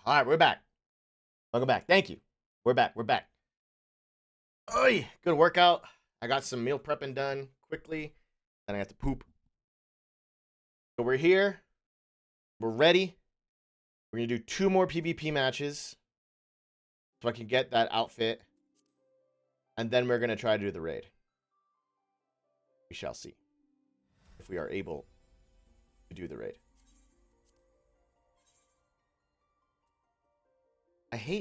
All right, we're back. Welcome back. Thank you. We're back. We're back. Oy, good workout. I got some meal prepping done quickly, and I have to poop. So we're here. We're ready. We're gonna do 2 more PvP matches, so I can get that outfit, and then we're gonna try to do the raid. We shall see if we are able to do the raid.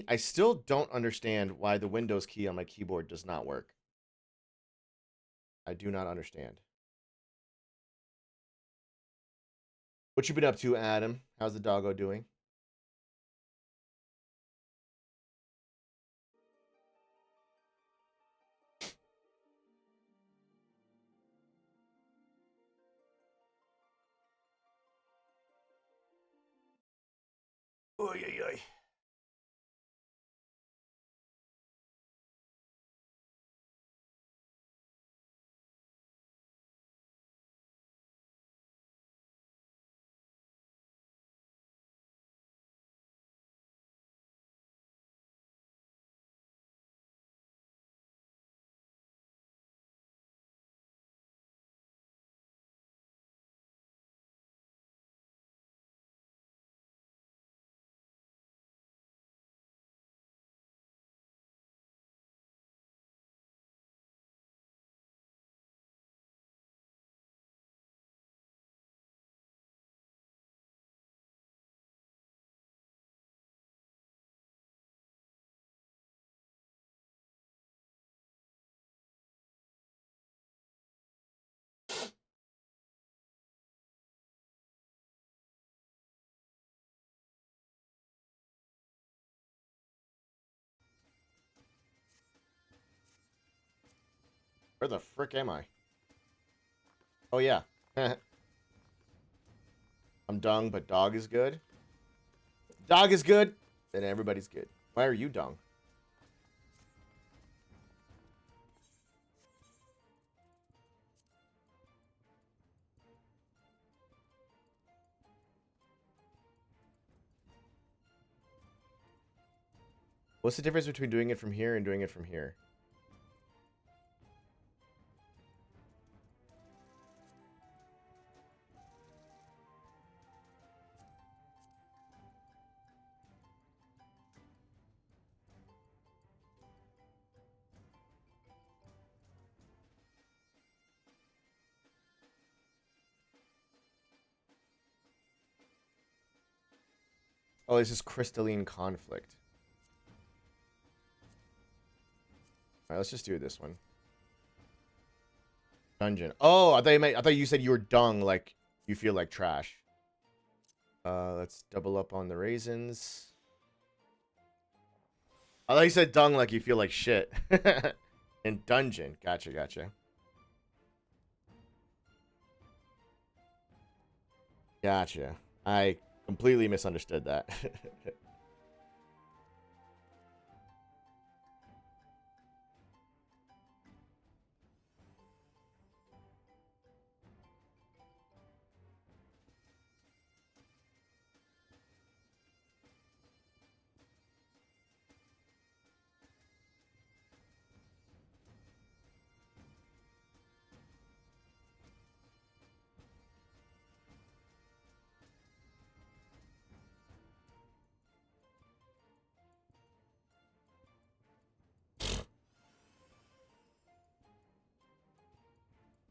I still don't understand why the Windows key on my keyboard does not work. I do not understand. What you been up to, Adam? How's the doggo doing? Oy, oy, oy. Where the frick am I? Oh, yeah. I'm dung, but dog is good. Dog is good, then everybody's good. Why are you dung? What's the difference between doing it from here and doing it from here? Oh, this is crystalline conflict. All right, let's just do this one. Dungeon. Oh, I thought you said you were dung, like you feel like trash. Let's double up on the raisins. I thought you said dung like you feel like shit. And dungeon. Gotcha, gotcha. Gotcha. I completely misunderstood that.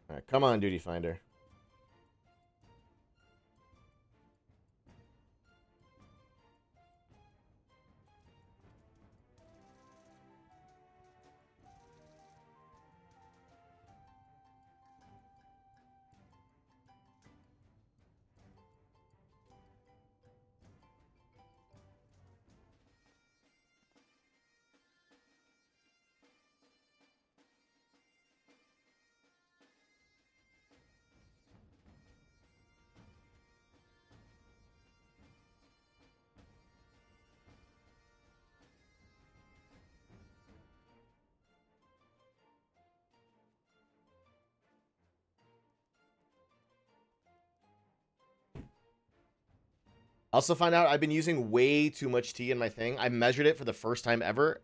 All right, come on, Duty Finder. Also find out I've been using way too much tea in my thing. I measured it for the first time ever,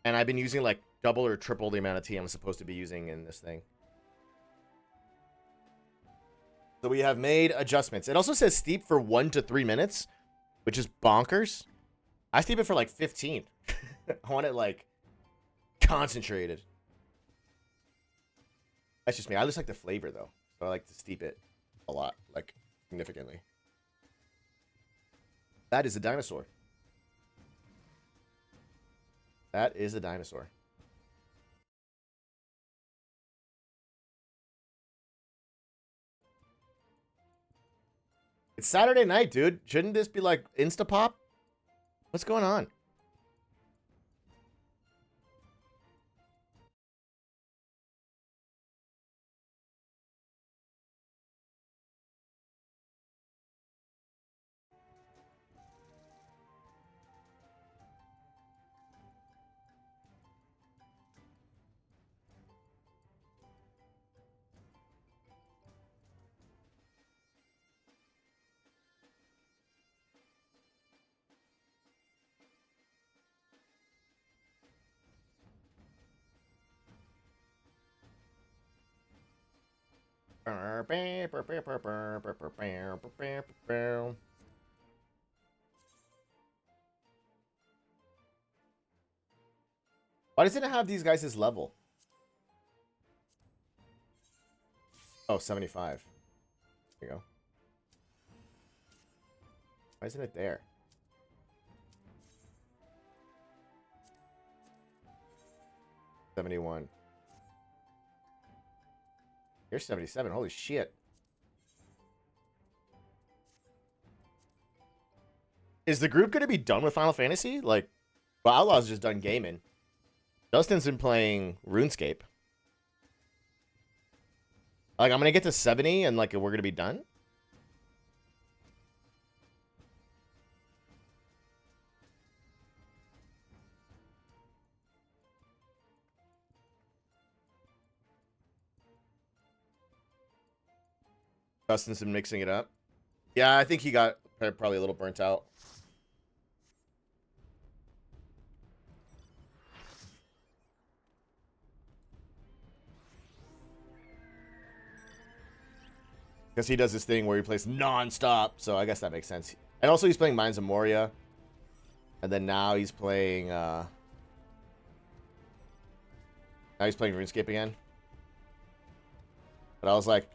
and I've been using like double or triple the amount of tea I'm supposed to be using in this thing. So we have made adjustments. It also says steep for 1 to 3 minutes, which is bonkers. I steep it for like 15. I want it like concentrated. That's just me. I just like the flavor though. So I like to steep it a lot, like significantly. That is a dinosaur. That is a dinosaur. It's Saturday night, dude. Shouldn't this be like Instapop? What's going on? Why doesn't it have these guys as level? Oh, 75. There you go. Why isn't it there? $71. You're 77. Holy shit. Is the group going to be done with Final Fantasy? Like, well, Outlaw's just done gaming. Dustin's been playing RuneScape. Like, I'm going to get to 70 and, like, we're going to be done? Dustin's been mixing it up. Yeah, I think he got probably a little burnt out. Because he does this thing where he plays non-stop, so I guess that makes sense. And also he's playing Mines of Moria. And then now he's playing, now he's playing RuneScape again. But I was like,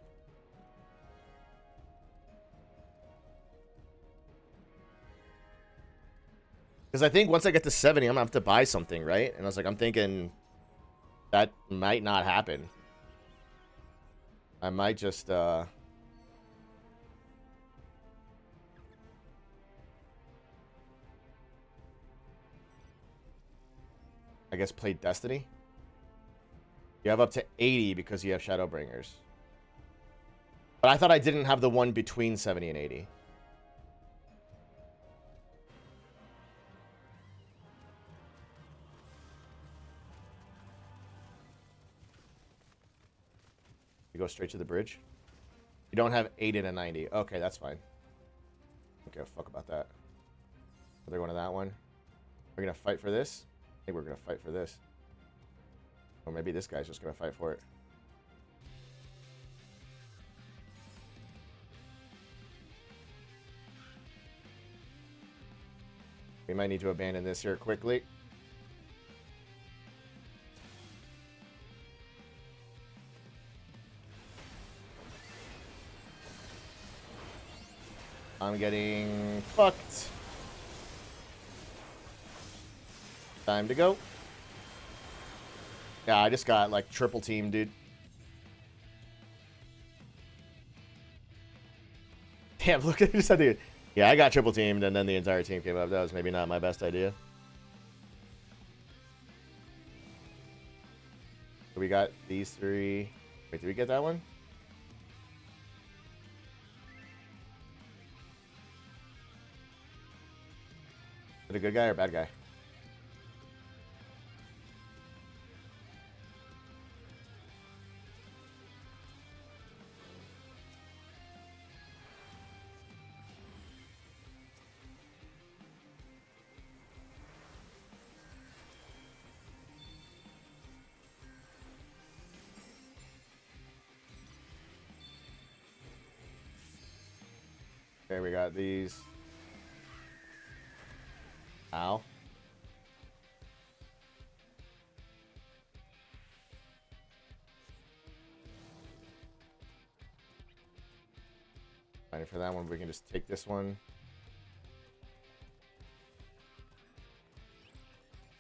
because I think once I get to 70, I'm going to have to buy something, right? And I was like, I'm thinking that might not happen. I might just, I guess play Destiny. You have up to 80 because you have Shadowbringers. But I thought I didn't have the one between 70 and 80. You go straight to the bridge. You don't have 80 to 90. Okay, that's fine. Don't give a fuck about that. They're going to that one. We're going to fight for this. I think we're going to fight for this. Or maybe this guy's just going to fight for it. We might need to abandon this here quickly. I'm getting fucked. Time to go. Yeah, I just got like triple team, dude. Damn, look at this idea. Yeah, I got triple teamed and then the entire team came up. That was maybe not my best idea. So we got these three. Wait, did we get that one? Is it a good guy or a bad guy? Okay, we got these. Ow. Fighting for that one, we can just take this one.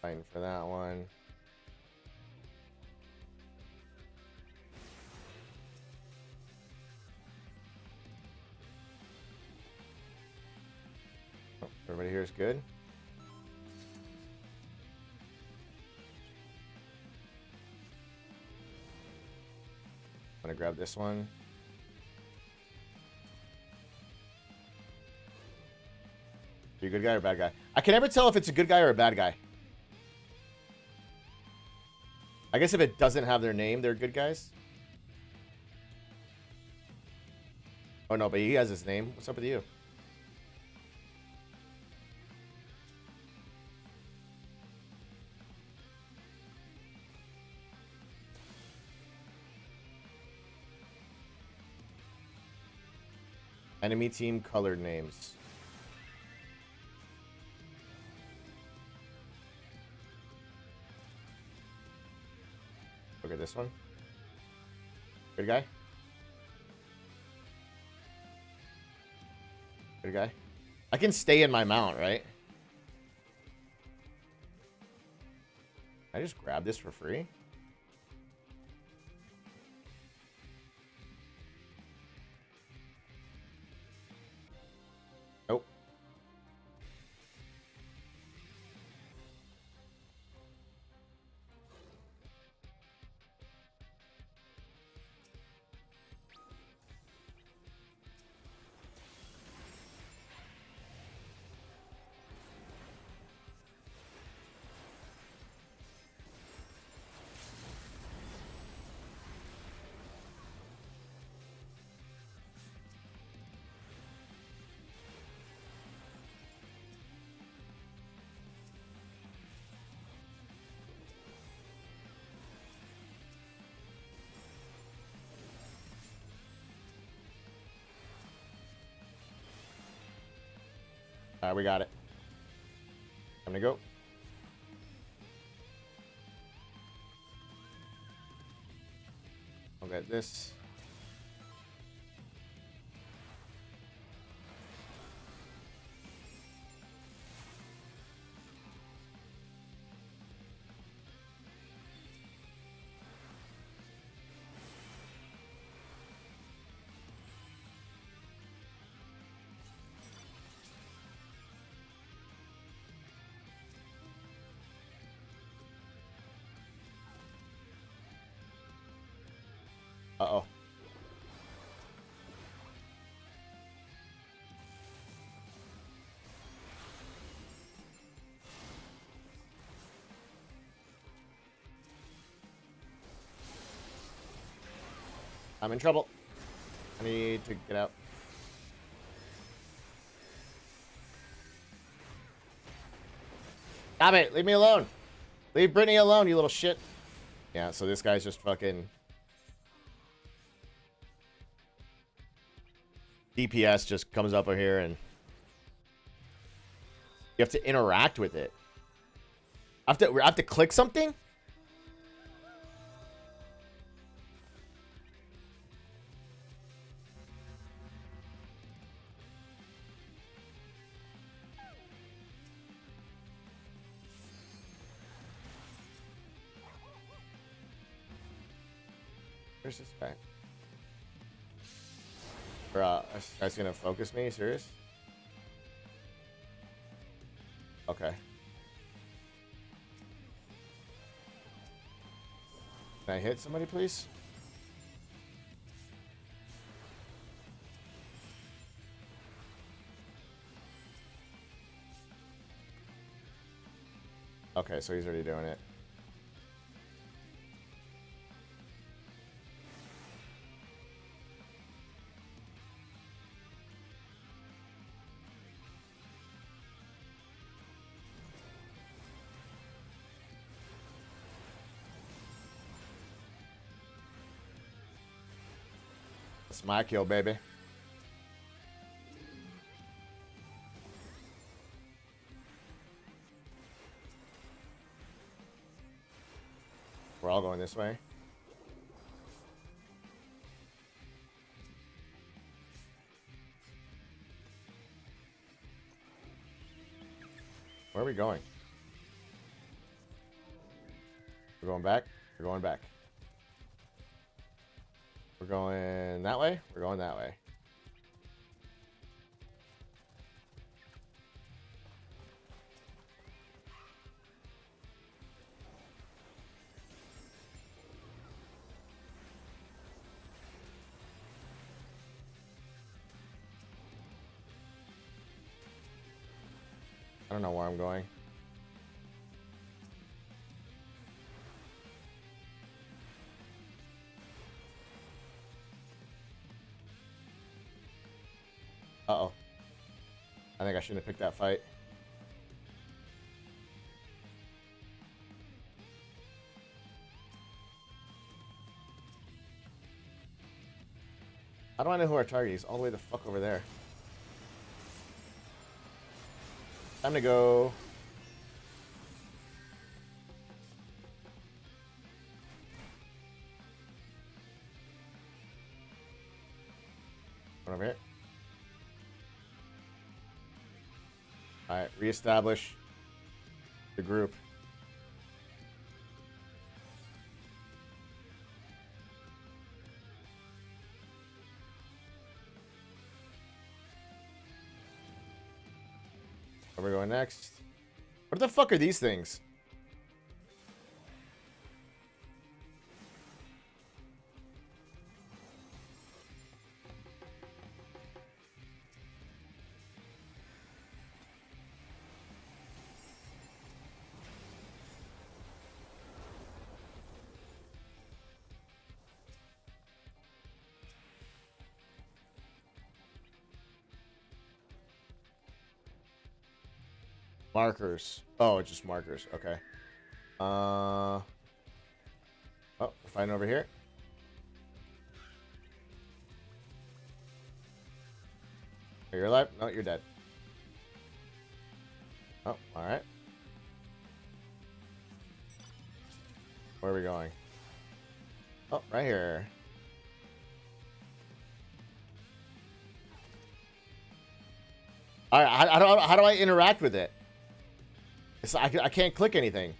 Fighting for that one. Oh, everybody here is good. I'm gonna grab this one. Are you a good guy or a bad guy? I can never tell if it's a good guy or a bad guy. I guess if it doesn't have their name, they're good guys. Oh no, but he has his name. What's up with you? Enemy team colored names. Look at this one. Good guy. Good guy. I can stay in my mount, right? I just grab this for free. Nope. All right, we got it. Time to go. I'll get this. Uh-oh. I'm in trouble. I need to get out. Stop it. Leave me alone. Leave Brittany alone, you little shit. Yeah, so this guy's just fucking... DPS just comes up over here and... You have to interact with it. I have to click something? Where's this guy? Bruh, this guy's gonna focus me? Serious? Okay. Can I hit somebody, please? Okay, so he's already doing it. It's my kill, baby. We're all going this way. Where are we going? We're going back. We're going back. We're going that way. We're going that way. I don't know where I'm going. Uh-oh. I think I shouldn't have picked that fight. How do I know who our target is? All the way the fuck over there. Time to go. One over here. Alright, reestablish the group. Where are we going next? What the fuck are these things? Markers. Oh, it's just markers. Okay. Oh, we're fighting over here. Are you alive? No, you're dead. Oh, alright. Where are we going? Oh, right here. Alright, how do I interact with it? I can't click anything.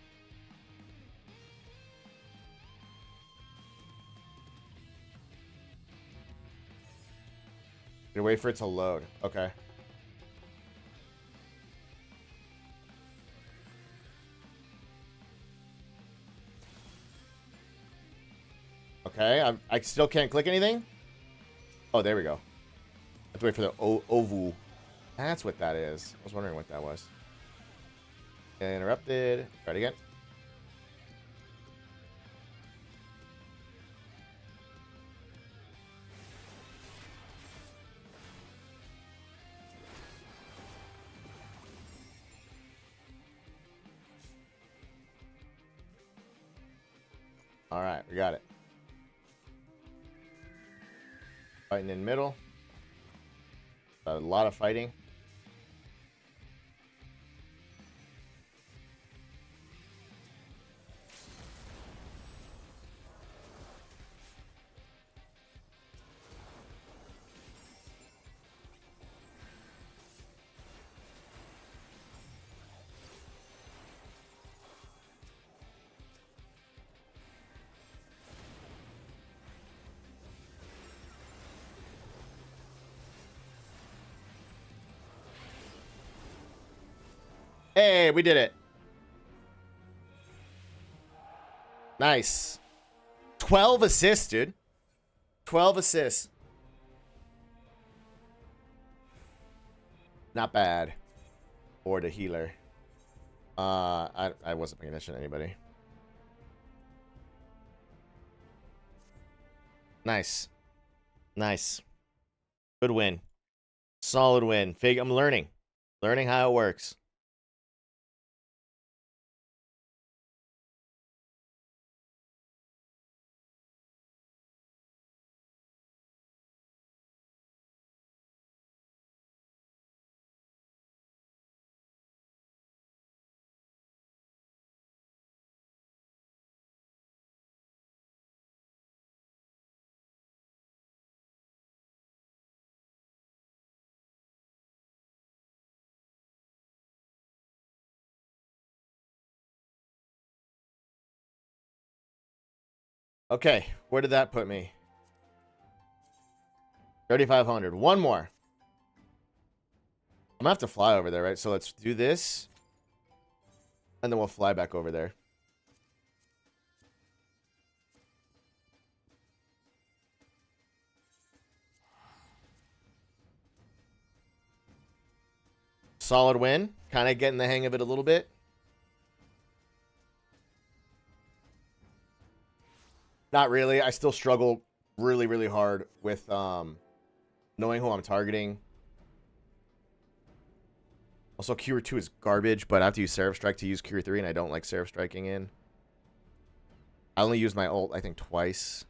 You wait for it to load. Okay. Okay, I still can't click anything? Oh, there we go. I have to wait for the ovu. That's what that is. I was wondering what that was. Interrupted. Try it again. Alright, we got it. Fighting in middle. A lot of fighting. Hey, we did it. Nice. 12 assists, dude. 12 assists. Not bad. Or the healer. I wasn't paying attention to anybody. Nice. Nice. Good win. Solid win. Fig, I'm learning. Learning how it works. Okay, where did that put me? 3,500. One more. I'm gonna have to fly over there, right? So let's do this. And then we'll fly back over there. Solid win. Kind of getting the hang of it a little bit. Not really. I still struggle really, really hard with knowing who I'm targeting. Also, Cure 2 is garbage, but I have to use Seraph Strike to use Cure 3, and I don't like Seraph Striking in. I only used my ult, I think, twice.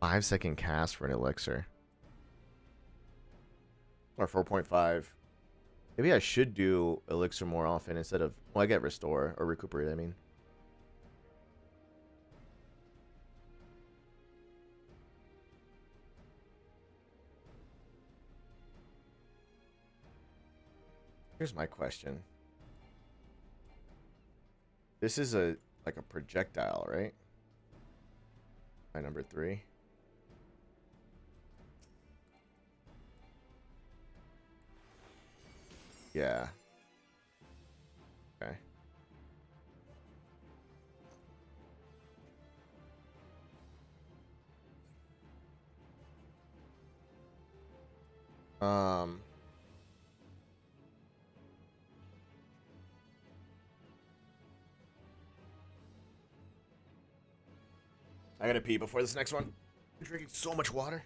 Five-second cast for an elixir. Or 4.5. Maybe I should do elixir more often instead of... Well, I get restore, or recuperate, I mean. Here's my question. This is like a projectile, right? My number 3. Yeah. Okay. Um... I gotta pee before this next one. I'm drinking so much water.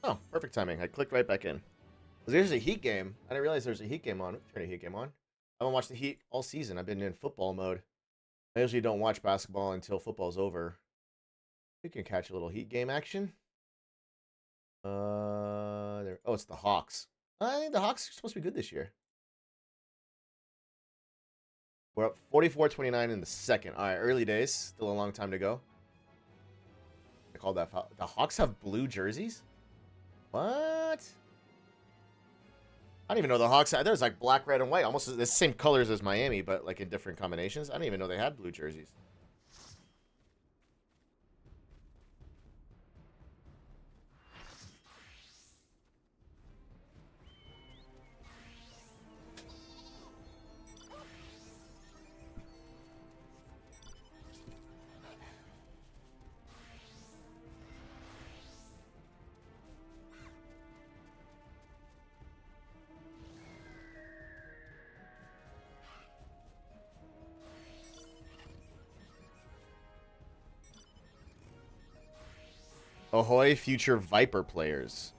Oh, perfect timing. I clicked right back in. There's a Heat game. I didn't realize there's a Heat game on. Turn a Heat game on. I haven't watched the Heat all season. I've been in football mode. I usually don't watch basketball until football's over. We can catch a little Heat game action. There. Oh, it's the Hawks. I think the Hawks are supposed to be good this year. We're up 44-29 in the second. All right, early days. Still a long time to go. I called that foul. The Hawks have blue jerseys? What? I don't even know the Hawks. There's like black, red, and white. Almost the same colors as Miami, but like in different combinations. I didn't even know they had blue jerseys. Ahoy, future Viper players.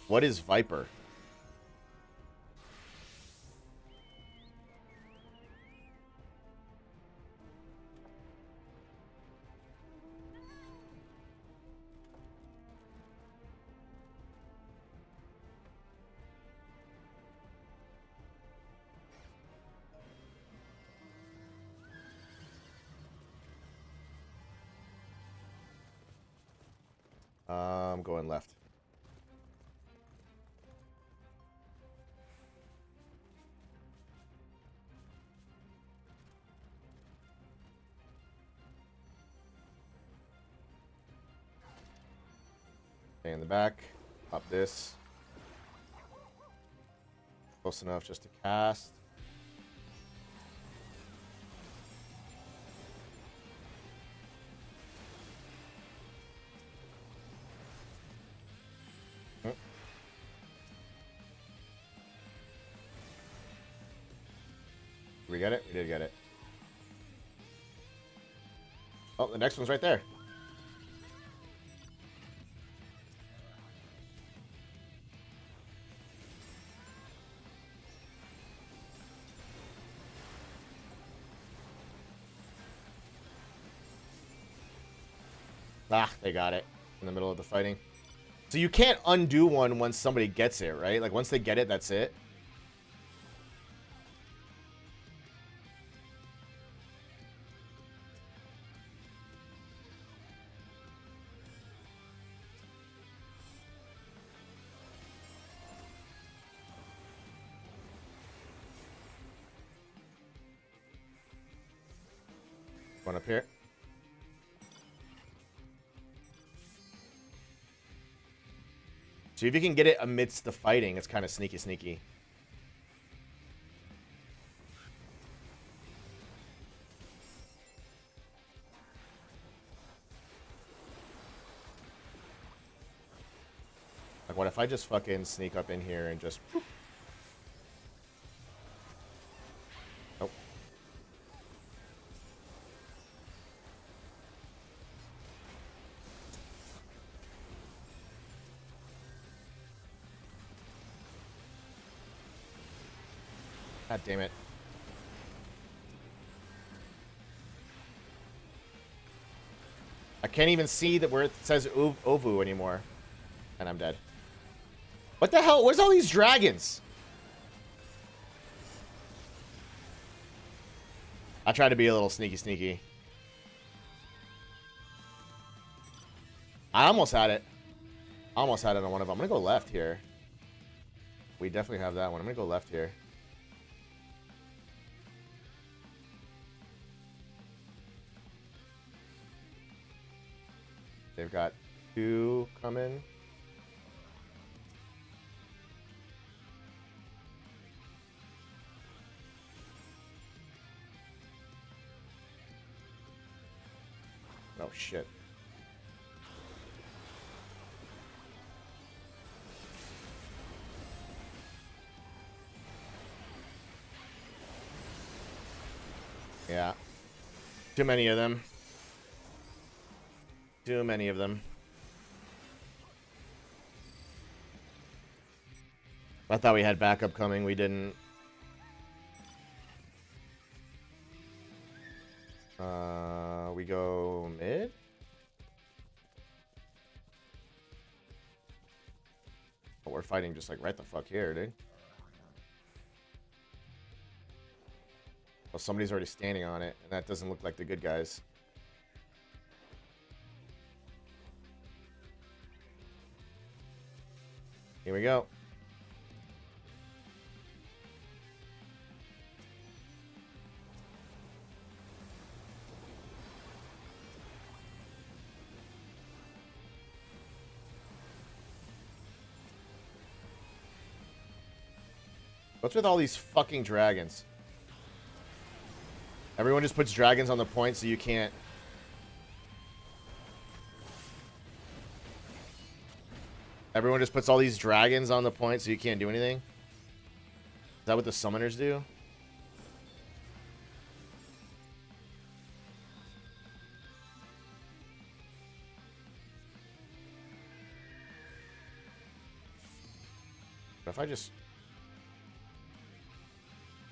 What is Viper? I'm going left. Stay in the back. Pop this. Close enough just to cast. Did we get it? We did get it. Oh, the next one's right there. Ah, they got it in the middle of the fighting. So you can't undo one once somebody gets it, right? Like once they get it, that's it. One up here. See if you can get it amidst the fighting. It's kind of sneaky, sneaky. Like, what if I just fucking sneak up in here and just... Whoop. Nope. God damn it. I can't even see that where it says Ovu anymore. And I'm dead. What the hell? Where's all these dragons? I try to be a little sneaky, sneaky. I almost had it. I almost had it on one of them. I'm going to go left here. We definitely have that one. I'm going to go left here. They've got two coming. Oh, shit. Yeah. Too many of them. Too many of them. I thought we had backup coming. We didn't. We go mid? Oh, we're fighting just like right the fuck here, dude. Well, somebody's already standing on it, and that doesn't look like the good guys. Here we go. What's with all these fucking dragons? Everyone just puts dragons on the point so you can't... Everyone just puts all these dragons on the point so you can't do anything? Is that what the summoners do? But if I just...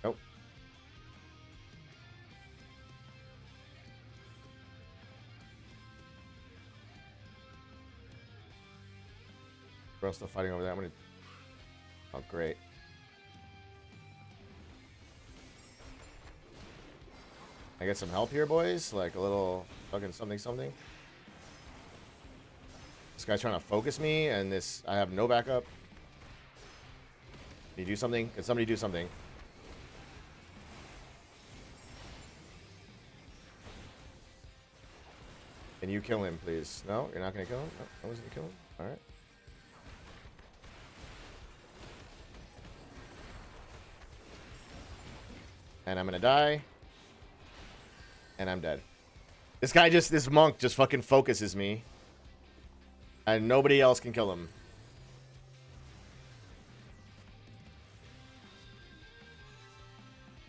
Nope. We're all still fighting over there. I'm gonna... Oh, great. I get some help here, boys? Like a little fucking something something? This guy's trying to focus me, and this... I have no backup. Can you do something? Can somebody do something? Can you kill him, please? No? You're not gonna kill him? No, I wasn't gonna kill him? Alright. And I'm gonna die. And I'm dead. This guy just... This monk just fucking focuses me. And nobody else can kill him.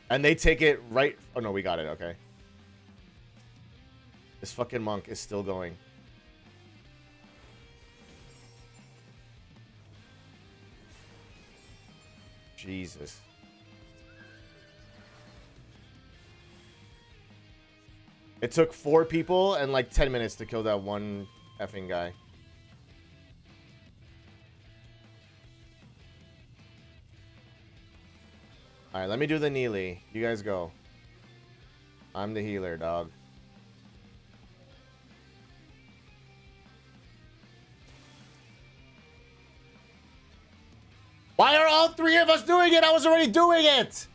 And they take it right... Oh, no, we got it. Okay. This fucking monk is still going. Jesus. It took 4 people and like 10 minutes to kill that one effing guy. Alright, let me do the Neely. You guys go. I'm the healer, dog. Why are all 3 of us doing it? I was already doing it!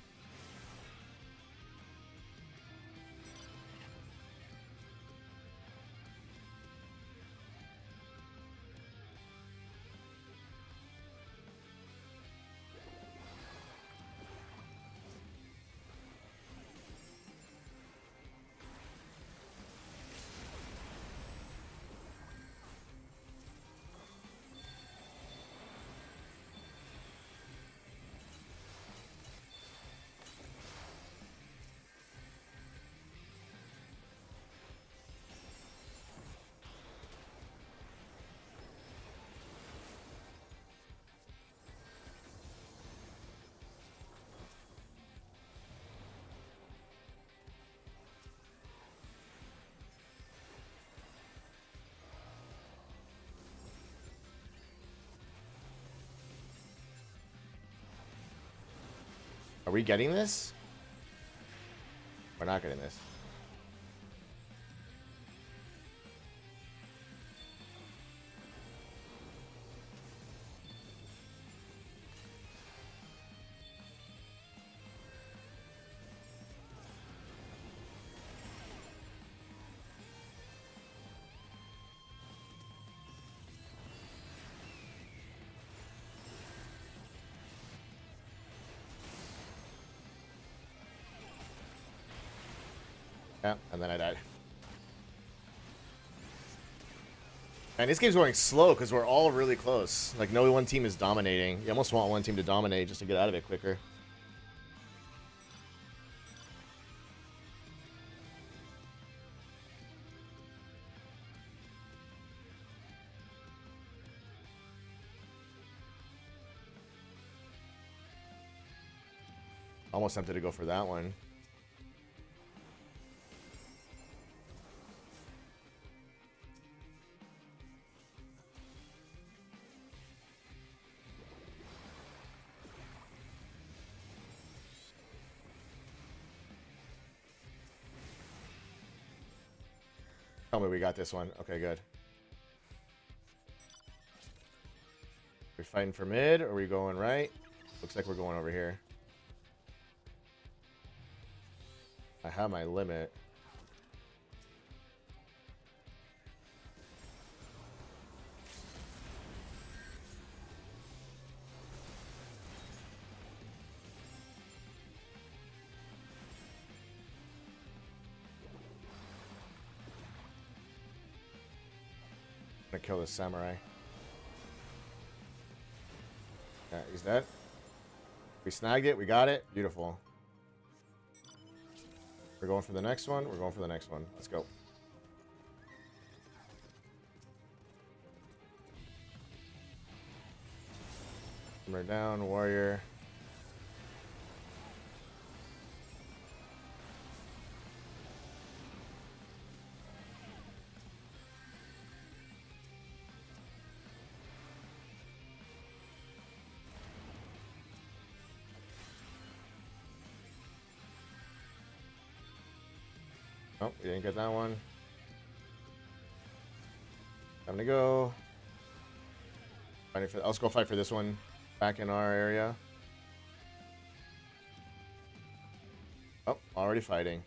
Are we getting this? We're not getting this. Yeah, and then I died. And this game's going slow because we're all really close. Like, no one team is dominating. You almost want one team to dominate just to get out of it quicker. Almost tempted to go for that one. Tell me we got this one. Okay, good. We fighting for mid, or are we going right? Looks like we're going over here. I have my limit. I'm gonna kill this samurai. Yeah, he's dead. We snagged it. We got it. Beautiful. We're going for the next one. We're going for the next one. Let's go. Hammer down, warrior. Oh, we didn't get that one. Time to go. Let's go fight for this one back in our area. Oh, already fighting.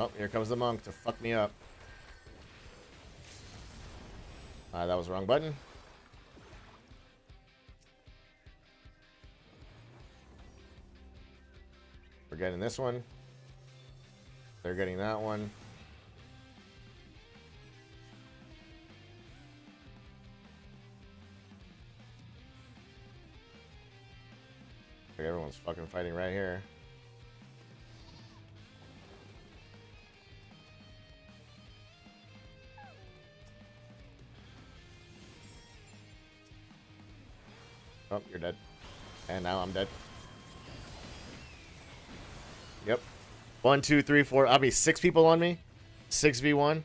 Oh, here comes the monk to fuck me up. That was the wrong button. We're getting this one. They're getting that one. Everyone's fucking fighting right here. Oh, you're dead. And now I'm dead. Yep. 1, 2, 3, 4. I'll be 6 people on me. 6v1.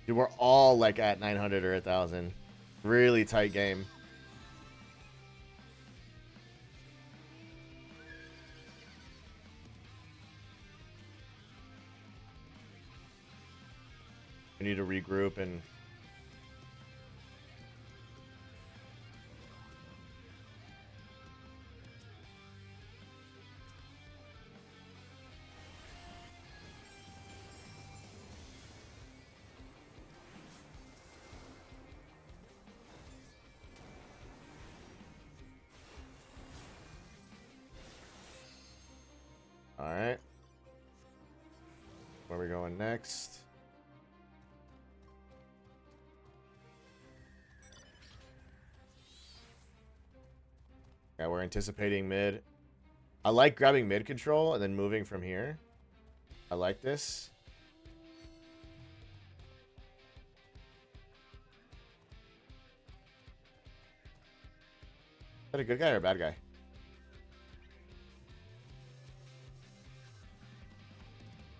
Dude, we're all like at 900 or 1,000. Really tight game. We need to regroup and... Alright. Where are we going next? Yeah, we're anticipating mid. I like grabbing mid control and then moving from here. I like this. Is that a good guy or a bad guy?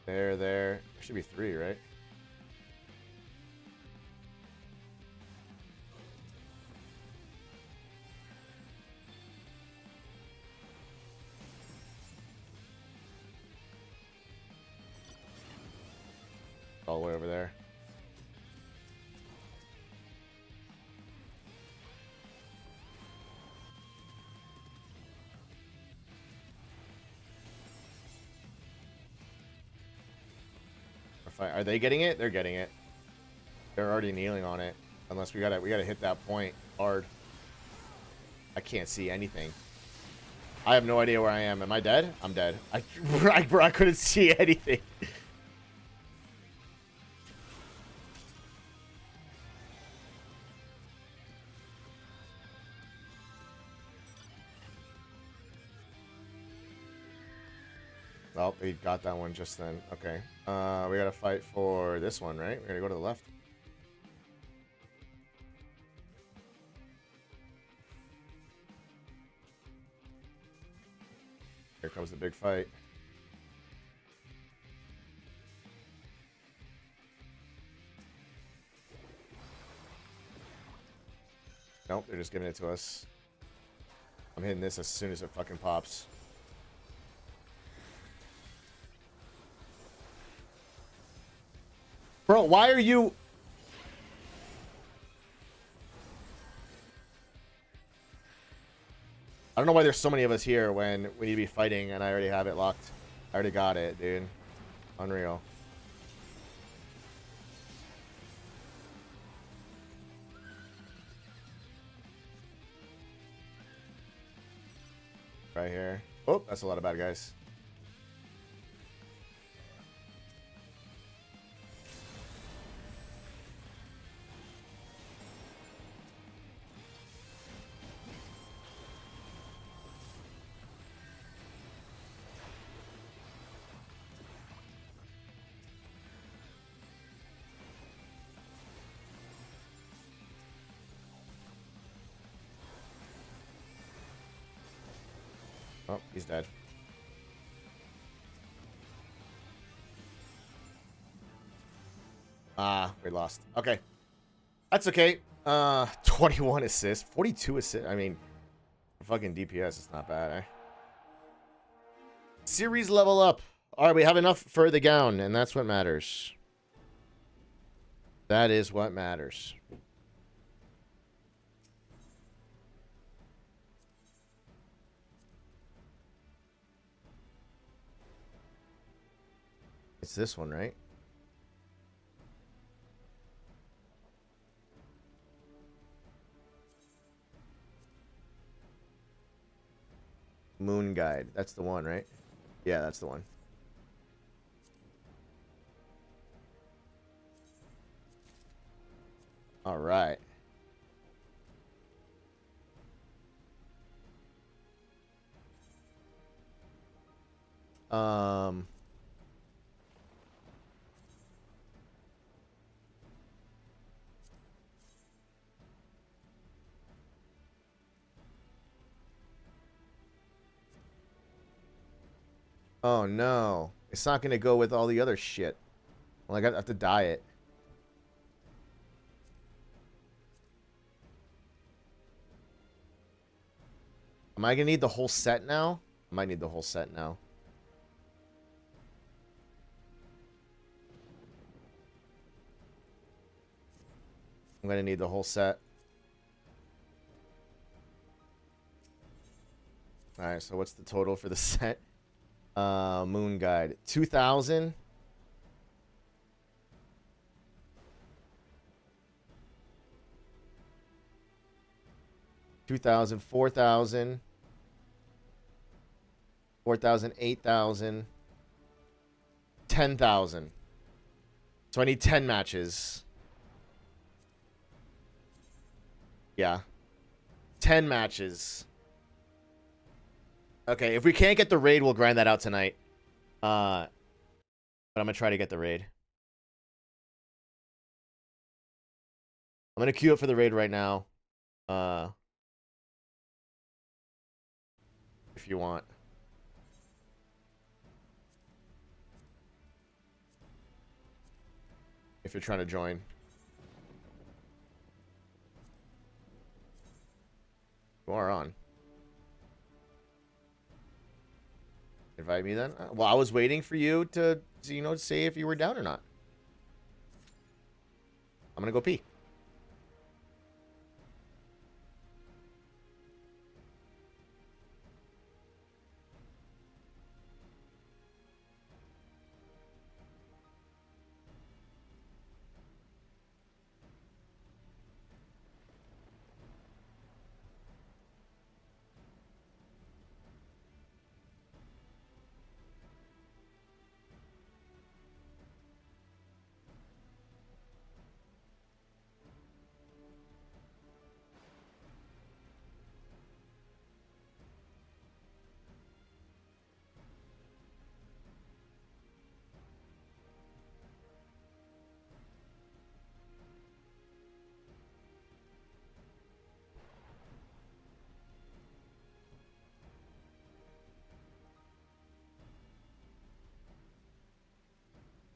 There. There should be 3, right? All the way over there. Are they getting it? They're getting it. They're already kneeling on it. Unless we gotta hit that point hard. I can't see anything. I have no idea where I am. Am I dead? I'm dead. I couldn't see anything. Well, we got that one just then. Okay. We gotta fight for this one, right? We're gonna go to the left. Here comes the big fight. Nope, they're just giving it to us. I'm hitting this as soon as it fucking pops. Bro, why are you... I don't know why there's so many of us here when we need to be fighting and I already have it locked. I already got it, dude. Unreal. Right here. Oh, that's a lot of bad guys. Oh, he's dead. Ah, we lost. Okay. That's okay. 21 assists. 42 assists. I mean, fucking DPS is not bad, eh? Series level up. Alright, we have enough for the gown, and that's what matters. That is what matters. It's this one, right? Moon Guide. That's the one, right? Yeah, that's the one. All right. Um. Oh no, it's not gonna go with all the other shit. Well, I have to dye it. Am I gonna need the whole set now? I might need the whole set now. I'm gonna need the whole set. All right, so what's the total for the set? Moon Guide. 2,000. 2,000, 4,000. 4,000, 8,000. 10,000. So I need 10 matches. Yeah. 10 matches. Okay, if we can't get the raid, we'll grind that out tonight. But I'm gonna try to get the raid. I'm gonna queue up for the raid right now. If you want. If you're trying to join. You are on. Invite me then? Well, I was waiting for you to, you know, say if you were down or not. I'm gonna go pee.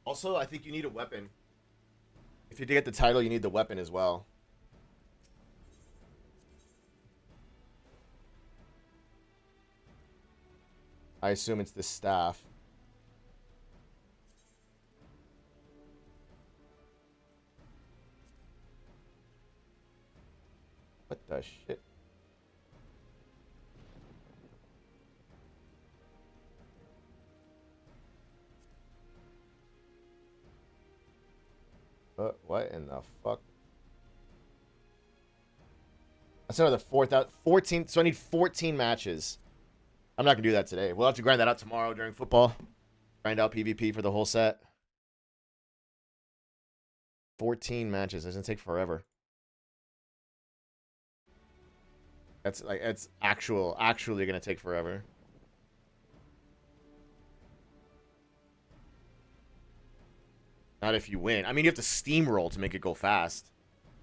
Also, I think you need a weapon. If you get the title, you need the weapon as well. I assume it's the staff. What the shit? What in the fuck? That's another 4,000, 14. So I need 14 matches. I'm not gonna do that today. We'll have to grind that out tomorrow during football. Grind out PvP for the whole set. 14 matches. Doesn't take forever. That's like it's actually gonna take forever. Not if you win. I mean, you have to steamroll to make it go fast.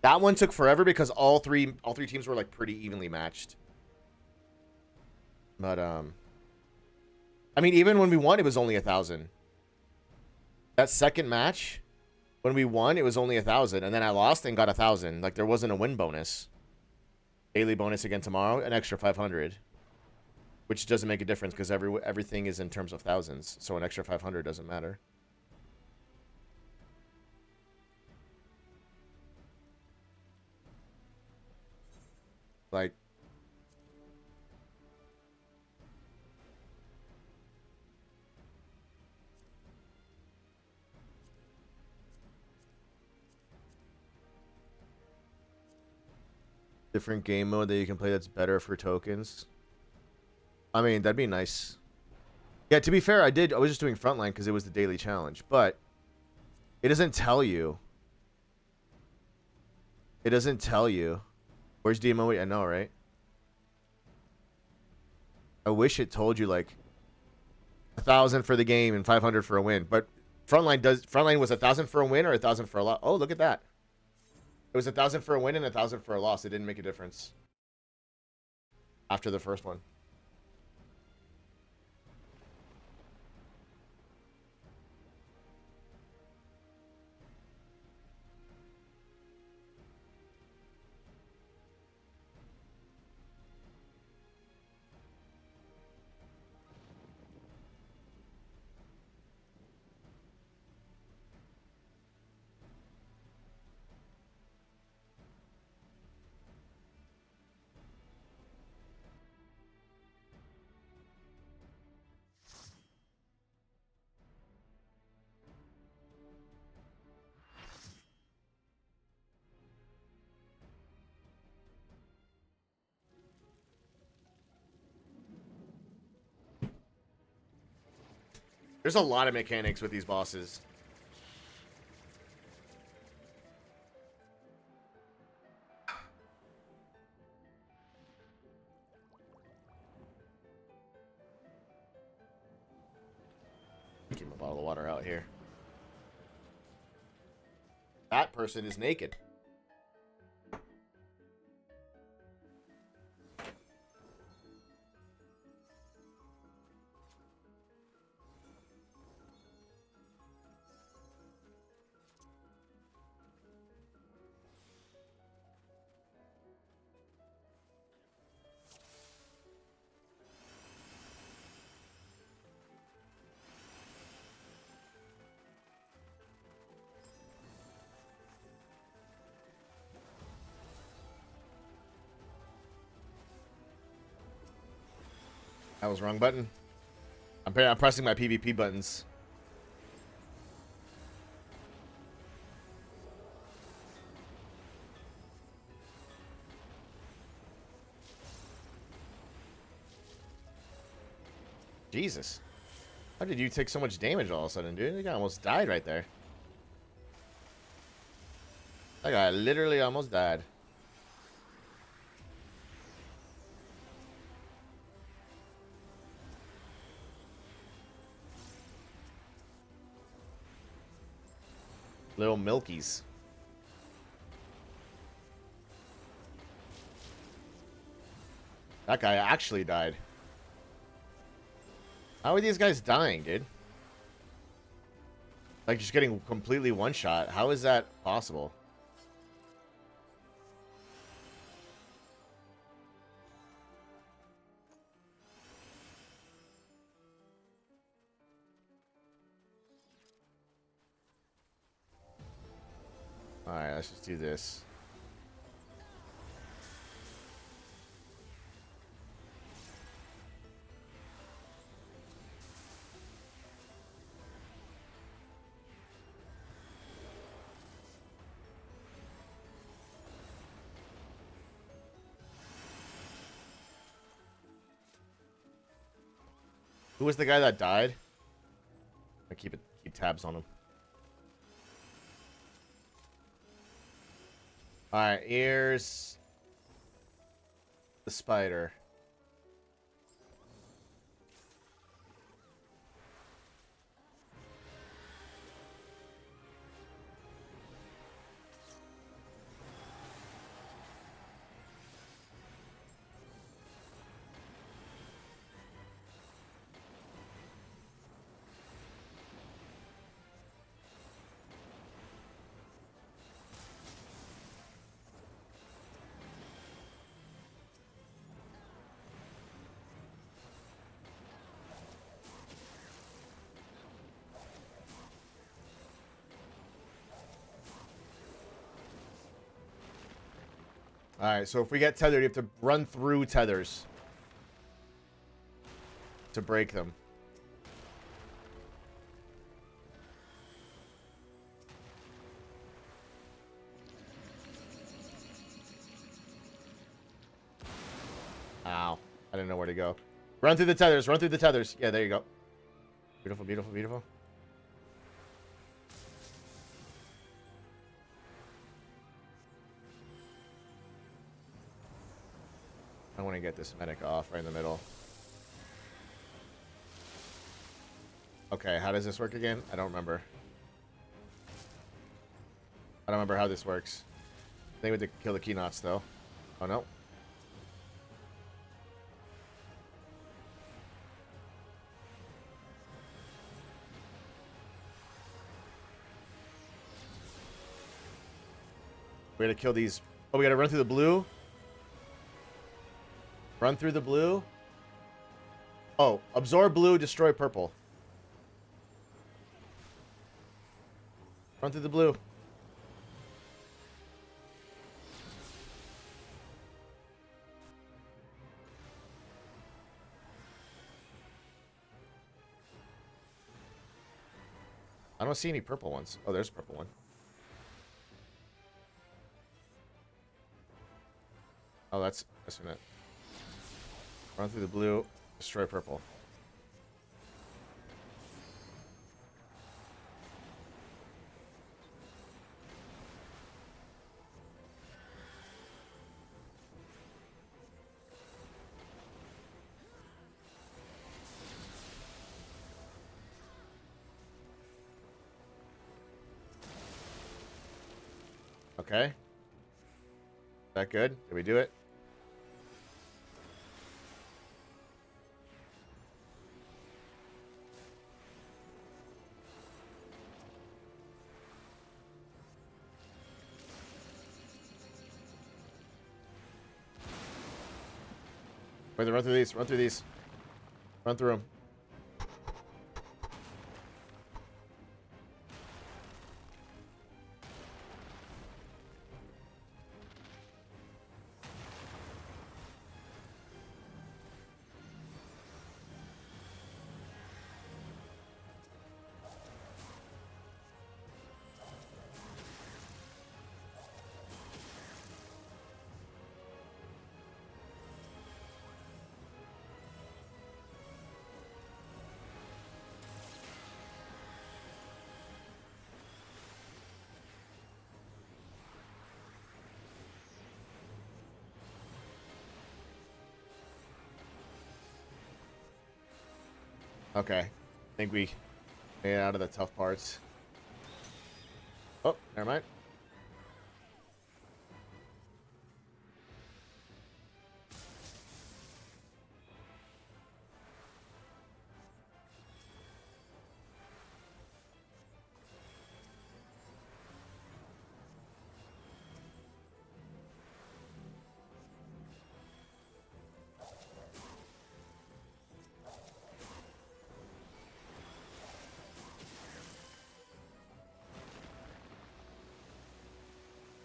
That one took forever because all three teams were like pretty evenly matched. But I mean, even when we won, it was only 1,000. That second match, when we won, it was only 1,000, and then I lost and got 1,000. Like there wasn't a win bonus. Daily bonus again tomorrow, an extra 500, which doesn't make a difference because everything is in terms of thousands. So an extra 500 doesn't matter. Like. Different game mode that you can play that's better for tokens. I mean, that'd be nice. Yeah, to be fair, I was just doing frontline because it was the daily challenge, but it doesn't tell you. It doesn't tell you. Where's DMO? I know, right? I wish it told you like 1,000 for the game and 500 for a win, but Frontline was 1,000 for a win or 1,000 for a loss. Oh, look at that. It was 1,000 for a win and 1,000 for a loss. It didn't make a difference after the first one. There's a lot of mechanics with these bosses. Keep my bottle of water out here. That person is naked. That was wrong button. I'm pressing my PvP buttons. Jesus. How did you take so much damage all of a sudden, dude? You almost died right there. That guy literally almost died. Little milkies. That guy actually died. How are these guys dying, dude? Like, just getting completely one-shot. How is that possible? Alright, let's just do this. Who was the guy that died? I keep tabs on him. All right, here's the spider. All right, so if we get tethered, you have to run through tethers to break them. Ow. I didn't know where to go. Run through the tethers. Run through the tethers. Yeah, there you go. Beautiful, beautiful, beautiful. I want to get this medic off right in the middle. Okay, how does this work again? I don't remember. I don't remember how this works. I think we have to kill the key knots, though. Oh, no. We gotta kill these. Oh, we gotta run through the blue? Run through the blue? Oh, absorb blue, destroy purple. Run through the blue. I don't see any purple ones. Oh, there's a purple one. Oh, that's in it. Run through the blue, destroy purple. Okay. Is that good? Did we do it? Wait, run through these. Run through these. Run through them. Okay. I think we made it out of the tough parts. Oh, never mind.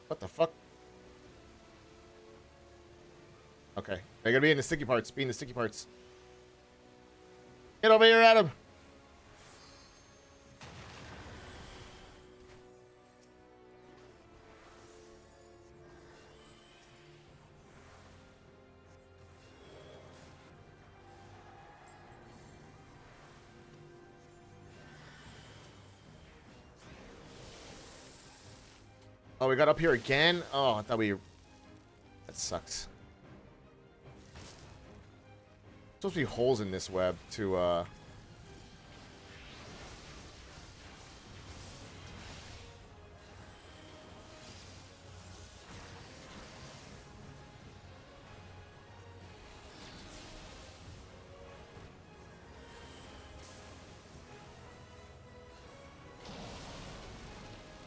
What the fuck? Okay. They're gonna be in the sticky parts. Be in the sticky parts. Get over here, Adam. Oh, we got up here again? Oh, I thought we... That sucks. Supposed to be holes in this web to,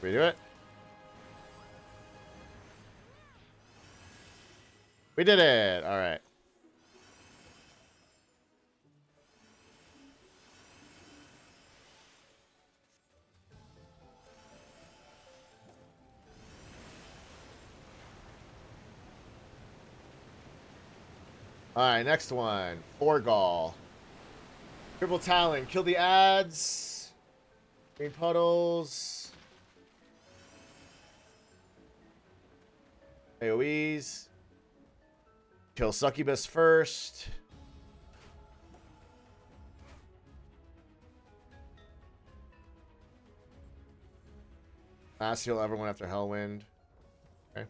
we do it? We did it! Alright. Alright, next one. Forgall. Triple Talon. Kill the ads. Green puddles. AoEs. Kill Succubus first. Last heal ever went after Hellwind. Okay.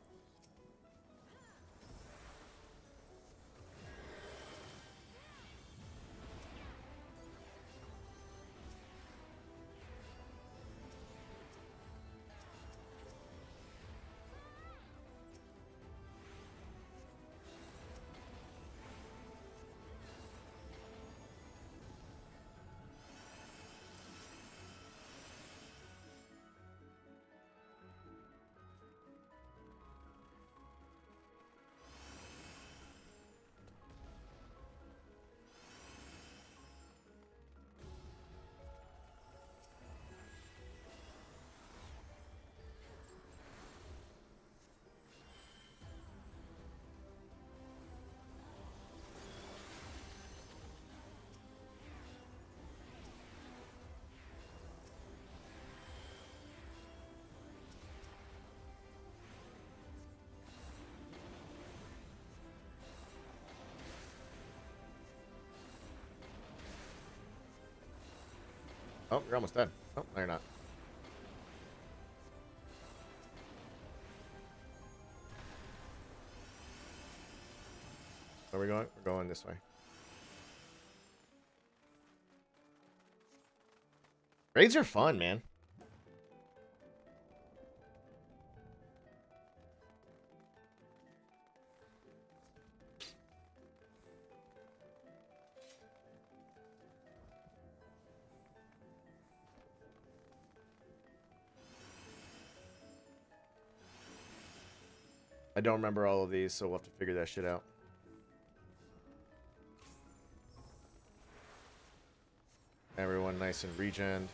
Oh, you're almost dead. Oh, no, you're not. Where are we going? We're going this way. Raids are fun, man. I don't remember all of these, so we'll have to figure that shit out. Everyone nice and regen.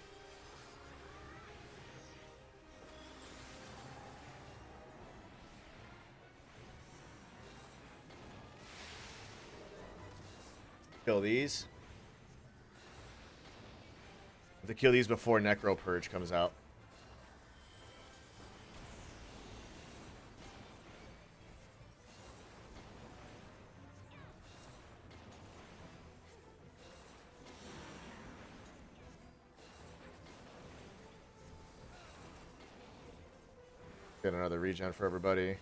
Kill these. Have to kill these before Necro Purge comes out. Get another regen for everybody.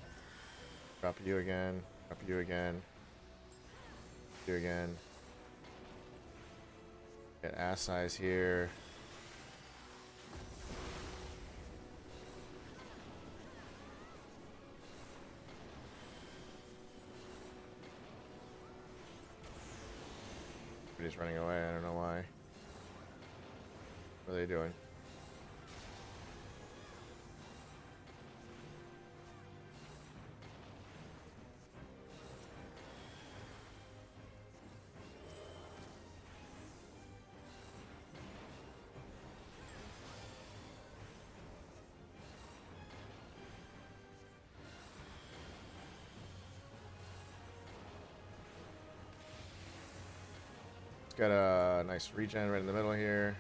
Drop you again. Drop you again. You again. Get ass size here. Everybody's running away. I don't know why. What are they doing? Got a nice regen right in the middle here.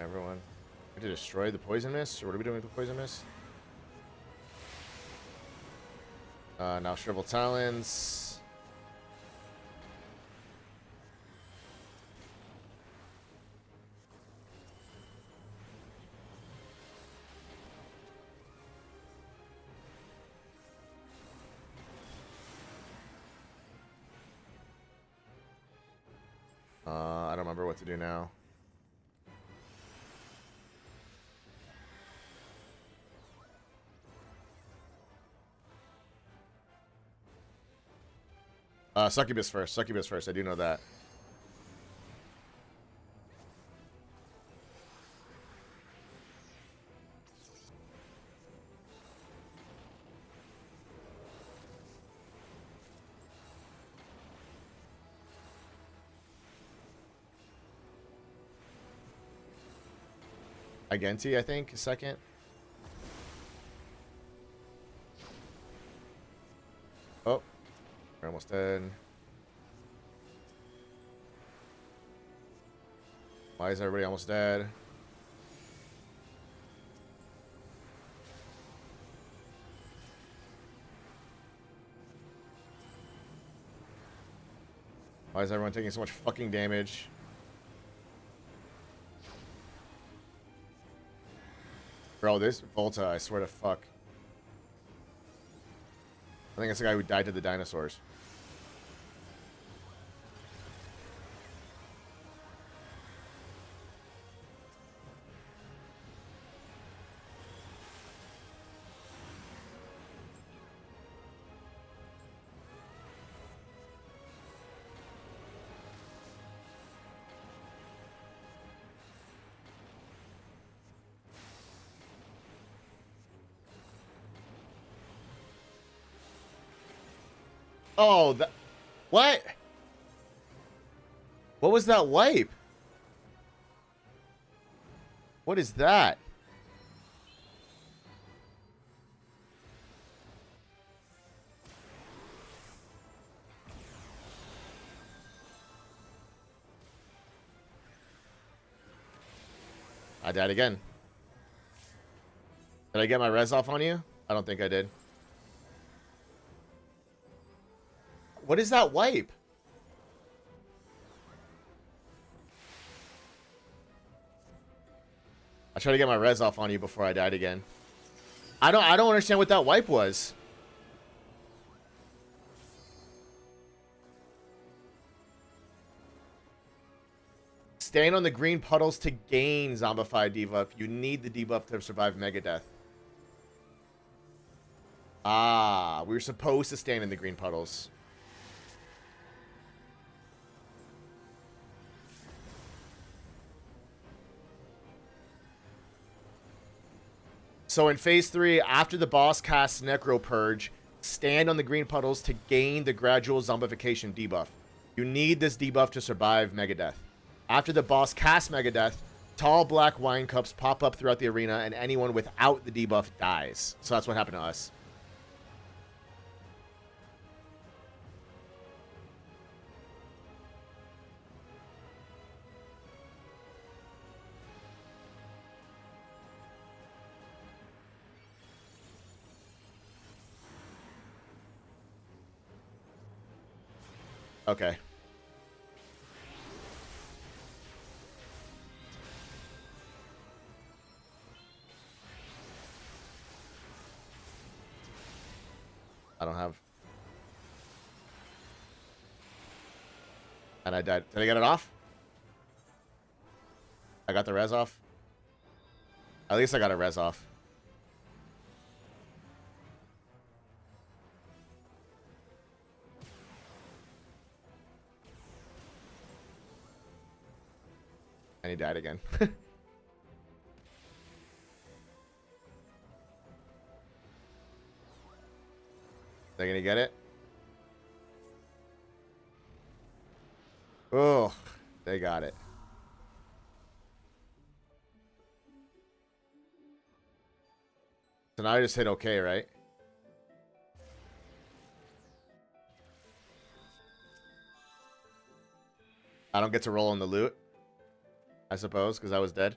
Everyone. We have to destroy the poison mist? Or what are we doing with the poison mist? Now Shrivel Talons. remember what to do now. Succubus first. Succubus first. I do know that. Agenti, I think, second. Oh, we're almost dead. Why is everybody almost dead? Why is everyone taking so much fucking damage? Bro, this Volta, I swear to fuck. I think it's the guy who died to the dinosaurs. Oh, that... What? What was that wipe? What is that? I died again. Did I get my res off on you? I don't think I did. What is that wipe? I tried to get my res off on you before I died again. I don't understand what that wipe was. Stand on the green puddles to gain zombified debuff. You need the debuff to survive Megadeath. Ah, we were supposed to stand in the green puddles. So in phase 3, after the boss casts Necro Purge, stand on the green puddles to gain the gradual zombification debuff. You need this debuff to survive Megadeath. After the boss casts Megadeath, tall black wine cups pop up throughout the arena, and anyone without the debuff dies. So that's what happened to us. Okay. I don't have... And I died. Did I get it off? I got the res off? At least I got a res off. And he died again. They gonna get it? Oh, they got it. So now I just hit OK, right? I don't get to roll on the loot, I suppose, because I was dead.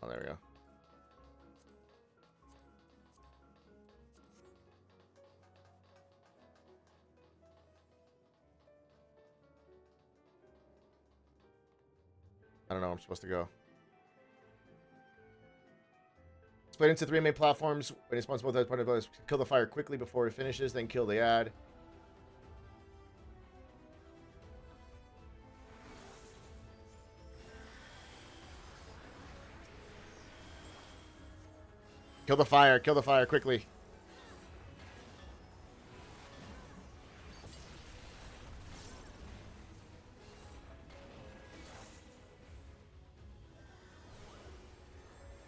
Oh, there we go. I don't know where I'm supposed to go. Split into 3 main platforms. When it spawns both as part of those, kill the fire quickly before it finishes, then kill the ad. Kill the fire quickly.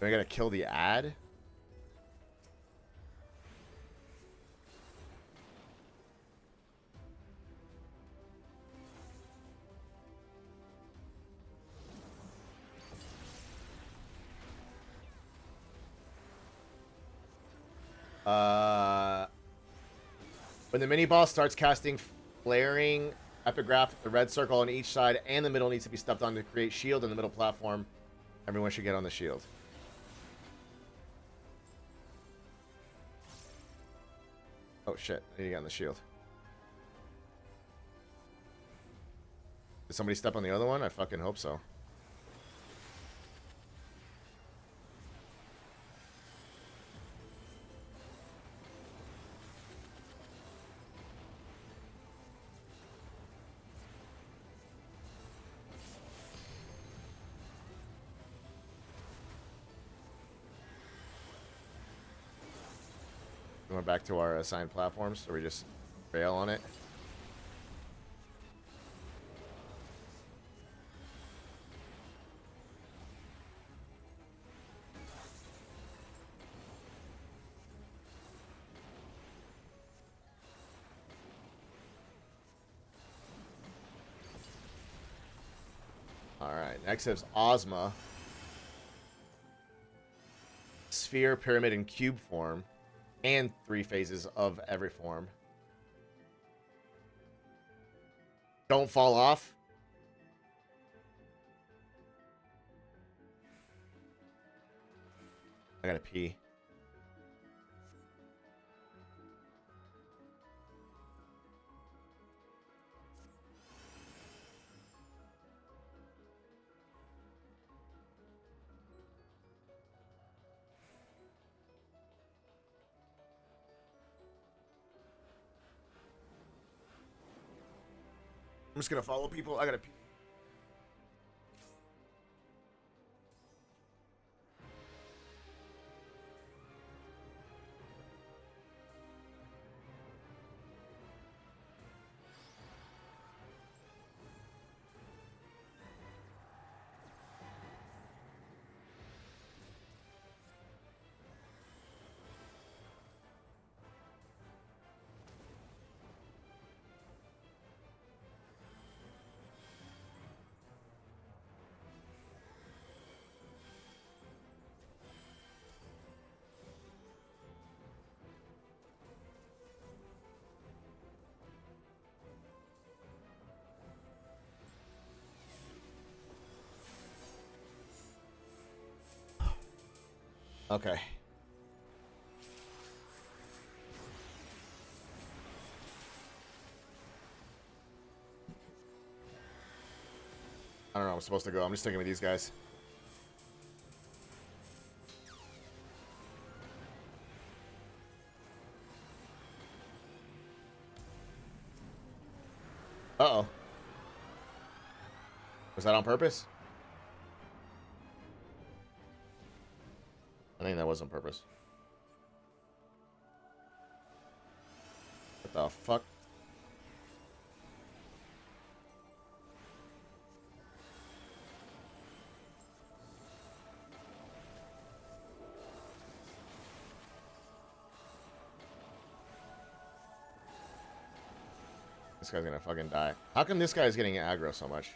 I gotta kill the ad? When the mini boss starts casting flaring epigraph, the red circle on each side and the middle needs to be stepped on to create shield in the middle platform. Everyone should get on the shield. Oh shit, I need to get on the shield. Did somebody step on the other one? I fucking hope so. We went back to our assigned platforms, so we just fail on it. Alright, next is Ozma. Sphere, pyramid, and cube form. And 3 phases of every form. Don't fall off. I gotta pee. I'm just gonna follow people. I gotta pee. Okay. I don't know where I'm supposed to go. I'm just sticking with these guys. Uh-oh. Was that on purpose? I think that was on purpose. What the fuck? This guy's gonna fucking die. How come this guy's getting aggro so much?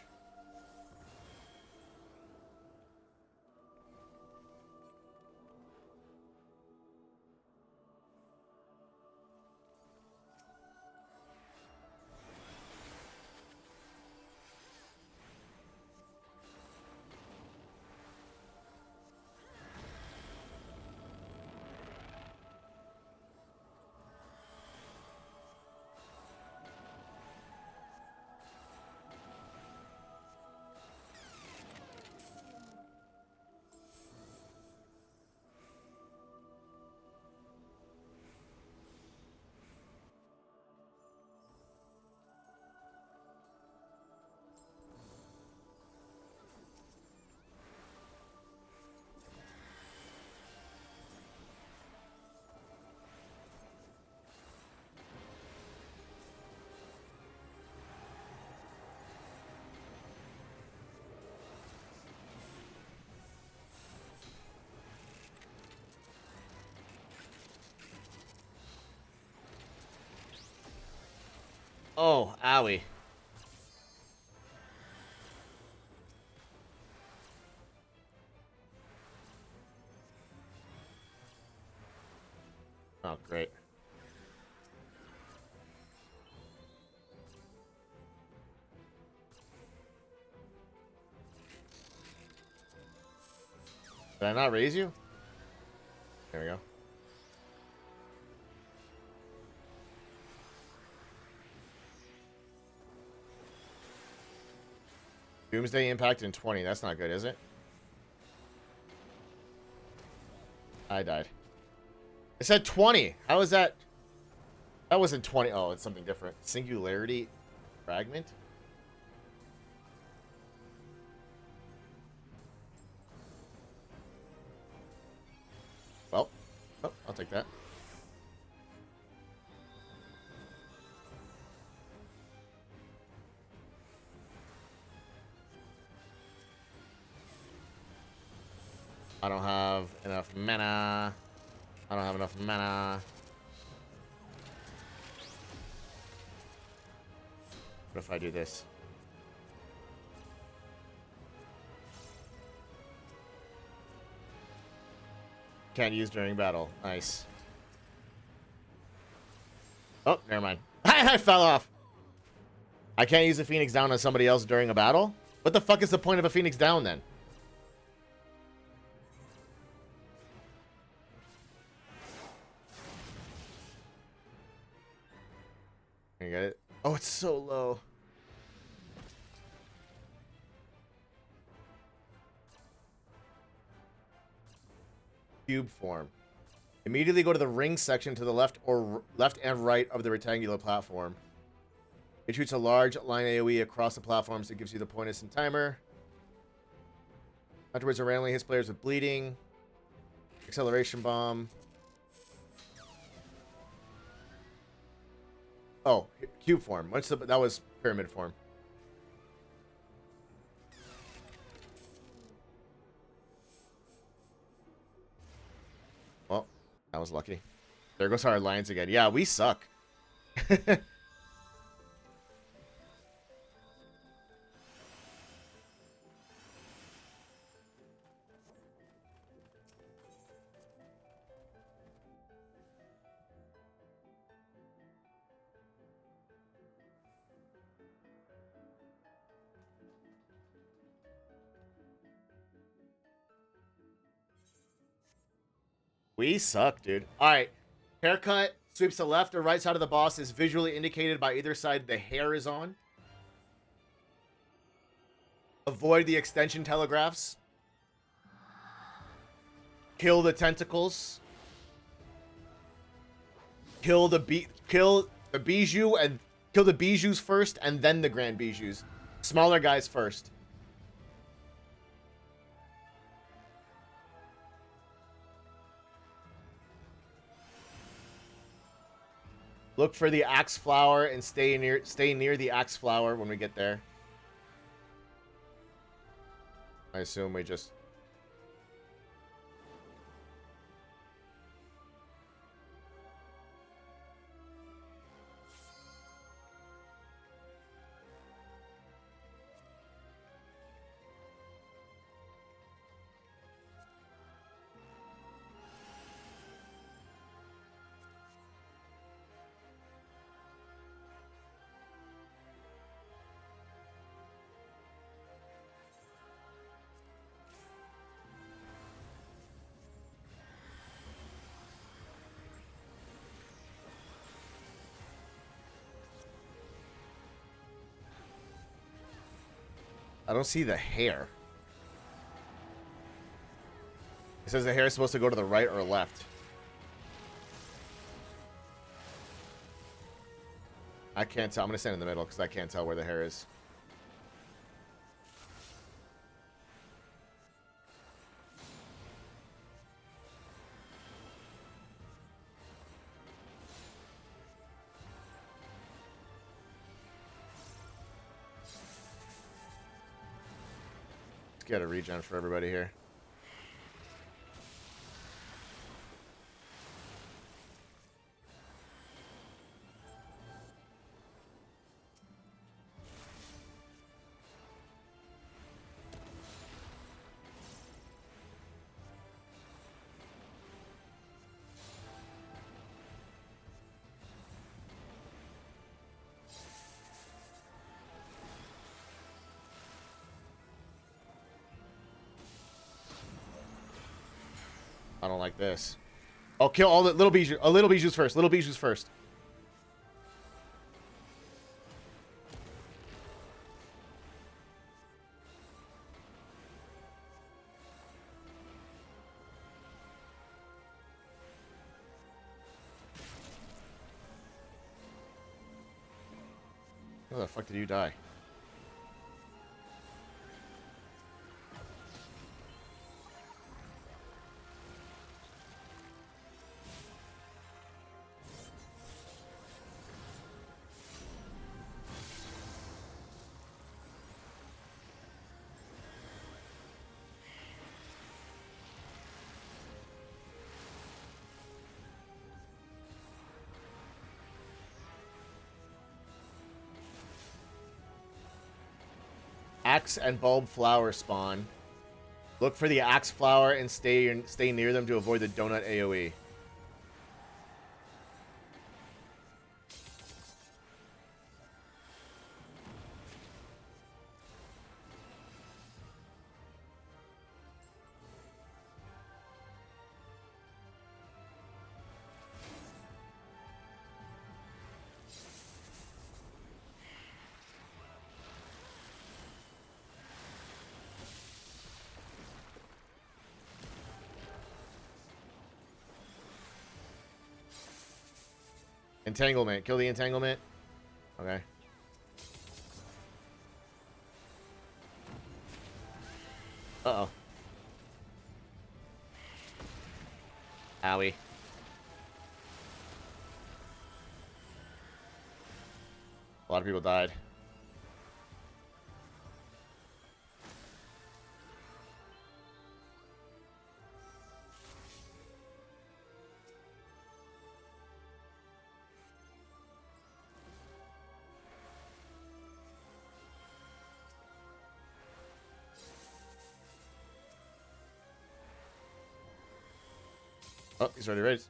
Oh, owie. Oh, great. Did I not raise you? There we go. Doomsday impact in 20. That's not good, is it? I died. It said 20. How is that? That wasn't 20. Oh, it's something different. Singularity fragment? Well, oh, I'll take that. I don't have enough mana. I don't have enough mana. What if I do this? Can't use during battle. Nice. Oh, never mind. I fell off. I can't use a Phoenix down on somebody else during a battle? What the fuck is the point of a Phoenix down then? You get it? Oh, it's so low. Cube form. Immediately go to the ring section to the left or left and right of the rectangular platform. It shoots a large line AoE across the platforms. It gives you the points and timer. Afterwards, it randomly hits players with bleeding. Acceleration bomb. Oh, cube form. What's the? That was pyramid form. Well, that was lucky. There goes our alliance again. Yeah, we suck. We suck, dude. All right. Haircut sweeps the left or right side of the boss is visually indicated by either side the hair is on. Avoid the extension telegraphs. Kill the tentacles. Kill the bijou and kill the bijous first and then the grand bijous. Smaller guys first. Look for the axe flower and stay near the axe flower when we get there. I assume we just I don't see the hair. It says the hair is supposed to go to the right or left. I can't tell. I'm going to stand in the middle because I can't tell where the hair is. Let's get a regen for everybody here. I don't like this. I'll kill all the little bijou. Little bijous first. Little bijous first. How the fuck did you die? Axe and bulb flower spawn. Look for the axe flower and stay near them to avoid the donut AoE. Entanglement. Kill the entanglement. Okay. Uh-oh. Owie. A lot of people died. Oh, he's already raised.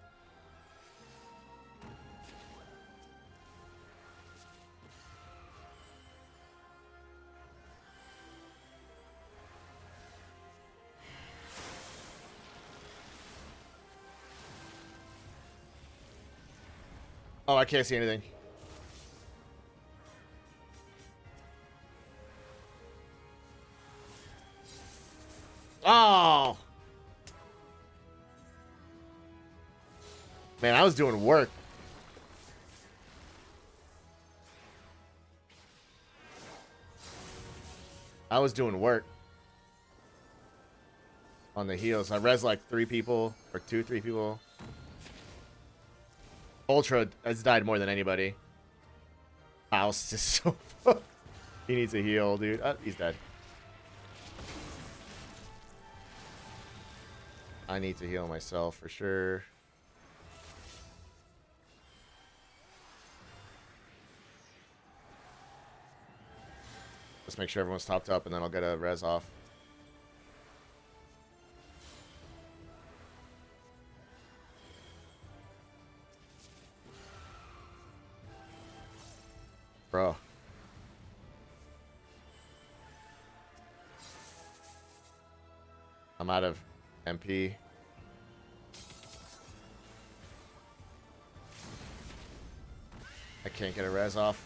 Oh, I can't see anything. Oh! Man, I was doing work. I was doing work. On the heals. I res like 3 people. Or 3 people. Ultra has died more than anybody. House is so fucked. He needs a heal, dude. He's dead. I need to heal myself for sure. Let's make sure everyone's topped up and then I'll get a res off. Bro. I'm out of MP. I can't get a res off.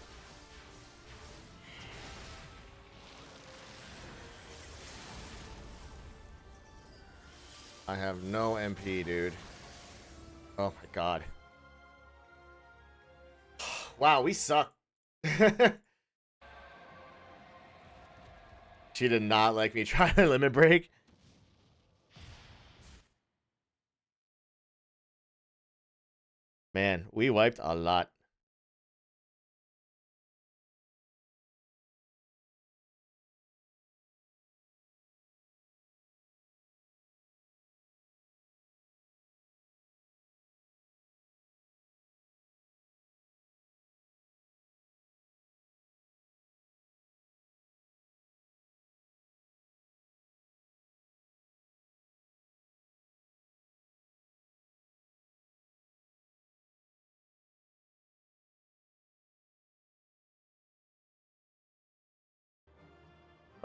I have no MP, dude. Oh my god. Wow, we suck. She did not like me trying to limit break. Man, we wiped a lot.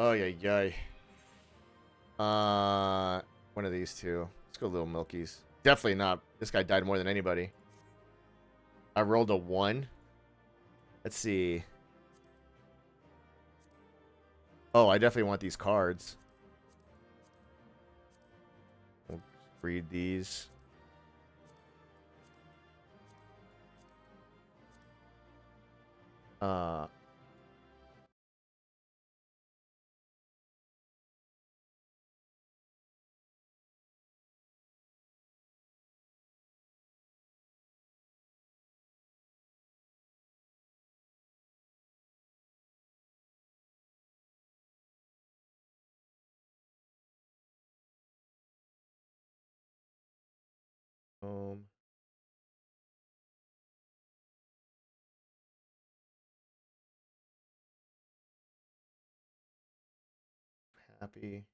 Oh, yeah, yeah. One of these two. Let's go, little Milkies. Definitely not. This guy died more than anybody. I rolled a 1. Let's see. Oh, I definitely want these cards. We'll read these. Um, happy.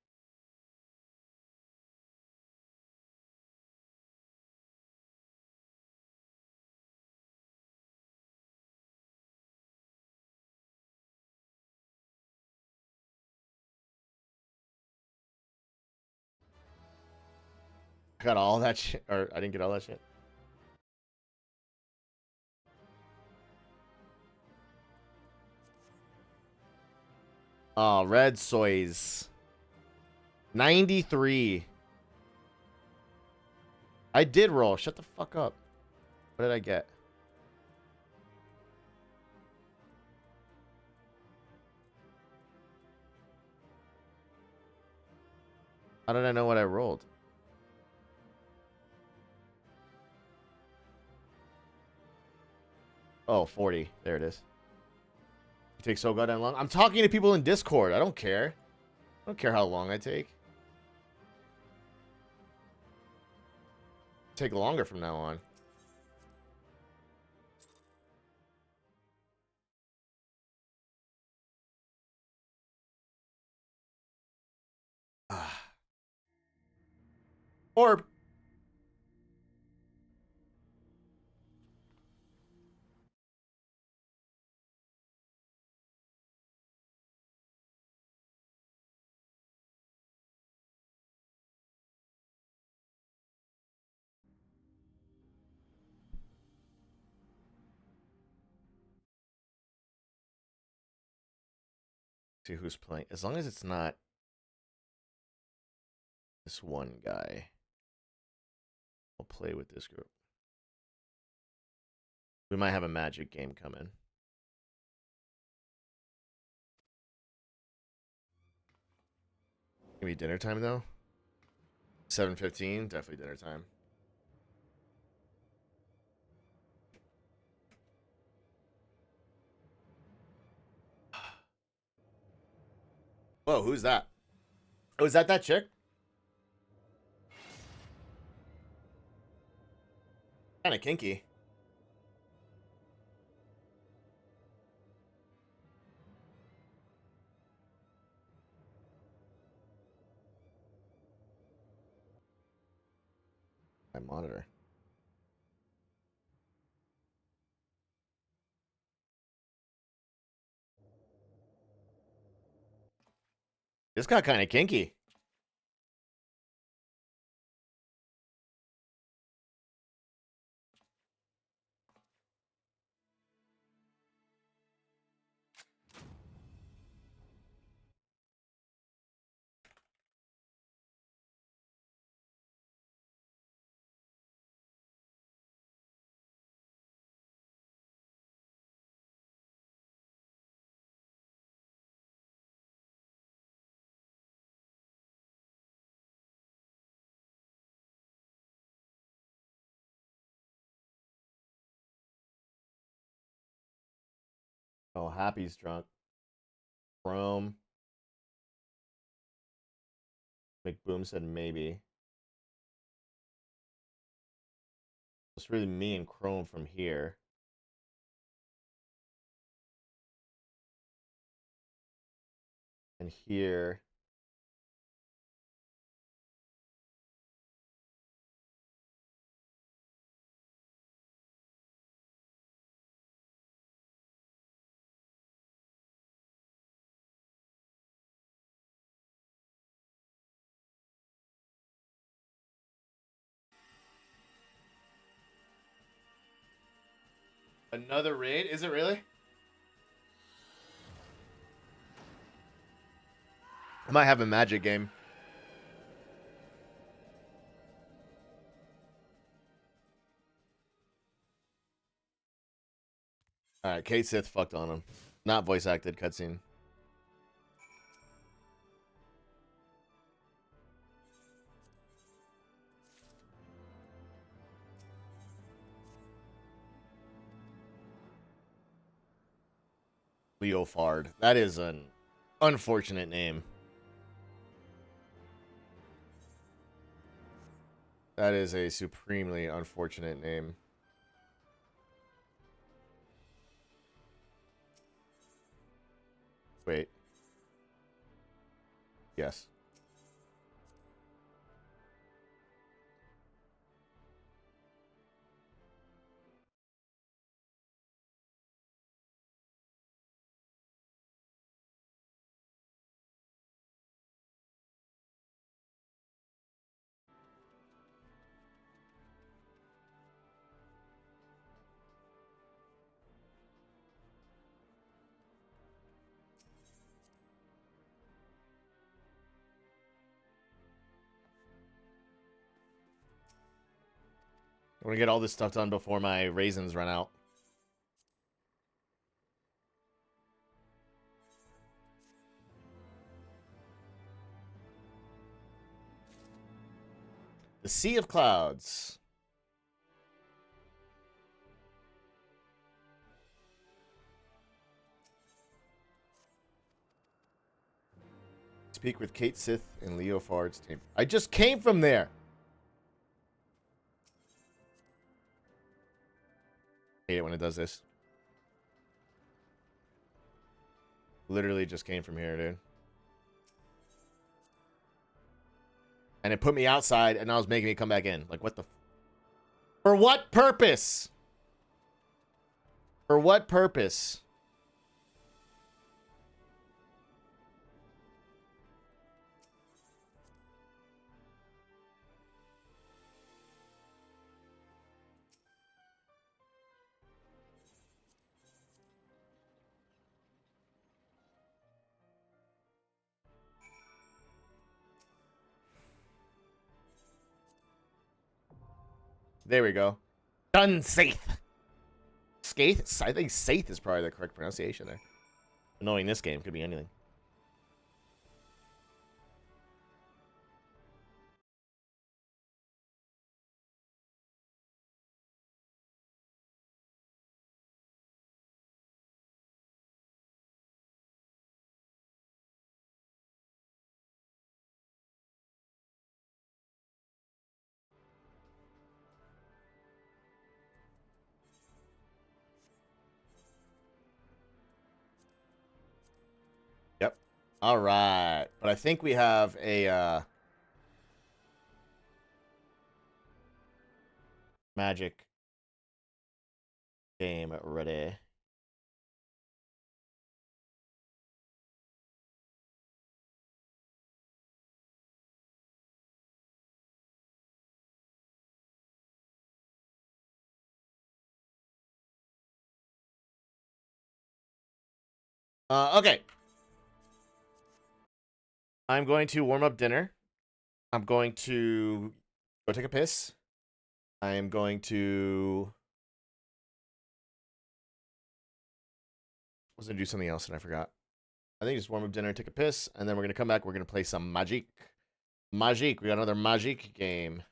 I got all that shit, or I didn't get all that shit. Oh, red soys. 93. I did roll. Shut the fuck up. What did I get? How did I know what I rolled? Oh, 40. There it is. It takes so goddamn long. I'm talking to people in Discord. I don't care. I don't care how long I take. Take longer from now on. Orb. See who's playing. As long as it's not this one guy, I'll play with this group. We might have a magic game coming. Gonna be dinner time though. 7:15, definitely dinner time. Whoa, who's that? Oh, is that chick? Kind of kinky. My monitor. This got kind of kinky. Oh, Happy's drunk. Chrome. McBoom said maybe. It's really me and Chrome from here. And here. Another raid? Is it really? I might have a magic game. Alright, Kate Sith fucked on him. Not voice acted cutscene. Leofard. That is an unfortunate name. That is a supremely unfortunate name. Wait. Yes. I want to get all this stuff done before my raisins run out. The Sea of Clouds. Speak with Kate Sith and Leofard's team. I just came from there. I hate it when it does this. Literally just came from here, dude. And it put me outside, and now it's making me come back in. Like, what the... For what purpose? For what purpose? There we go. Done safe. Skaith? I think Saith is probably the correct pronunciation there. Knowing this game could be anything. Yep. All right. But I think we have a magic game ready. Okay. I'm going to warm up dinner. I'm going to go take a piss. I am going to... I was going to do something else and I forgot. I think just warm up dinner, take a piss, and then we're going to come back. We're going to play some Magic. Magic. We got another Magic game.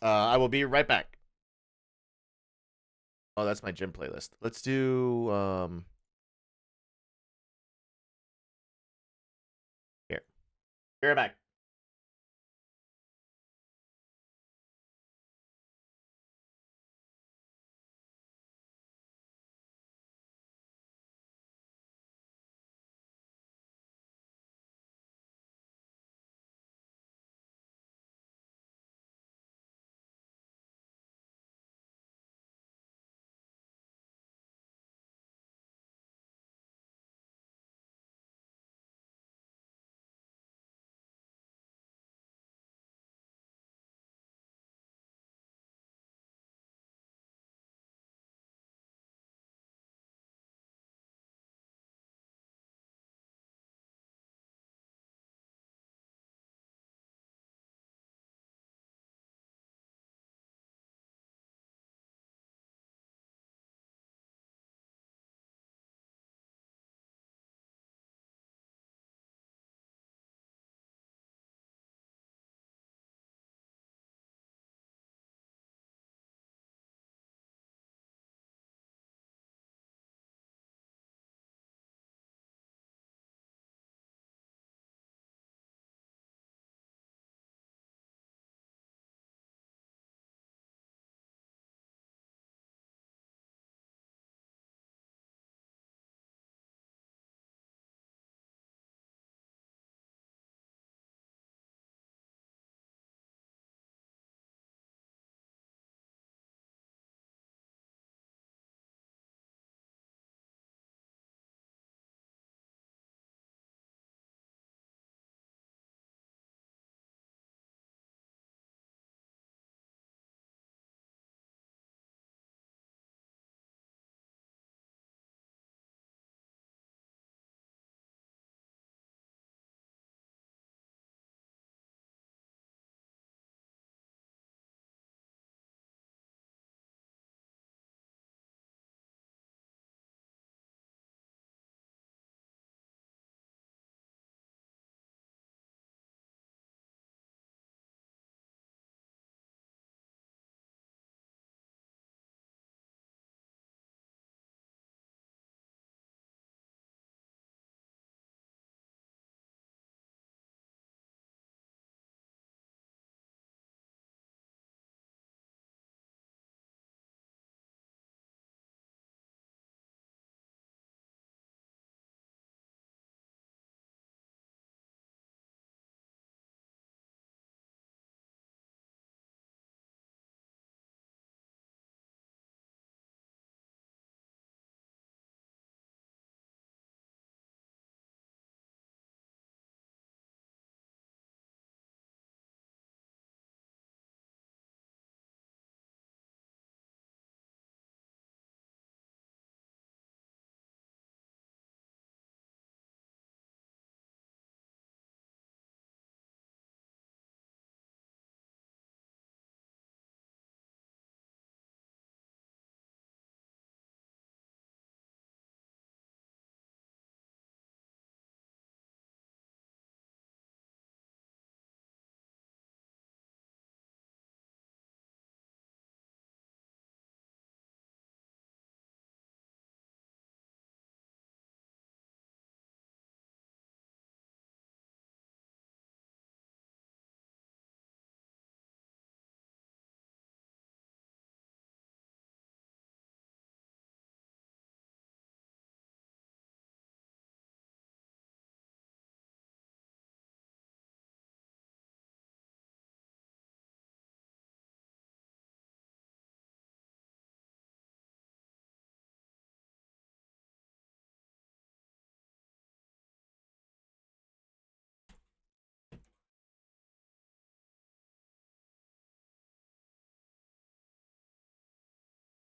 I will be right back. Oh, that's my gym playlist. Let's do here. Be right back.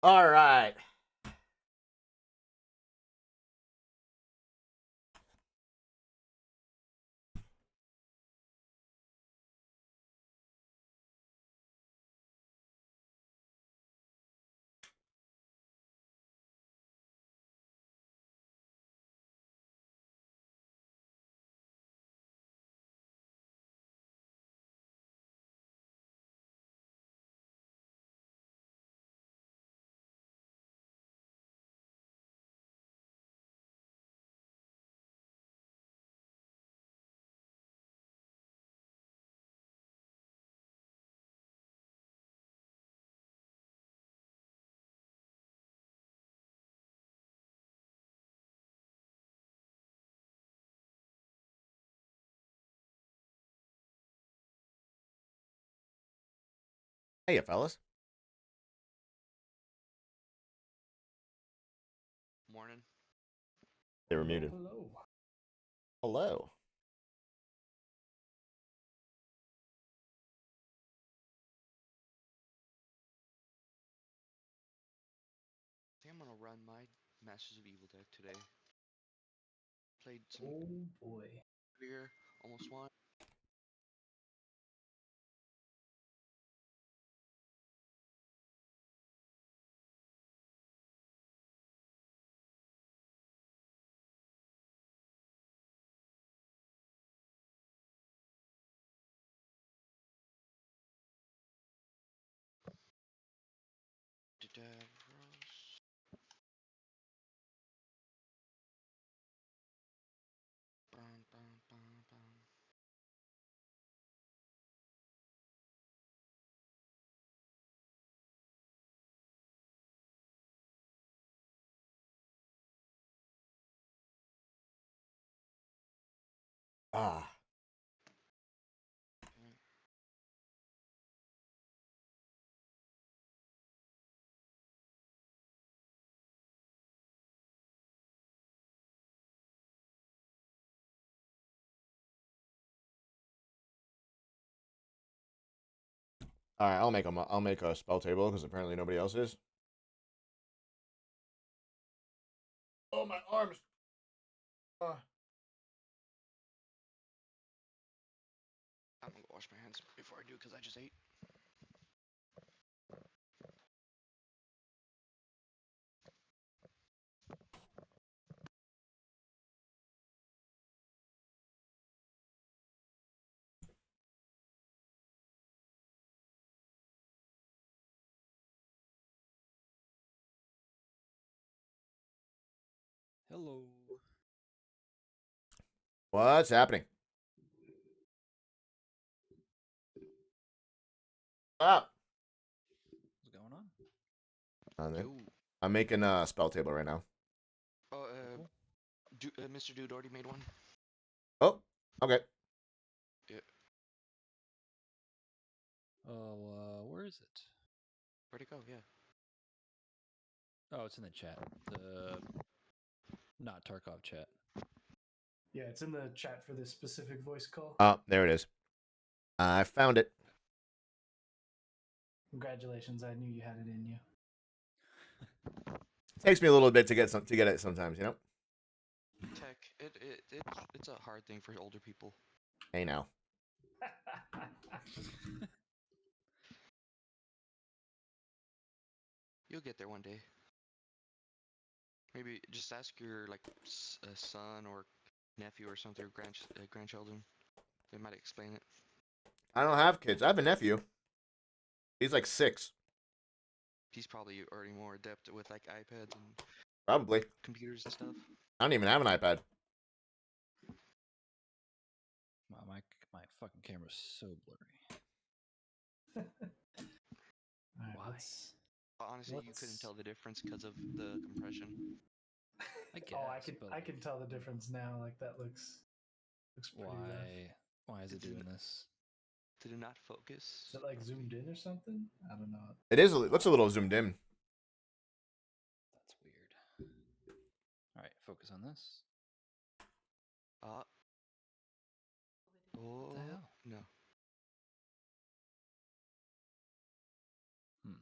All right. Hey, fellas. Morning. They were muted. Hello. Hello. I think I'm gonna run my Masters of Evil deck today. Played some Oh boy. beer, almost won. Davros. Bum, bum, bum, bum. Ah. Okay. All right. I'll make a spell table because apparently nobody else is. Oh, my arms. I'm gonna go wash my hands before I do because I just ate. Hello. What's happening? Up. What's going on? Yo. I'm making a spell table right now. Oh, Cool. Mr. Dude already made one. Oh. Okay. Yeah. Oh, where is it? Where'd it go? Yeah. Oh, it's in the chat. The not Tarkov chat. Yeah, it's in the chat for this specific voice call. Oh, there it is. I found it. Congratulations, I knew you had it in you. Takes me a little bit to get it sometimes, you know. Tech. It's a hard thing for older people. Hey now. You'll get there one day. Maybe just ask your like son or nephew or something, or grandchildren. They might explain it. I don't have kids. I have a nephew. He's like 6. He's probably already more adept with like iPads and Probably. computers and stuff. I don't even have an iPad. Wow, my fucking camera's so blurry. All right, Why? But honestly, you couldn't let's- tell the difference because of the compression. I guess. Oh, but I can tell the difference now. Like that looks pretty rough. Why is it It's doing n- this? Did it not Is focus? it like zoomed in or something? I don't know. It looks a little zoomed in. That's weird. All right, focus on this. Uh, What the oh, hell? no. Hmm.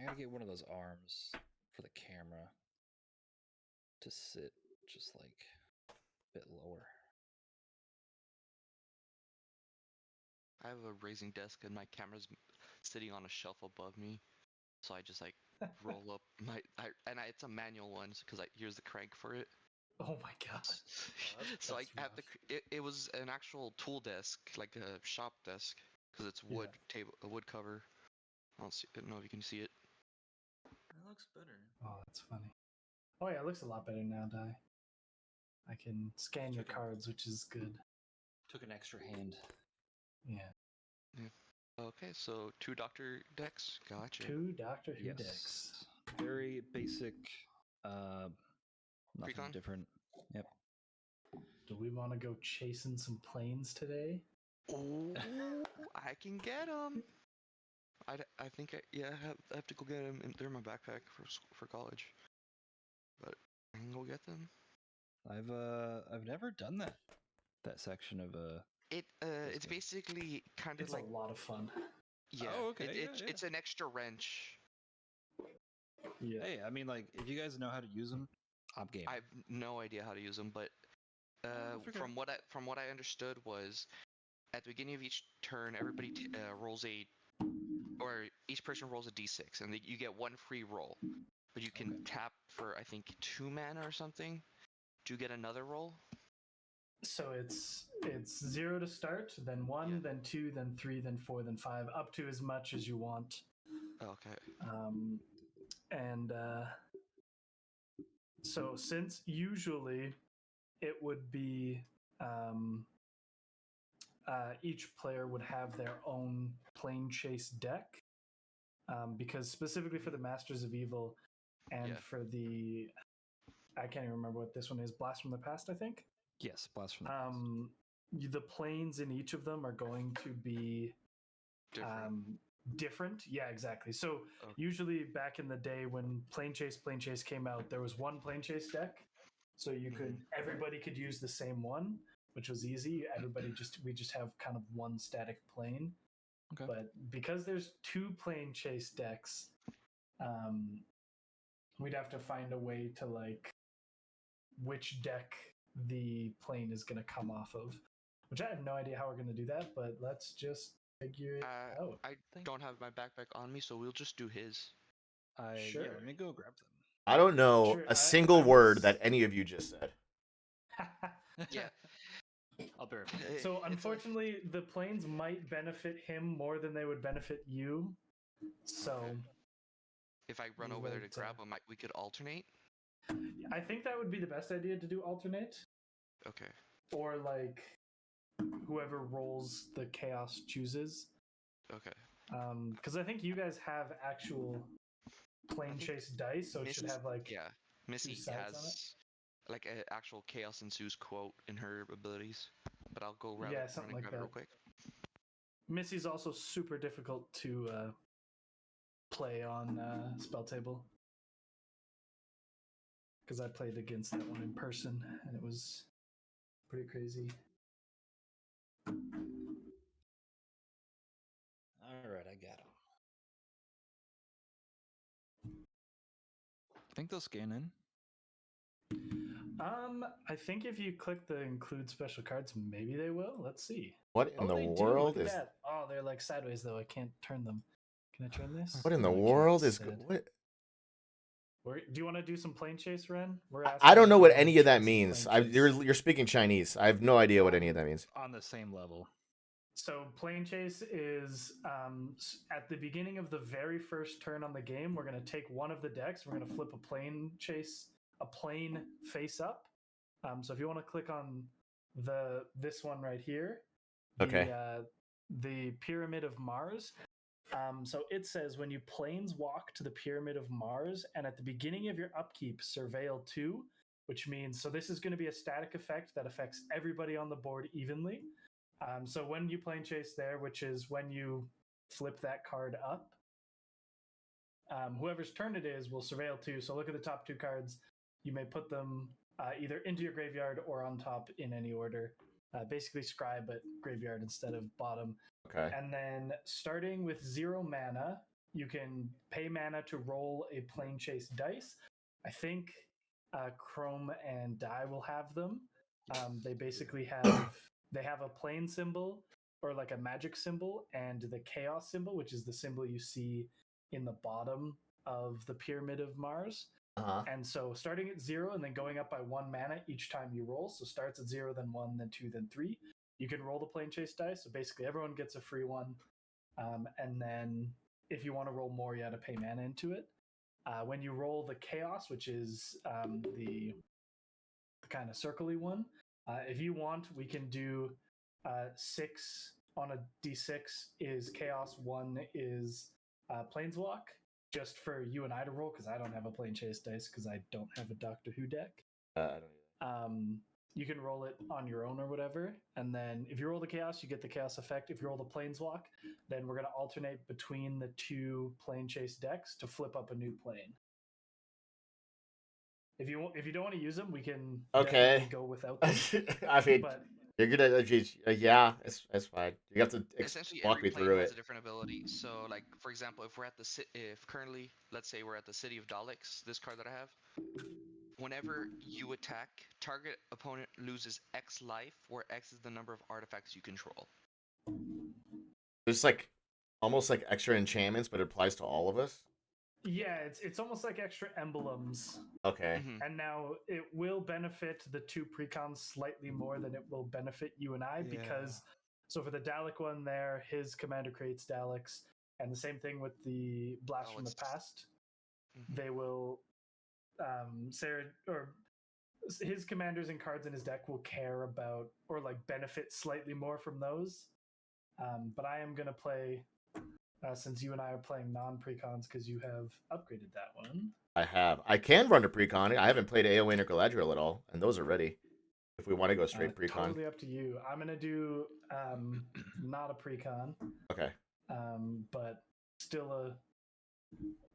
gotta get one of those arms for the camera to sit just like a bit lower. I have a raising desk and my camera's sitting on a shelf above me, so I just like roll up my it's a manual one because here's the crank for it. Oh my god. So I that's have rough. it was an actual tool desk, like a shop desk, because it's wood table, a wood cover. I don't know if you can see it. That looks better. Oh, that's funny. Oh yeah, it looks a lot better now, Di. I can scan your Took a- cards, which is good. Took an extra hand. Yeah. Okay, so 2 doctor decks. Gotcha. 2 Doctor Who Yes. decks. Very basic. Nothing Precon? different. Yep. Do we want to go chasing some planes today? Oh, I can get them. I think I have to go get them. They're in my backpack for college, but I can go get them. I've never done that section of It's game. basically kind of It's like a lot of fun. yeah. Oh, okay, It's an extra wrench. Yeah. Hey, I mean, like, if you guys know how to use them, I'm game. I have no idea how to use them, but figure from what I understood was at the beginning of each turn, everybody rolls each person rolls a d6, and you get 1 free roll. But you can tap for I think 2 mana or something. Do you get another roll? So it's 0 to start, then 1, Yeah. then 2, then 3, then 4, then 5, up to as much as you want. Okay. And so since usually it would be each player would have their own plane chase deck, because specifically for the Masters of Evil and for the, I can't even remember what this one is, Blast from the Past, I think. Yes, Blast from the Past. The planes in each of them are going to be different. Yeah, exactly. So usually back in the day when plane chase came out, there was one plane chase deck, so you could everybody could use the same one, which was easy. We just have kind of one static plane. Okay. But because there's 2 plane chase decks, we'd have to find a way to like which deck the plane is going to come off of, which I have no idea how we're going to do that, but let's just figure it out. I don't have my backpack on me, so we'll just do his. Sure. Yeah, let me go grab them. I don't know Sure, a single I word was- that any of you just said. Yeah. I'll bear. So unfortunately, the planes might benefit him more than they would benefit you. So Okay. If I run over there to Right, grab them, we could alternate. I think that would be the best idea to do alternate, Okay. or like whoever rolls the chaos chooses. Okay. Because I think you guys have actual plane chase dice, so it should have like Missy sides on it? has like an actual chaos ensues quote in her abilities, but I'll go grab Yeah, it, something run and like grab it real that. quick. Missy's also super difficult to play on spell table, because I played against that one in person and it was pretty crazy. All right, I got them. Think they'll scan in. I think if you click the include special cards, maybe they will. Let's see. What in the They world do. Look is? at that. Oh, they're like sideways though. I can't turn them. Can I turn this? What in the No, I can't. world It's is? sad. What? Do you want to do some plane chase, Ren? I don't know what asking any of that tricks means. plane chase. You're speaking Chinese. I have no idea what any of that means. On the same level. So plane chase is at the beginning of the very first turn on the game. We're going to take one of the decks. We're going to flip a plane face up. So if you want to click on this one right here, the Pyramid of Mars. So it says when you planes walk to the Pyramid of Mars, and at the beginning of your upkeep, surveil 2, which means, so this is going to be a static effect that affects everybody on the board evenly. So when you plane chase there, which is when you flip that card up, whoever's turn it is will surveil 2. So look at the top 2 cards. You may put them either into your graveyard or on top in any order. Basically scribe, but graveyard instead of bottom. Okay. And then starting with 0 mana, you can pay mana to roll a plane chase dice. I think Chrome and Die will have them. They basically have a plane symbol or like a magic symbol and the chaos symbol, which is the symbol you see in the bottom of the pyramid of Mars. And so starting at 0 and then going up by 1 mana each time you roll. So starts at 0, then 1, then 2, then 3. You can roll the plane chase dice. So basically everyone gets a free one. And then if you want to roll more, you have to pay mana into it. When you roll the chaos, which is the kind of circly one, if you want, we can do 6 on a d6 is chaos, 1 is planeswalk, just for you and I to roll because I don't have a plane chase dice because I don't have a Doctor Who deck. I don't You can roll it on your own or whatever. And then if you roll the chaos, you get the chaos effect. If you roll the planeswalk, then we're going to alternate between the 2 plane chase decks to flip up a new plane. If you don't want to use them, we can definitely go without them. I mean, But you're gonna, yeah, it's fine. You have to Essentially, walk every me plane through has it. a different ability. So, like for example, if we're at if currently, let's say we're at the city of Daleks, this card that I have. Whenever you attack, target opponent loses X life, where X is the number of artifacts you control. There's like almost like extra enchantments, but it applies to all of us. yeah, it's almost like extra emblems. Okay. And now it will benefit the 2 precons slightly more than it will benefit you and I because so for the Dalek one there, his commander creates Daleks, and the same thing with the Blast from the Past. They will Sarah or his commanders and cards in his deck will care about or like benefit slightly more from those. But I am gonna play since you and I are playing non-precons because you have upgraded that one. I have. I can run a precon. I haven't played AoE or Galadriel at all, and those are ready. If we want to go straight precon. Totally up to you. I'm gonna do not a precon. Okay. But still a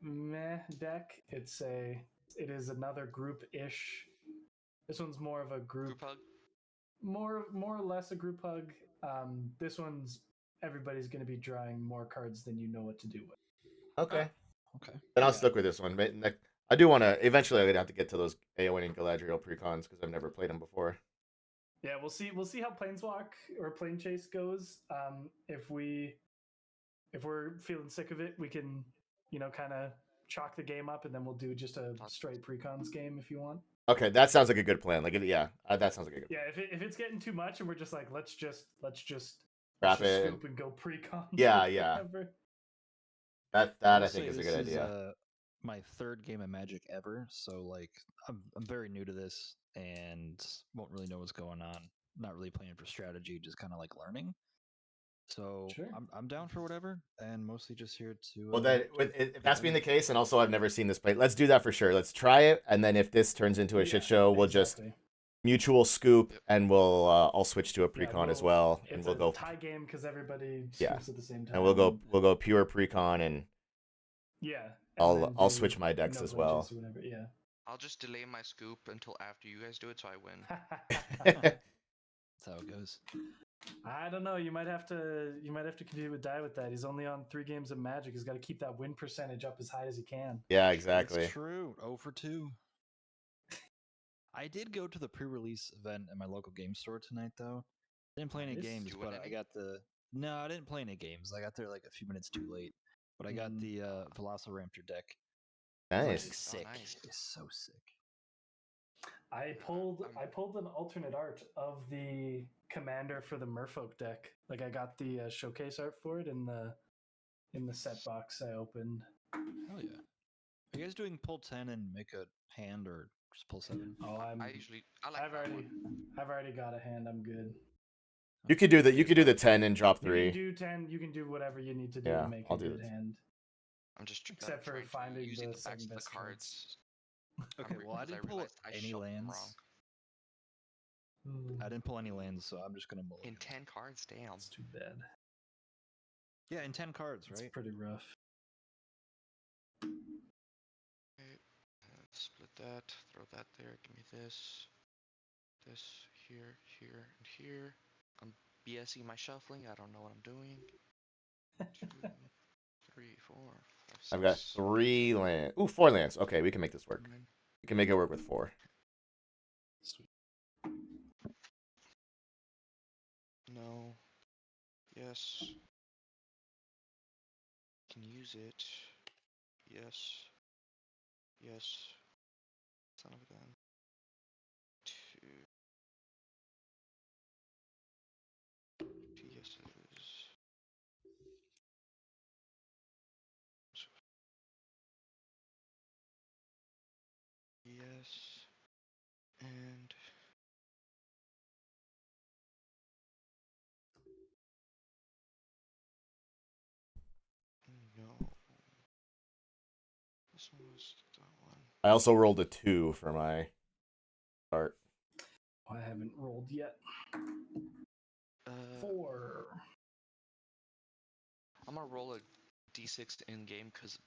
meh deck. It is another group-ish. This one's more of a group hug. More or less a group hug. This one's everybody's going to be drawing more cards than you know what to do with. Okay. Okay. Then I'll stick with this one. I do want to. Eventually, I'm gonna have to get to those AoE and Galadriel precons because I've never played them before. Yeah, we'll see. We'll see how Planeswalk or Plane Chase goes. If we're feeling sick of it, we can, kind of chalk the game up, and then we'll do just a straight precons game if you want. Okay, that sounds like a good plan. That sounds like a good. Yeah, if it's getting too much, and we're just like, let's just Wrap it. scoop and go precons. Yeah. Whatever. That I'll I think is a good idea. My 3rd game of Magic ever, so like I'm very new to this and won't really know what's going on. Not really playing for strategy, just kind of like learning. So Sure. I'm down for whatever, and mostly just here to. Well, then, if that's being the case, and also I've never seen this play, let's do that for sure. Let's try it, and then if this turns into a shit show, we'll just mutual scoop, and we'll I'll switch to a precon as well, and we'll go tie game because everybody scoops at the same time, and we'll go pure precon, and I'll switch my decks as well. Yeah, I'll just delay my scoop until after you guys do it, so I win. That's how it goes. I don't know. You might have to continue with Die with that. He's only on 3 games of Magic. He's got to keep that win percentage up as high as he can. Yeah, exactly. It's true. 0 for 2. I did go to the pre-release event at my local game store tonight, though. Didn't play any games, but I got the. No, I didn't play any games. I got there like a few minutes too late, but I got the Velociraptor deck. Nice. It's sick. Nice. It's so sick. I pulled an alternate art of the commander for the Merfolk deck. Like I got the showcase art for it in the set box I opened. Oh yeah. Are you guys doing pull 10 and make a hand, or just pull 7? Oh, I've already got a hand. I'm good. You could do the 10 and drop 3. You can do 10. You can do whatever you need to do to make a good hand. I'm just except for finding using the backs of the best cards. Okay, well I didn't pull any lands. I didn't pull any lands, so I'm just gonna mulligan. In 10 cards, damn. That's too bad. Yeah, in 10 cards, right? It's pretty rough. Okay, split that. Throw that there. Give me this. This here, here, and here. I'm BSing my shuffling. I don't know what I'm doing. 2, 3, 4, 5, I've got 6, 3 land. Ooh, 4 lands. Okay, we can make this work. 9. We can make it work with 4. Sweet. No. Yes. Can use it. Yes. Yes. Son of a gun. 2. 2 yeses. Yes. And no. This one was that one. I also rolled a 2 for my start. Oh, I haven't rolled yet. 4. I'm gonna roll a d6 in game because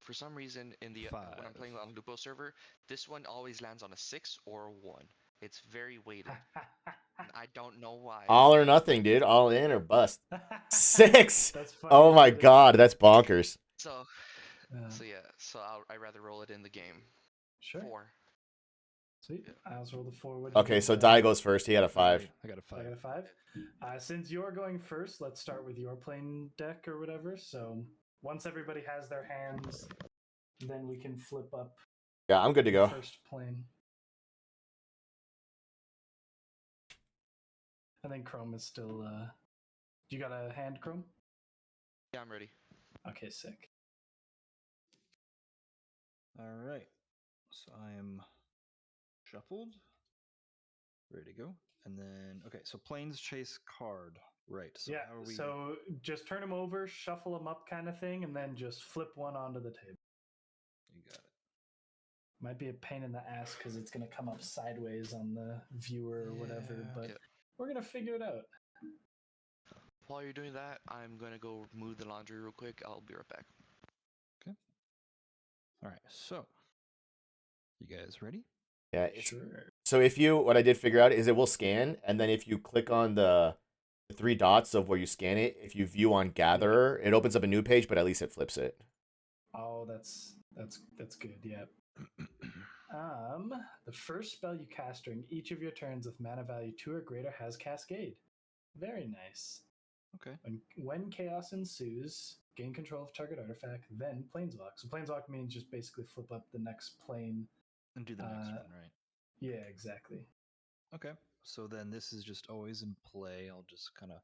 for some reason in the when I'm playing on Lupo server, this one always lands on a 6 or a 1. It's very weighted. I don't know why. All or nothing, dude. All in or bust. 6. That's funny. Oh my god, that's bonkers. So yeah. So I'd rather roll it in the game. Sure. 4. Sweet. Yeah. I also rolled a 4. What did you Okay, get, so Dai? Dai goes first. He had a 5. I got a 5. I got a 5. Since you're going first, let's start with your plane deck or whatever. So once everybody has their hands, then we can flip up Yeah, I'm good to the go. first plane. I think Chrome is still. You got a hand, Chrome? Yeah, I'm ready. Okay, sick. All right. So I am shuffled. Ready to go. And then, okay, so planes chase card. Right. So Yeah, how are we? so just turn them over, shuffle them up kind of thing, and then just flip one onto the table. You got it. Might be a pain in the ass because it's going to come up sideways on the viewer or whatever, Yeah. but Yeah. we're going to figure it out. While you're doing that, I'm gonna go move the laundry real quick. I'll be right back. Okay. All right. So, you guys ready? Yeah. Sure. So what I did figure out is it will scan, and then if you click on the 3 dots of where you scan it, if you view on Gatherer, it opens up a new page, but at least it flips it. Oh, that's good. Yeah. The first spell you cast during each of your turns with mana value 2 or greater has Cascade. Very nice. Okay. When chaos ensues, gain control of target artifact, then planeswalk. So planeswalk means just basically flip up the next plane. And do the next one, right? Yeah, exactly. Okay. So then this is just always in play. I'll just kind of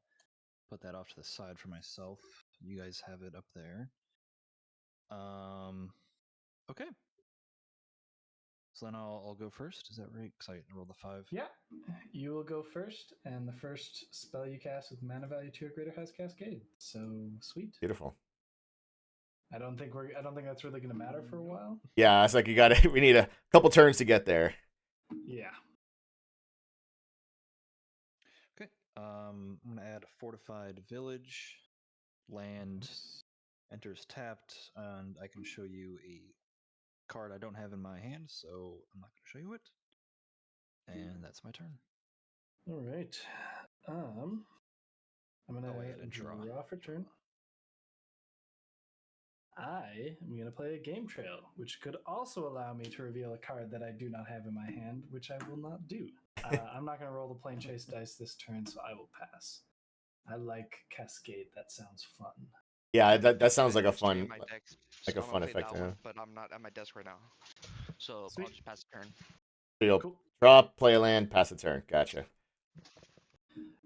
put that off to the side for myself. You guys have it up there. Okay. So then I'll go first. Is that right? Because I rolled the 5. Yeah, you will go first, and the first spell you cast with mana value 2 or greater has Cascade. So sweet. Beautiful. I don't think that's really going to matter for a while. Yeah, it's like we need a couple turns to get there. Yeah. Okay. I'm gonna add a fortified village. Land enters tapped, and I can show you a card I don't have in my hand, so I'm not gonna show you it. And that's my turn. All right. I'm gonna Oh, I had a draw for turn. I am going to play a game trail, which could also allow me to reveal a card that I do not have in my hand, which I will not do. I'm not going to roll the plane chase dice this turn, so I will pass. I like Cascade. That sounds fun. Yeah, that sounds like a History in fun my deck, like so a I'm fun gonna play effect. that Yeah. one, but I'm not at my desk right now. So Sweet. I'll just pass the turn. So you'll Cool. draw, play a land, pass a turn. Gotcha.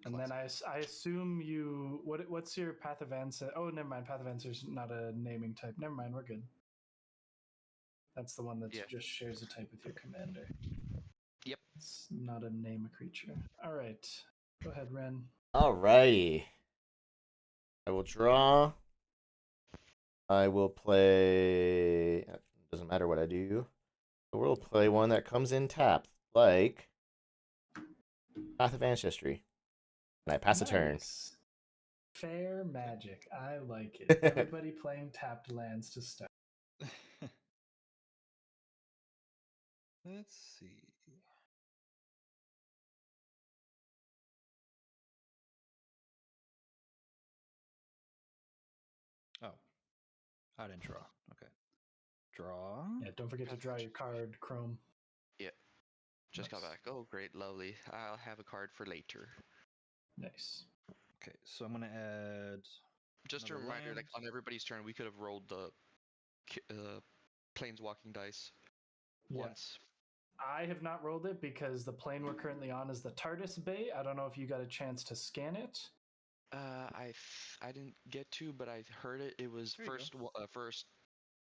And then I assume you what's your Path of Ancestors? Oh, never mind. Path of Ancestors is not a naming type. Never mind. We're good. That's the one that just shares a type with your commander. Yep. It's not a name a creature. All right. Go ahead, Ren. Alrighty. I will draw. I will play. Doesn't matter what I do. I will play one that comes in tapped, like Path of Ancestry. And I pass a turn. Nice. Fair magic. I like it. Everybody playing tapped lands to start. Let's see. Oh, I didn't draw. Okay. Draw. Yeah, don't forget to draw your card, Chrome. Yeah. Just got Nice. back. Oh, great, lovely. I'll have a card for later. Nice. Okay, so I'm gonna add. Just a Another reminder, like land. on everybody's turn, we could have rolled the planeswalking dice Yeah. once. I have not rolled it because the plane we're currently on is the TARDIS Bay. I don't know if you got a chance to scan it. I didn't get to, but I heard it. It was There you first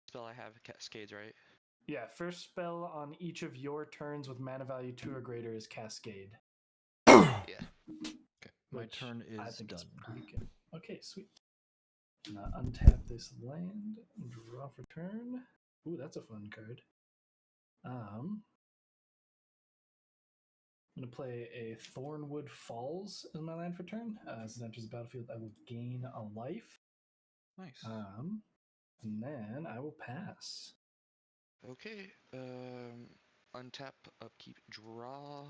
spell I have Cascades, right? Yeah, first spell on each of your turns with mana value 2 or greater is Cascade. Yeah. Okay, my which turn I is think done. is pretty good. Okay, sweet. Untap this land, draw for turn. Ooh, that's a fun card. I'm going to play a Thornwood Falls as my land for turn. As it enters the battlefield, I will gain a life. Nice. And then I will pass. Okay. Untap, upkeep, draw.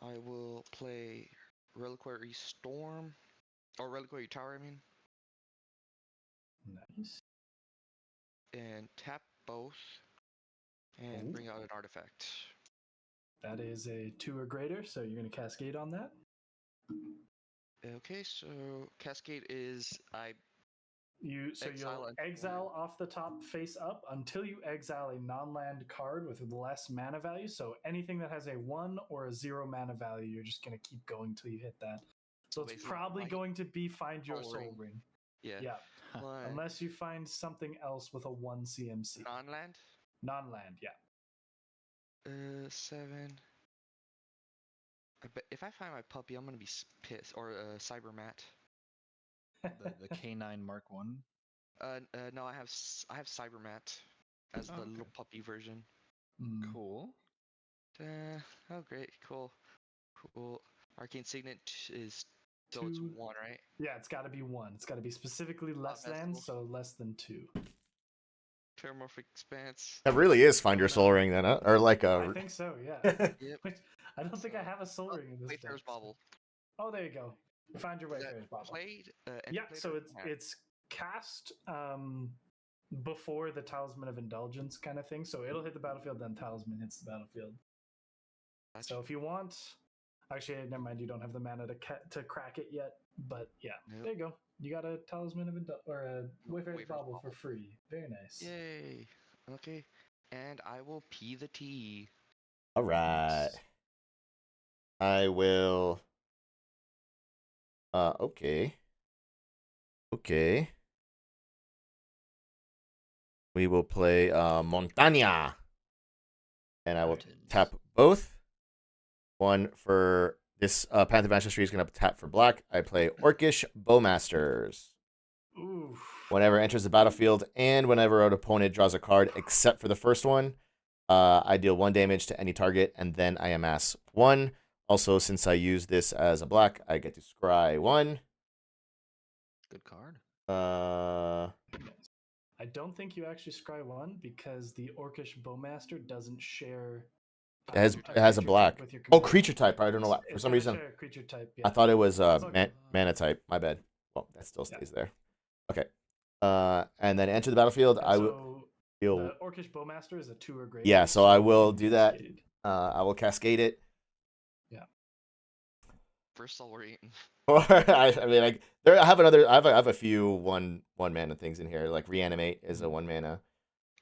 I will play Reliquary Storm. Or Reliquary Tower, I mean. Nice. And tap both. And Ooh. bring out an artifact. That is a 2 or greater, so you're going to Cascade on that. Okay, so Cascade is You'll Exile and exile off the top face up until you exile a non-land card with less mana value. So anything that has a 1 or a 0 mana value, you're just going to keep going till you hit that. So it's basically probably my going to be Find Your Soul Soul Ring. Ring. Yeah. Yeah. One Unless you find something else with a 1 CMC. non-land. Non-land, yeah. 7. I bet if I find my puppy, I'm gonna be pissed. Or Cybermat. The K9 Mark One. No, I have Cybermat as the okay. little puppy version. Cool. Oh, great, cool. Arcane Signet is still it's 1, right? Yeah, it's got to be 1. It's got to be specifically less than, so less than 2. Terramorphic Expanse. That really is Find Your Soul Ring, then, huh? Or like I a. think so, yeah. Yep. I don't think I have a Soul Ring in this Wayfarer's deck. Bauble. Oh, there you go. You find your Wayfarer's Bauble. Played. Yeah, so it's cast before the Talisman of Indulgence kind of thing. So it'll hit the battlefield, then Talisman hits the battlefield. Gotcha. So if you want, actually, never mind. You don't have the mana to crack it yet. But yeah, there you go. You got a Talisman of or a Wayfarer's Bauble for free. Very nice. Yay. Okay. And I will pee the tea. All right. I will. Okay. Okay. We will play Montaña. And I will tap both. One for this Path of Ancestry is going to tap for black. I play Orcish Bowmasters. Ooh. Whenever it enters the battlefield and whenever an opponent draws a card, except for the first one, I deal 1 damage to any target, and then I amass 1. Also, since I use this as a black, I get to scry 1. Good card. I don't think you actually scry 1 because the Orcish Bowmaster doesn't share. It has a black. Oh, creature type. I don't know why. For some reason, creature type. Yeah. I thought it was mana type. My bad. Well, that still stays there. Okay. And then enter the battlefield. I will. The Orcish Bowmaster is a 2 or greater. Yeah, so I will do that. I will cascade it. Yeah. First Soul Ring. I have a few one mana things in here. Like Reanimate is a 1 mana.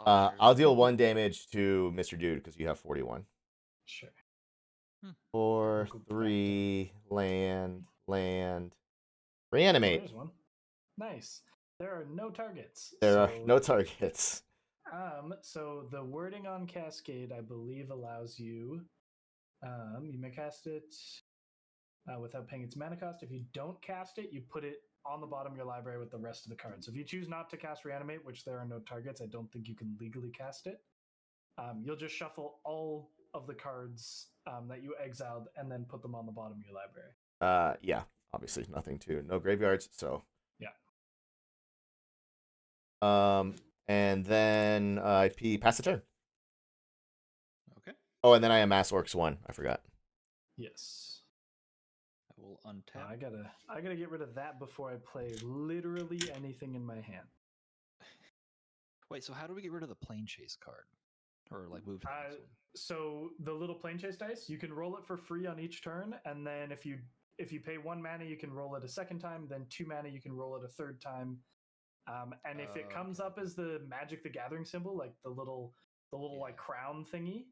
I'll deal 1 damage to Mr. Dude because you have 41. Sure. 4, 3, land. Reanimate. Oh, there's one. Nice. There are no targets. There are no targets. So the wording on Cascade, I believe, allows you. You may cast it without paying its mana cost. If you don't cast it, you put it on the bottom of your library with the rest of the cards. So if you choose not to cast Reanimate, which there are no targets, I don't think you can legally cast it. You'll just shuffle all of the cards that you exiled and then put them on the bottom of your library. Yeah, obviously no graveyards, so. Yeah. And then I pass the turn. Okay. Oh, and then I amass Orcs 1. I forgot. Yes. I will untap. I gotta get rid of that before I play literally anything in my hand. Wait, so how do we get rid of the plane chase card? Or like move to the next one? So the little plane chase dice, you can roll it for free on each turn, and then if you pay 1 mana, you can roll it a second time. Then 2 mana, you can roll it a third time. And if it comes up as the Magic the Gathering symbol, like the little like crown thingy,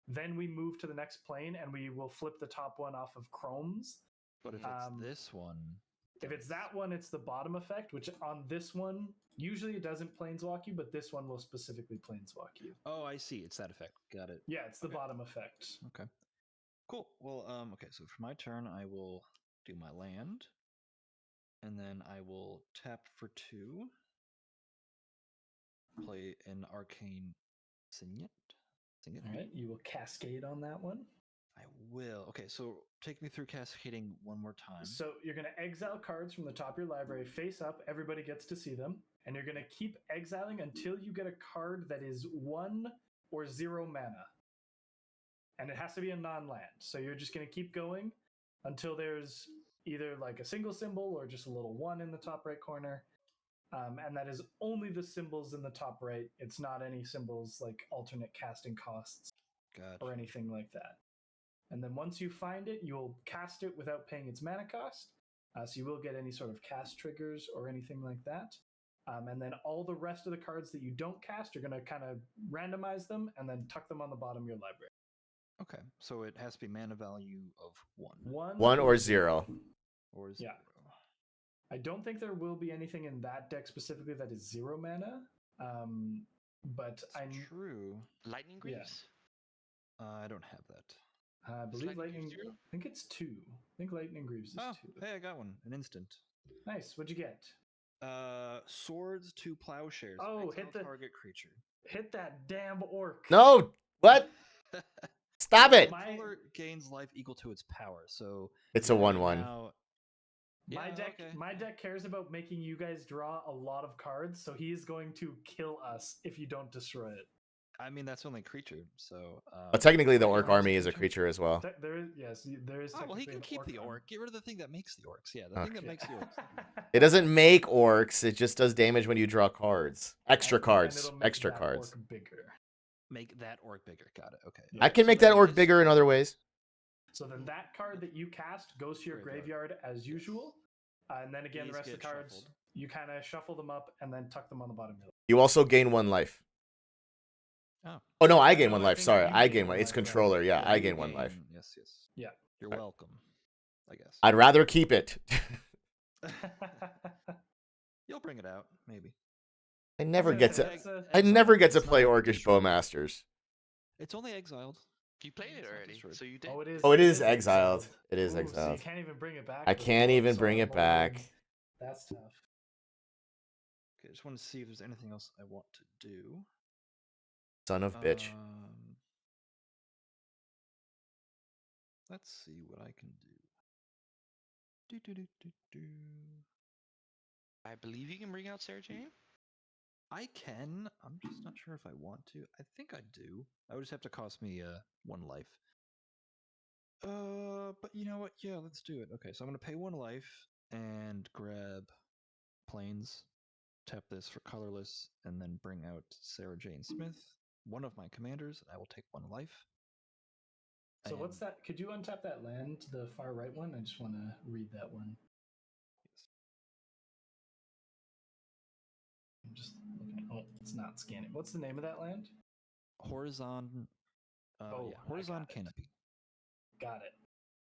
then we move to the next plane, and we will flip the top one off of Chrome's. But if it's this one, if it's that one, it's the bottom effect, which on this one, usually it doesn't planeswalk you, but this one will specifically planeswalk you. Oh, I see. It's that effect. Got it. Yeah, it's the bottom effect. Okay. Cool. Well, okay, so for my turn, I will do my land. And then I will tap for 2. Play an Arcane Signet. All right, you will cascade on that one. I will. Okay, so take me through cascading one more time. So you're going to exile cards from the top of your library face up. Everybody gets to see them. And you're going to keep exiling until you get a card that is 1 or 0 mana. And it has to be a non-land. So you're just going to keep going until there's either like a single symbol or just a little 1 in the top right corner. And that is only the symbols in the top right. It's not any symbols like alternate casting costs or anything like that. And then once you find it, you'll cast it without paying its mana cost. So you will get any sort of cast triggers or anything like that. And then all the rest of the cards that you don't cast, you're going to kind of randomize them and then tuck them on the bottom of your library. Okay, so it has to be mana value of 1. 1 or 0. Or 0. Yeah. I don't think there will be anything in that deck specifically that is 0 mana. But I True. Lightning Greaves? I don't have that. I believe Lightning Greaves I think it's 2. I think Lightning Greaves is 2. Hey, I got one. An instant. Nice. What'd you get? Swords to Plowshares. Oh, Exile hit the target creature. Hit that damn orc. No! What? Stop it! Controller gains life equal to its power, so It's a 1/1. now, My deck cares about making you guys draw a lot of cards, so he is going to kill us if you don't destroy it. I mean, that's only creature, so. But technically, the yeah, orc it's army is a creature as well. There is. Oh, well, he technically can an keep the army. orc. Get rid of the thing that makes the orcs. Yeah, the thing that Okay. makes the orcs. It doesn't make orcs. It just does damage when you draw cards. Extra And cards. it'll make Extra that cards. orc bigger. Make that orc bigger. Got it. Okay. Yeah. I can make that orc bigger in other ways. So then that card that you cast goes to your graveyard as usual. And then again, These the rest of the get cards, shuffled. you kind of shuffle them up and then tuck them on the bottom. You also gain 1 life. Oh. Oh, no, I gain No, 1 I life. think Sorry, you I gain gain 1. one It's life, yeah. controller. Yeah, I you gain 1 life. Yes. Yeah. You're Right. welcome, I guess. I'd rather keep it. You'll bring it out, maybe. I never get to. That's a- I never get to It's play not Orcish destroyed. Bowmasters. It's only exiled. You played it It's not already, destroyed. so you did. Oh, it is. Oh, it is exiled. It is Ooh, So exiled. you can't even bring it back. I with can't the even orcs bring on it board. back. That's tough. Okay, I just want to see if there's anything else I want to do. Son of bitch. Let's see what I can do. Do. I believe you can bring out Sarah Jane. I can. I'm just not sure if I want to. I think I do. I would just have to cost me 1 life. But you know what? Yeah, let's do it. Okay, so I'm gonna pay 1 life and grab planes. Tap this for colorless, and then bring out Sarah Jane Smith, one of my commanders. I will take 1 life. So what's that? Could you untap that land, the far right one? I just want to read that one. I'm just looking. Oh, it's not scanning. What's the name of that land? Horizon. I Horizon got it. Canopy. Got it.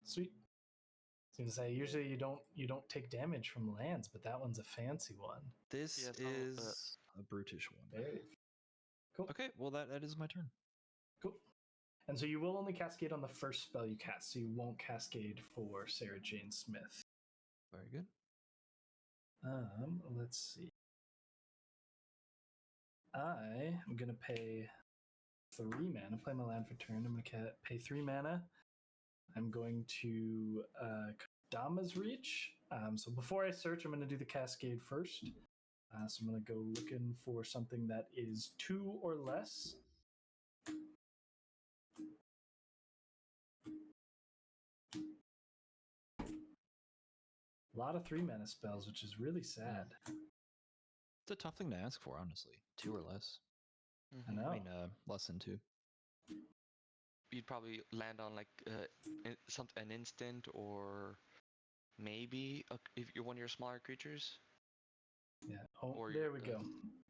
Sweet. I was gonna say usually you don't take damage from lands, but that one's a fancy one. This Yeah, so, is a brutish one. Very cool. Okay, well that is my turn. Cool. And so you will only cascade on the first spell you cast, so you won't cascade for Sarah Jane Smith. Very good. Let's see. I am gonna pay 3 mana. Play my land for turn. I'm gonna pay 3 mana. I'm going to Dama's Reach. So before I search, I'm going to do the Cascade first. So I'm going to go looking for something that is 2 or less. A lot of 3 mana spells, which is really sad. It's a tough thing to ask for, honestly. 2 or less. I know. I mean, less than 2. You'd probably land on like an instant, or maybe if you're one of your smaller creatures. Yeah. Oh, Or there we go.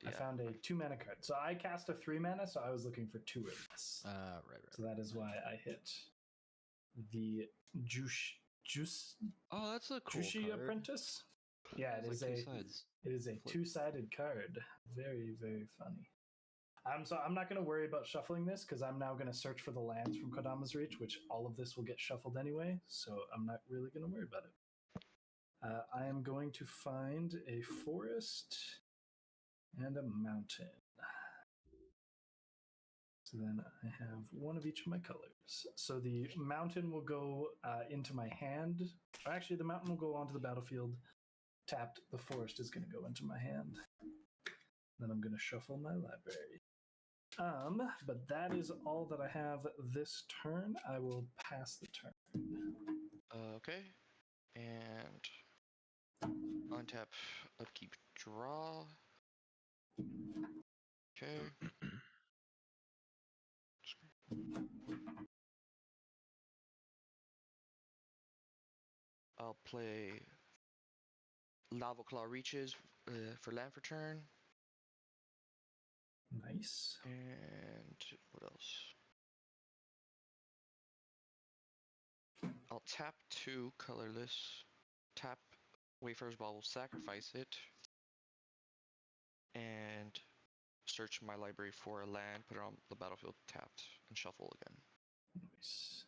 I yeah. found a 2-mana card. So I cast a 3-mana, so I was looking for 2 or less. Right. So that is why I hit the Juice Oh, that's a cool Juicy card. Apprentice. Yeah, It's like 2 sides. It is a Flip. 2-sided card. Very, very funny. So I'm not going to worry about shuffling this because I'm now going to search for the lands from Kodama's Reach, which all of this will get shuffled anyway. So I'm not really going to worry about it. I am going to find a forest and a mountain. So then I have one of each of my colors. So the mountain will go into my hand. Or actually, the mountain will go onto the battlefield. Tapped, the forest is going to go into my hand. Then I'm going to shuffle my library. But that is all that I have this turn. I will pass the turn. Okay. And untap, upkeep, draw. Okay. I'll play Lava Claw Reaches for land for turn. Nice. And what else? I'll tap 2 colorless. Tap Wayfarer's Bauble, sacrifice it. And search my library for a land, put it on the battlefield tapped, and shuffle again. Nice.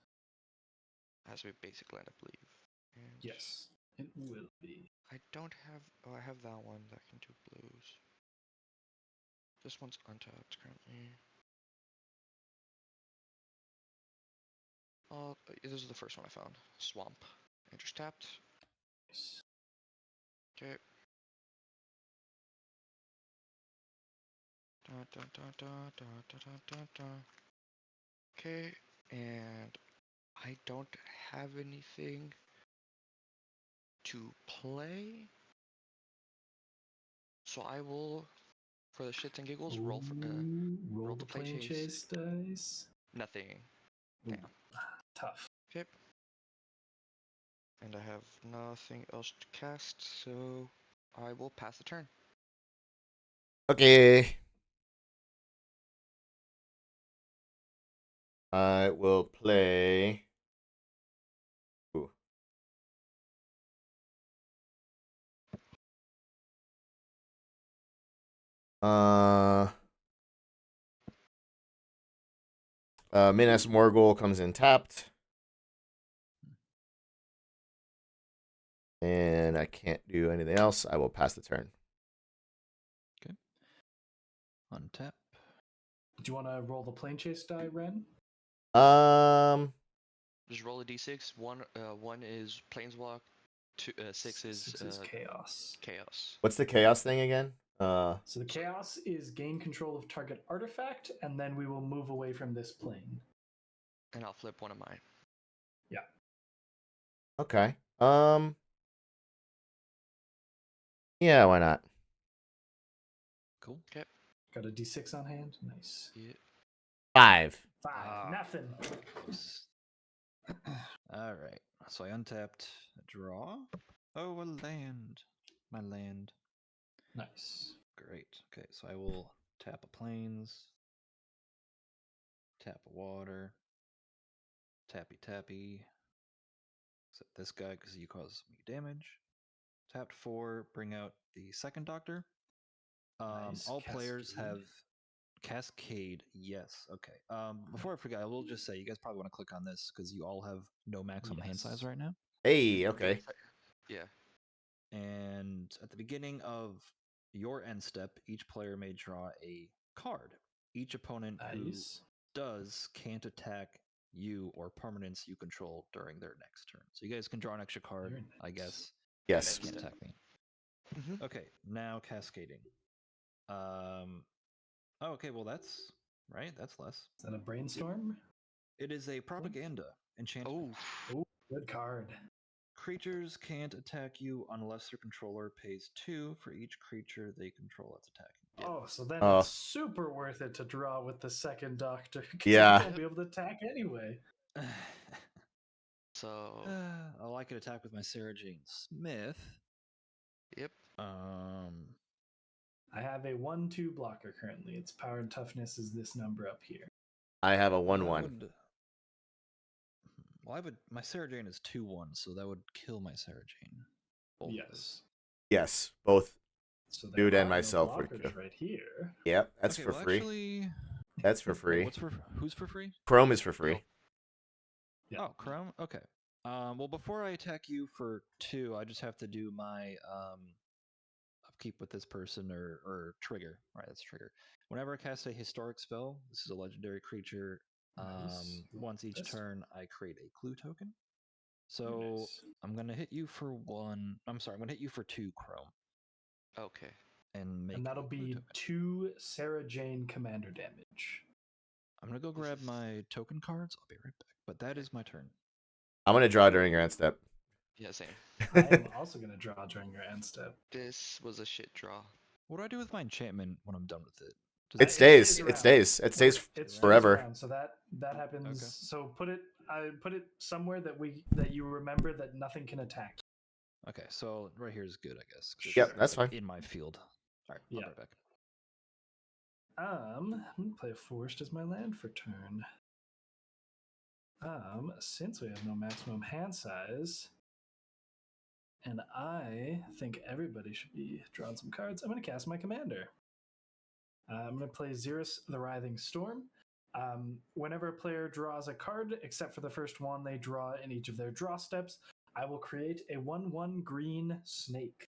Has to be a basic land, I believe. And Yes, it will be. I don't have. Oh, I have that one that can do blues. This one's untapped currently. Oh, this is the first one I found. Swamp. Enters tapped. Nice. Okay. Dun, dun, dun, dun, dun, dun, dun, dun, dun. Okay, and I don't have anything to play, so I will, for the shits and giggles, roll roll the the plane chase dice. Nothing. Ooh, Damn. tough. Okay. And I have nothing else to cast, so I will pass the turn. Okay. I will play. Ooh. Minas Morgul comes in tapped. And I can't do anything else. I will pass the turn. Okay. Untap. Do you want to roll the plane chase die, Ren? Just roll a d6. One is planeswalk. 6 is chaos. chaos. What's the chaos thing again? So the chaos is gain control of target artifact, and then we will move away from this plane. And I'll flip one of mine. Yeah. Okay. Yeah, why not? Cool. Okay. Got a d6 on hand. Nice. Yeah. 5. 5. Nothing. All right. So I untapped. Draw. Oh, a land. My land. Nice. Great. Okay, so I will tap a plains. Tap a water. Tappy tappy. Except this guy because he causes me damage. Tapped 4. Bring out the second doctor. Nice. All players Cascade. have Cascade. Yes. Okay. Before I forget, I will just say you guys probably want to click on this because you all have no maximum hand size right now. Hey, okay. Yeah. And at the beginning of your end step, each player may draw a card. Each opponent who does can't attack you or permanents you control during their next turn. So you guys can draw an extra card, Very I nice. guess. Yes. Can't attack me. Mm-hmm. Okay, now cascading. Oh, okay, well that's right. That's less. Is that a brainstorm? It is a propaganda enchantment. Oh. Oh, good card. Creatures can't attack you unless their controller pays 2 for each creature they control that's attacking. Yeah. Oh, so then Oh. it's super worth it to draw with the second doctor because Yeah. you won't be able to attack anyway. So, I could attack with my Sarah Jane Smith. yep. I have a 1/2 blocker currently. Its power and toughness is this number up here. I have a Well, 1/1. Well, my Sarah Jane is 2/1, so that would kill my Sarah Jane. Both of those. Yes. Yes, both So there dude and are no myself would blockers kill. right here. Yep, that's Okay, for well, free. Actually, That's for wait, free. who's for free? Chrome is for free. Yeah. Oh, Chrome. Okay. Well, before I attack you for 2, I just have to do my upkeep with this person or trigger. Right, that's trigger. Whenever I cast a historic spell, this is a legendary creature. Nice. Once each This- turn, I create a clue token. So nice. I'm gonna hit you for 1. I'm sorry, I'm gonna hit you for 2 Chrome Okay. and make. And that'll a clue be token. 2 Sarah Jane commander damage. I'm gonna go grab my token cards. I'll be right back. But that is my turn. I'm gonna draw during your end step. Yeah, same. I am also going to draw during your end step. This was a shit draw. What do I do with my enchantment when I'm done with it? Does It that- stays. around. It stays. It stays It stays forever. around, so that happens. Okay. So put it somewhere that you remember that nothing can attack. Okay, so right here is good, I guess. 'cause it's, Yep, that's like, fine. in my field. All right, I'll be Yeah. right back. I'm gonna play a forest as my land for turn. Since we have no maximum hand size, and I think everybody should be drawing some cards, I'm gonna cast my commander. I'm gonna play Xeris the Writhing Storm. Whenever a player draws a card, except for the first one they draw in each of their draw steps, I will create a 1/1 green snake.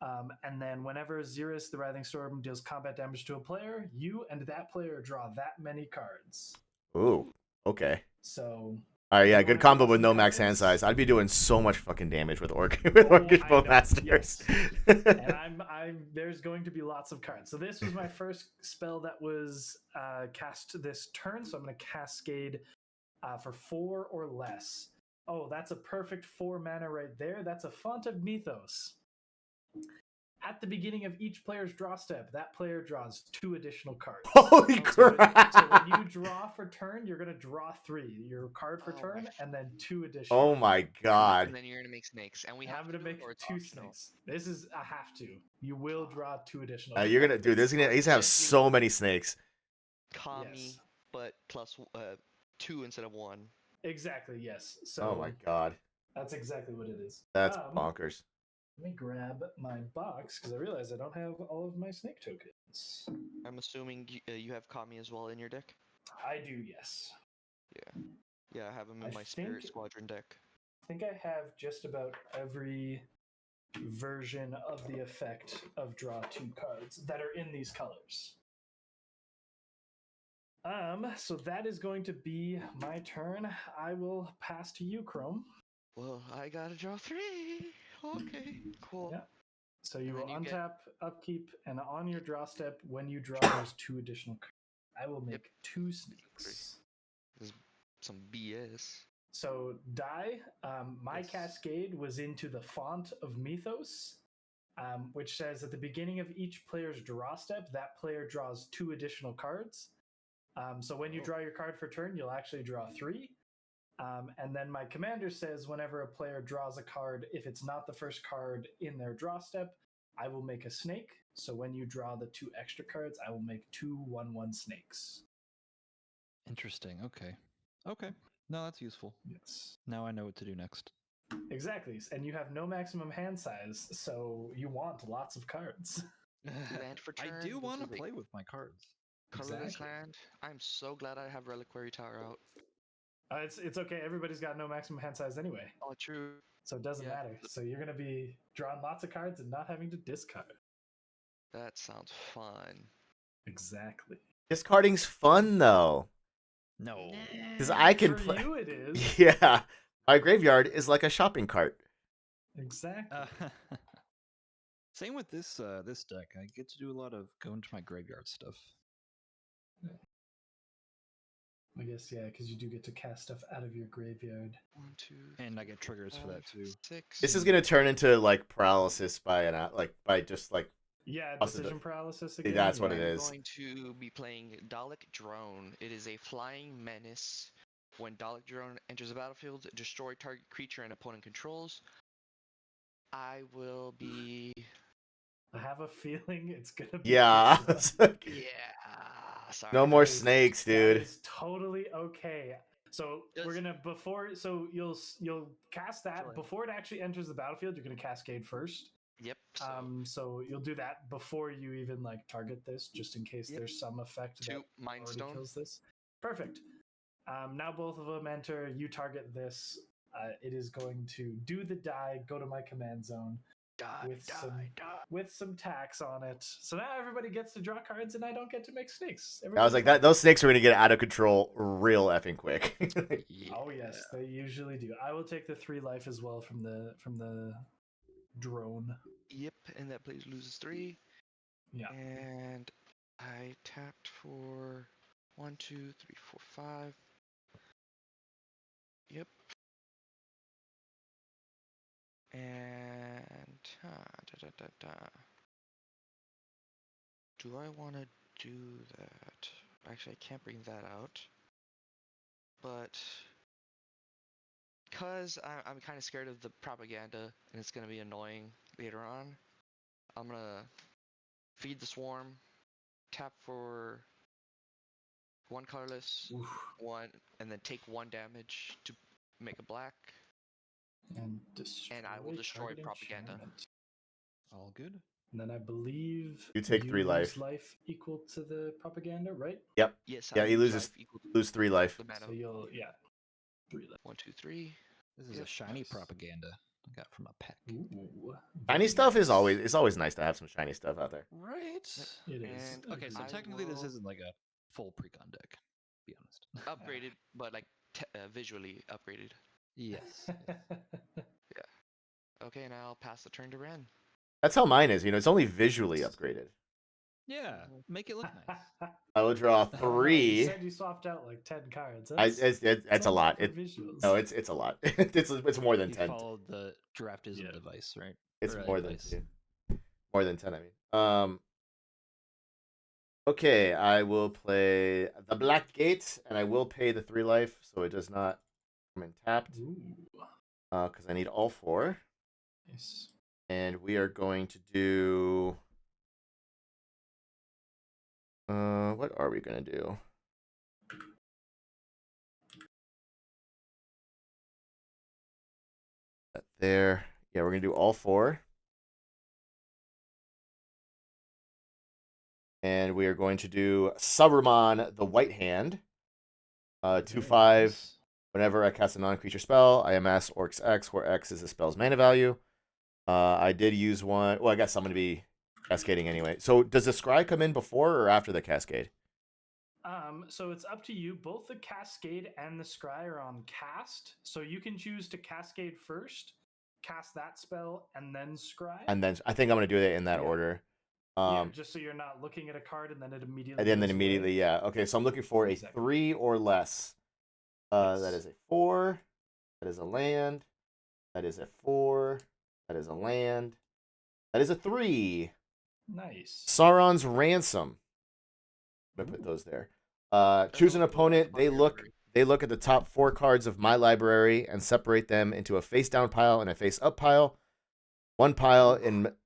And then whenever Xeris the Writhing Storm deals combat damage to a player, you and that player draw that many cards. Ooh. Okay. So All right. Yeah. You Good wanna combo draw with some no max hand cards? size. I'd be doing so much fucking damage with I Orcish know, Bowmasters. and I'm there's going to be lots of cards. So this was my first spell that was cast this turn. So I'm going to cascade for 4 or less. Oh, that's a perfect 4 mana right there. That's a Font of Mythos. At the beginning of each player's draw step, that player draws 2 additional cards. Holy So crap! when you draw for turn, you're going to draw 3. Your card for Oh my turn, and then 2 additional. Oh my god. And then you're gonna make snakes, and we I'm have going to do make it, or it's 2 optional? snakes. This is a have to. You will draw 2 additional. You're gonna, dude. He's gonna have so many snakes. Kami, Yes. but plus 2 instead of 1. Exactly, yes. So Oh my god. that's exactly what it is. That's bonkers. Let me grab my box because I realize I don't have all of my snake tokens. I'm assuming you have Kami as well in your deck. I do, yes. Yeah, I have him in I my Spirit think- Squadron deck. I think I have just about every version of the effect of draw 2 cards that are in these colors. So that is going to be my turn. I will pass to you, Chrome. Well, I gotta draw 3. Okay, cool. Yeah. So you And will then you get- untap, upkeep, and on your draw step, when you draw those 2 additional cards, I will make 2 snakes. This is some BS. So die. My Yes. cascade was into the Font of Mythos, which says at the beginning of each player's draw step, that player draws 2 additional cards. So when you Oh. draw your card for turn, you'll actually draw 3. And then my commander says whenever a player draws a card, if it's not the first card in their draw step, I will make a snake. So when you draw the 2 extra cards, I will make 2 1/1 snakes. Interesting. Okay. Okay. No, that's useful. Yes. Now I know what to do next. Exactly. And you have no maximum hand size, so you want lots of cards. Land for I turn. do this want to is a play with my cards. colorless Exactly. land. I'm so glad I have Reliquary Tower out. It's okay. Everybody's got no maximum hand size anyway, Oh, true. so it doesn't Yeah. matter. So you're going to be drawing lots of cards and not having to discard. That sounds fun. Exactly. Discarding's fun though, No. because I can For play. you, it is. Yeah, my graveyard is like a shopping cart. Exactly. Same with this this deck. I get to do a lot of going to my graveyard stuff. I guess, yeah, because you do get to cast stuff out of your graveyard. 1, 2, And I get triggers for that too. 6. This is gonna turn into like paralysis by by just like Yeah, Possibly. decision paralysis See, again. that's what yeah. it I'm is. going to be playing Dalek Drone. It is a flying menace. When Dalek Drone enters the battlefield, destroy target creature and opponent controls. I will be. I have a feeling it's gonna be. Yeah. this one. Yeah. Sorry. No more That is- snakes, That dude. is totally okay. So we're Does- gonna so you'll cast that Sure. before it actually enters the battlefield. You're gonna cascade first. Yep. So you'll do that before you even like target this, just in case Yep. there's some effect 2 that Mind already Stone. kills this. Perfect. Now both of them enter. You target this. It is going to do the die. Go to my command zone Die. with Die. some- Die. with some tax on it. So now everybody gets to draw cards, and I don't get to make snakes. I was Everybody's like, fine. that those snakes are gonna get out of control real effing quick. Oh yes, they usually do. I will take the 3 life as well from the drone. Yep. And that plays loses 3. Yeah. And I tapped for 1, 2, 3, 4, 5. Yep. And do I want to do that? Actually, I can't bring that out. But because I'm kind of scared of the propaganda and it's going to be annoying later on, I'm going to feed the swarm, tap for 1 colorless, Oof. 1, and then take 1 damage to make a black. And destroy. And I will destroy target propaganda. enchantment. All good. And then I believe You take 3 lose life. equal to the propaganda, right? Yep. Yes, Yeah, I he lose loses life equal to lose 3 life. the mana. So you'll 3 life. 1, 2, 3. This is Yep, a shiny nice. propaganda I got from a pack. Ooh, Shiny very stuff is nice. always it's always nice to have some shiny stuff out there. Right. It is. And Okay, so I technically this will- isn't like a full precon deck. Be honest. upgraded, but like visually upgraded. Yes. Okay, and I'll pass the turn to Ren. That's how mine is. It's only visually upgraded. Yeah. Make it look nice. I will draw I don't know, You 3. said you swapped out like 10 cards. It's a lot. Visuals. No, it's a lot. it's more than You 10. followed the draftism Yeah. device, right? It's Or, more than advice. 2. More than 10, I mean. Okay, I will play the Black Gate, and I will pay the 3 life, so it does not come in tapped. Ooh, Because I need all 4. nice. And we are going to do. What are we gonna do? That there. Yeah, we're gonna do all 4. And we are going to do Saruman the White Hand. 2/5. Nice. Whenever I cast a non-creature spell, I amass Orcs X, where X is the spell's mana value. I did use one. Well, I guess I'm going to be cascading anyway. So does the Scry come in before or after the Cascade? So it's up to you. Both the Cascade and the Scry are on cast. So you can choose to Cascade first, cast that spell, and then Scry. And then I think I'm going to do it in that Yeah. order. Yeah, just so you're not looking at a card and then it immediately. And then goes immediately, away. yeah. Okay, so I'm looking for a Exactly. 3 or less. That Yes. is a 4. That is a land. That is a 4. That is a land. That is a 3. Nice. Sauron's Ransom. I'm gonna put those there. Choose an opponent. They look at the top 4 cards of my library and separate them into a face down pile and a face up pile. 1 pile in.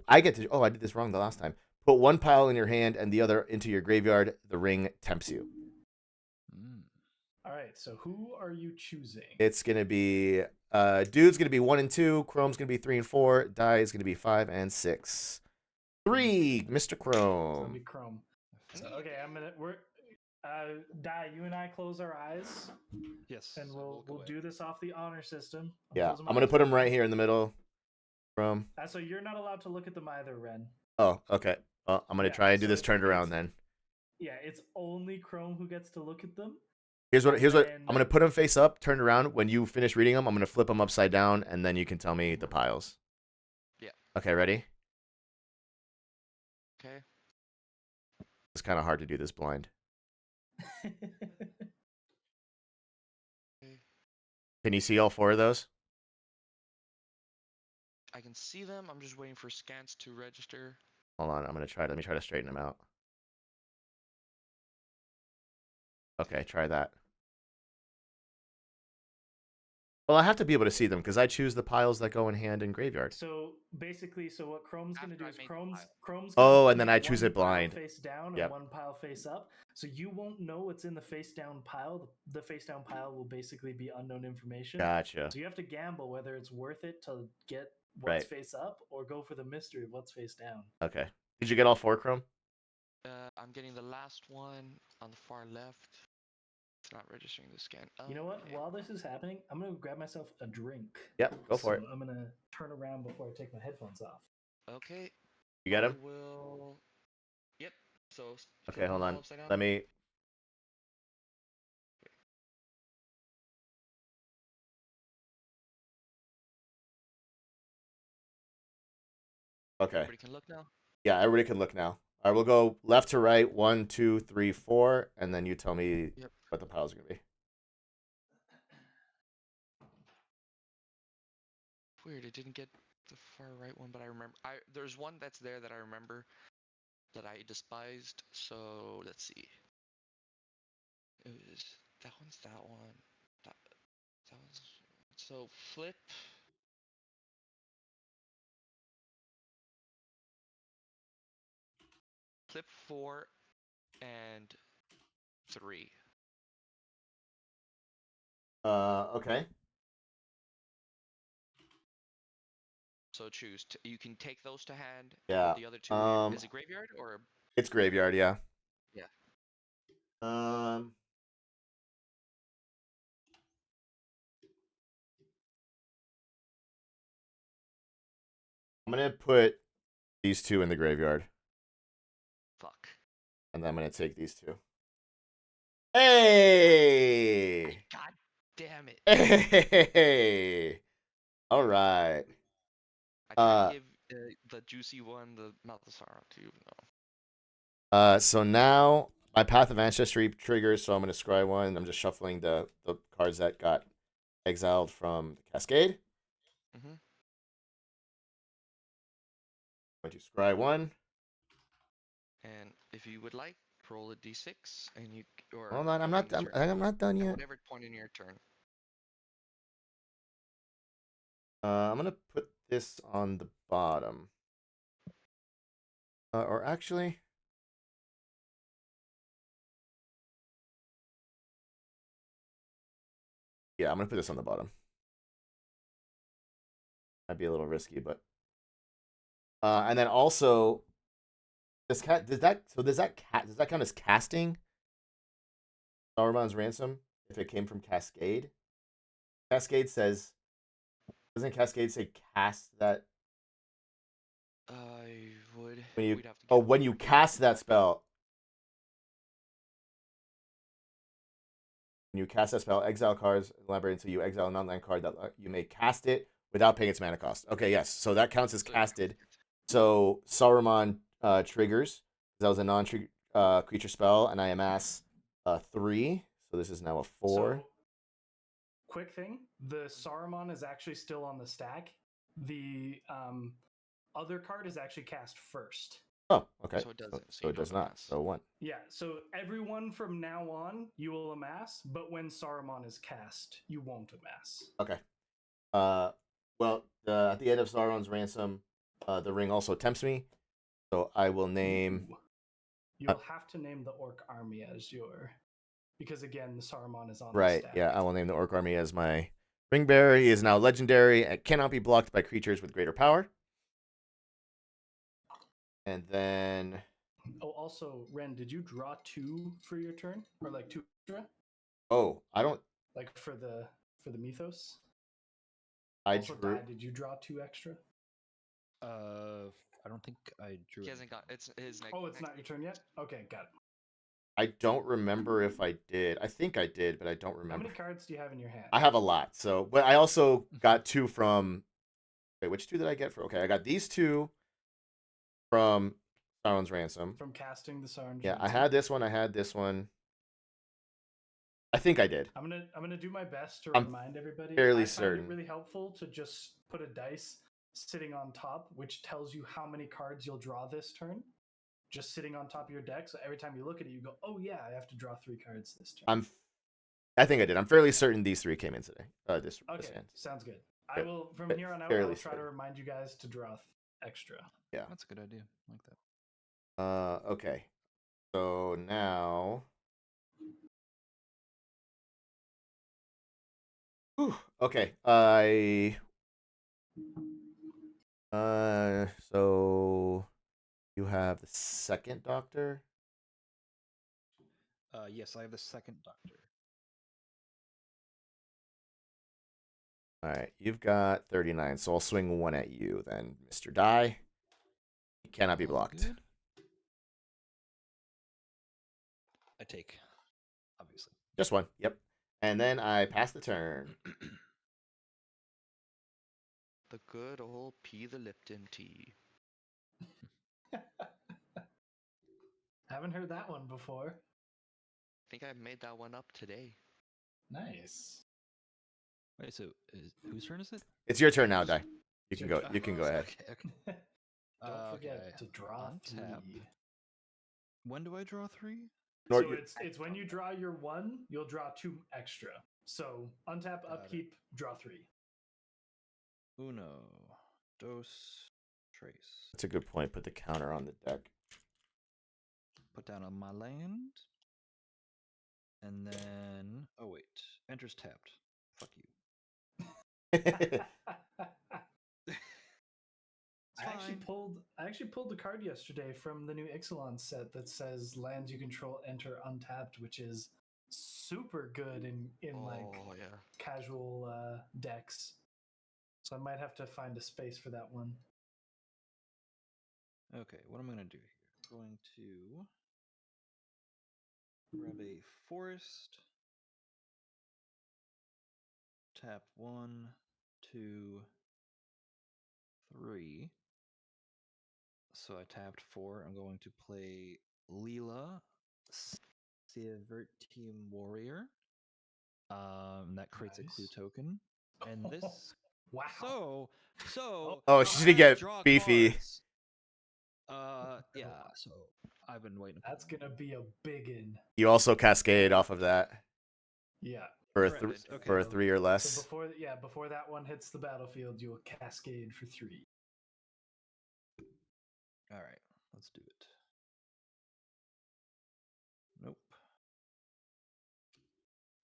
I did this wrong the last time. Put 1 pile in your hand and the other into your graveyard. The ring tempts you. All right. So who are you choosing? It's gonna be dude's gonna be 1 and 2. Chrome's gonna be 3 and 4. Die is gonna be 5 and 6. 3, Mr. So it'll Chrome. be Chrome. So, okay, Die, you and I close our eyes, Yes. and we'll away. do this off the honor system. Yeah, I'm gonna put him right here in the middle. Chrome. So you're not allowed to look at them either, Ren. Oh, okay. Well, I'm gonna Yeah, try and do so this turned around it's- then. Yeah, it's only Chrome who gets to look at them. Here's what And- I'm gonna put them face up, turned around. When you finish reading them, I'm gonna flip them upside down, and then you can tell me the piles. Yeah. Okay, ready? Okay. It's kind of hard to do this blind. Can you see all 4 of those? I can see them. I'm just waiting for scans to register. Hold on, I'm gonna try. Let me try to straighten them out. Okay, try that. Well, I have to be able to see them because I choose the piles that go in hand and graveyard. So basically, so what Chrome's going to do After I is made the pile. Chrome's Oh, gonna and then I make choose one it blind. pile face down and Yep. one pile face up. So you won't know what's in the face down pile. The face down pile will basically be unknown information. Gotcha. So you have to gamble whether it's worth it to get what's Right. face up or go for the mystery of what's face down. Okay. Did you get all 4, Chrome? I'm getting the last one on the far left. It's not registering the scan. Oh, You know what? okay. While this is happening, I'm gonna grab myself a drink. Yep, go for it. I'm gonna turn around before I take my headphones off. Okay. You get I him? will. Yep. So Okay, flip hold them all on. upside down. Let me. Okay. Everybody can look now. Yeah, everybody can look now. I will go left to right, 1, 2, 3, 4, and then you tell me Yep. what the piles are gonna be. Weird. It didn't get the far right one, but I remember. There's one that's there that I remember that I despised. So let's see. It was that one's that one. That one's so flip. Flip 4 and 3. Okay. So choose. You can take those to hand. Yeah. Put the other 2. Is it graveyard or? It's graveyard, yeah. Yeah. Um. I'm gonna put these 2 in the graveyard, Fuck. and then I'm gonna take these 2. Hey! God damn it. Hey! All right. I tried to give the juicy one, not the sorrow to you. No. So now my Path of Ancestry triggers, so I'm gonna scry 1, and I'm just shuffling the cards that got exiled from the Cascade. Mm-hmm. I'm going to scry 1. And if you would like, roll a d6, and you or Hold on, I'm I think not. it's your I'm not done at yet. whatever point in your turn. I'm gonna put this on the bottom. Or actually, yeah, I'm gonna put this on the bottom. Might be a little risky, but and then also, does that count as casting Saruman's Ransom if it came from Cascade? Cascade says, doesn't Cascade say cast that I would. when you We'd have to oh get when you cast that spell? When you cast that spell, exile cards in the library until you exile a non-land card that you may cast it without paying its mana cost. Okay, yes, so that counts as casted. So Saruman triggers. That was a non-creature spell, and I amass 3. So this is now a 4. So, quick thing: the Saruman is actually still on the stack. The other card is actually cast first. Oh, okay. So it doesn't. So it does not. amass. So 1. Yeah, so everyone from now on you will amass, but when Saruman is cast, you won't amass. Okay. Well, at the end of Sauron's Ransom, the ring also tempts me, so I will name. Ooh. You'll have to name the Orc army as your, because again, the Saruman is on the Right. stack. Yeah, I will name the Orc army as my ring bearer. He is now legendary and cannot be blocked by creatures with greater power. And then. Oh, also, Ren, did you draw 2 for your turn, or like 2 extra? Oh, I don't. Like for the mythos. I Also, drew. Dad, did you draw 2 extra? I don't think I drew. He hasn't got. It's his next. Oh, it's not your turn yet. Okay, got it. I don't remember if I did. I think I did, but I don't remember. How many cards do you have in your hand? I have a lot. So, but I also got 2 from. Wait, which 2 did I get for? Okay, I got these 2 from Sauron's Ransom. From casting the Saruman. Yeah, I had this one. I had this one. I think I did. I'm gonna do my best to I'm remind everybody. fairly I find certain. it really helpful to just put a dice sitting on top, which tells you how many cards you'll draw this turn. Just sitting on top of your deck, so every time you look at it, you go, "Oh yeah, I have to draw 3 cards this turn." I think I did. I'm fairly certain these 3 came in today. This Okay, hand. sounds good. Yeah, I will from fa- here on out. fairly I'll try to certain. remind you guys to draw extra. Yeah. That's a good idea. I like that. Okay. So now. Whew, okay. So you have the second doctor. Yes, I have the second doctor. All right, you've got 39, so I'll swing 1 at you then, Mr. Die. He cannot be All blocked. good. I take, obviously. Just 1. Yep. And then I pass the turn. The good old P the Lipton tea. Haven't heard that one before. I think I made that one up today. Nice. Wait, so whose turn is it? It's your turn now, Die. You can go. You can go ahead. Okay. Don't forget okay. to draw Untap. 3. When do I draw 3? Nor- So it's when you draw your 1, you'll draw 2 extra. So untap, Got upkeep, draw 3. Uno, dos, tres. That's a good point. Put the counter on the deck. Put down on my land. And then, oh wait, enters tapped. Fuck you. It's I actually pulled the card yesterday from the new Ixalan set that says lands you control enter untapped, which is super good in yeah. casual decks. So I might have to find a space for that one. Okay, what am I going to do here? I'm going to grab a forest. Tap 1, 2, 3. So I tapped 4. I'm going to play Leela, Ffxiv Team Warrior. That creates a clue Nice. token. And this. Wow. So. Oh, she's gonna I get draw beefy. cards. Yeah. So I've been waiting. That's gonna be a biggin. You also cascade off of that Yeah. for Correct. Okay. for a 3 or less. So before that one hits the battlefield, you will cascade for 3. All right. Let's do it. Nope.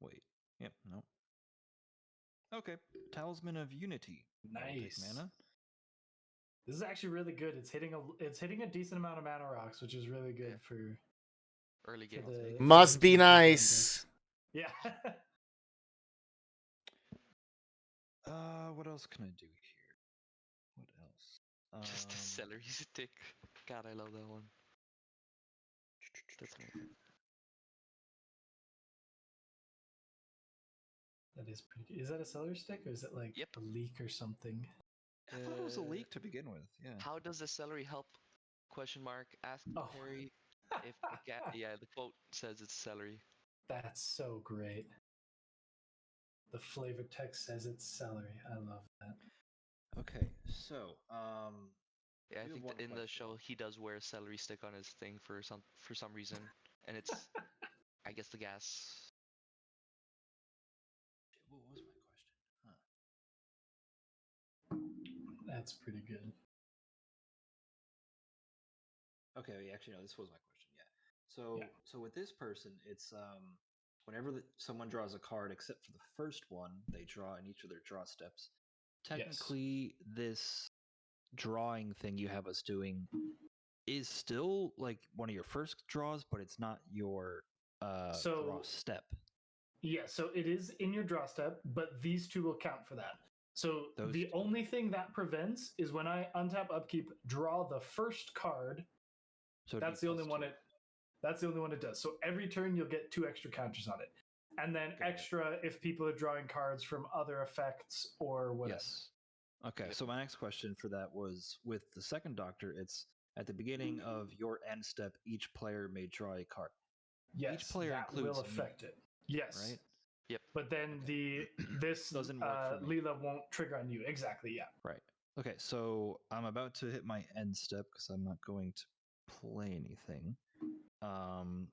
Wait. Yep. Nope. Okay. Talisman of Unity. Nice. Mana. This is actually really good. It's hitting a decent amount of mana rocks, which is really good for early game. Must be nice. Yeah. What else can I do here? What else? Just a celery stick. God, I love that one. That's amazing. That is pretty good. Is that a celery stick or is it like a leek or something? I thought it was a leak to begin with. Yeah. How does the celery help? Question mark. Ask Harry if the quote says it's celery. That's so great. The flavor text says it's celery. I love that. Okay, so yeah, I think in the show he does wear a celery stick on his thing for some reason, and it's I guess the gas. What was my question? Huh. That's pretty good. Okay, actually no, this was my question. Yeah. So with this person, it's whenever someone draws a card, except for the first one, they draw in each of their draw steps. Technically, this drawing thing you have us doing is still like one of your first draws, but it's not your draw step. Yeah, so it is in your draw step, but these 2 will count for that. So the only thing that prevents is when I untap upkeep, draw the first card. So that's the only one that's the only one it does. So every turn you'll get 2 extra counters on it. And then if people are drawing cards from other effects or whatever. Yes. Okay, so my next question for that was with the second doctor, it's at the beginning of your end step, each player may draw a card. Yes, each player that includes will affect it. Yes. right? Yep. But then this Doesn't work for me. Leela won't trigger on you. Exactly. Yeah. Right. Okay, so I'm about to hit my end step because I'm not going to play anything.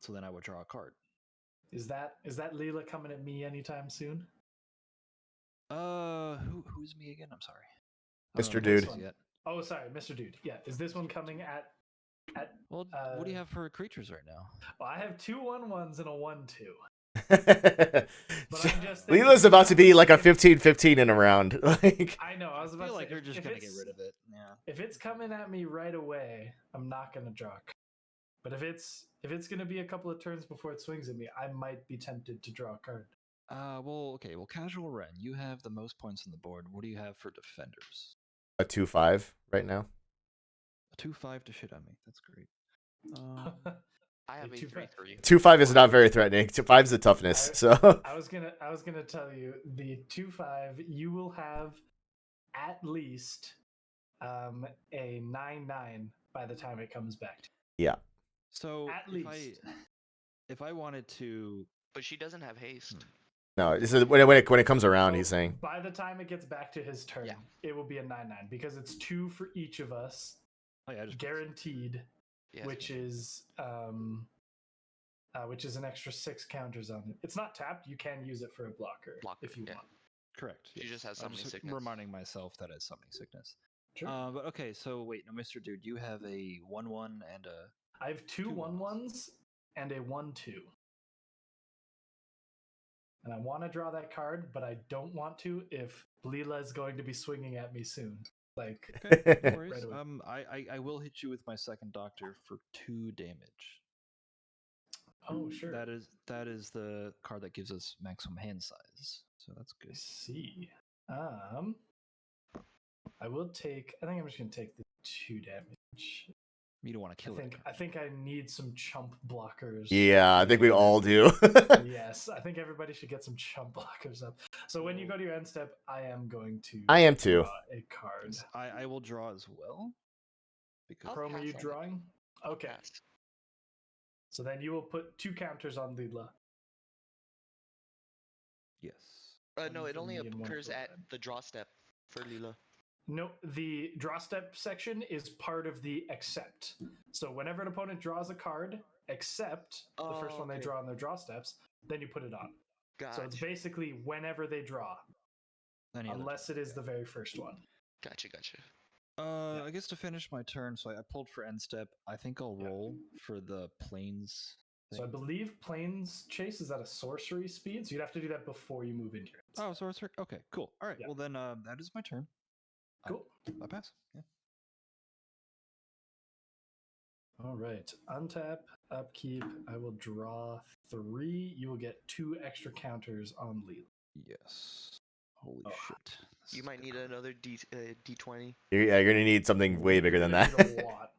So then I would draw a card. Is that Leela coming at me anytime soon? Who's me again? I'm sorry. I don't Mr. know the Dude. classes yet. Oh, sorry, Mr. Dude. Yeah. Is this one coming at? Well, what do you have for creatures right now? Well, I have 2 1/1s and a 1/2. Leela's I'm just thinking, about to be like a if- 15-15 in a round. Like, I know. I was about feel to like say, you're just if gonna get it's- rid of it. Yeah. If it's coming at me right away, I'm not gonna draw. But if it's gonna be a couple of turns before it swings at me, I might be tempted to draw a card. Well, okay. Well, Casual Ren, you have the most points on the board. What do you have for defenders? a 2-5 right now. A 2/5 to shit on me. That's great. I have a too 3/3. 2-5 is not very threatening. 2-5 is a toughness. So I was gonna tell you the 2/5. You will have at least a 9/9 by the time it comes back. yeah. So At least. if I wanted to, But she doesn't have haste. No, this is when it comes around. So He's saying by the time it gets back to his turn, Yeah. it will be a 9/9 because it's 2 for each of us, oh yeah, I just guaranteed, Yes. which is an extra 6 counters on it. It's not tapped. You can use it for a blocker if you yeah. want. correct. She just has I'm summoning just sickness. reminding myself that it's summoning sickness. Sure. But okay, so wait, no, Mr. Dude, you have a 1/1 and a. I have 2 2 1/1s and a 1/2. And I want to draw that card, but I don't want to if Leela is going to be swinging at me soon. Like, Okay, no worries. Right away. I will hit you with my second doctor for 2 damage. oh sure. That is the card that gives us maximum hand size. So that's I good. see. I will take. I think I'm just gonna take the 2 damage. You don't want to kill I think I need some chump blockers. yeah, I think we all do. Yes, I think everybody should get some chump blockers up. So when you go to your end step, I am going to. I am too. draw a card. I will draw as well. Because I'll Chrome, are pass you on it. drawing? I'll Okay. pass. So then you will put 2 counters on Leela. yes. No, One it for only me and one occurs for at Red. the draw step for Leela. No, the draw step section is part of the accept. So whenever an opponent draws a card, except the first one they okay. draw on their draw steps, then you put it on. Gotcha. So it's basically whenever they draw, Any other unless it is the very first one. Gotcha. I guess to finish my turn, so I pulled for end step. I think I'll roll for the planes. So I believe Plains Chase is at a sorcery speed, so you'd have to do that before you move into your end step. Oh, sorcerer. Okay, cool. All right. Yeah. Well then, that is my turn. Cool. I pass. Yeah. All right. Untap, upkeep. I will draw 3. You will get 2 extra counters on Leela. Yes. Holy Oh. shit. This You is might good need card. another D20 Yeah, you're gonna need something way bigger than You're that. gonna need a lot.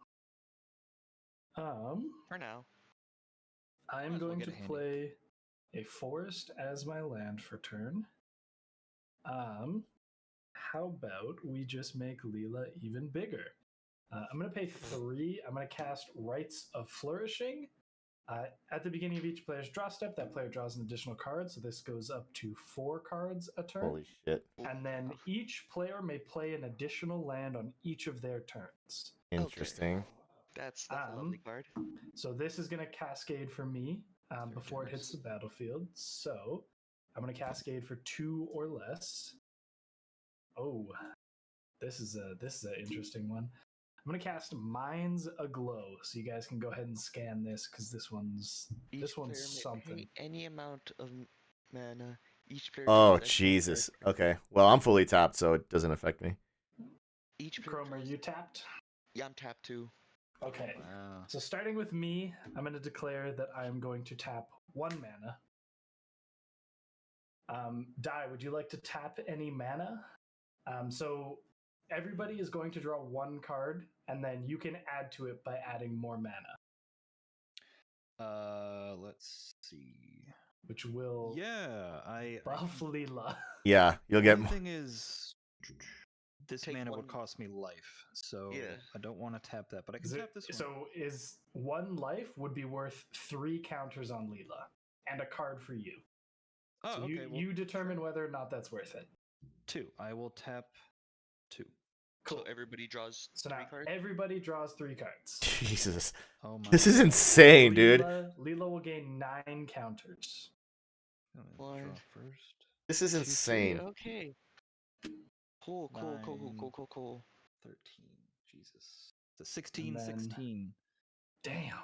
for now. I'm Might as well going get to a handy. play a forest as my land for turn. How about we just make Leela even bigger? I'm going to pay 3. I'm going to cast Rites of Flourishing. At the beginning of each player's draw step, that player draws an additional card, so this goes up to 4 cards a turn. Holy shit! And then each player may play an additional land on each of their turns. Interesting. That's a lovely card. So this is going to cascade for me Very before it hits generous. the battlefield. So I'm going to cascade for 2 or less. Oh, this is an interesting one. I'm going to cast Minds Aglow, so you guys can go ahead and scan this because this one's Each player may something. pay any amount of mana. Each player. Oh draws a Jesus. card. Okay. Well, I'm fully tapped, so it doesn't affect me. Each player. Chrome, are draws- you tapped? Yeah, I'm tapped too. Okay. Wow. So starting with me, I'm going to declare that I am going to tap 1 mana. Dai, would you like to tap any mana? So everybody is going to draw 1 card, and then you can add to it by adding more mana, Let's see. which will Yeah, I buff Leela. Yeah, you'll get. Only thing is, this Take mana one- would cost me life, so Yeah. I don't want to tap that. But I can Is it- tap this one. So is 1 life would be worth 3 counters on Leela, and a card for you. Oh, So okay. you determine whether or not that's worth it. 2. I will tap 2. Cool. So everybody draws So 3 now cards. everybody draws 3 cards. Jesus. Oh my. This is God. insane, dude. Leela will gain 9 counters. I'm gonna One, draw first. This is 2, 3. insane. Okay. Cool. 13. Jesus. It's a 16, And then- 16. Damn.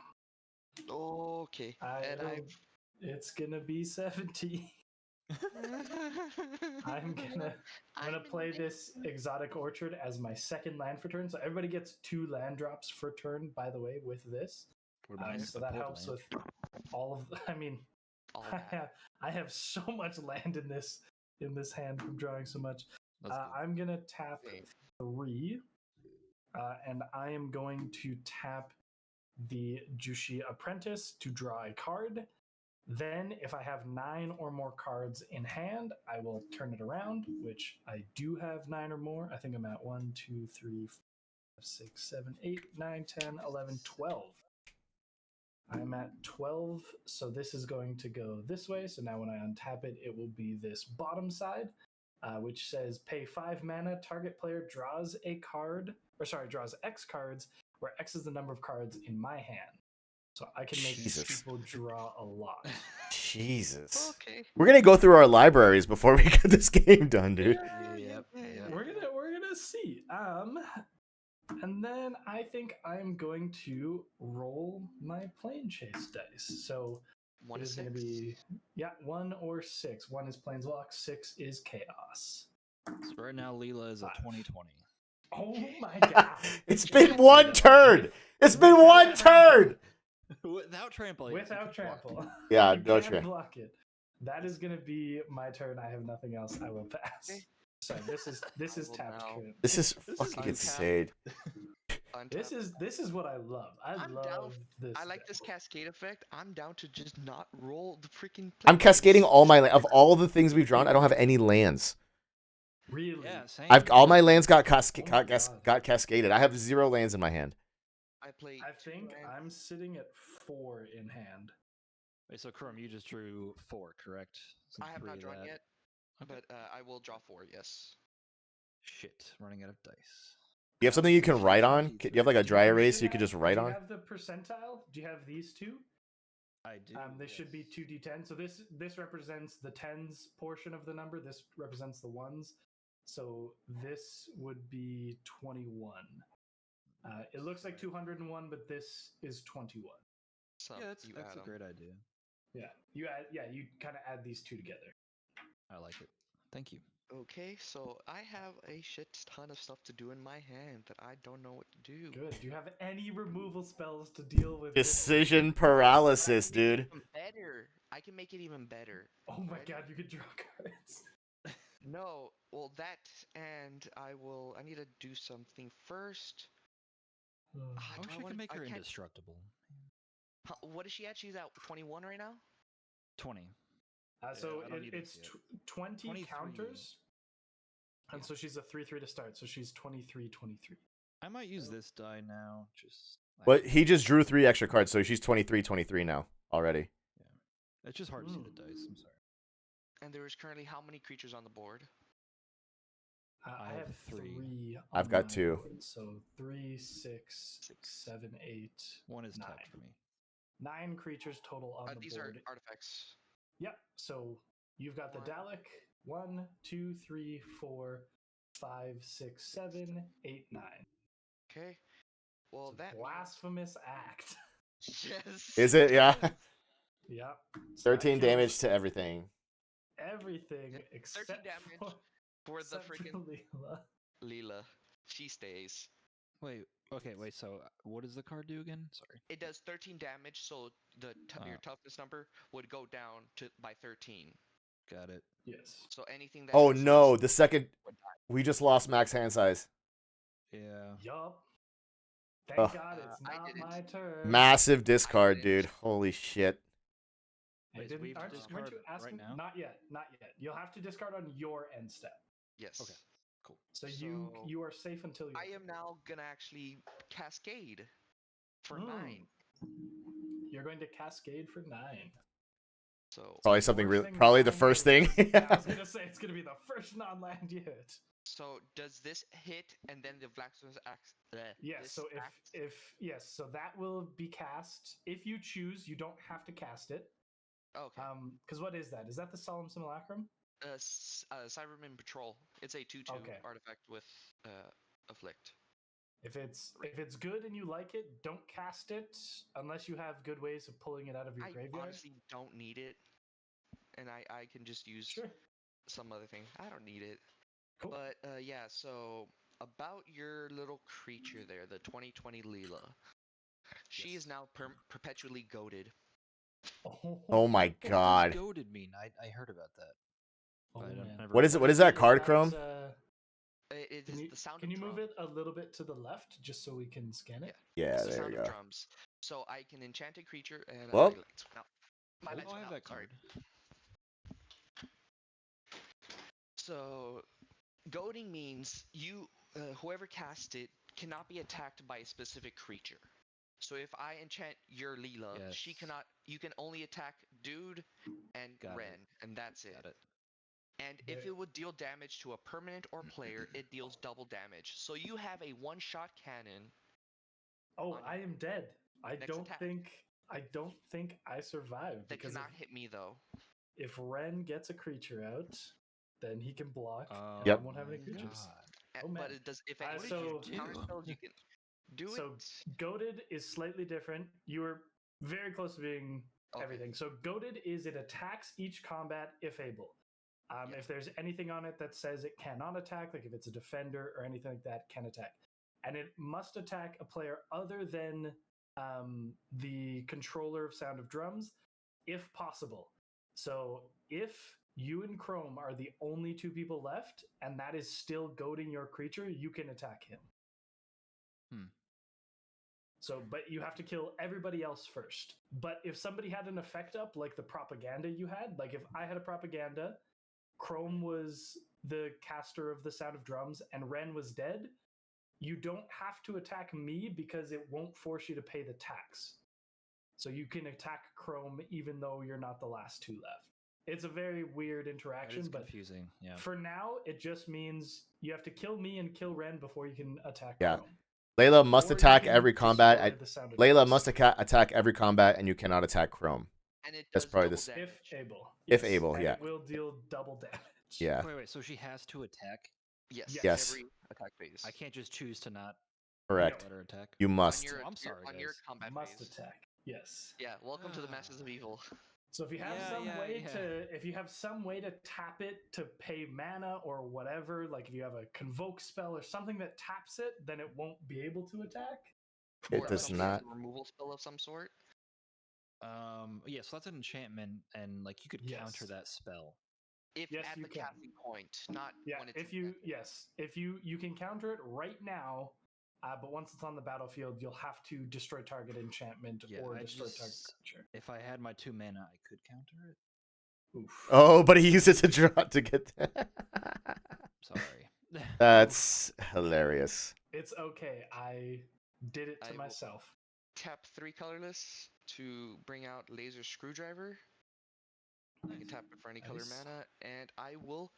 Okay. And It's gonna be 17. I'm gonna play this Exotic Orchard as my second land for turn. So everybody gets 2 land drops for turn, by the way, with this. What about So that helps with all of. I mean, all that. I have so much land in this hand from drawing so much. I'm gonna tap Same. 3, and I am going to tap the Jushi Apprentice to draw a card. Then, if I have 9 or more cards in hand, I will turn it around, which I do have 9 or more. I think I'm at 1, 2, 3, 4, 5, 6, 7, 8, 9, 10, 11, 12. I'm at 12, so this is going to go this way. So now when I untap it, it will be this bottom side, which says pay 5 mana. Target player draws draws X cards, where X is the number of cards in my hand. So I can make Jesus. people draw a lot. Jesus. Okay. We're gonna go through our libraries before we get this game done, dude. Yep. We're gonna see. And then I think I'm going to roll my plane chase dice. So 1 it to is going to 6. be 1 or 6. 1 is planeswalk, 6 is chaos. So right now, Leela is a 2020. Oh my god! It's been one turn. It's been Without one turn. Without trample. yes, you Without can block. trample. Yeah, You no can't trample. block it. That is going to be my turn. I have nothing else. I will pass. Okay. So this is will tapped. now- current. This is This is fucking untap. insane. This is what I love. I'm down love this. I like deck. this cascade effect. I'm down to just not roll the freaking. I'm plane cascading chase. all my of all the things we've drawn. I don't have any lands. Really? Yeah, same. All my lands got Oh my God. got cascaded. I have 0 lands in my hand. I play. I 2 think lands. I'm sitting at 4 in hand. Wait, so Chrome, you just drew 4, correct? I have not Three of drawn that. yet, Okay. but I will draw 4. Yes. Shit, running out of dice. You have something you can write on? Lucky Do you have like a You dry erase should you could just write do on? you have the percentile? Do you have these 2? I do. They should be 2d10. So this represents the tens portion of the number. This represents the ones. So this would be 21. It looks like 201, but this is 21. So Yeah, that's you a add 'em. great idea. You kind of add these 2 together. I like it. Thank you. Okay, so I have a shit ton of stuff to do in my hand that I don't know what to do. Good. Do you have any removal spells to deal with this? Decision paralysis, I can make it dude. even better. I can make it even better. Oh my Ready? god, you could draw cards. No, well that and I need to do something first. Oh. I wish I could make her indestructible. What is she at? She's at 21 right now? 20. So I don't need it's this yet. 20 23. counters. And Yeah. so she's a 3/3 to start. So she's 23. I might use this die now. Just. But he just drew 3 extra cards, so she's 23 now already. Yeah. It's just hard to see the dice. I'm sorry. And there is currently how many creatures on the board? I have 3. I've on got my 2. board. So 3, 6, 7, 8. One is 9. tapped for me. 9 creatures total on the These board. are artifacts. Yep. So you've got the One. Dalek. 1, 2, 3, 4, 5, 6, 7, 8, 9. Okay. Well, It's a that blasphemous act. yes. Is it? Yeah. Yep. So that 13 kills damage to everything. everything Yep, 13 except damage for the except for freaking Leela. Leela. She stays. Wait. Okay. Wait. So, what does the card do again? Sorry. It does 13 damage, so your toughness number would go down by 13. Got it. Yes. So anything that. Oh hits no, this the second would die. we just lost max hand size. Yeah. Yup. Thank Ugh. God it's I not didn't. my turn. Massive discard, didn't. dude. Holy shit. I Wait, so we didn't, have to weren't you discard right asking? now? Not yet. Not yet. You'll have to discard on your end step. Yes. Okay. Cool. So, So, you are safe until you. I am now gonna actually cascade for Mm. 9. You're going to cascade for 9. So Probably the something first really, thing probably the non-land first thing. hits. Yeah, I was gonna say it's gonna be the first non-land you hit. so does this hit and then the blacksmith's axe? Yes. This So axe? if yes, so that will be cast if you choose. You don't have to cast it. Okay. Because what is that? Is that the Solemn Simulacrum? Cyberman Patrol. It's a 2/2 Okay. artifact with afflict. If it's good and you like it, don't cast it unless you have good ways of pulling it out of your I graveyard. honestly don't need it, and I can just use Sure. some other thing. I don't need it. Cool. But yeah, so about your little creature there, the 2020 Leela. She Yes. is now perpetually goaded. Oh my What does god. goaded mean? I heard about that. Oh, But I don't, man. never What is it? What is that card, Chrome? It is the sound Can of you move drums. it a little bit to the left just so we can scan it? Yeah, It's the there sound we of go. drums. So I can enchant a creature and Well. no, my lights Oh, I went have out. that Sorry. card. So goading means you whoever cast it cannot be attacked by a specific creature. So if I enchant your Leela, she Yes. cannot. You can only attack Dude and Got Ren, it. and that's it. Got it. And if it would deal damage to a permanent or player, it deals double damage. So you have a one-shot cannon. Oh, On I am dead. I next don't attack. think I survived That because cannot hit me though. if Ren gets a creature out, then he can block. Oh, And Yep. I won't have any my creatures. God. Oh, man. But it does. If any What did you counter do? spells, you can do So it. goaded is slightly different. You were very close to being Okay. everything. So goaded is it attacks each combat if able. Yeah. If there's anything on it that says it cannot attack, like if it's a defender or anything like that, can attack. And it must attack a player other than the controller of Sound of Drums, if possible. So if you and Chrome are the only two people left, and that is still goading your creature, you can attack him. So, but you have to kill everybody else first. But if somebody had an effect up, like the propaganda you had, like if I had a propaganda, Chrome was the caster of the Sound of Drums, and Ren was dead, you don't have to attack me because it won't force you to pay the tax. So you can attack Chrome even though you're not the last two left. It's a very weird That interaction, is but confusing. Yeah. for now, it just means you have to kill me and kill Ren before you can attack Yeah. Chrome. Layla must Or you attack can every combat. destroy the Sound of Layla Drums. must attack every combat, and you cannot attack Chrome. And it That's does probably double this- damage. If able. If Yes, able, and yeah. it will deal double damage. Yeah. Wait. So she has to attack. Yes. Yes. Every attack phase. I can't just choose to not Correct. let her attack. You On must. your, Oh, I'm sorry, on your guys. combat Must phase. attack. Yes. Yeah. Welcome to the Masters of Evil. So if you have some way to tap it to pay mana or whatever, like if you have a convoke spell or something that taps it, then it won't be able to attack. It Or does some sort not. of removal spell of some sort. Yeah. So that's an enchantment, and like you could counter Yes. that spell. If Yes, at you the can. casting point, not Yeah, when it's if you enchanted. you can counter it right now, but once it's on the battlefield, you'll have to destroy target enchantment Yeah, or I destroy target just- creature. If I had my 2 mana, I could counter it. Oof. Oh, but he used it to draw to get. Sorry. That's hilarious. It's okay. I did it I to will- myself. Tap 3 colorless to bring out Laser Screwdriver. You can tap it for any color Nice. mana, and I will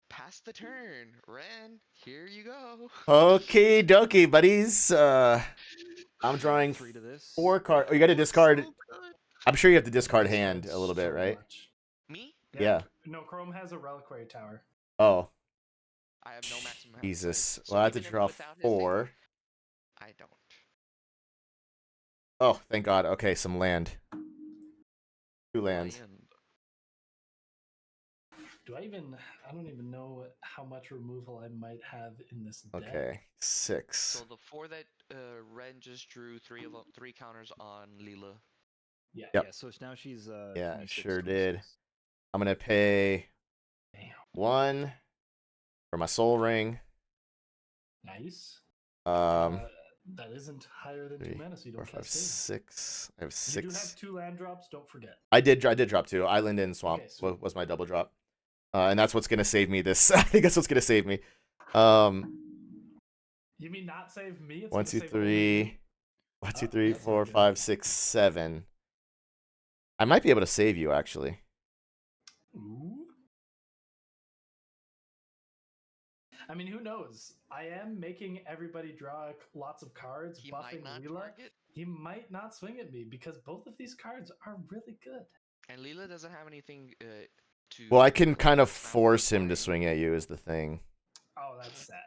pass the turn. Ren, here you go. Okay, dokie, buddies. I'm drawing 3 to this. 4 cards. Oh, you got to discard. So good. I'm sure you have to discard This hand hurts a little bit, so right? much. Me? Yeah. No, Chrome has a reliquary tower. Oh, I have no maximum hand Jesus. size, Well, I have to even draw without his thing, 4. I don't. Oh, thank God. Okay, some land. 2 lands. Land. I don't even know how much removal I might have in this deck. Okay, 6. So the 4 that Ren just drew 3 counters on Leela. Yeah. Yep. Yeah. So now she's. Yeah, 26, sure did. 26. I'm going to pay Damn. 1 for my soul ring. Nice. Um, That isn't higher than 3, 2 mana, so you 4, don't 5, cast save. 6. I have You do 6. have 2 land drops, don't forget. I did drop 2. Island and Swamp Okay, sweet. was my double drop. And that's what's going to save me this. I think that's what's going to save me. You mean not save me? It's 1, gonna 2, save only 3. me? 1, 2, Oh, 3, that's not 4, good. 5, 6, 7. I might be able to save you, actually. Ooh. I mean, who knows? I am making everybody draw lots of cards, He might buffing not Leela. target. He might not swing at me because both of these cards are really good. And Leela doesn't have anything to. Well, I can like, kind of bounce force for him to swing at you. Is the thing. Oh, that's sad.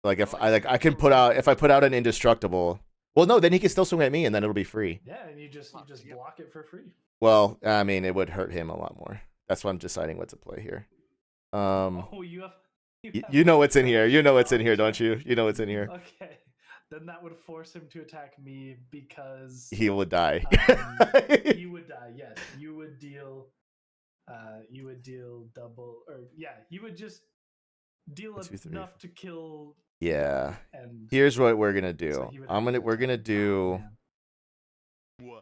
Like if Well, I can put out if I put out an indestructible. Well, no, then he can still swing at me, and then it'll be free. Yeah, and you just Yep. block it for free. Well, I mean, it would hurt him a lot more. That's why I'm deciding what to play here. Oh, you have. You know what's in here. You know what's in strong here, don't check. you? You know what's in here. Okay, then that would force him to attack me because He will die. he would die. Yes, you would deal. You would deal double, or yeah, you would just deal 1, 2, 3, enough to kill. Yeah. And Here's what we're gonna do. So he would have to We're gonna attack. do Man.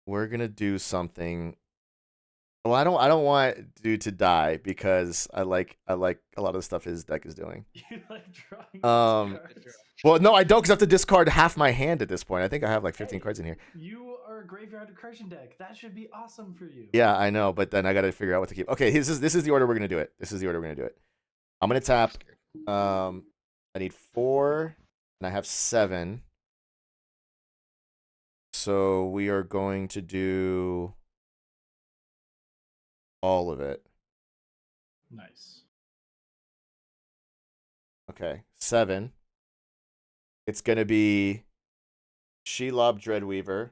we're gonna do something. Well, I don't want dude to die because I like a lot of the stuff his deck is doing. You like drawing cards. Well, no, I don't, because I have to discard half my hand at this point. I think I have like 15 Hey, cards in here. You are a graveyard recursion deck. That should be awesome for you. Yeah, I know, but then I got to figure out what to keep. Okay, this is the order we're gonna do it. This is the order we're gonna do it. I'm gonna tap. I need 4, and I have 7. So we are going to do all of it. Nice. Okay, 7. It's gonna be Shelob Dreadweaver.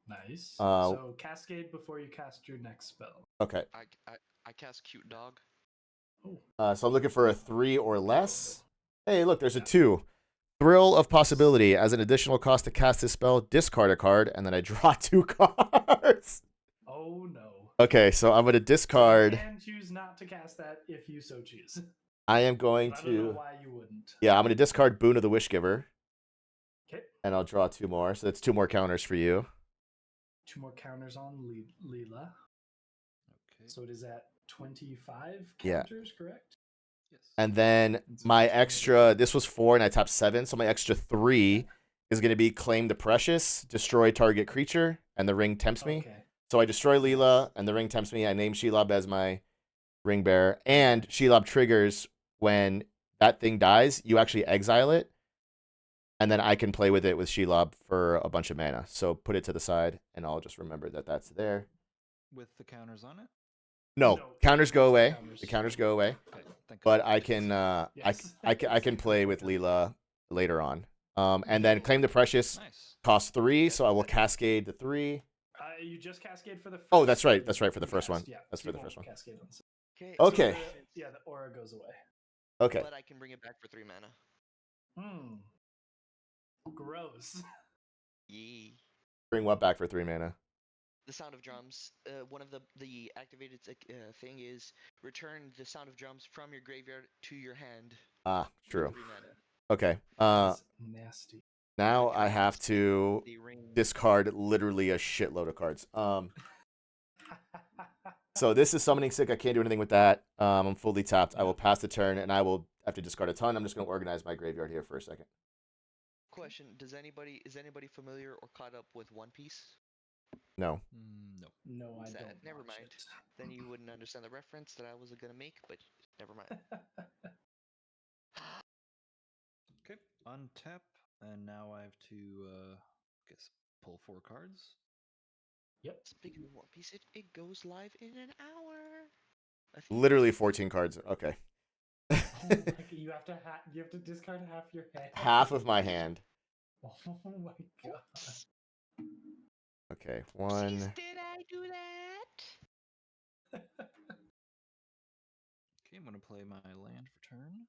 Nice. Uh, So cascade before you cast your next spell. Okay. I cast Cute Dog. Oh. So I'm looking for a 3 or less. Hey, look, there's a 2. Thrill of Possibility. As an additional cost to cast this spell, discard a card, and then I draw 2 cards. Oh no. Okay, so I'm gonna discard. You can choose not to cast that if you so choose. I am going But I don't know to. why you wouldn't. Yeah, I'm gonna discard Boon of the Wishgiver, Okay. and I'll draw 2 more. So that's 2 more counters for you. 2 more counters on Leela. Okay. So it is at 25 Yeah. counters, correct? Yes. And then my extra. This was 4, and I tapped 7. So my extra 3 is gonna be Claim the Precious, destroy target creature, and the ring tempts me. Okay. So I destroy Leela, and the ring tempts me. I name Shelob as my ring bearer, and Shelob triggers when that thing dies. You actually exile it, and then I can play with it with Shelob for a bunch of mana. So put it to the side, and I'll just remember that that's there. With the counters on it? No, No, counters go the away. counters. The counters go away. Okay, thank But God. I can, Yes. I can play with Leela later on. And then Claim the Precious Nice. costs 3, so I will cascade the 3. You just cascade for the first. Oh, that's right. That's right for the you first one. cast, Yeah, That's so for you the won't first one. Cascade on the second. Okay. Okay. So the aura goes away. Okay. But I can bring it back for 3 mana. Gross. Yee. Bring what back for 3 mana? The Sound of Drums. One of the activated thing is return the Sound of Drums from your graveyard to your hand. Ah, for true. 3 mana. Okay. That's nasty. Now The I have counters, to the ring. discard literally a shitload of cards. So this is Summoning Sick. I can't do anything with that. I'm fully tapped. I will pass the turn, and I will have to discard a ton. I'm just going to organize my graveyard here for a second. Question: is anybody familiar or caught up with One Piece? No. No. No, I Sad. don't. Never watch mind. Then you wouldn't understand the reference that I was gonna make, but never mind. it. Okay. Untap, and now I have to, guess, pull 4 cards. Yep. Speaking of One Piece, it goes live in an hour. I think. Literally 14 cards. Okay. Oh my, you have to discard half your hand. Half of my hand. Oh my god. Okay. Oopsies, 1. did I do that? Okay, I'm going to play my land for turn.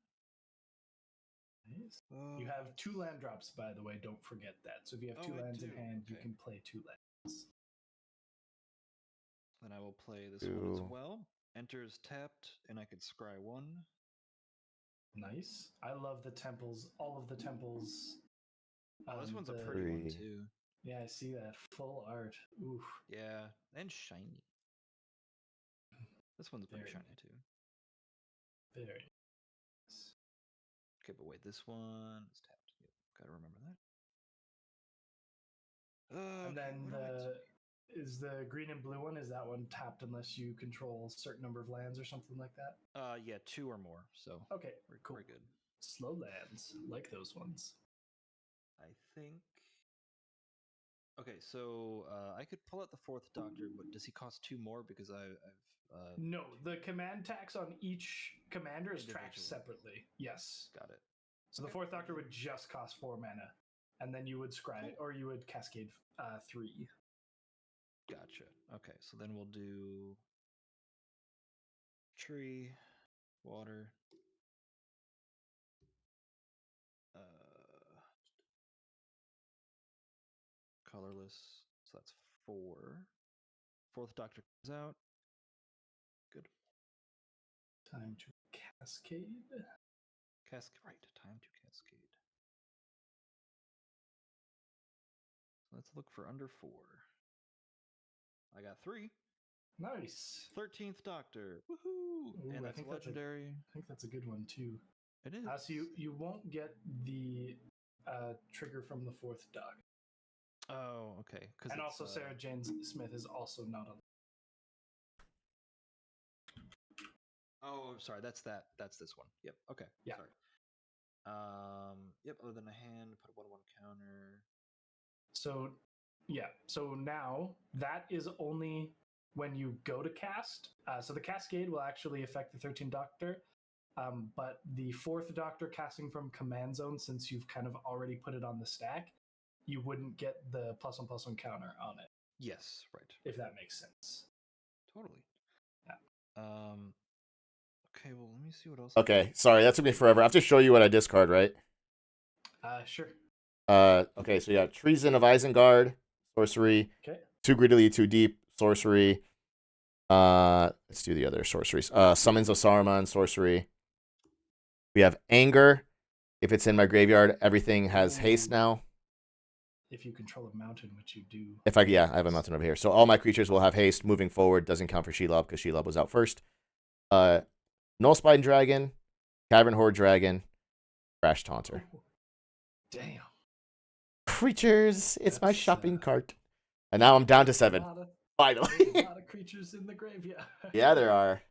Nice. You have 2 land drops, by the way. Don't forget that. So if you have 2 Oh, I lands in do. hand, you Okay. can play 2 lands. Then I will play this one as 2. well. Enters tapped, and I could scry 1. Nice. I love the temples. All of the temples. Oh, this one's a the- pretty one, 3. too. Yeah, I see that. Full art. Oof. Yeah, and shiny. This one's pretty Very shiny, too. Very nice. Okay, but wait, this one is tapped. Yep, gotta remember that. And Okay, then what do I do? is the green and blue one? Is that one tapped unless you control a certain number of lands or something like that? Yeah, 2 or more. So Okay, cool. Very good. Slow lands, like those ones. I think. Okay, so I could pull out the 4th Doctor, but does he cost 2 more? Because I've No, the command tax on each commander is tracked Individually. separately. Yes. got it. So the Okay. 4th Doctor would just cost 4 mana, and then you would scry or you would cascade 3. Gotcha. Okay, so then we'll do tree, water, colorless. So that's 4. 4th Doctor comes out. Good. Time to cascade. Right. Time to cascade. Let's look for under 4. I got 3. Nice. 13th Doctor. Woohoo! Ooh, And I that's think legendary. I think that's a good one too. It is. So you won't get the trigger from the 4th Doctor. Oh, okay. And also Sarah Jane Smith is also not on. Oh, sorry. That's this one. Yep. Okay. Yeah. Sorry. Yep. Other than a hand, put a 1/1 counter. So, yeah. So now that is only when you go to cast. So the cascade will actually affect the 13th Doctor. But the 4th Doctor casting from command zone, since you've kind of already put it on the stack, you wouldn't get the +1/+1 counter on it. Yes. Right. If that makes sense. Totally. Yeah. Okay. Well, let me see what else. Okay, sorry, that took me forever. I have to show you what I discard, right? Sure. Okay, so yeah, Treason of Isengard, sorcery. Okay. Too greedily, too deep, sorcery. Let's do the other sorceries. Summons of Saruman, sorcery. We have Anger. If it's in my graveyard, everything has haste now. If you control a mountain, which you do. I have a mountain over here. So all my creatures will have haste moving forward. Doesn't count for Shelob because Shelob was out first. Nullspine Dragon, Cavern Horde Dragon, Crash Taunter. Oh, damn. Creatures, it's my shopping cart. And now I'm down to 7. Finally. A lot of creatures in the graveyard. Yeah, there are.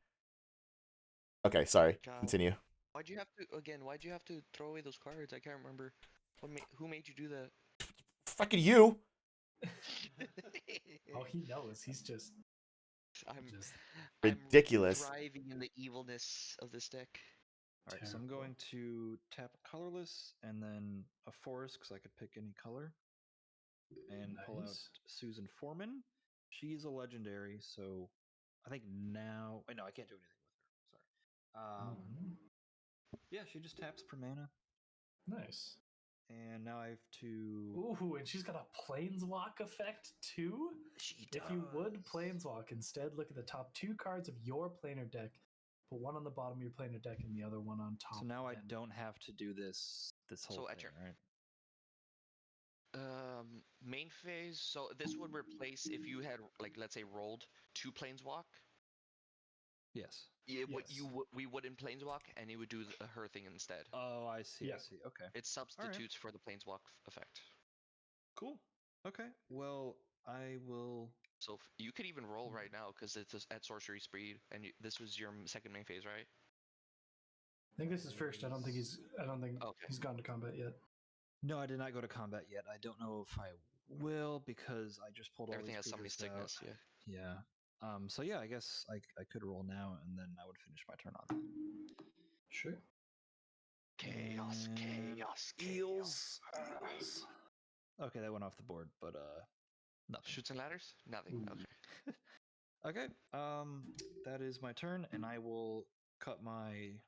Okay, sorry. God. Continue. Why'd you have to throw away those cards? I can't remember. Who made you do that? Fucking you. Oh, he knows. He's just ridiculous. I'm thriving in the evilness of this deck. All right, so I'm going to tap colorless and then a forest because I could pick any color, and pull out Susan Foreman. She's a legendary, so I think now. Wait, no, I can't do anything with her. Sorry. Yeah, she just taps per mana. Nice. And now I have to. Ooh, and she's got a planeswalk effect too? She does. If you would planeswalk, instead look at the top 2 cards of your planar deck. Put one on the bottom of your planar deck and the other one on top. So now I don't have to do this whole thing, right? Main phase. So this would replace if you had, like, let's say, rolled 2 planeswalk. Yes. We wouldn't planeswalk, and it would do her thing instead. Oh, I see. Yeah. I see. Okay. It substitutes for the planeswalk effect. Cool. Okay. Well, I will. So you could even roll right now because it's at sorcery speed, and this was your second main phase, right? I think this is first. I don't think he's gone to combat yet. No, I did not go to combat yet. I don't know if I will because I just pulled all everything these has somebody's sickness. Yeah. Yeah. So yeah, I guess I could roll now, and then I would finish my turn on that. Sure. Chaos. Eels. Okay, that went off the board, but nothing. Shoots and ladders? Nothing. Okay. Okay. That is my turn, and I will cut my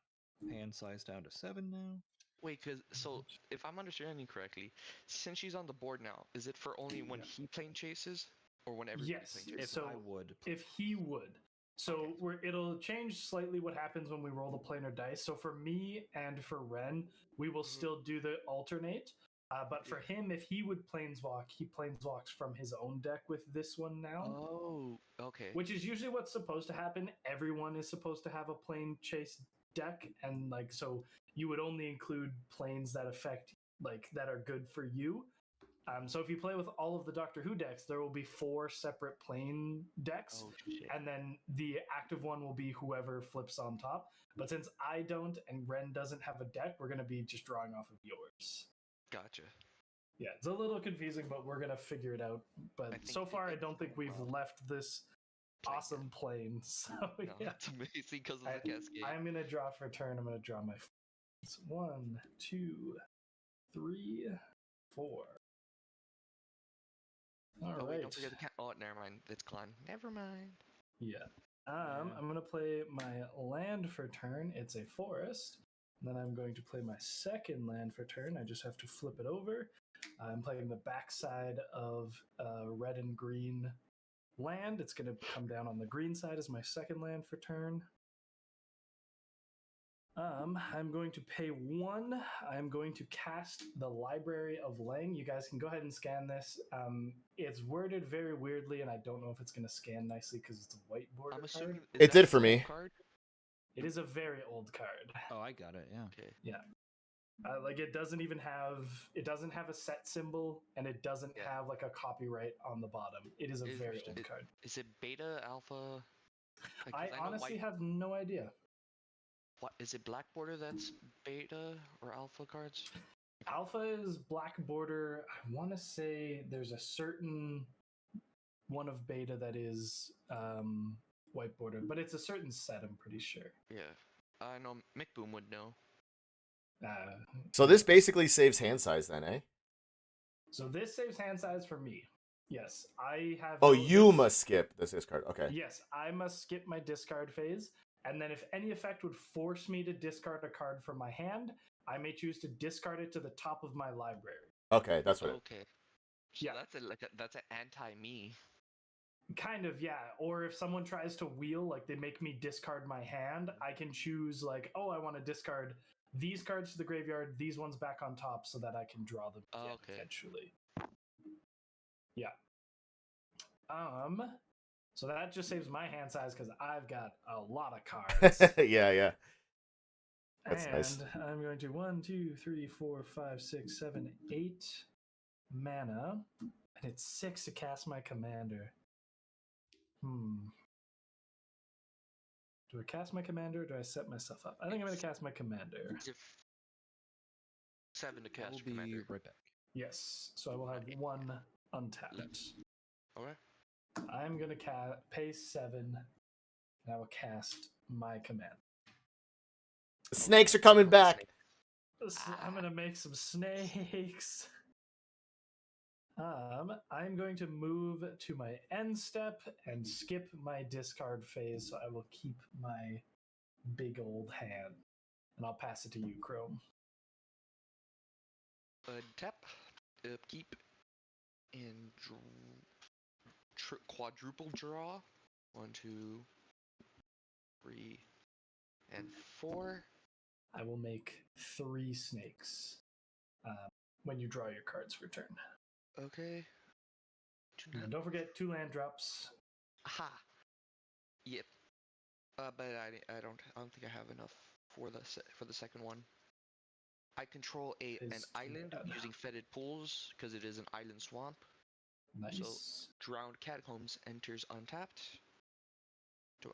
hand size down to 7 now. Wait, so if I'm understanding correctly, since she's on the board now, is it for only when he plane chases, or when everybody plane chases? If I would. If he would. So it'll change slightly what happens when we roll the planar dice. So for me and for Ren, we will still do the alternate. But for him, if he would planeswalk, he planeswalks from his own deck with this one now. Oh, okay. Which is usually what's supposed to happen. Everyone is supposed to have a plane chase deck, and so you would only include planes that affect that are good for you. So if you play with all of the Doctor Who decks, there will be 4 separate plane decks, Oh shit. and then the active one will be whoever flips on top. But since I don't and Ren doesn't have a deck, we're going to be just drawing off of yours. Gotcha. Yeah, it's a little confusing, but we're going to figure it out. But so far, I don't think we've left this awesome plane. So No, yeah, it's amazing because of the cascade. I'm going to draw for turn. I'm going to draw my 1, 2, 3, 4. All right. Wait, don't forget the cat. Oh, never mind. It's Clan. Never mind. Yeah. I'm going to play my land for turn. It's a forest. And then I'm going to play my second land for turn. I just have to flip it over. I'm playing the backside of red and green land. It's going to come down on the green side as my second land for turn. I'm going to pay 1. I'm going to cast the Library of Lang. You guys can go ahead and scan this. It's worded very weirdly, and I don't know if it's going to scan nicely because it's a white border I'm assuming card. It did for me. Card? It is a very old card. Oh, I got it. Yeah. Okay. Yeah. Like it doesn't have a set symbol, and it doesn't have like a copyright on the bottom. It is a very old card. Is it beta, alpha? I honestly have no idea. What is it? Black border that's beta or alpha cards? Alpha is black border. I want to say there's a certain one of beta that is white border, but it's a certain set. I'm pretty sure. Yeah, I know McBoom would know. So this basically saves hand size then, eh? So this saves hand size for me. Yes, I have. Oh, you must skip this discard. Okay. Yes, I must skip my discard phase. And then if any effect would force me to discard a card from my hand, I may choose to discard it to the top of my library. Okay, that's what. Okay. So yeah, that's an anti-me. Kind of, yeah. Or if someone tries to wheel, like they make me discard my hand, I can choose like, oh, I want to discard these cards to the graveyard, these ones back on top, so that I can draw them again eventually. Yeah. So that just saves my hand size because I've got a lot of cards. Yeah. That's nice. I'm going to 1, 2, 3, 4, 5, 6, 7, 8 mana. And it's 6 to cast my commander. Do I cast my commander or do I set myself up? I think I'm going to cast my commander. 7 to cast We'll your commander. be right back. Yes, so I will have 1 untapped. Okay. I'm going to pay 7, and I will cast my command. The snakes are coming back. I'm going to make some snakes. I'm going to move to my end step and skip my discard phase, so I will keep my big old hand. And I'll pass it to you, Chrome. Tap, upkeep, and quadruple draw. 1, 2, 3, and 4. I will make 3 snakes when you draw your cards for turn. Okay. And don't forget 2 land drops. Aha. Yep. But I don't think I have enough for the second one. I control an island using fetid pools because it is an island swamp. Nice. So Drowned Catacombs enters untapped.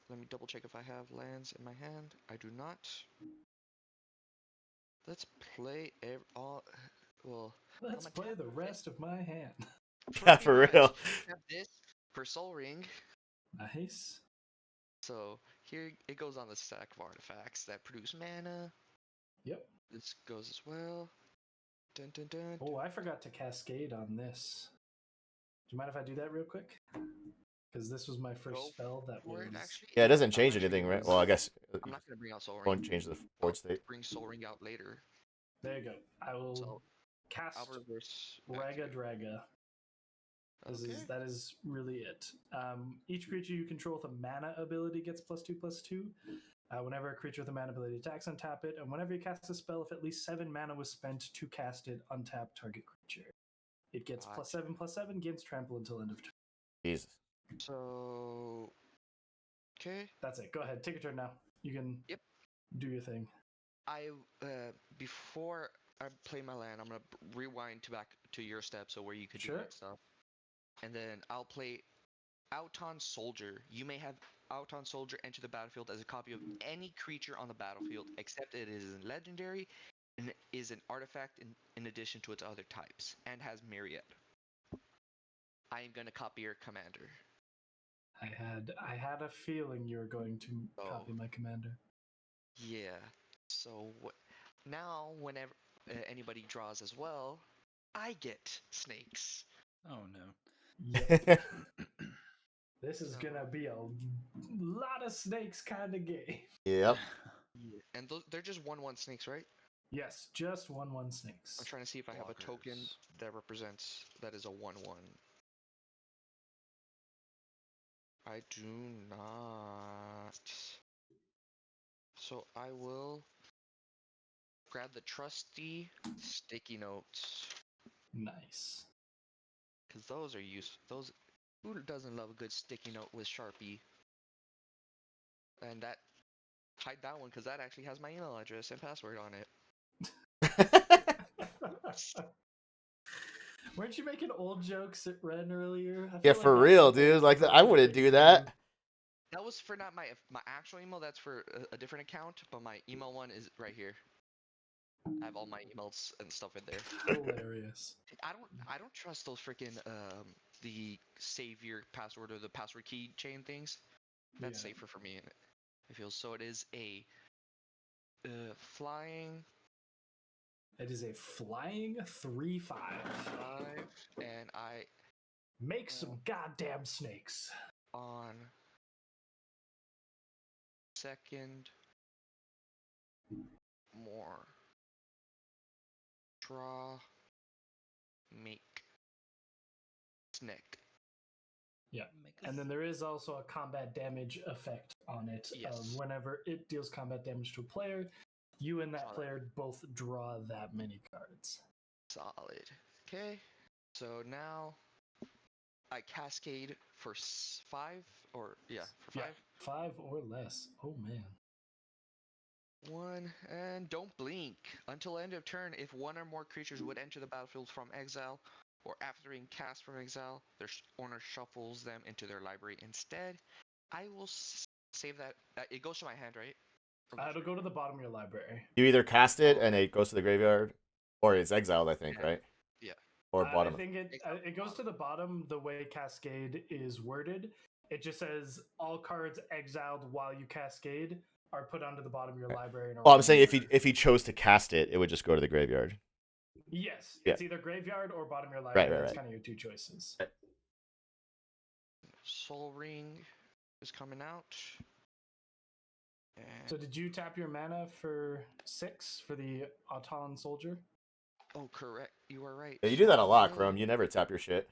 Let me double check if I have lands in my hand. I do not. Let's play Let's play the rest of my hand. Yeah, for real. Have this for Soul Ring. Nice. So here it goes on the stack of artifacts that produce mana. Yep. This goes as well. Dun, dun, dun. Oh, I forgot to cascade on this. Do you mind if I do that real quick? Because this was my first spell that was... Yeah, it doesn't change anything, right? Well, I guess I'm not going to bring out Soul Ring. Won't change the board state. Bring Soul Ring out later. There you go. I will cast Raga Draga. That is really it. Each creature you control with a mana ability gets +2/+2. Whenever a creature with a mana ability attacks, untap it. And whenever you cast a spell, if at least 7 mana was spent to cast it, untap target creature. It gets +7/+7, gains trample until end of turn. Jesus. So, okay. That's it. Go ahead. Take your turn now. You can do your thing. Before I play my land. I'm gonna rewind to back to your step, so where you could do Sure. that stuff, and then I'll play Auton Soldier. You may have Auton Soldier enter the battlefield as a copy of any creature on the battlefield, except it is legendary and is an artifact in addition to its other types, and has Myriad. I am gonna copy your commander. I had a feeling you were going to copy Oh. my commander. Yeah. So now, whenever anybody draws as well, I get snakes. Oh no. Yep. This is So- gonna be a lot of snakes kind of game. Yep. Yeah. And they're just 1/1 snakes, right? Yes, just 1/1 snakes. I'm trying to see if I have a token Blockers. that represents that is a 1/1. I do not. So I will grab the trusty sticky notes Nice. because those are useful. Those who doesn't love a good sticky note with Sharpie? And that hide that one because that actually has my email address and password on it. Weren't you making old jokes at Ren earlier? I Yeah, feel for that's real, something dude. Like, that I you wouldn't make do fun that. of. That was for not my actual email. That's for a different account, but my email one is right here. I have all my emails and stuff in there. Hilarious. I don't trust those freaking the save your password or the password key chain things. That's Yeah. safer for me. I feel so. It is a flying It is a flying 3/5. 5, and I Make some goddamn snakes. on second more draw make snake. Yeah. Make And then there is also a combat damage effect on it. Yes. Whenever it deals combat damage to a player, you and that Draw that. player both draw that many cards. Solid. Okay. So now I cascade for 5 or for 5. Yeah, 5 or less. Oh man. 1 and don't blink until end of turn. If one or more creatures would enter the battlefield from exile, or after being cast from exile, their owner shuffles them into their library instead. I will save that. It goes to my hand, right? It'll go to the bottom of your library. You either cast it Oh. and it goes to the graveyard, or it's exiled, I think, Yeah. right? Yeah. Or I bottom. think it goes to the bottom the way Cascade is worded. It just says all cards exiled while you cascade are put onto the bottom of your library. And Well, I'm saying if he chose to cast it, it would just go to the graveyard. Yes, Yeah. it's either graveyard or bottom of your library. That's kind of your two choices. Right. Soul Ring is coming out. And So did you tap your mana for 6 for the Auton Soldier? oh, correct. You are right. Yeah, you do that a lot, Sorry. Chrome. You never tap your shit.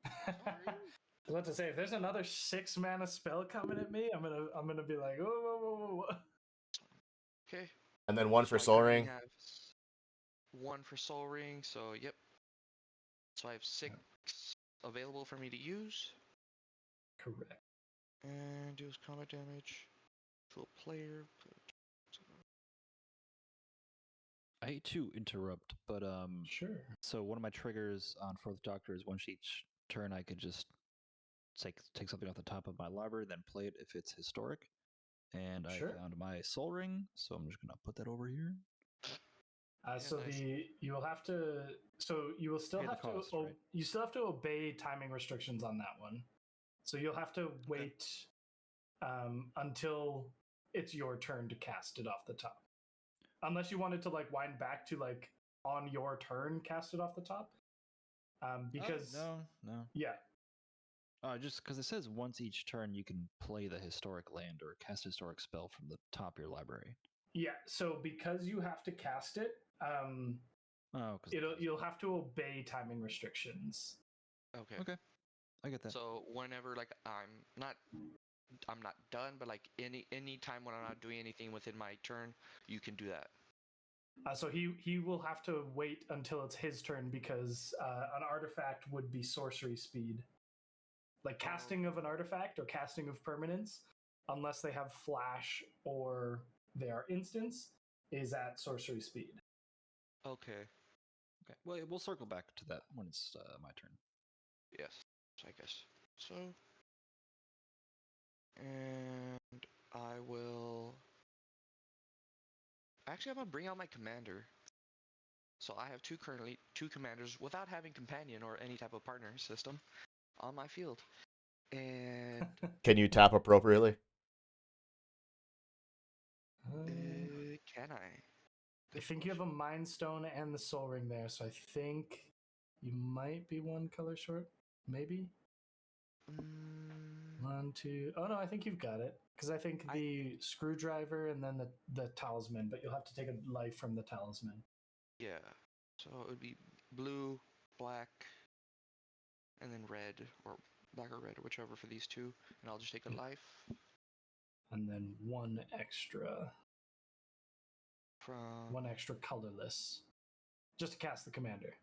I was about to say, if there's another 6 mana spell coming at me, I'm gonna be like, whoa, whoa, whoa, whoa. Okay. And then one for So I Soul currently Ring. have 1 for Soul Ring, so yep. So I have 6 available for me to use. Correct. And deals combat damage to a player. I hate to interrupt, but Sure. so one of my triggers on Fourth Doctor is once each turn I could just take something off the top of my library, then play it if it's historic. And Sure. I found my Soul Ring, so I'm just gonna put that over here. So nice. you will have to. So you will still Pay the have cost, to. right? You still have to obey timing restrictions on that one. So you'll have to wait until it's your turn to cast it off the top, unless you wanted to like wind back to like on your turn cast it off the top. Because no. yeah, Just because it says once each turn you can play the historic land or cast a historic spell from the top of your library. yeah. So because you have to cast it, you'll have to obey timing restrictions. Okay. I get that. So whenever like I'm not done, but like any time when I'm not doing anything within my turn, you can do that. So he will have to wait until it's his turn because an artifact would be sorcery speed. Like casting of an artifact or casting of permanence, unless they have flash or they are instants, is at sorcery speed. Okay. Okay. Well, we'll circle back to that when it's my turn. Yes. I guess so. And I will. Actually, I'm gonna bring out my commander. So I have currently two commanders without having companion or any type of partner system on my field. And Can you tap appropriately? can I? I think you have a Mind Stone and the Soul Ring there, so I think you might be one color short. Maybe? One, two. Oh, no, I think you've got it. Because I think the Screwdriver and then the Talisman, but you'll have to take a life from the Talisman. Yeah. So it would be blue, black, and then red, or black or red, or whichever for these two. And I'll just take a life And then one extra from. colorless. Just to cast the commander.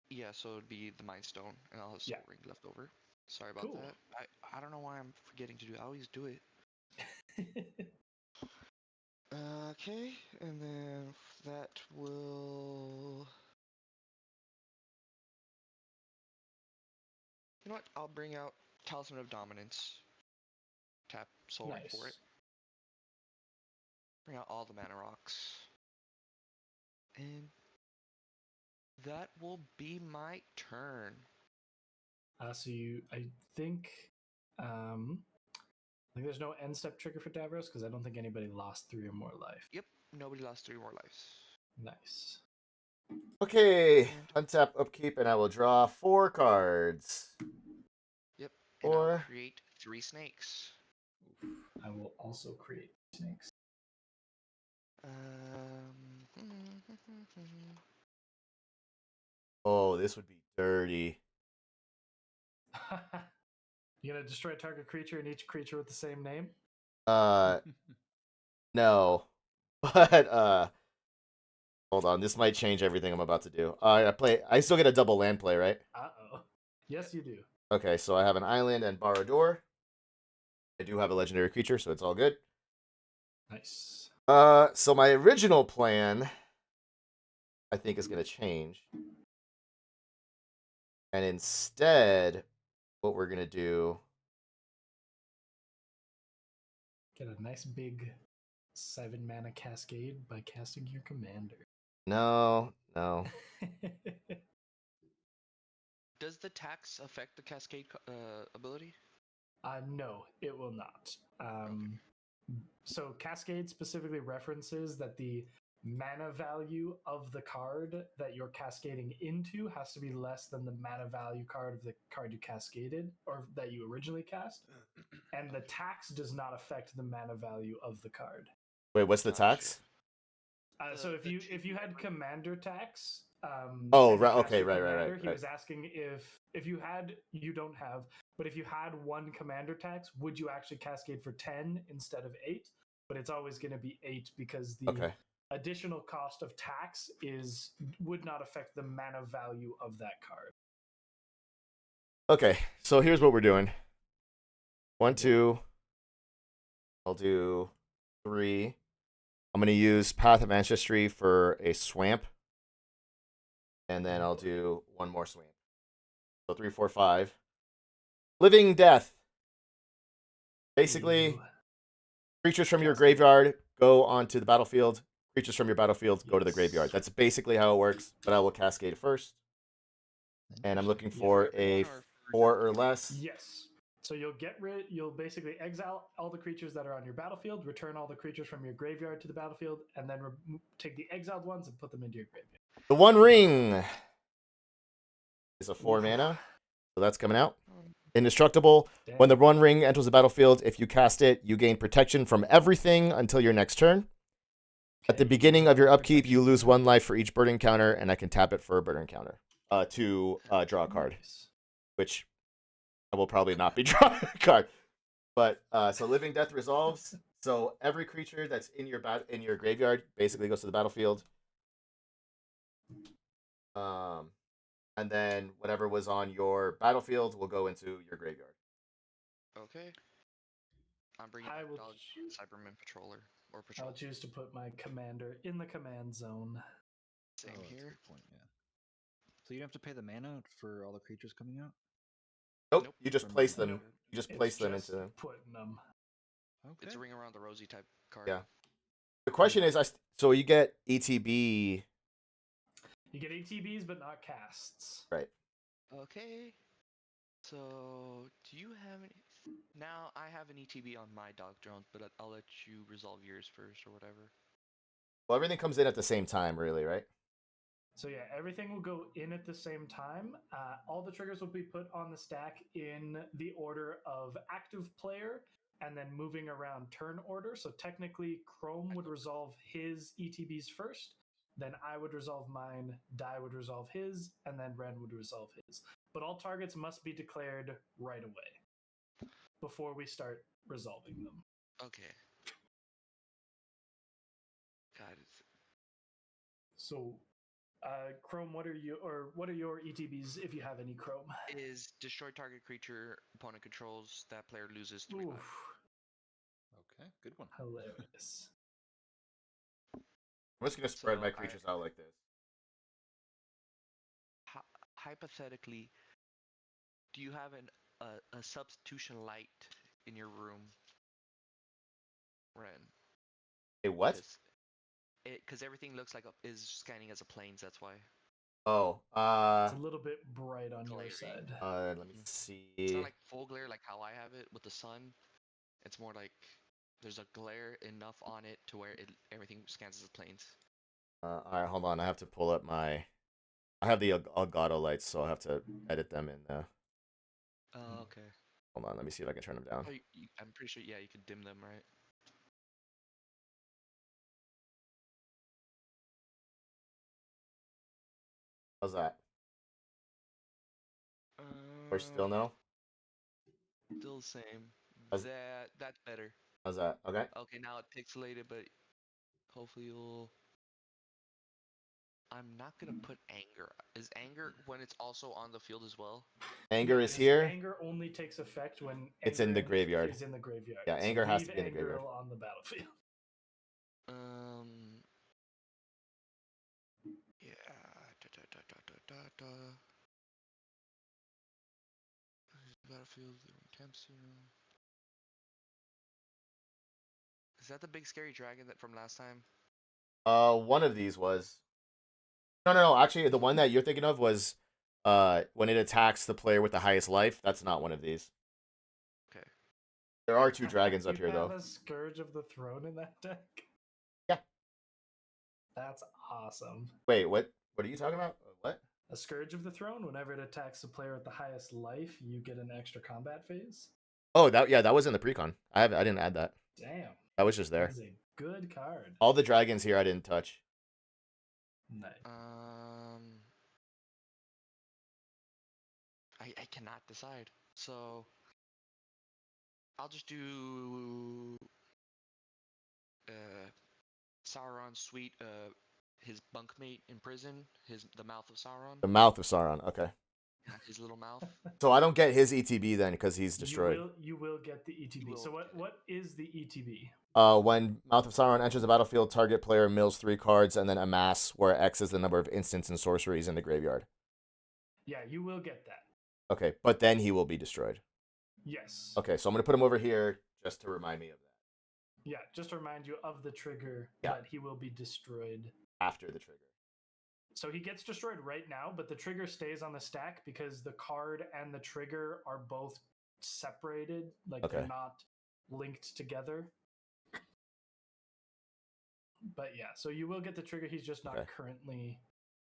Yeah, so it'd be the Mind Stone, and I'll have Soul Ring left over. Sorry about Cool. that. I don't know why I'm forgetting to do it. I always do it. Okay, and then that will. You know what? I'll bring out Talisman of Dominance. Tap Soul Ring for it. Bring out all the mana rocks. And that will be my turn. So I think there's no end step trigger for Davros because I don't think anybody lost 3 or more life. Yep, nobody lost 3 more lives. Nice. Okay, untap upkeep, and I will draw 4 cards. Yep, and I'll create 3 snakes. I will also create snakes. Oh, this would be dirty. You gonna destroy a target creature and each creature with the same name? No. But hold on, this might change everything I'm about to do. I still get a double land play, right? Uh-oh. Yes, you do. Okay, so I have an island and Barador. I do have a legendary creature, so it's all good. Nice. So my original plan, I think, is gonna change. And instead, what we're gonna do. Get a nice big 7 mana cascade by casting your commander. No. Does the tax affect the cascade ability? No, it will not. So Cascade specifically references that the mana value of the card that you're cascading into has to be less than the mana value card of the card you cascaded or that you originally cast. And the tax does not affect the mana value of the card. Wait, what's the tax? So if you had commander tax, oh right, okay, right. He was asking if you had, you don't have, but if you had 1 commander tax, would you actually cascade for 10 instead of 8? But it's always going to be 8 because the additional cost of tax would not affect the mana value of that card. Okay, so here's what we're doing. 1, 2. I'll do 3. I'm going to use Path of Ancestry for a swamp. And then I'll do 1 more swamp. So 3, 4, 5. Living Death. Basically, creatures from your graveyard go onto the battlefield. Creatures from your battlefield go to the graveyard. That's basically how it works, but I will cascade first. And I'm looking for a 4 or less. Yes. So you'll basically exile all the creatures that are on your battlefield, return all the creatures from your graveyard to the battlefield, and then take the exiled ones and put them into your graveyard. The One Ring is a 4 mana, so that's coming out. Indestructible. Damn. When the One Ring enters the battlefield, if you cast it, you gain protection from everything until your next turn. Okay. At the beginning of your upkeep, you lose 1 life for each bird encounter, and I can tap it for a bird encounter to draw a card, which I will probably not be drawing a card. But so Living Death resolves. So every creature that's in your graveyard basically goes to the battlefield. And then whatever was on your battlefield will go into your graveyard. Okay. I'm bringing Cyberman Patroller or Patrol. I'll choose to put my commander in the command zone. Same that's a here. good point. Yeah. So you don't have to pay the mana for all the creatures coming out. Nope. Nope. You just From place the them. Nope. You just It's place them just into them. putting them. Okay. It's a ring around the rosy type card. Yeah. The question is, so you get ETB, You get ATBs, but not casts. right? Okay. So, do you have any? Now, I have an ETB on my dog drones, but I'll let you resolve yours first or whatever. Well, everything comes in at the same time, really, right? So yeah, everything will go in at the same time. All the triggers will be put on the stack in the order of active player and then moving around turn order. So technically, Chrome would resolve his ETBs first, then I would resolve mine, Dai would resolve his, and then Ren would resolve his. But all targets must be declared right away before we start resolving them. Okay. God, it's So, Chrome, what are your ETBs if you have any Chrome? is destroy target creature opponent controls. That player loses 3 life. Oof, Okay, good one. hilarious. I'm just gonna spread my So creatures out like this. hypothetically, do you have a substitution light in your room, Ren? Hey, what? Because everything looks like is scanning as a planes. That's why. Oh, It's a little bit bright on your Glary. side. let me Mhm. see. It's not like full glare like how I have it with the sun. It's more like there's a glare enough on it to where everything scans as planes. All right, hold on. I have to pull up my. I have the Elgato lights, so I'll have to edit them in. Oh, okay. Hold on, let me see if I can turn them down. Oh, I'm pretty sure. Yeah, you could dim them, right? How's that? Or still no? Still the same. How's, That's better. how's that? Okay. Okay, now it pixelated, but hopefully you'll. I'm not gonna put anger. Is anger when it's also on the field as well? Anger No, is here. Anger only takes effect when It's in Anger the Ink graveyard. is in the graveyard. Yeah, So anger has leave to be in the Anger graveyard. on the battlefield. Yeah. Battlefield camp soon. Is that the big scary dragon that from last time? One of these was. No. Actually, the one that you're thinking of was, when it attacks the player with the highest life. That's not one of these. Okay. There are 2 dragons up You here, have though. a Scourge of the Throne in that deck? Yeah. That's awesome. Wait, what? What are you talking about? What? A Scourge of the Throne, whenever it attacks the player with the highest life, you get an extra combat phase. Oh, that was in the precon. I didn't add that. Damn. That was just there. That's a good card. All the dragons here I didn't touch. Nice. I cannot decide. So I'll just do Sauron's suite, his bunkmate in prison, the mouth of Sauron, The mouth of Sauron. Okay. his little mouth. So I don't get his ETB then because he's destroyed. You will get the ETB. So get it. what is the ETB? When Mouth of Sauron enters the battlefield, target player mills 3 cards and then amass, where X is the number of instants and sorceries in the graveyard. Yeah, you will get that. Okay, but then he will be destroyed. Yes. Okay, so I'm gonna put him over here just to remind me of that. Yeah, just to remind you of the trigger, Yeah. but he will be destroyed. After the trigger. So he gets destroyed right now, but the trigger stays on the stack because the card and the trigger are both separated. Like Okay. they're not linked together. But yeah, so you will get the trigger. He's just not Okay. currently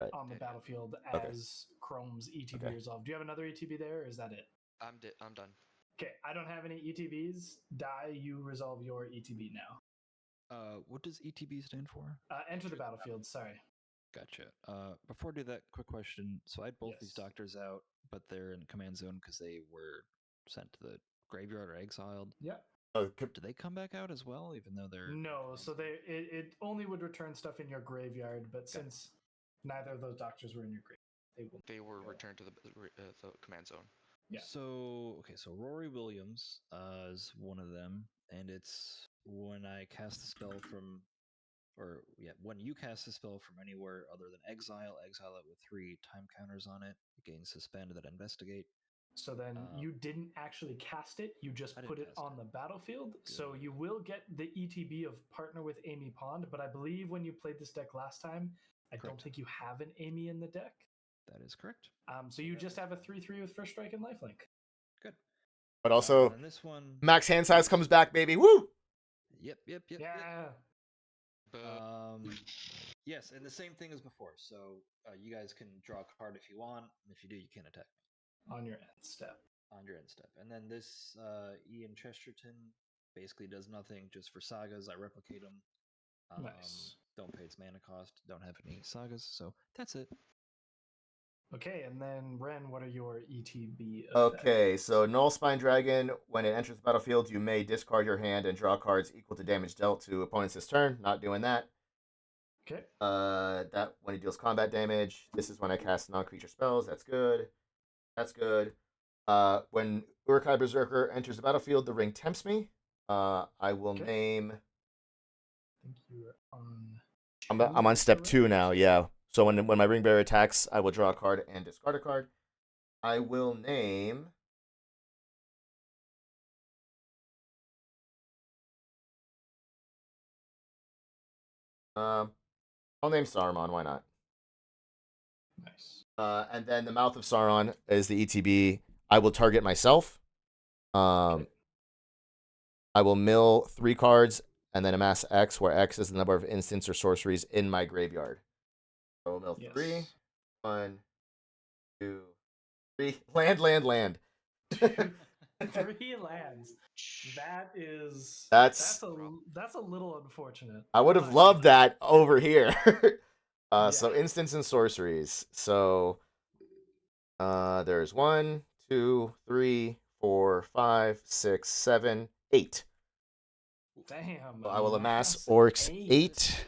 Right. on the battlefield Okay. as Chrome's ETB Okay. resolved. Do you have another ETB there, or is that it? I'm done. Okay, I don't have any ETBs. Dai, you resolve your ETB now. What does ETB stand for? Enter the battlefield. Sorry. Gotcha. Before I do that, quick question. So I had both these Yes. doctors out, but they're in command zone because they were sent to the graveyard or exiled. Yeah. Do they come back out as well, even though they're No, so it only would return stuff in your graveyard, but since neither of those doctors were in your graveyard, They were returned to the command zone. Yeah. So okay, so Rory Williams is one of them, and it's when I cast the spell from when you cast a spell from anywhere other than exile it with 3 time counters on it. It gains suspend and then investigate. So then you didn't actually cast it, you just put it on the battlefield. Good. So you will get the ETB of Partner with Amy Pond, but I believe when you played this deck last time, I don't think you have an Amy in the deck. That is correct. So you just have a 3/3 with First Strike and Lifelink. Good. But also, and this one, max hand size comes back, baby. Woo! Yep. Yeah. Yes, and the same thing as before. So you guys can draw a card if you want. And if you do, you can't attack me. On your end step. And then this Ian Chesterton basically does nothing, just for sagas. I replicate them. Nice. Don't pay its mana cost. Don't have any sagas. So that's it. Okay, and then Ren, what are your ETB effects? Okay, so Null Spine Dragon, when it enters the battlefield, you may discard your hand and draw cards equal to damage dealt to opponents this turn. Not doing that. Okay. That when it deals combat damage. This is when I cast non-creature spells. That's good. That's good. When Urukai Berserker enters the battlefield, the ring tempts me. I will name. I think you're on. I'm on step 2 now. Yeah. So when my ring bearer attacks, I will draw a card and discard a card. I will name. I'll name Saruman. Why not? Nice. And then the Mouth of Sauron is the ETB. I will target myself. Okay. I will mill 3 cards and then amass X, where X is the number of instants or sorceries in my graveyard. I will mill 3. 1, 2, 3. Land. 3 lands. That's a little unfortunate. I would have loved that over here. So instants and sorceries. So there's 1, 2, 3, 4, 5, 6, 7, 8. Damn. So I will amass Orcs 8.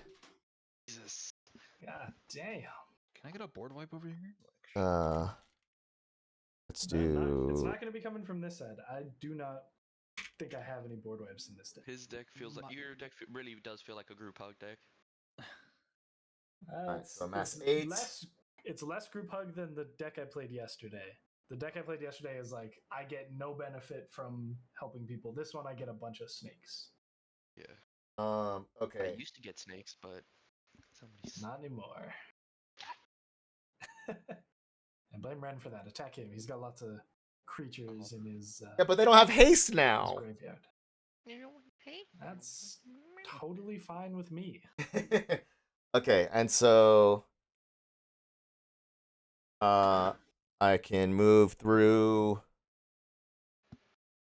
Jesus. God damn. Can I get a board wipe over here? Let's do. It's not going to be coming from this side. I do not think I have any board wipes in this deck. His deck feels like your deck really does feel like a group hug deck. So amass 8. It's less group hug than the deck I played yesterday. The deck I played yesterday is like I get no benefit from helping people. This one I get a bunch of snakes. Yeah. Okay. I used to get snakes, but somebody's not anymore. And blame Ren for that. Attack him. He's got lots of creatures in his. Yeah, but they don't have haste now. Graveyard. That's totally fine with me. Okay, and so I can move through.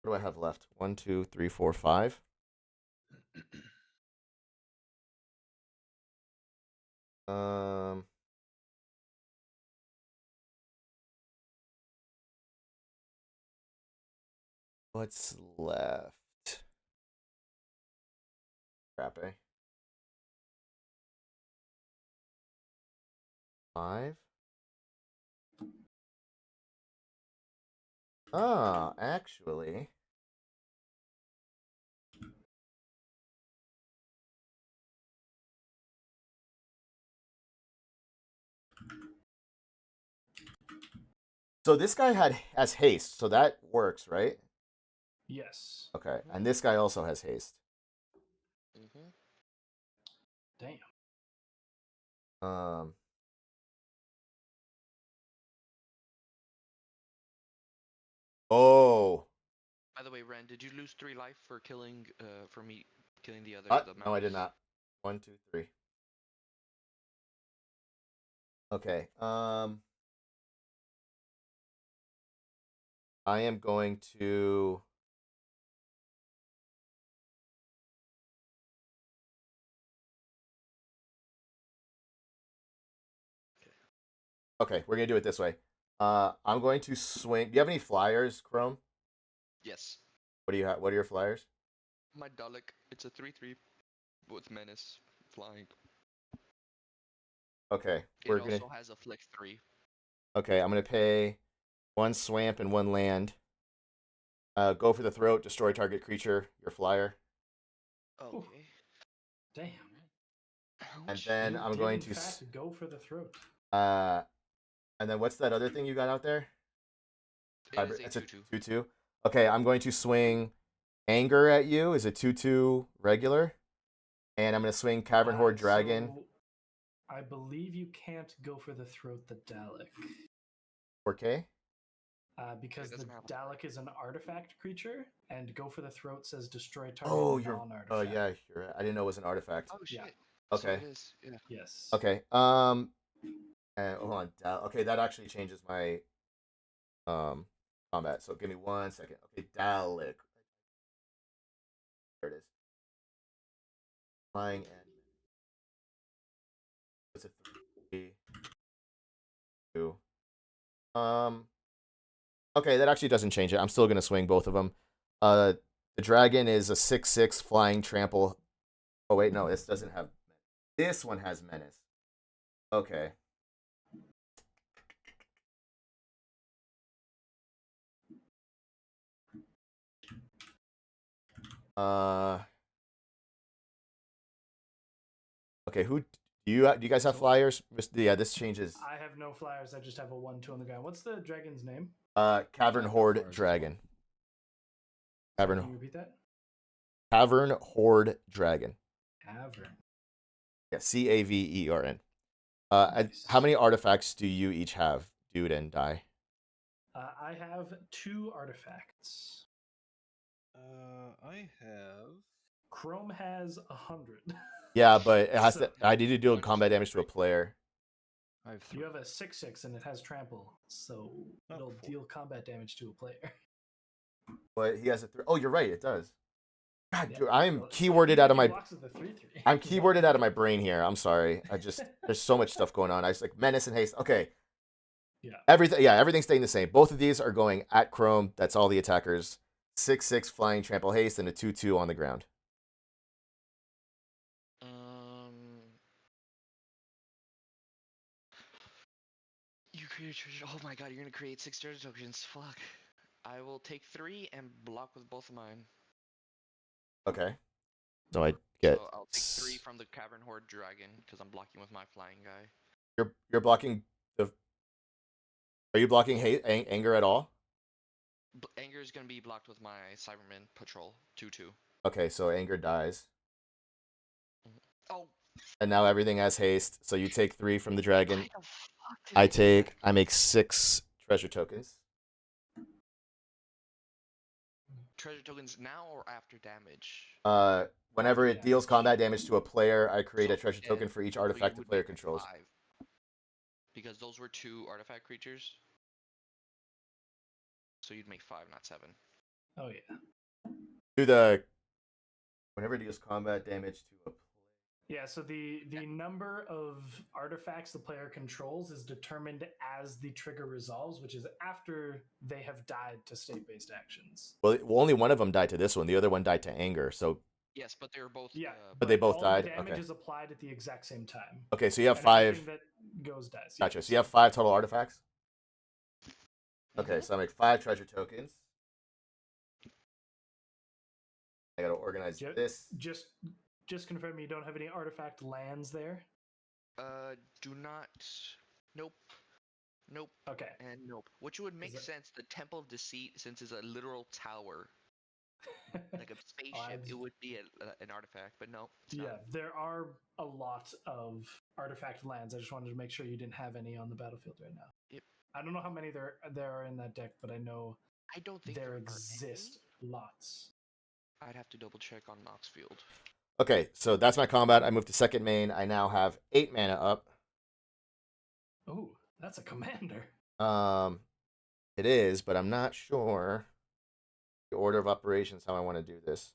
What do I have left? 1, 2, 3, 4, 5. What's left? Crap, eh? 5. Actually. So this guy has haste, so that works, right? Yes. Okay, and this guy also has haste. Mm-hmm. Damn. Oh. By the way, Ren, did you lose 3 life for killing for me killing the other the mouse? No, I did not. 1, 2, 3. Okay. I am going to. Okay, we're gonna do it this way. I'm going to swing. Do you have any flyers, Chrome? Yes. What do you have? What are your flyers? My Dalek, it's a 3/3 with menace flying. Okay, it also has a flick 3. Okay, I'm gonna pay 1 swamp and 1 land. Go for the throat. Destroy target creature. Your flyer. Okay. Damn. And then You I'm did, going in to fact, go for the throat. and then what's that other thing you got out there? It is a It's a 2/2. 2/2. Okay, I'm going to swing anger at you. Is a 2/2 regular? And I'm going to swing Cavern Horde Dragon. So I believe you can't go for the throat the Dalek. 4K? Because the doesn't have a- Dalek is an artifact creature, and go for the throat says destroy target You're. non-artifact. Oh yeah, you're right. I didn't know it was an artifact. Oh shit. Yeah. So Okay. it is. Yeah. Yes. Okay. Hold on. Okay, that actually changes my combat. So give me 1 second. Okay, Dalek. There it is. Flying and it's a 3, 2. Okay, that actually doesn't change it. I'm still gonna swing both of them. The dragon is a 6/6 flying trample. Oh wait, no, this doesn't have. This one has menace. Okay. Okay, who do you guys have flyers? Yeah, this changes. I have no flyers. I just have a 1/2 on the ground. What's the dragon's name? Cavern no Horde flyers as Dragon. Can you Cavern repeat that? Cavern Horde Dragon. Cavern. Yeah, Cavern. Nice. How many artifacts do you each have, dude and die? I have 2 artifacts. I have. Chrome has 100. Yeah, but it has So- to. I need to deal One, combat two, damage to a three. player. I have 3. You have a 6/6 and it has trample, so Oh, it'll 4. deal combat damage to a player. But he has a 3. Oh, you're right. It does. God, Yeah. dude, I'm Well, keyworded even out of if he my. walks with a 3/3. I'm keyworded out of my brain here. I'm sorry. There's so much stuff going on. I just like menace and haste. Okay. Yeah. Everything's staying the same. Both of these are going at Chrome. That's all the attackers. 6/6 flying trample haste and a 2/2 on the ground. You create a treasure. Oh my god, you're gonna create 6 treasure tokens. Fuck. I will take 3 and block with both of mine. Okay. So I get. So I'll take 3 from the Cavern Horde Dragon because I'm blocking with my flying guy. You're blocking the. Are you blocking anger at all? Anger is gonna be blocked with my Cyberman Patrol 2/2. Okay, so anger dies, Oh, and now everything has haste. So you take 3 from the dragon. why the fuck did I do that? I make 6 treasure tokens. Treasure tokens now or after damage? Whenever After it deals damage. combat damage to a player, I create a So, treasure yeah, token for each so artifact you the would player make controls. 5. Because those were 2 artifact creatures. So you'd make 5, not 7. Oh yeah. Whenever it deals combat damage to a Yeah, so the number of artifacts the player controls is determined as the trigger resolves, which is after they have died to state-based actions. well, only one of them died to this one. The other one died to anger. So Yes, but they were both. Yeah, But they both all died? The damage Okay. is applied at the exact same time. okay, so you have And 5. everything that goes dies. Gotcha. Yeah, So you have 5 total artifacts. Okay, Mhm. so I make 5 treasure tokens. I gotta organize Ju- this. Just confirm you don't have any artifact lands there. Do not. Nope. Nope. Okay. And nope. Which would make that- sense. The Temple of Deceit, since it's a literal tower, like a spaceship, it would be an artifact. But no, it's Yeah, not. there are a lot of artifact lands. I just wanted to make sure you didn't have any on the battlefield right now. Yep. I don't know how many there are in that deck, but I know I don't think there are exist lots. any. I'd have to double check on Knoxfield. Okay, so that's my combat. I move to second main. I now have 8 mana up. Oh, that's a commander. It is, but I'm not sure the order of operations how I want to do this.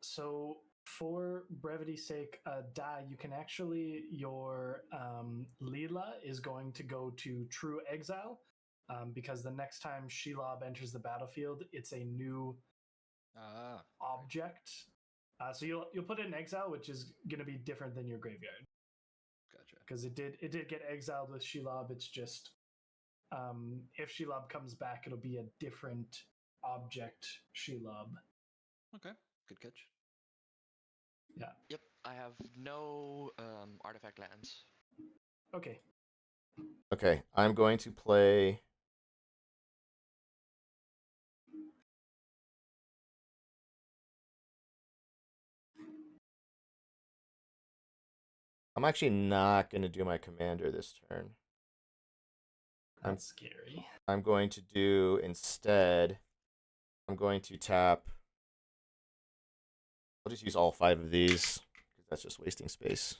So for brevity's sake, Dai, you can actually your Leela is going to go to True Exile, because the next time Shelob enters the battlefield, it's a new object. So you'll put it in exile, which is going to be different than your graveyard. Gotcha. Because it did get exiled with Shelob. It's just if Shelob comes back, it'll be a different object Shelob. Okay, good catch. Yeah. Yep, I have no artifact lands. Okay. Okay, I'm going to play. I'm actually not going to do my commander this turn. That's scary. I'm going to do instead. I'm going to tap. I'll just use all 5 of these because that's just wasting space.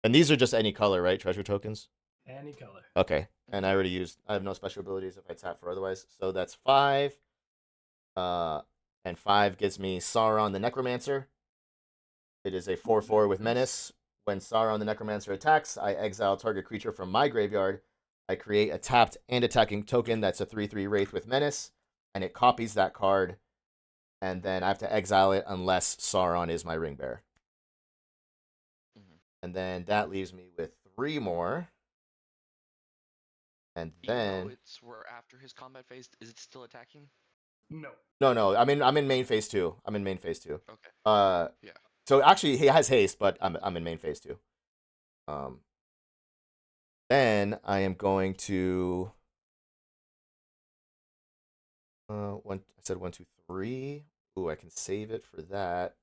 And these are just any color, right? Treasure tokens. Any color. Okay, and I already used. I have no special abilities if I tap for otherwise. So that's 5. And 5 gives me Sauron the Necromancer. It is a 4/4 with menace. When Sauron the Necromancer attacks, I exile target creature from my graveyard. I create a tapped and attacking token that's a 3/3 Wraith with menace, and it copies that card. And then I have to exile it unless Sauron is my ring bearer. Mm-hmm. And then that leaves me with 3 more. And Even then though we're after his combat phase, is it still attacking? No. no, I'm in main phase 2. I'm in main phase 2. Okay. Yeah. So actually he has haste, but I'm in main phase 2. Then I am going to one. I said 1, 2, 3. Ooh, I can save it for that.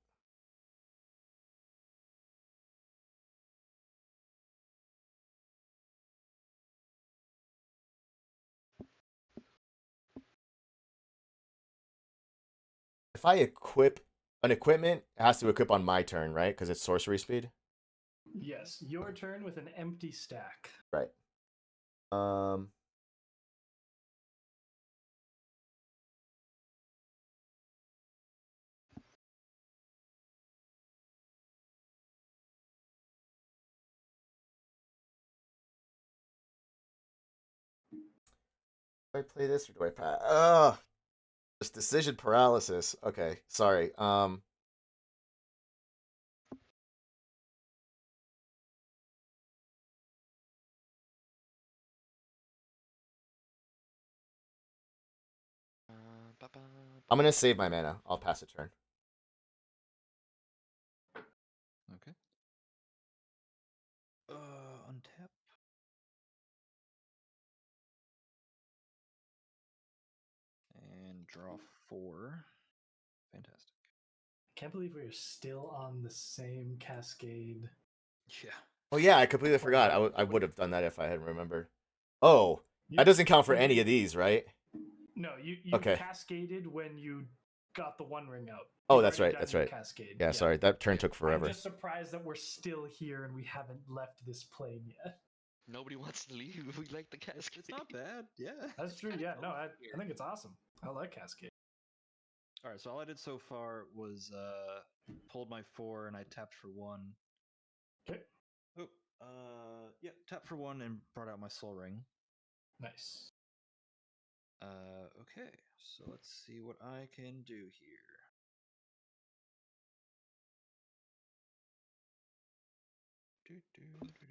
If I equip an equipment, it has to equip on my turn, right? Because it's sorcery speed. Yes, your turn with an empty stack. Right. Do I play this or do I pass? Oh, just decision paralysis. Okay, sorry. I'm gonna save my mana. I'll pass a turn. Okay. Untap. And draw 4. Fantastic. Can't believe we are still on the same cascade. Yeah. Oh yeah, I completely forgot. I would have done that if I had remembered. Oh, that doesn't count for any of these, right? No, you Okay. cascaded when you got the One Ring out. Oh, You've that's already right. done That's your right. Cascade. Yeah, sorry. That turn Yeah. took forever. I'm just surprised that we're still here and we haven't left this plane yet. Nobody wants to leave. We like the cascade. It's not bad. Yeah. That's true. Yeah, no, I Weird. think it's awesome. I like Cascade. All right. So all I did so far was pulled my 4 and I tapped for 1. Okay, Oh. Yeah. Tapped for 1 and brought out my Soul Ring. nice. Okay. So let's see what I can do here. Do, do, do, do, do.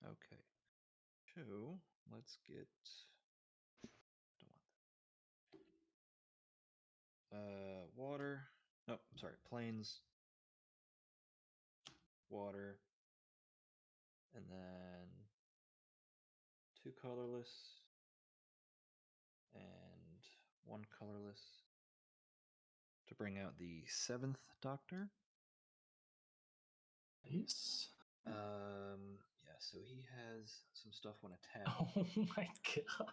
Okay. 2. Let's get. Don't want that. Water. No, sorry. Plains. Water. And then 2 colorless. And 1 colorless. To bring out the 7th Doctor. Nice. Yeah, so he has some stuff when attacked. Oh my god.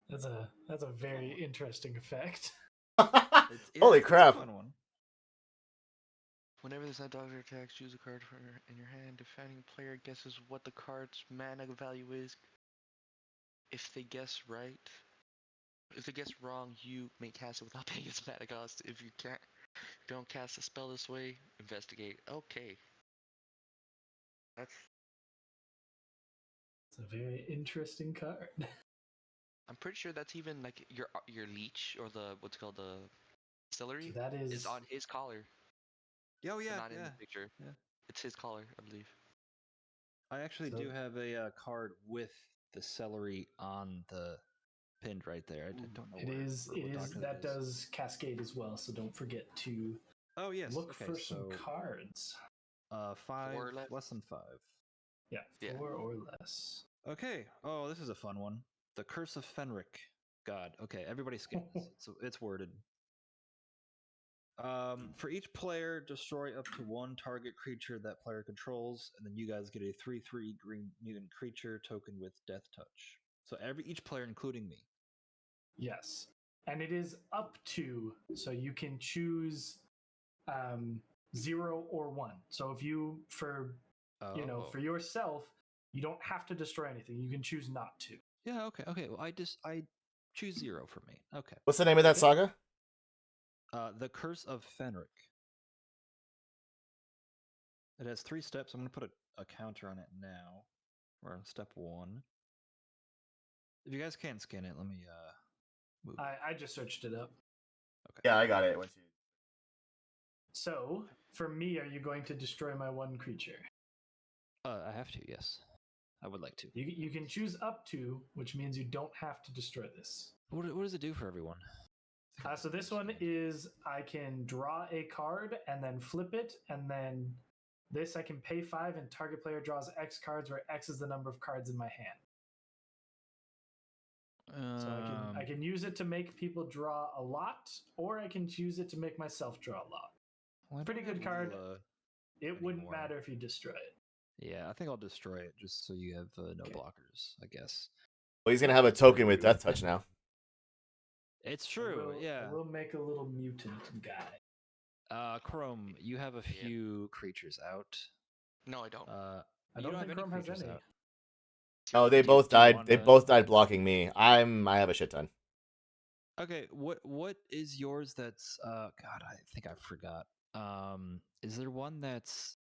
That's a very interesting effect. Holy It's crap. a fun one. Whenever the Sun Doctor attacks, choose a card in your hand. Defending player guesses what the card's mana value is. If they guess right, if they guess wrong, you may cast it without paying its mana cost. If you can't, Don't cast a spell this way. Investigate. Okay. That's. It's a very interesting card. I'm pretty sure that's even like your leech or the what's called the celery So that is is on his collar. Oh But yeah, not in the yeah, picture. yeah. It's his collar, I believe. I actually So- do have a card with the celery on the pinned right there. I don't know it where. is what document that it is. does cascade as well, so don't forget to Oh yes. look Okay, for some so cards. 5 or less. less than 5. Yeah, Yeah. 4 or less. Okay. Oh, this is a fun one. The Curse of Fenric. God. Okay, everybody scan this. It's worded. For each player, destroy up to 1 target creature that player controls, and then you guys get a 3/3 green mutant creature token with Death Touch. So each player, including me. Yes. And it is up to, so you can choose 0 or 1. So if you, for Oh. yourself, you don't have to destroy anything. You can choose not to. Yeah. Okay. Okay. Well, I choose 0 for me. Okay. What's the name of that Okay. saga? The Curse of Fenric. It has 3 steps. I'm going to put a counter on it now. We're on step 1. If you guys can't scan it, let me move. I just searched it up. Okay. Yeah, I got it. Once you... So for me, are you going to destroy my 1 creature? I have to. Yes, I would like to. You can choose up to, which means you don't have to destroy this. What does it do for everyone? So this one is I can draw a card and then flip it, and then this I can pay 5 and target player draws X cards, where X is the number of cards in my hand. So I can use it to make people draw a lot, or I can use it to make myself draw a lot. Pretty good card. It wouldn't matter if you destroy it. Yeah, I think I'll destroy it just so you have no blockers, I guess. Well, he's gonna have a token with Death Touch now. It's true, yeah. I will make a little mutant guy. Chrome, you have a few creatures out. No, I don't. I don't think Chrome has any. Out. Oh, they both died. They both died blocking me. I have a shit ton. Okay, what is yours that's God, I think I forgot. Is there one that's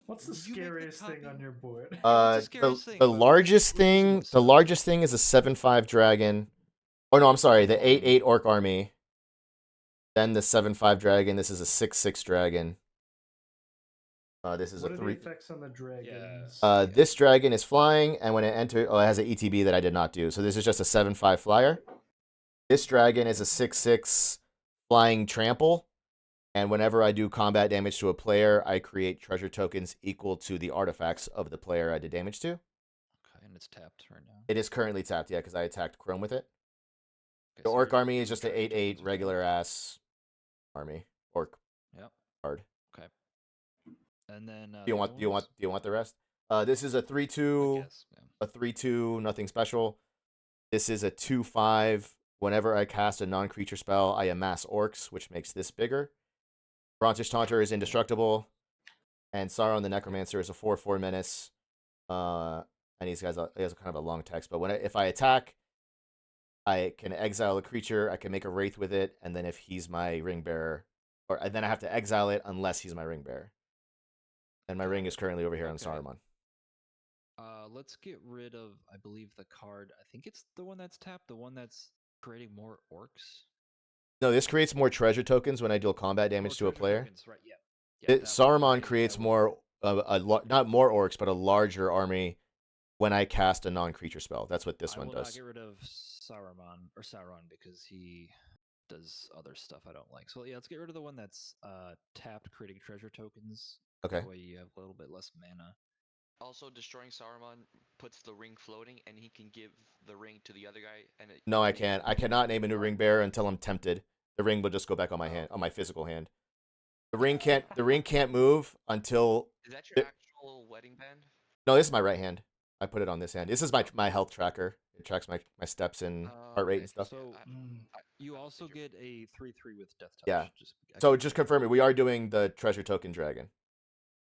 What's the scariest thing on your board? The largest thing is a 7/5 dragon. Oh no, I'm sorry, the 8/8 orc army. Then the 7/5 dragon. This is a 6/6 dragon. This is what a 3. What are the effects on the dragons? This dragon is flying, and when it enters, it has an ETB that I did not do. So this is just a 7/5 flyer. This dragon is a 6/6 flying trample, and whenever I do combat damage to a player, I create treasure tokens equal to the artifacts of the player I did damage to. Okay, and it's tapped right now. It is currently tapped, yeah, because I attacked Chrome with it. Okay, the orc army is just an 8/8 regular ass army orc card. Okay. And then do you want the rest? This is a 3/2, a 3/2, nothing special. This is a 2/5. Whenever I cast a non-creature spell, I amass orcs, which makes this bigger. Brontish Taunter is indestructible, and Sauron the Necromancer is a 4/4 menace. And he has kind of a long text, but if I attack, I can exile a creature. I can make a wraith with it, and then if he's my ring bearer, then I have to exile it unless he's my ring bearer. And my ring is currently over here on Saruman. Let's get rid of, I believe, the card. I think it's the one that's tapped, the one that's creating more orcs. No, this creates more treasure tokens when I deal combat damage to a player. Tokens, right? Yeah. Saruman creates more, not more orcs, but a larger army when I cast a non-creature spell. That's what this one does. I will not get rid of Sauron because he does other stuff I don't like. So yeah, let's get rid of the one that's tapped, creating treasure tokens. Okay. That way you have a little bit less mana. Also, destroying Saruman puts the ring floating, and he can give the ring to the other guy. And no, I can't. I cannot name a new ring bearer until I'm tempted. The ring will just go back on my hand, on my physical hand. The ring can't. The ring can't move until. Is that your actual wedding band? No, this is my right hand. I put it on this hand. This is my health tracker. It tracks my steps and heart rate and stuff. So you also get a 3/3 with Death Touch. Yeah. So just confirm it. We are doing the treasure token dragon.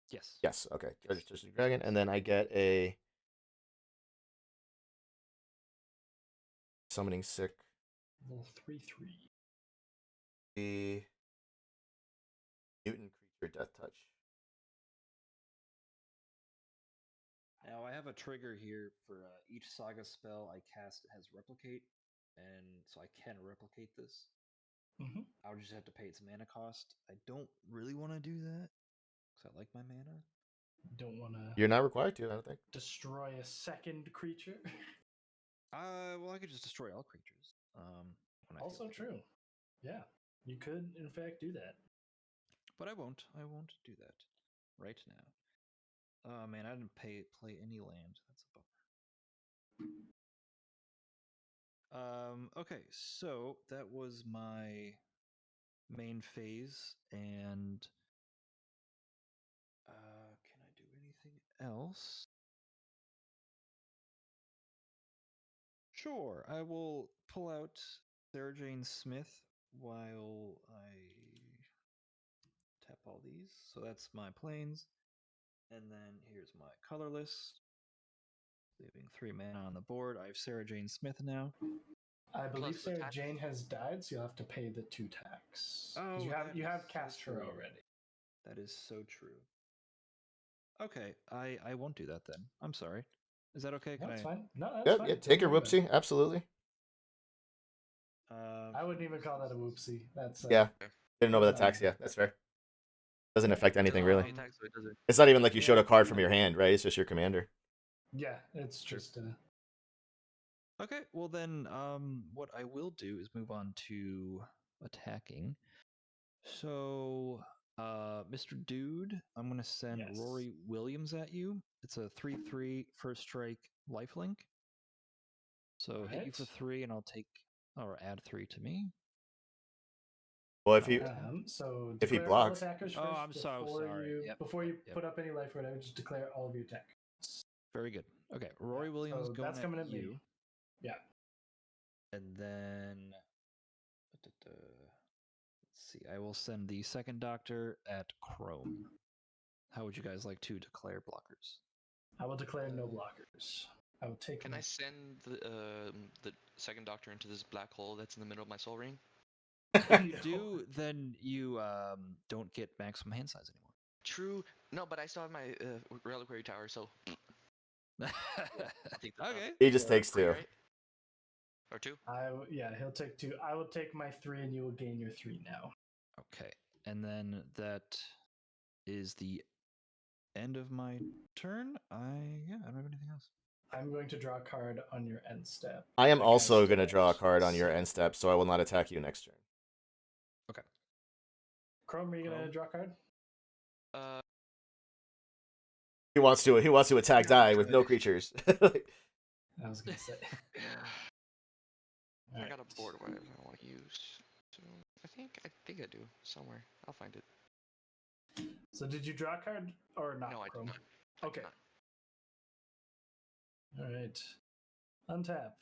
Yes. Yes. Okay. Treasure token dragon, and then I get a summoning sick. Little 3/3. Mutant creature death touch. Now I have a trigger here for each saga spell I cast has replicate, and so I can replicate this. Mm-hmm. I'll just have to pay its mana cost. I don't really want to do that because I like my mana. Don't want to. You're not required to, I don't think. Destroy a second creature. Well, I could just destroy all creatures. When I Also feel like it. true. Yeah, you could in fact do that. But I won't. I won't do that right now. Oh man, I didn't play any land. That's a bummer. Okay, so that was my main phase, and can I do anything else? Sure, I will pull out Sarah Jane Smith while I tap all these. So that's my planes. And then here's my colorless. Leaving 3 mana on the board. I have Sarah Jane Smith now. I believe Plus the Sarah tax. Jane has died, so you'll have to pay the 2 tax. Oh, you have so cast her true. already. That is so true. Okay, I won't do that then. I'm sorry. Is that okay? That's fine. No, that's Yep, fine. yeah, Don't take your worry about it. whoopsie. Absolutely. I wouldn't even call that a whoopsie. That's Yeah. Didn't know about the that's tax. Yeah, that's fair. Doesn't affect anything Doesn't really. pay tax, so it doesn't. It's not even like you showed Yeah. a card from your hand, right? It's just your commander. yeah. It's Sure. just Okay, well then, what I will do is move on to attacking. So, Mr. Dude, I'm gonna send Yes. Rory Williams at you. It's a 3/3 first strike lifelink. So hit you for Right. 3, and I'll take or add 3 to me. Well, if he so if he declare all blocks, attackers first Oh, I'm so before sorry. you Yep, before you yep. put up any life or whatever. Just declare all of your attack. Very good. Okay, Rory Williams So going that's coming at me. you, Yeah. and then let's see. I will send the second doctor at Chrome. How would you guys like to declare blockers? I will declare no blockers. I will take. Can I send the second doctor into this black hole that's in the middle of my soul ring? If you do, then you don't get maximum hand size anymore. True. No, but I still have my reliquary tower, so take that Okay. he just takes 3, 2. right? Or 2? Yeah, he'll take 2. I will take my 3, and you will gain your 3 now. Okay, and then that is the end of my turn. I don't have anything else. I'm going to draw a card on your end step. I am also against going to draw a it. card on your So- end step, so I will not attack you next turn. Okay. Chrome, are you going to Chrome? draw a card? He wants to attack die with no creatures. I was going to say. I Alright. got a board where I want to use. So I think I do somewhere. I'll find it. So did you draw a card or not, No, I Chrome? did not. I did Okay. not. All right. Untap.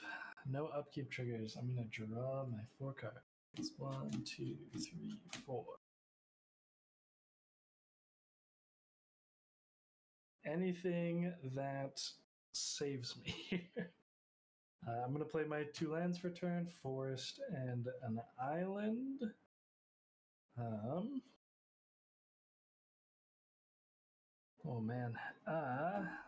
No upkeep triggers. I'm going to draw my 4 cards. 1, 2, 3, 4. Anything that saves me here. I'm going to play my 2 lands for turn, forest and an island. Oh man.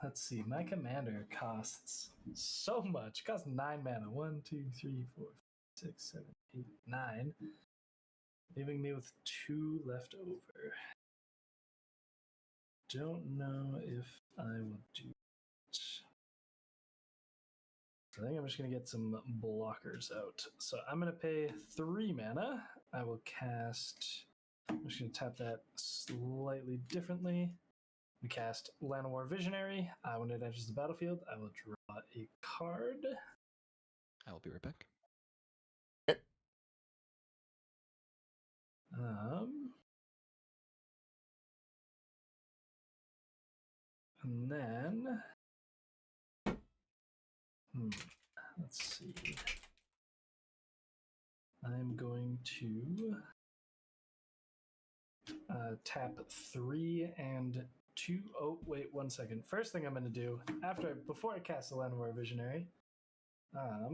Let's see. My commander costs so much. It costs 9 mana. 1, 2, 3, 4, 5, 6, 7, 8, 9. Leaving me with 2 left over. Don't know if I will do it. I think I'm just going to get some blockers out. So I'm going to pay 3 mana. I will cast. I'm just going to tap that slightly differently. We cast Llanowar Visionary. When it enters the battlefield, I will draw a card. I will be right back. And then, let's see. I'm going to tap 3 and 2. Oh, wait 1 second. First thing I'm going to do before I cast the Llanowar Visionary, I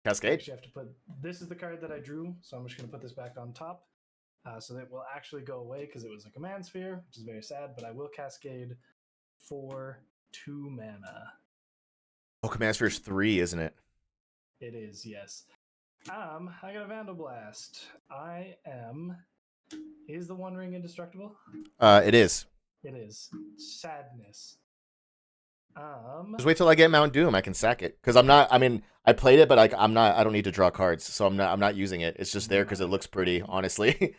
Cascade. actually have to put. This is the card that I drew, so I'm just going to put this back on top. So that will actually go away because it was a command sphere, which is very sad, but I will cascade for 2 mana. Oh, Command Sphere is 3, isn't it? It is, yes. I got a Vandal Blast. Is the One Ring indestructible? It is. It is. Sadness. Just wait till I get Mount Doom. I can sack it because I'm not. I mean, I played it, but like I'm not. I don't need to draw cards, so I'm not. I'm not using it. It's just there because it looks pretty. Honestly.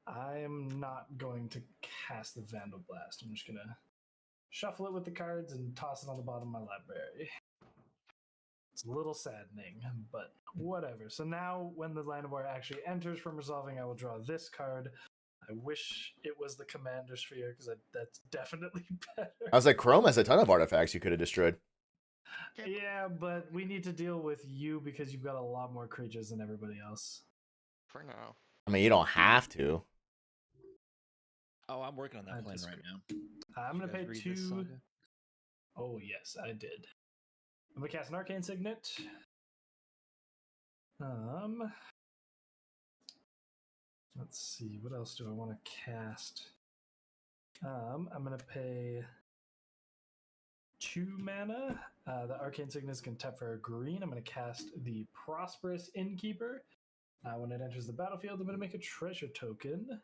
I'm not going to cast the Vandal Blast. I'm just gonna shuffle it with the cards and toss it on the bottom of my library. It's a little saddening, but whatever. So now, when the Line of War actually enters from resolving, I will draw this card. I wish it was the Commander Sphere because that's definitely better. I was like, Chrome has a ton of artifacts you could have destroyed. Yeah, but we need to deal with you because you've got a lot more creatures than everybody else. For now. I mean, you don't have to. Oh, I'm working on that plan right now. I'm going to pay read this 2. saga? Oh, yes, I did. I'm going to cast an Arcane Signet. Let's see, what else do I want to cast? I'm going to pay 2 mana. The Arcane Signets can tap for a green. I'm going to cast the Prosperous Innkeeper. When it enters the battlefield, I'm going to make a treasure token.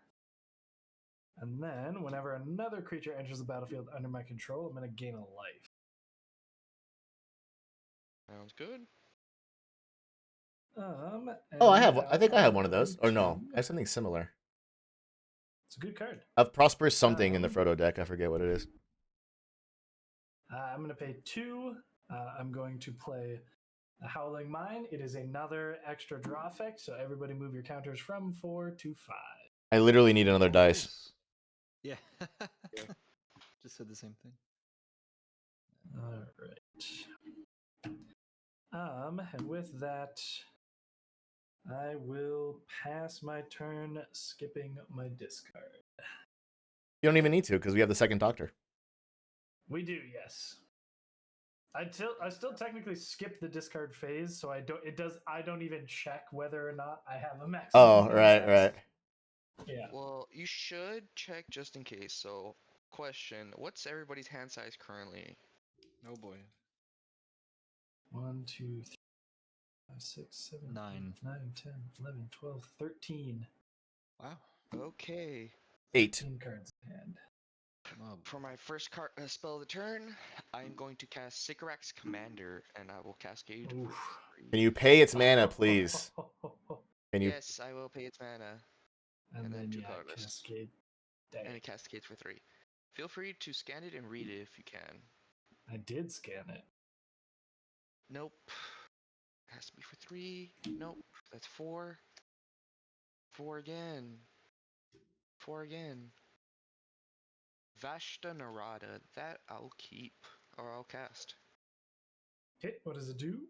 And then, whenever another creature enters the battlefield under my control, I'm going to gain a life. Sounds good. Oh, I have. I think I have one of those. Or no, I have something similar. It's a good card. I have Prosperous something in the Frodo deck. I forget what it is. I'm going to pay 2. I'm going to play a Howling Mine. It is another extra draw effect, so everybody move your counters from 4 to 5. I literally need another dice. Yeah. Just said the same thing. All right. And with that, I will pass my turn, skipping my discard. You don't even need to because we have the second Doctor. We do, yes. I still technically skip the discard phase, so I don't even check whether or not I have a maximum. Oh, right. Yeah. Well, you should check just in case. So, question: what's everybody's hand size currently? Oh boy. 1, 2, 3, 5, 6, 7, 9. 8, 9, 10, 11, 12, 13. Wow. Okay. 8. 13 cards in hand. For my first spell of the turn, I'm going to cast Sycorax Commander, and I will cascade. Can you pay its mana, please? Can you? Yes, I will pay its mana. And then 2 yeah, colorless. cascade. And it cascades for 3. Feel free to scan it and read it if you can. I did scan it. Nope. It has to be for 3. Nope. That's 4. 4 again. 4 again. Vashta Narada. That I'll keep. Or I'll cast. Okay, what does it do?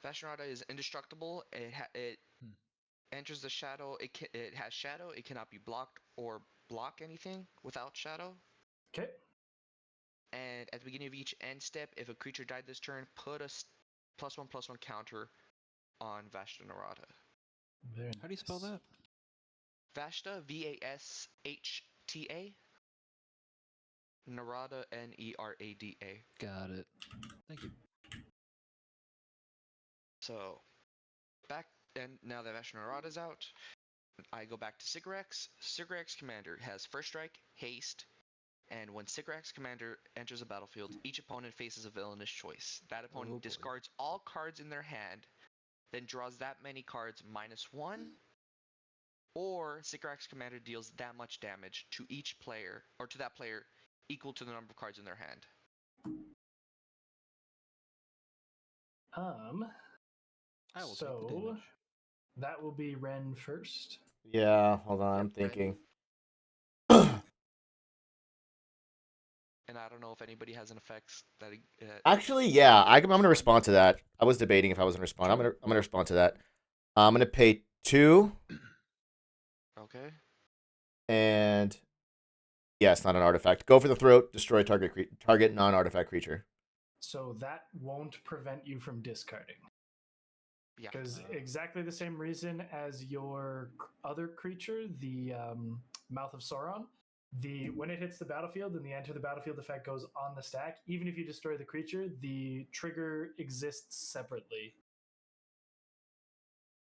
Vashta Narada is indestructible. It enters the shadow. It has shadow. It cannot be blocked or block anything without shadow. Okay. And at the beginning of each end step, if a creature died this turn, put a +1/+1 counter on Vashta Narada. Very nice. How do you spell that? Vashta, Vashta. Narada, Nerada. Got it. Thank you. So, now that Vashta Narada's out, I go back to Sycorax. Sycorax Commander has First Strike, Haste, and when Sycorax Commander enters a battlefield, each opponent faces a villainous choice. That opponent discards all cards in their hand, then draws that many cards -1, or Sycorax Commander deals that much damage to each player, or to that player, equal to the number of cards in their hand. I will take the damage. That will be Ren first. Yeah, hold on, I'm thinking. And I don't know if anybody has an effect that. Actually, yeah, I'm gonna respond to that. I was debating if I was gonna respond. I'm gonna respond to that. I'm gonna pay 2. Okay. And yeah, it's not an artifact. Go for the throat. Destroy target non-artifact creature. So that won't prevent you from discarding. Yeah. Because exactly the same reason as your other creature, the Mouth of Sauron, when it hits the battlefield and the enter the battlefield effect goes on the stack, even if you destroy the creature, the trigger exists separately.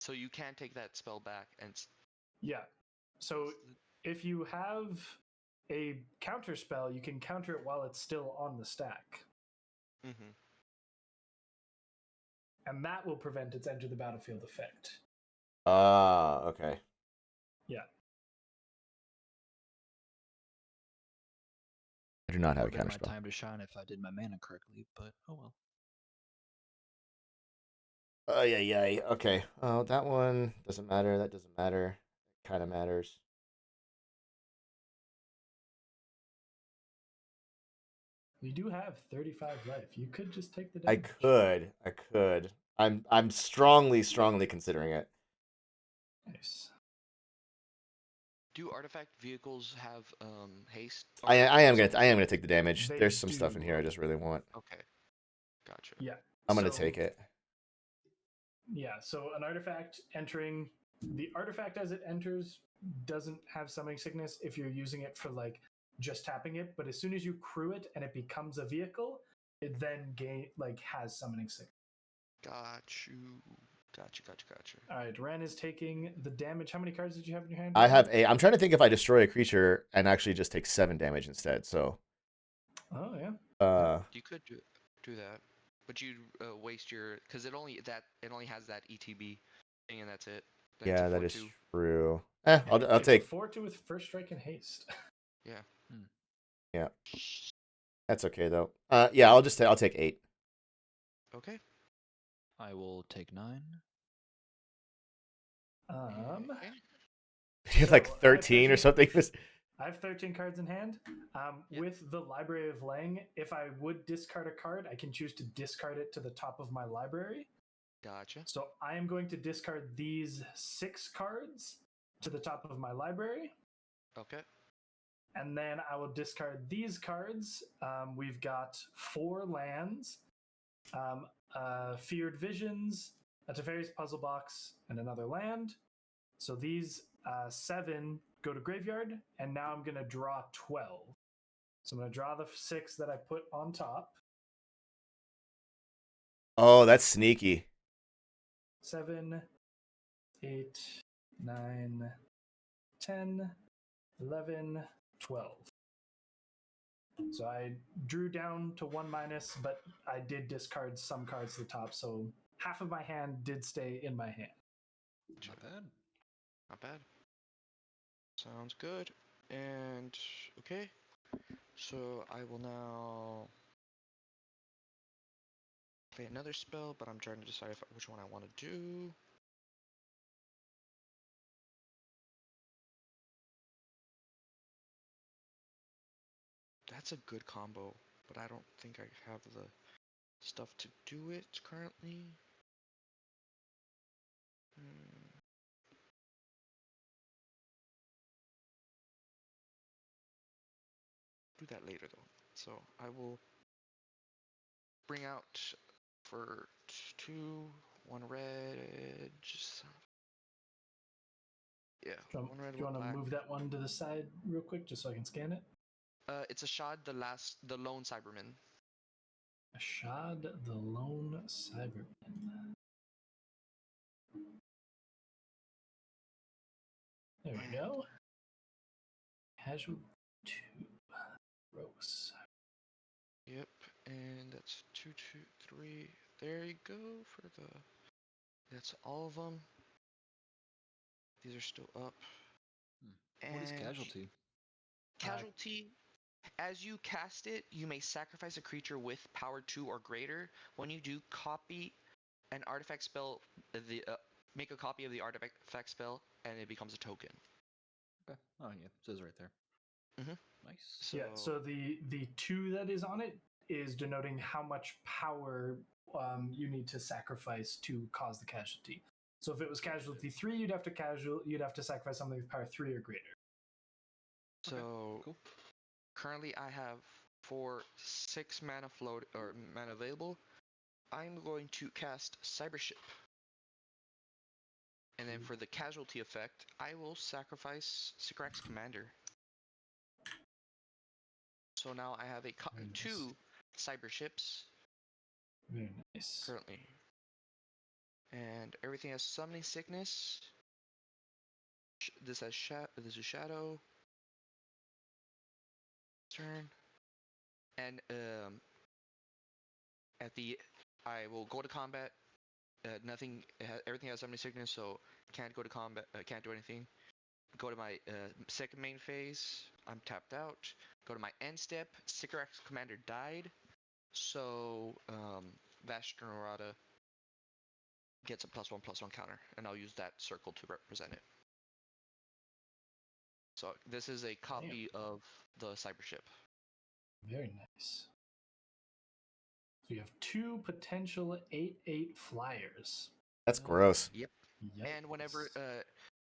So you can take that spell back and. Yeah. So if you have a counter spell, you can counter it while it's still on the stack. Mm-hmm. And that will prevent its enter the battlefield effect. Okay. Yeah. I do not have a Would've been counterspell. my time to shine if I did my mana correctly, but oh well. Oh, yeah. Okay. Well, that one doesn't matter. That doesn't matter. It kind of matters. You do have 35 life. You could just take the damage. I could. I'm strongly considering it. Nice. Do artifact vehicles have haste? I am also gonna take the damage. They There's some stuff in do. here I just really want. Okay. Gotcha. Yeah. I'm gonna take it. Yeah. So an artifact entering the artifact as it enters doesn't have summoning sickness if you're using it for like just tapping it, but as soon as you crew it and it becomes a vehicle, it then has summoning sickness. Got you. Gotcha. All right, Ren is taking the damage. How many cards did you have in your hand? I have 8. I'm trying to think if I destroy a creature and actually just take 7 damage instead. So. Oh yeah. You could do that, but you waste your because it only has that ETB thing and that's it. Then Yeah, it's a that is 4/2. true. Yeah, I'll it's take. a 4/2 with first strike and haste. Yeah. Yeah. That's okay though. Yeah, I'll take 8. Okay. I will take 9. Okay. You have like So, I have 13 or 13 something. I have 13 cards in hand. Yep. With the Library of Lang, if I would discard a card, I can choose to discard it to the top of my library. Gotcha. So I am going to discard these 6 cards to the top of my library. Okay. And then I will discard these cards. We've got 4 lands, Feared Visions, a Teferi's Puzzle Box, and another land. So these 7 go to graveyard, and now I'm going to draw 12. So I'm going to draw the 6 that I put on top. Oh, that's sneaky. 7, 8, 9, 10, 11, 12. So I drew down to 1-, but I did discard some cards to the top, so half of my hand did stay in my hand. Not bad. Not bad. Sounds good. And okay. So I will now play another spell, but I'm trying to decide which one I want to do. That's a good combo, but I don't think I have the stuff to do it currently. Do that later though. So I will bring out for 2, 1 red. Yeah, Do 1 red, you 1 want to black. move that one to the side real quick just so I can scan it? It's a Shad, the lone Cyberman. Ashad the Lone Cyberman. There we go. Casual 2. Gross. Yep, and that's 2, 2, 3. There you go for the. That's all of them. These are still up. What is And casualty? Casualty. As you cast it, you may sacrifice a creature with power 2 or greater. When you do, copy an artifact spell. Make a copy of the artifact spell, and it becomes a token. Okay. Oh yeah, it says right there. Mm-hmm. Nice. So the 2 that is on it is denoting how much power you need to sacrifice to cause the casualty. So if it was casualty 3, you'd have to sacrifice something with power 3 or greater. So Okay, cool. Currently I have 6 mana float or mana available. I'm going to cast Cybership. And then for the casualty effect, I will sacrifice Sycorax Commander. So now I have Very nice. 2 cyber ships Very nice. currently. And everything has Summoning Sickness. This has this is Shadow. Turn. And I will go to combat. Everything has Summoning Sickness, so can't go to combat. Can't do anything. Go to my second main phase. I'm tapped out. Go to my end step. Sycorax Commander died, so Vastra Narada gets a +1/+1 counter, and I'll use that circle to represent it. So this is a copy of the cyber ship. Very nice. So you have 2 potential 8/8 flyers. That's gross. Yep. Yikes. And whenever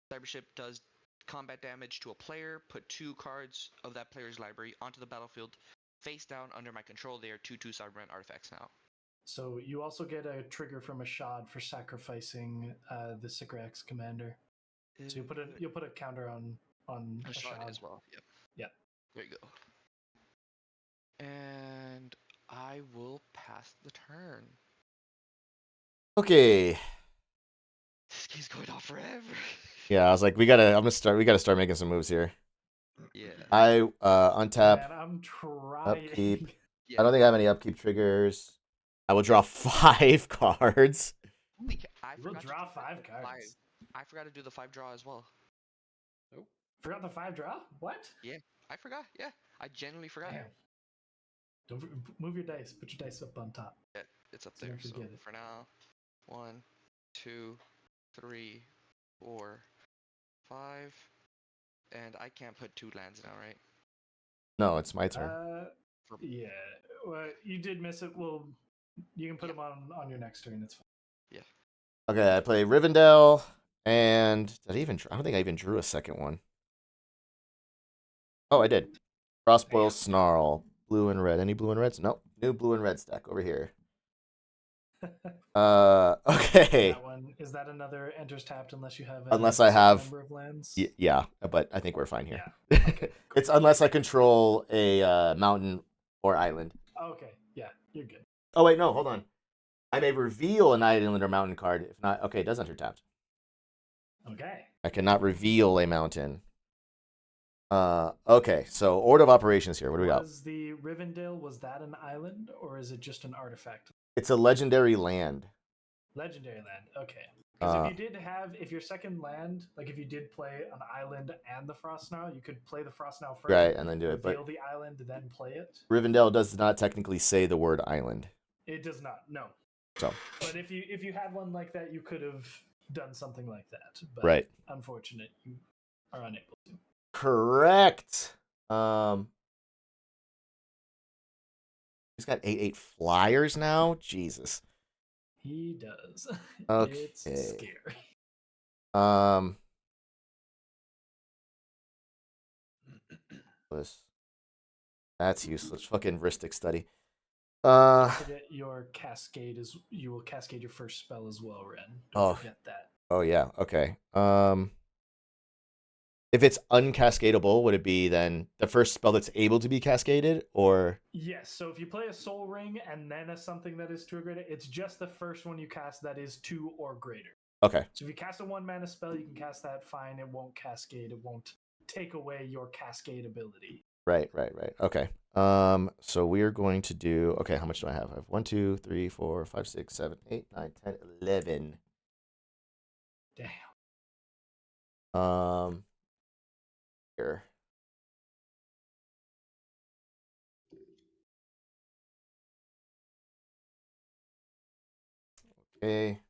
cyber ship does combat damage to a player, put 2 cards of that player's library onto the battlefield, face down under my control. They are 2/2 Cybermen artifacts now. So you also get a trigger from Ashad for sacrificing the Sycorax Commander. So you'll put a counter on Ashad as well. Yep. Yep. There you go. And I will pass the turn. Okay. This game's going on forever. Yeah, I was like, we gotta start making some moves here. Yeah. I untap. Man, I'm trying. Upkeep. Yeah. I don't think I have any upkeep triggers. I will draw 5 cards. We'll draw 5 cards. I forgot to do the 5 draw as well. Oh, forgot the 5 draw? What? Yeah, I forgot. Yeah, I genuinely forgot. Damn. Don't move your dice. Put your dice up on top. Yeah, it's up So there. don't So forget it. for now, 1, 2, 3, 4, 5, and I can't put 2 lands now, right? No, it's my turn. Yeah. Well, you did miss it. Well, you can put them on your next turn. It's fine. Yeah. Okay, I play Rivendell, and I don't think I even drew a second one. Oh, I did. Frostboil Snarl, blue and red. Any blue and reds? Nope. New blue and red stack over here. Okay. That one, is that another enters tapped unless you have unless I have number of lands? Yeah, but I think we're fine here. Yeah. Okay, It's unless I control a mountain or island. Okay, yeah, you're good. Oh wait, no, hold on. I may reveal an island or mountain card. If not, okay, it does enter tapped. Okay. I cannot reveal a mountain. Okay, so order of operations here. What do we got? Was the Rivendell, was that an island or is it just an artifact? It's a legendary land. Legendary land. Okay. Because if your second land, like if you did play an island and the Frostnow, you could play the Frostnow first, Right, and then do it. reveal But the island, then play it. Rivendell does not technically say the word island. It does not. No. So. But if you had one like that, you could have done something like that. But right. Unfortunate, you are unable to. Correct. He's got 8/8 flyers now. Jesus. He does. Okay. It's scary. That's useless. Fucking Ristic study. Don't forget your cascade you will cascade your first spell as well, Ren. Don't forget that. Oh yeah. Okay. If it's uncascadable, would it be then the first spell that's able to be cascaded, or? Yes. So if you play a Soul Ring and then something that is 2 or greater, it's just the first one you cast that is 2 or greater. Okay. So if you cast a 1-mana spell, you can cast that. Fine. It won't cascade. It won't take away your cascade ability. Right. Okay. So we're going to do. Okay. How much do I have? I have 1, 2, 3, 4, 5, 6, 7, 8, 9, 10, 11. Damn. Here. Okay.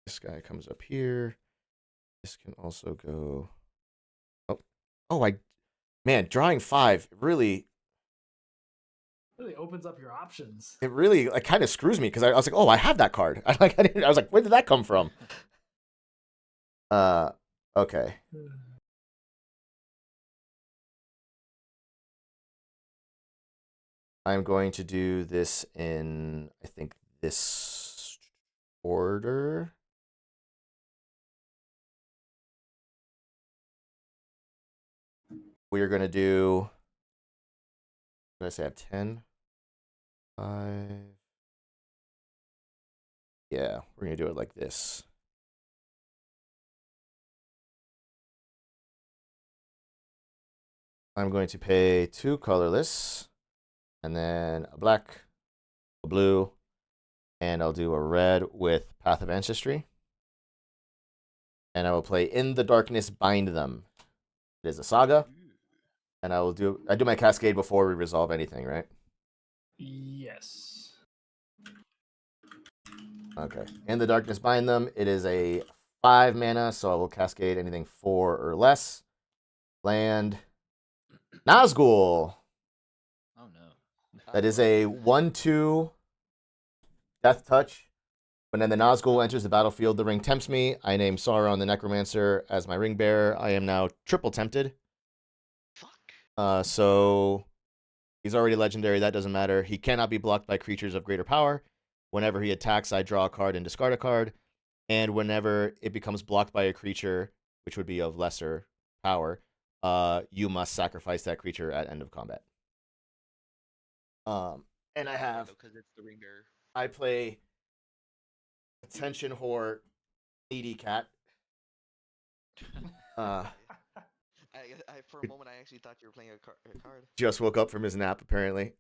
This guy comes up here. This can also go. Man, drawing 5 really opens up your options. It really kind of screws me because I was like, oh, I have that card. I was like, where did that come from? Okay. I'm going to do this in, I think, this order. We are going to do, what did I say? I have 10, 5. Yeah, we're going to do it like this. I'm going to pay 2 colorless, and then a black, a blue, and I'll do a red with Path of Ancestry. And I will play In the Darkness Bind Them. It is a saga. And I do my cascade before we resolve anything, right? Yes. Okay. In the Darkness Bind Them. It is a 5 mana, so I will cascade anything 4 or less. Land Nazgul. Oh no. That is a 1/2 Death Touch. When then the Nazgul enters the battlefield, the ring tempts me. I name Sauron the Necromancer as my ring bearer. I am now triple tempted. Fuck. So he's already legendary. That doesn't matter. He cannot be blocked by creatures of greater power. Whenever he attacks, I draw a card and discard a card. And whenever it becomes blocked by a creature, which would be of lesser power, you must sacrifice that creature at end of combat. And I have, because it's the ring bearer. I play Attention Whore, Needy Cat. I for a moment I actually thought you were playing a card. Just woke up from his nap apparently.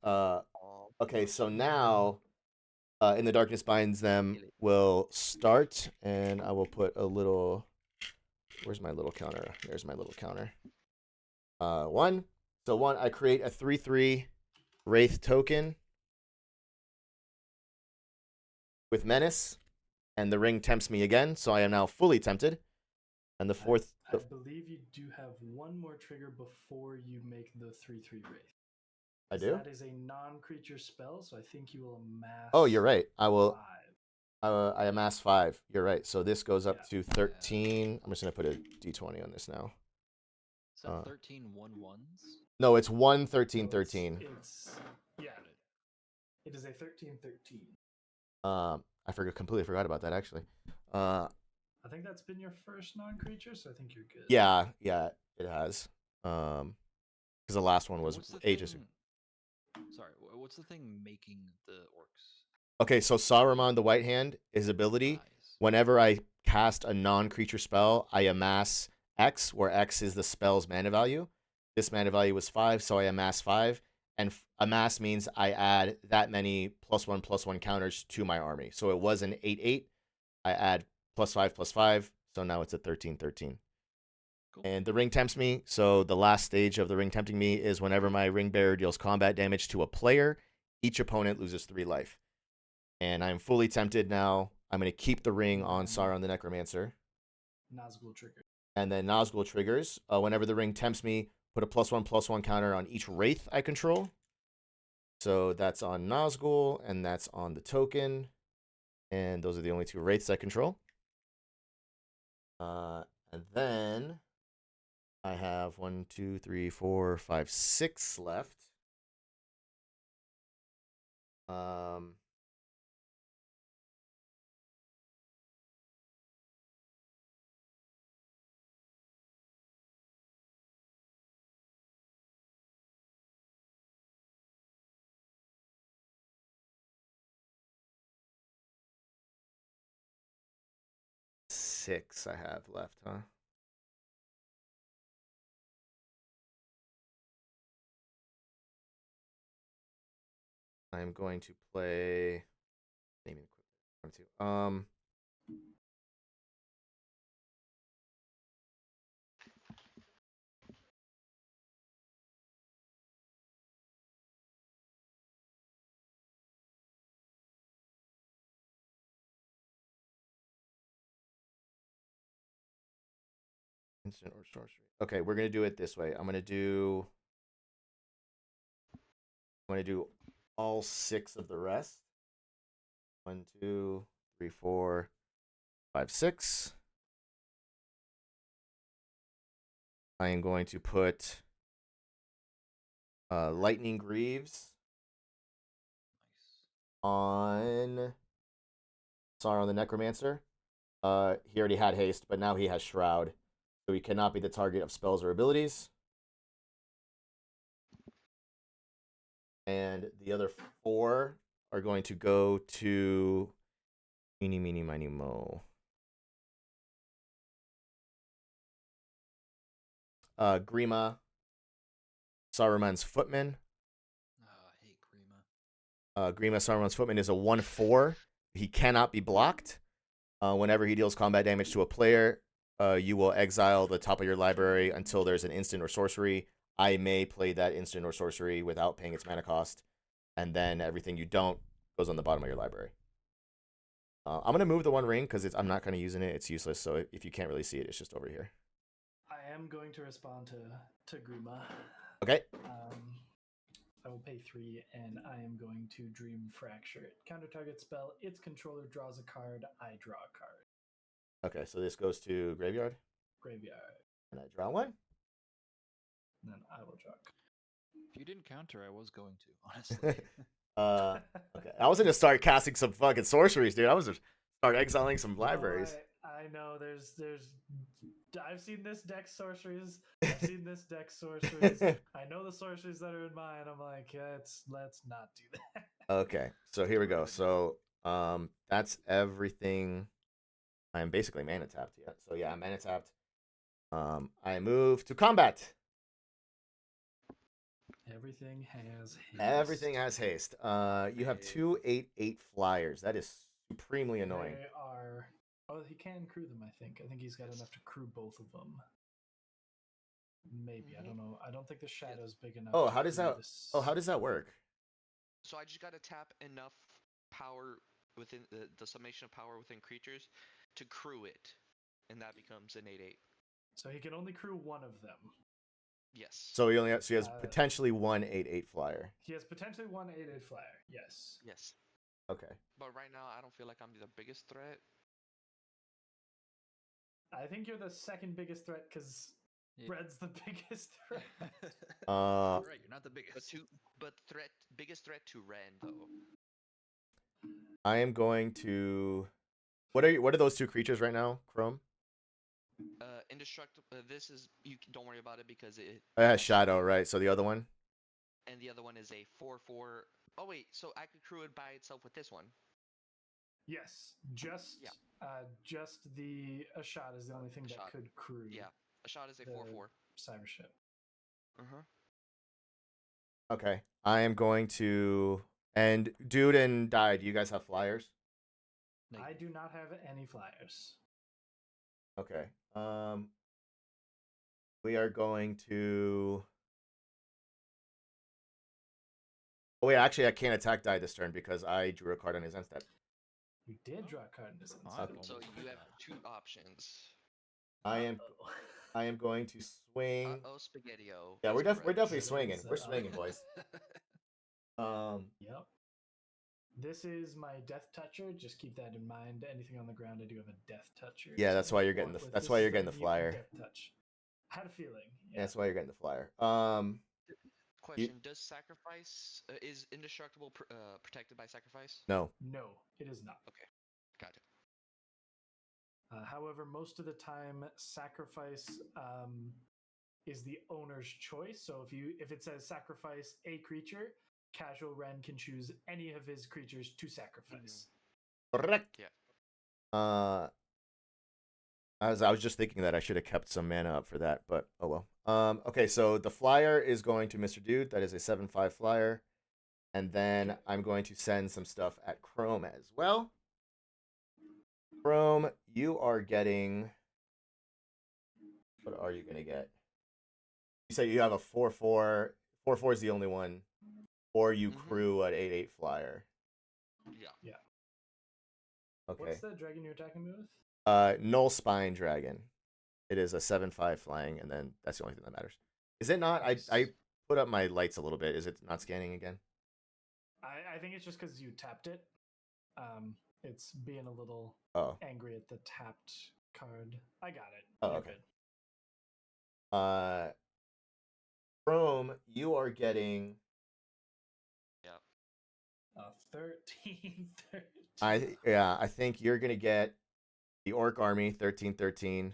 Okay, so now In the Darkness Binds Them will start, and I will put a little. Where's my little counter? There's my little counter. 1. So 1, I create a 3/3 Wraith token with Menace, and the ring tempts me again, so I am now fully tempted. And the 4th. I believe you do have one more trigger before you make the 3/3 Wraith. I do? That is a non-creature spell, so I think you will amass. Oh, you're right. I will. 5. I amass 5. You're right. So this goes up to 13. I'm just gonna put a d20 on this now. Is that 13 1/1s? No, it's 1 13 13. Yeah. It is a 13/13. I completely forgot about that actually. I think that's been your first non-creature, so I think you're good. Yeah, it has. Because the last one was ages ago. Sorry, what's the thing making the orcs? Okay, so Saruman the White Hand, his ability, whenever I cast a non-creature spell, I amass X, where X is the spell's mana value. This mana value was 5, so I amass 5. And amass means I add that many +1/+1 counters to my army. So it was an 8/8. I add +5/+5, so now it's a 13/13. Cool. And the ring tempts me, so the last stage of the ring tempting me is whenever my ring bearer deals combat damage to a player, each opponent loses 3 life. And I'm fully tempted now. I'm going to keep the ring on Sauron the Necromancer. Nazgul trigger. And then Nazgul triggers. Whenever the ring tempts me, put a +1/+1 counter on each Wraith I control. So that's on Nazgul, and that's on the token. And those are the only 2 Wraiths I control. And then I have 1, 2, 3, 4, 5, 6 left. 6 I have left, huh? I'm going to play. Instant or sorcery. Okay, we're gonna do it this way. I'm gonna do all 6 of the rest. 1, 2, 3, 4, 5, 6. I am going to put Lightning Greaves on Sauron the Necromancer. He already had haste, but now he has Shroud, so he cannot be the target of spells or abilities. And the other 4 are going to go to Eeny, Meeny, Miny, Mo. Grima, Saruman's Footman. Oh, I hate Grima. Grima, Saruman's Footman is a 1/4. He cannot be blocked. Whenever he deals combat damage to a player, you will exile the top of your library until there's an instant or sorcery. I may play that instant or sorcery without paying its mana cost, and then everything you don't goes on the bottom of your library. I'm gonna move the 1 ring because I'm not kind of using it. It's useless. So if you can't really see it, it's just over here. I am going to respond to Grima. Okay. I will pay 3, and I am going to Dream Fracture it. Counter target spell. Its controller draws a card. I draw a card. Okay, so this goes to graveyard, Graveyard. and I draw 1. And then I will draw. If you didn't counter, I was going to, honestly. Okay, I was gonna start casting some fucking sorceries, dude. I was just start exiling some libraries. I know there's I've seen this deck sorceries. I've seen this deck sorceries. I know the sorceries that are in mine. I'm like, let's not do that. Okay, so here we go. So that's everything. I am basically mana tapped yet. So yeah, I'm mana tapped. I move to combat. Everything has haste. Everything has haste. You have 2 8/8 flyers. That is supremely annoying. They are. Oh, he can crew them. I think he's got enough to crew both of them. Maybe I don't know. I don't think the shadow's big enough. Oh, to how does crew that? this. Oh, how does that work? So I just gotta tap enough power within the summation of power within creatures to crew it, and that becomes an 8/8. So he can only crew one of them. Yes. So he has potentially 1 8/8 flyer. He has potentially 1 8/8 flyer. Yes. Yes. Okay. But right now, I don't feel like I'm the biggest threat. I think you're the second biggest threat because Red's the biggest threat. Right, you're not the biggest. But biggest threat to Ren though. I am going to. What are those 2 creatures right now, Chrome? Indestructible. This is don't worry about it because it has shadow, right? So the other one. And the other one is a 4/4. Oh wait, so I could crew it by itself with this one. Yes, just the Ashad is the only thing that could crew. Yeah, Ashad is a 4/4. Cyber ship. Okay, I am going to. And Dude and Die, do you guys have flyers? I do not have any flyers. Okay. We are going to. Oh wait, actually, I can't attack Die this turn because I drew a card on his end step. You did draw a card in this So you have 2 options. I am going to swing. Spaghetti-O. Yeah, we're definitely swinging. We're swinging, boys. Yep. This is my Death Toucher. Just keep that in mind. Anything on the ground, I do have a Death Toucher. Yeah, that's why you're getting the. That's why you're getting the flyer. Death Touch. I had a feeling. Yeah, that's why you're getting the flyer. Question: does sacrifice is indestructible protected by sacrifice? No. No, it is not. Okay, got it. However, most of the time, sacrifice is the owner's choice. So if it says sacrifice a creature, casual Ren can choose any of his creatures to sacrifice. Correct. Yeah. I was just thinking that I should have kept some mana up for that, but oh well. Okay, so the flyer is going to Mr. Dude. That is a 7/5 flyer. And then I'm going to send some stuff at Chrome as well. Chrome, you are getting. What are you going to get? You say you have a 4/4. 4/4 is the only one. Or you crew an 8/8 flyer. Yeah. Okay. What's the dragon you're attacking me with? Null Spine Dragon. It is a 7/5 flying, and then that's the only thing that matters. Is it not? I put up my lights a little bit. Is it not scanning again? I think it's just because you tapped it. It's being a little angry at the tapped card. I got it. Oh, okay. Good. Chrome, you are getting. Yeah. 13, 13. I think you're gonna get the Orc Army 13-13.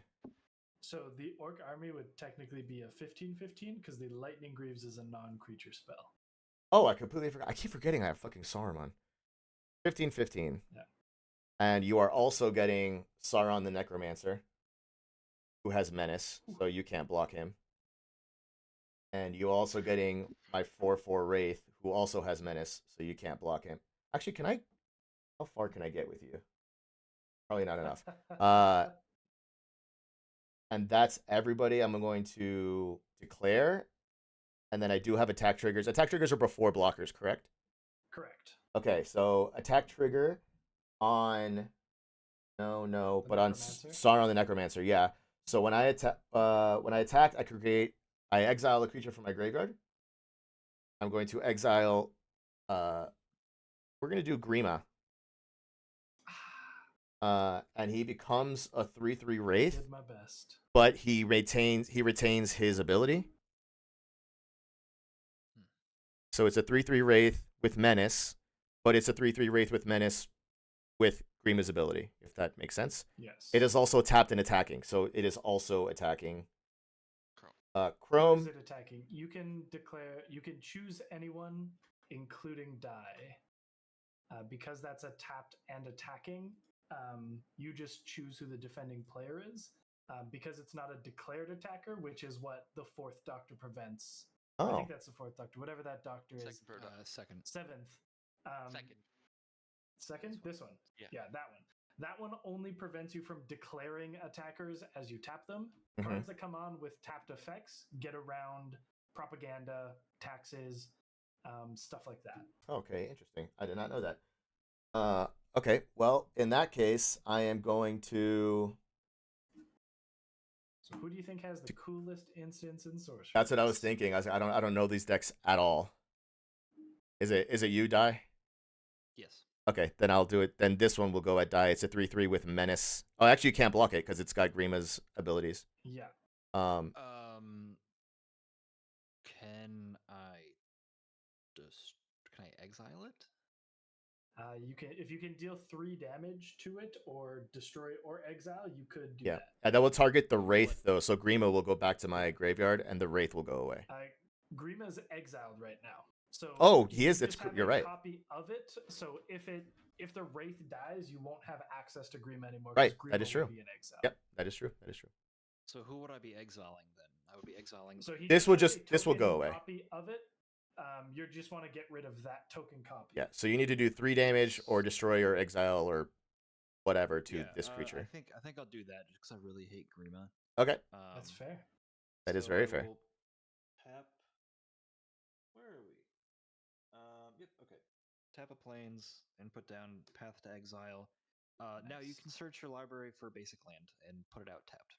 So the Orc Army would technically be a 15-15 because the Lightning Greaves is a non-creature spell. Oh, I completely forgot. I keep forgetting I have fucking Saruman. 15-15. Yeah. And you are also getting Sauron the Necromancer, who has Menace, so you can't block him. And you're also getting my 4/4 Wraith, who also has Menace, so you can't block him. Actually, can I? How far can I get with you? Probably not enough. And that's everybody I'm going to declare. And then I do have attack triggers. Attack triggers are before blockers, correct? Correct. Okay, so attack trigger on but on Sauron the Necromancer, yeah. So when I attack, I exile a creature from my graveyard. I'm going to exile. We're gonna do Grima. And he becomes a 3/3 Wraith. Did my best. But he retains his ability. So it's a 3/3 Wraith with Menace, but it's a 3/3 Wraith with Menace with Grima's ability, if that makes sense. Yes. It is also tapped and attacking, so it is also attacking. Chrome. Is it attacking? You can choose anyone, including die. Because that's a tapped and attacking, you just choose who the defending player is. Because it's not a declared attacker, which is what the 4th Doctor prevents. Oh. I think that's the 4th Doctor, whatever that Doctor is. Second. 7th. Second? This one. Yeah, that one. That one only prevents you from declaring attackers as you tap them. Mm-hmm. Cards that come on with tapped effects get around propaganda, taxes, stuff like that. Okay, interesting. I did not know that. Okay, well, in that case, I am going to... So who do you think has the coolest instants in Sorcery? That's what I was thinking. I don't know these decks at all. Is it you, Die? Yes. Okay, then I'll do it. Then this one will go at Die. It's a 3/3 with Menace. Oh, actually, you can't block it because it's got Grima's abilities. Yeah. Can I exile it? You can, if you can deal 3 damage to it or destroy or exile, you could do that. And that will target the Wraith though, so Grima will go back to my graveyard and the Wraith will go away. Grima's exiled right now. So he is. You're right. Copy of it. So if the Wraith dies, you won't have access to Grima anymore. Right. Grima that is true. Will be in exile. Yep. That is true. So who would I be exiling then? I would be exiling. So this will go away. Copy of it. You just want to get rid of that token copy. Yeah. So you need to do 3 damage or destroy or exile or whatever to this creature. I think I'll do that because I really hate Grima. Okay. That's fair. That is very fair. Tap. Where are we? Yep. Okay. Tap a plains and put down Path to Exile. Nice. Now you can search your library for basic land and put it out tapped.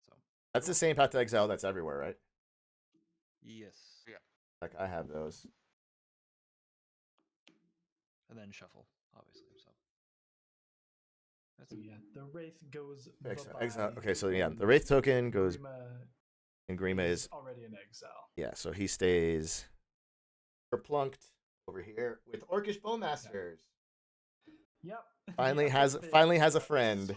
So that's the same Path to Exile that's everywhere, right? Yes. Yeah. Like I have those. And then shuffle, obviously. So that's the Wraith goes exile. Okay, so the Wraith token goes, and Grima is already in exile. Yeah, so he stays plunked over here with Orcish Bowmasters. Yep. Finally has a friend.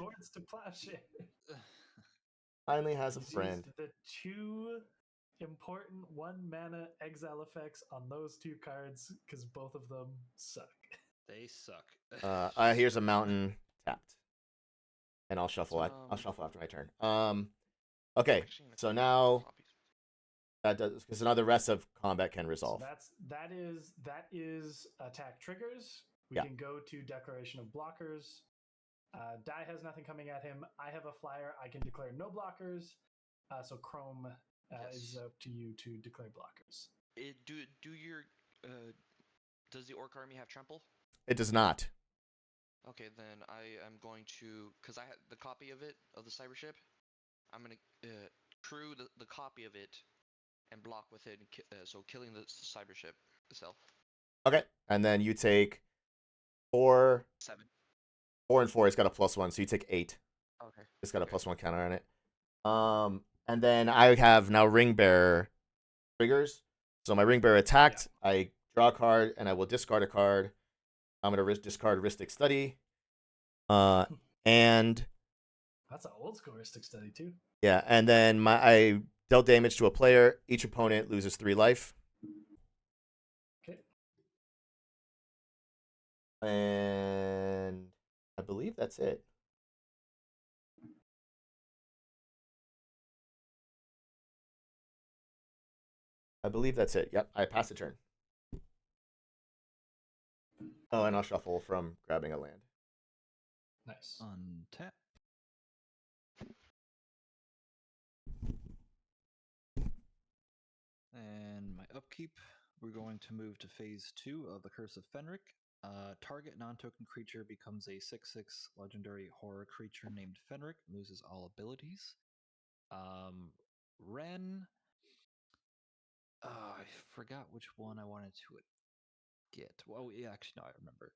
Finally has a friend. The 2 important 1-mana exile effects on those 2 cards because both of them suck. They suck. Here's a mountain tapped, and I'll shuffle. I'll shuffle after my turn. Okay, so now that does because now the rest of combat can resolve. So that is attack triggers. We can go to declaration of blockers. Die has nothing coming at him. I have a flyer. I can declare no blockers. So Chrome is up to you to declare blockers. Does the Orc Army have trample? It does not. Okay, then I am going to, because I had the copy of it, of the cyber ship, I'm going to crew the copy of it and block with it, so killing the cyber ship itself. Okay, and then you take 4. 7. 4 and 4. It's got a +1, so you take 8. Okay. It's got a +1 counter on it. And then I have now Ring Bearer triggers. So my Ring Bearer attacked. I draw a card, and I will discard a card. I'm going to discard Ristic Study. And That's an old scholastic study too. yeah, and then I dealt damage to a player. Each opponent loses 3 life. Okay. And I believe that's it. I believe that's it. Yep, I pass the turn. Oh, and I'll shuffle from grabbing a land. Nice. Untap. And my upkeep, we're going to move to phase 2 of the Curse of Fenric. Target non-token creature becomes a 6/6 legendary horror creature named Fenric, loses all abilities. Ren. I forgot which one I wanted to get. Well, yeah, actually, no, I remember.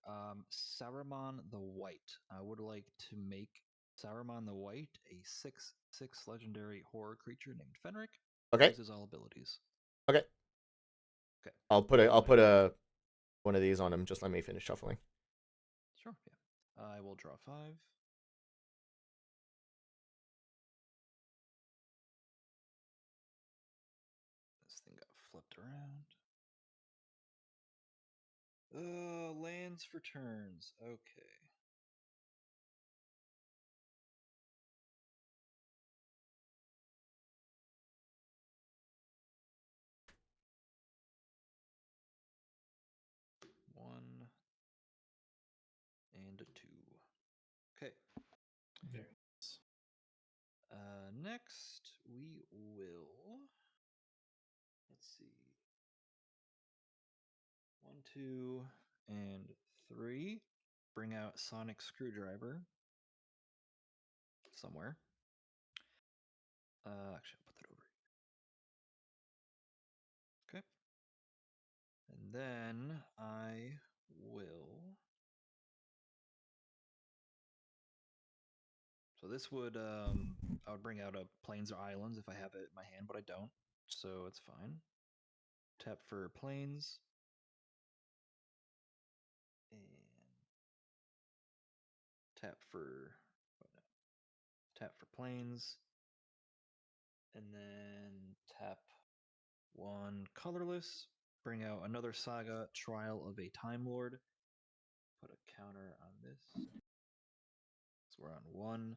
Saruman the White. I would like to make Saruman the White a 6/6 legendary horror creature named Fenric. Okay. Loses all abilities. Okay. Okay. I'll put a one of these on him. Just let me finish shuffling. Sure. Yeah. I will draw 5. This thing got flipped around. Lands for turns. Okay. One and a 2. Okay. Very nice. Next we will. Let's see. 1, 2, and 3. Bring out Sonic Screwdriver somewhere. Actually, I'll put that over here. Okay. And then I will. So this would, I would bring out a Plains or Islands if I have it in my hand, but I don't. So it's fine. Tap for Plains. And tap for Plains, and then tap 1 colorless. Bring out another Saga, Trial of a Time Lord. Put a counter on this. So we're on 1.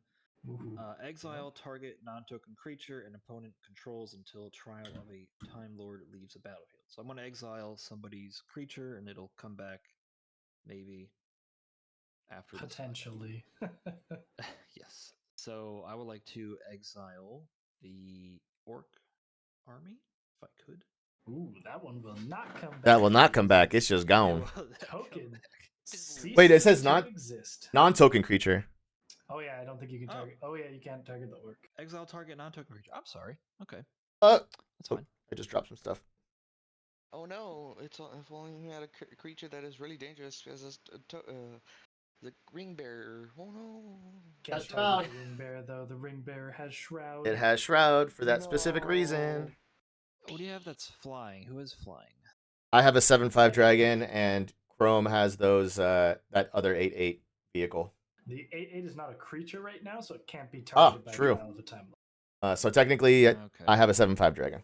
Exile target non-token creature an opponent controls until Trial of a Time Lord leaves the battlefield. So I'm going to exile somebody's creature, and it'll come back maybe after the saga. Potentially. Yes. So I would like to exile the Orc army, if I could. Ooh, that one will not come back. That will not come back. It's just gone. Token. Wait, it says ceases not to exist. non-token creature. Oh yeah, I don't think you can target. Oh yeah, you can't target the orc. Exile target non-token creature. I'm sorry. Okay, That's fine. I just dropped some stuff. Oh no! If only you had a creature that is really dangerous as the ring bearer. Oh no! Can't Shroud. target the ring bearer though. The ring bearer has shroud. It has Shroud for that specific reason. What do you have that's flying? Who is flying? I have a 7/5 dragon, and Chrome has those that other 8/8 vehicle. The 8/8 is not a creature right now, so it can't be targeted by true. Trial of the Time So technically, Okay. I have a 7/5 dragon.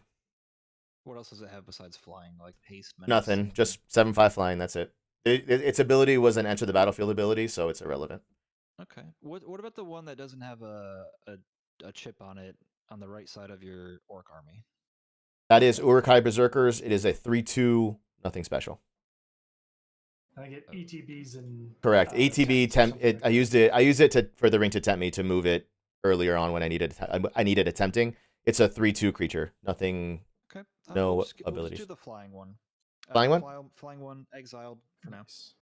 What else does it have besides flying? Like haste, menace? Nothing. Just 7/5 flying. That's it. Its ability was an enter the battlefield ability, so it's irrelevant. Okay. What about the one that doesn't have a chip on it on the right side of your orc army? That is Uruk-hai Berserkers. It is a 3/2, nothing special. I get ETBs and Correct. ATB tempt. I used it for the ring to tempt me to move it earlier on when I needed attempting. It's a 3/2 creature. Nothing. Okay. No we'll just abilities. do the flying one. Flying one? Flying one, exiled for now. Nice.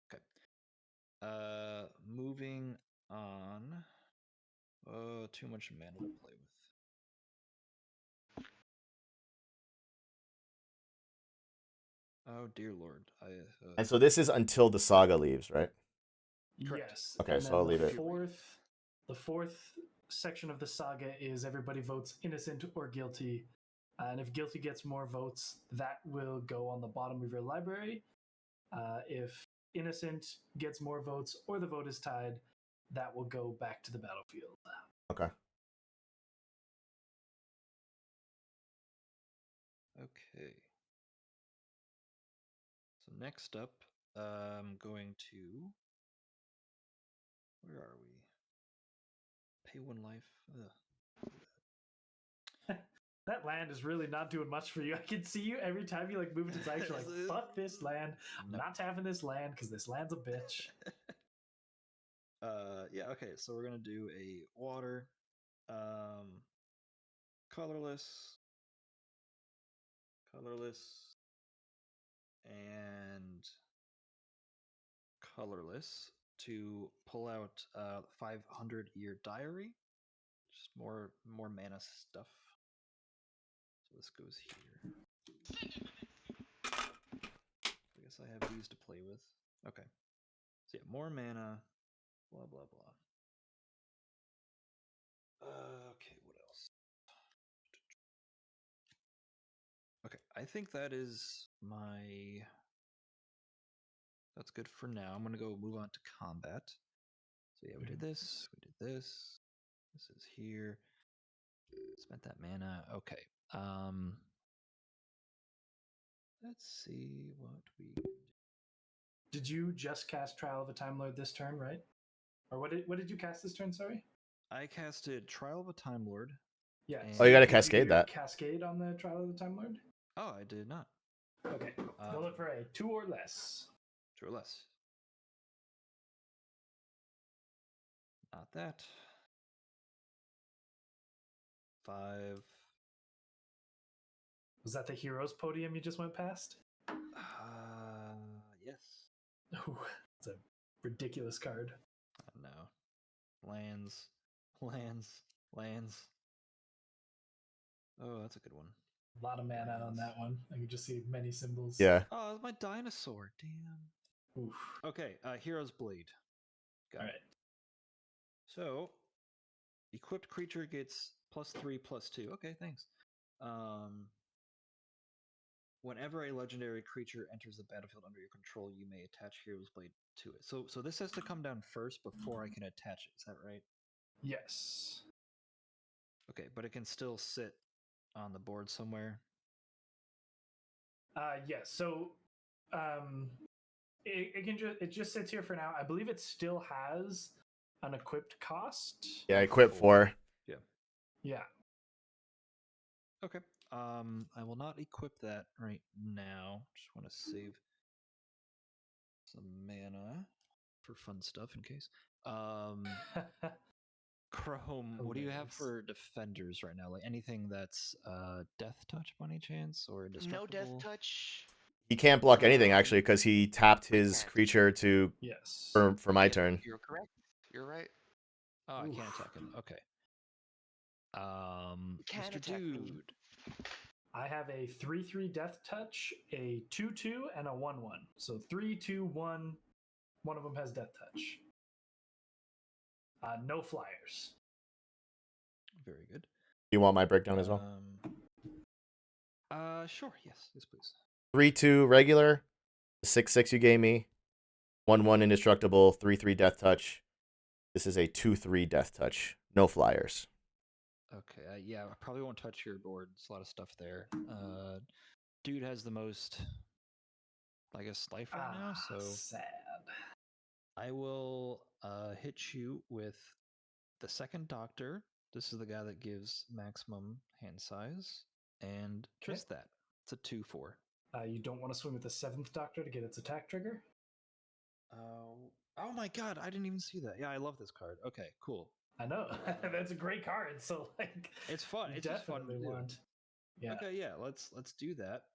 Okay. Moving on. Too much mana to play with. Oh dear lord! And so this is until the saga leaves, right? Correct. Yes. Okay, and so then I'll leave it. The fourth section of the saga is everybody votes innocent or guilty, and if guilty gets more votes, that will go on the bottom of your library. If innocent gets more votes or the vote is tied, that will go back to the battlefield. Okay. Okay. So next up, I'm going to. Where are we? Pay 1 life. Ugh. That land is really not doing much for you. I can see you every time you like move it to sites. You're like, fuck this land. I'm No. not tapping this land because this land's a bitch. Yeah, okay, so we're gonna do a water, colorless, and colorless to pull out 500-year diary. Just more mana stuff. So this goes here. I guess I have these to play with. Okay. So yeah, more mana, blah blah blah. Okay, what else? Okay, I think that is my. That's good for now. I'm gonna go move on to combat. So yeah, we did this. We did this. This is here. Spent that mana. Okay. Let's see what we can do. Did you just cast Trial of a Time Lord this turn, right? Or what did you cast this turn, sorry? I casted Trial of a Time Lord. Yeah. And- Oh, you gotta did cascade do that. Cascade on the Trial of the Time Lord? Oh, I did not. Okay. Go look for a 2 or less. 2 or less. Not that. 5. Was that the Heroes podium you just went past? Yes. Ooh, it's a ridiculous card. No. Lands. Oh, that's a good one. A lot of mana on that one. I can just see many symbols. Yeah. Oh, it's my dinosaur. Damn. Oof. Okay, Hero's Blade. Got All it. right. So, equipped creature gets +3/+2. Okay, thanks. Whenever a legendary creature enters the battlefield under your control, you may attach Hero's Blade to it. So this has to come down first before I can attach it. Is that right? Yes. Okay, but it can still sit on the board somewhere. Yes. So, it just sits here for now. I believe it still has an equipped cost. Yeah, equip 4. Yeah. Yeah. Okay. I will not equip that right now. Just want to save some mana for fun stuff in case. Chrome, what do you have Hilarious. for defenders right now? Like anything that's death touch by any chance or No indestructible? death touch. He can't block anything actually because he tapped his can't. creature to Yes. for my Yep, turn. You're correct. You're right. Oh, I can't Oof. attack him. Okay. Can Mr. attack me. Dude. I have a 3/3 death touch, a 2/2, and a 1/1. So 3, 2, 1. One of them has death touch. No flyers. Very good. Do you want my breakdown as well? Sure. Yes, please. 3/2 regular, 6/6 you gave me, 1/1 indestructible, 3/3 death touch. This is a 2/3 death touch. No flyers. Okay. Yeah, I probably won't touch your board. There's a lot of stuff there. Dude has the most, I guess, life right now. So Sad. I will hit you with the second doctor. This is the guy that gives maximum hand size, and just that. It's a 2/4. You don't want to swing with the 7th Doctor to get its attack trigger? Oh my god, I didn't even see that. Yeah, I love this card. Okay, cool. I know. That's a great card. So like It's fun. It's just fun to definitely do. want. Yeah. Okay, yeah, let's do that.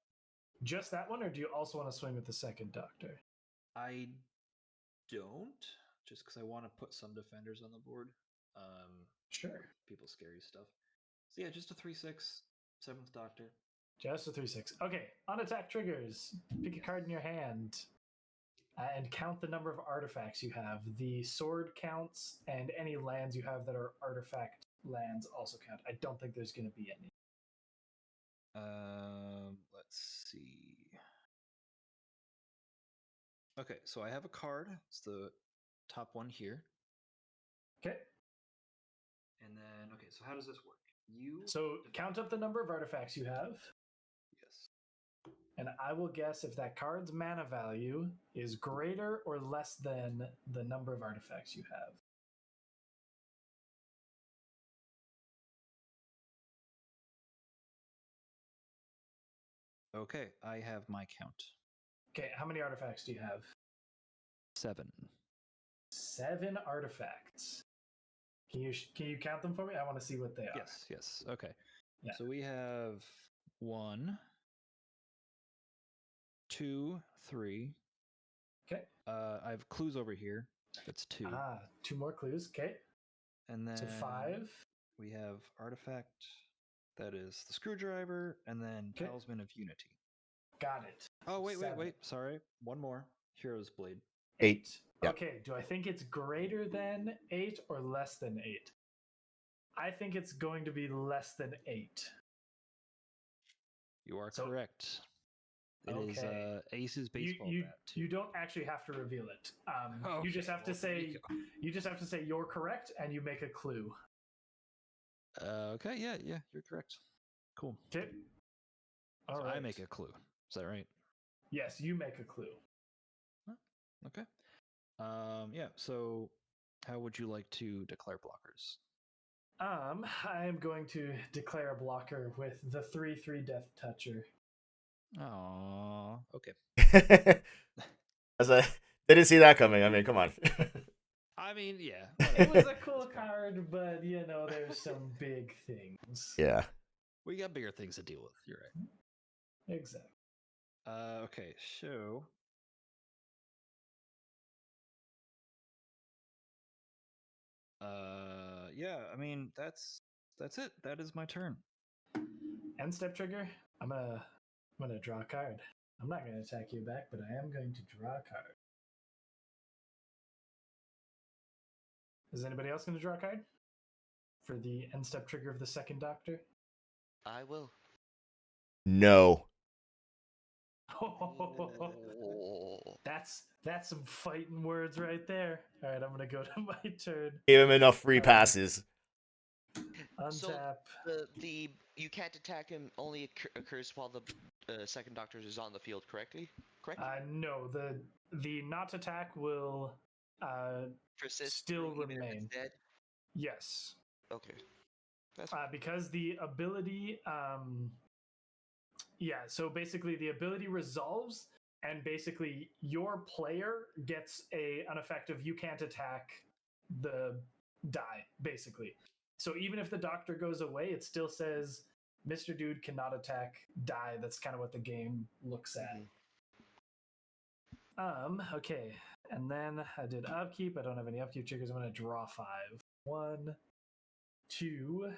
Just that one, or do you also want to swing with the 2nd Doctor? I don't, just because I want to put some defenders on the board. Sure. People's scary stuff. So yeah, just a 3/6, 7th Doctor. Just a 3/6. Okay, on attack triggers, pick a card in your hand and count the number of artifacts you have. The sword counts, and any lands you have that are artifact lands also count. I don't think there's going to be any. Let's see. Okay, so I have a card. It's the top one here. Okay. And then, okay, so how does this work? You So count up the number of artifacts you have, yes. and I will guess if that card's mana value is greater or less than the number of artifacts you have. Okay, I have my count. Okay, how many artifacts do you have? 7. 7 artifacts. Can you count them for me? I want to see what they are. Yes. Okay. Yeah. So we have 1, 2, 3. Okay. I have clues over here. That's 2. 2 more clues. Okay. And then So 5. we have artifact. That is the screwdriver, and then Okay. Talisman of Unity. Got it. Oh, wait. 7. Sorry. One more. Hero's Blade. 8. Yeah. Okay, do I think it's greater than 8 or less than 8? I think it's going to be less than 8. You are So- correct. It is Okay. Ace's baseball You bat. you don't actually have to reveal it. You just Okay, have to well, there say you go. you just have to say you're correct, and you make a clue. Okay, yeah, you're correct. Cool. Okay. All So right. I make a clue. Is that right? Yes, you make a clue. Okay. Yeah. So, how would you like to declare blockers? I am going to declare a blocker with the 3/3 Death Toucher. Oh, okay. Didn't see that coming. I mean, come on. I mean, yeah. It was a whatever. cool That's fine. card, but there's some big things. Yeah. We got bigger things to deal with. You're right. Exactly. Okay. So. Yeah. I mean, that's it. That is my turn. End step trigger. I'm gonna draw a card. I'm not gonna attack you back, but I am going to draw a card. Is anybody else going to draw a card for the end step trigger of the second Doctor? I will. No. That's some fighting words right there. All right, I'm gonna go to my turn. Gave him enough free passes. Untap. So the you can't attack him only occurs while the second Doctor is on the field, correctly? Correct? No, the not attack will Persist still even if remain. it's dead? Yes. Okay. That's Because the ability so basically the ability resolves, and basically your player gets an effect of you can't attack the die, basically. So even if the Doctor goes away, it still says Mr. Dude cannot attack die. That's kind of what the game looks at. Okay. And then I did upkeep. I don't have any upkeep triggers. I'm going to draw 5. 1, 2,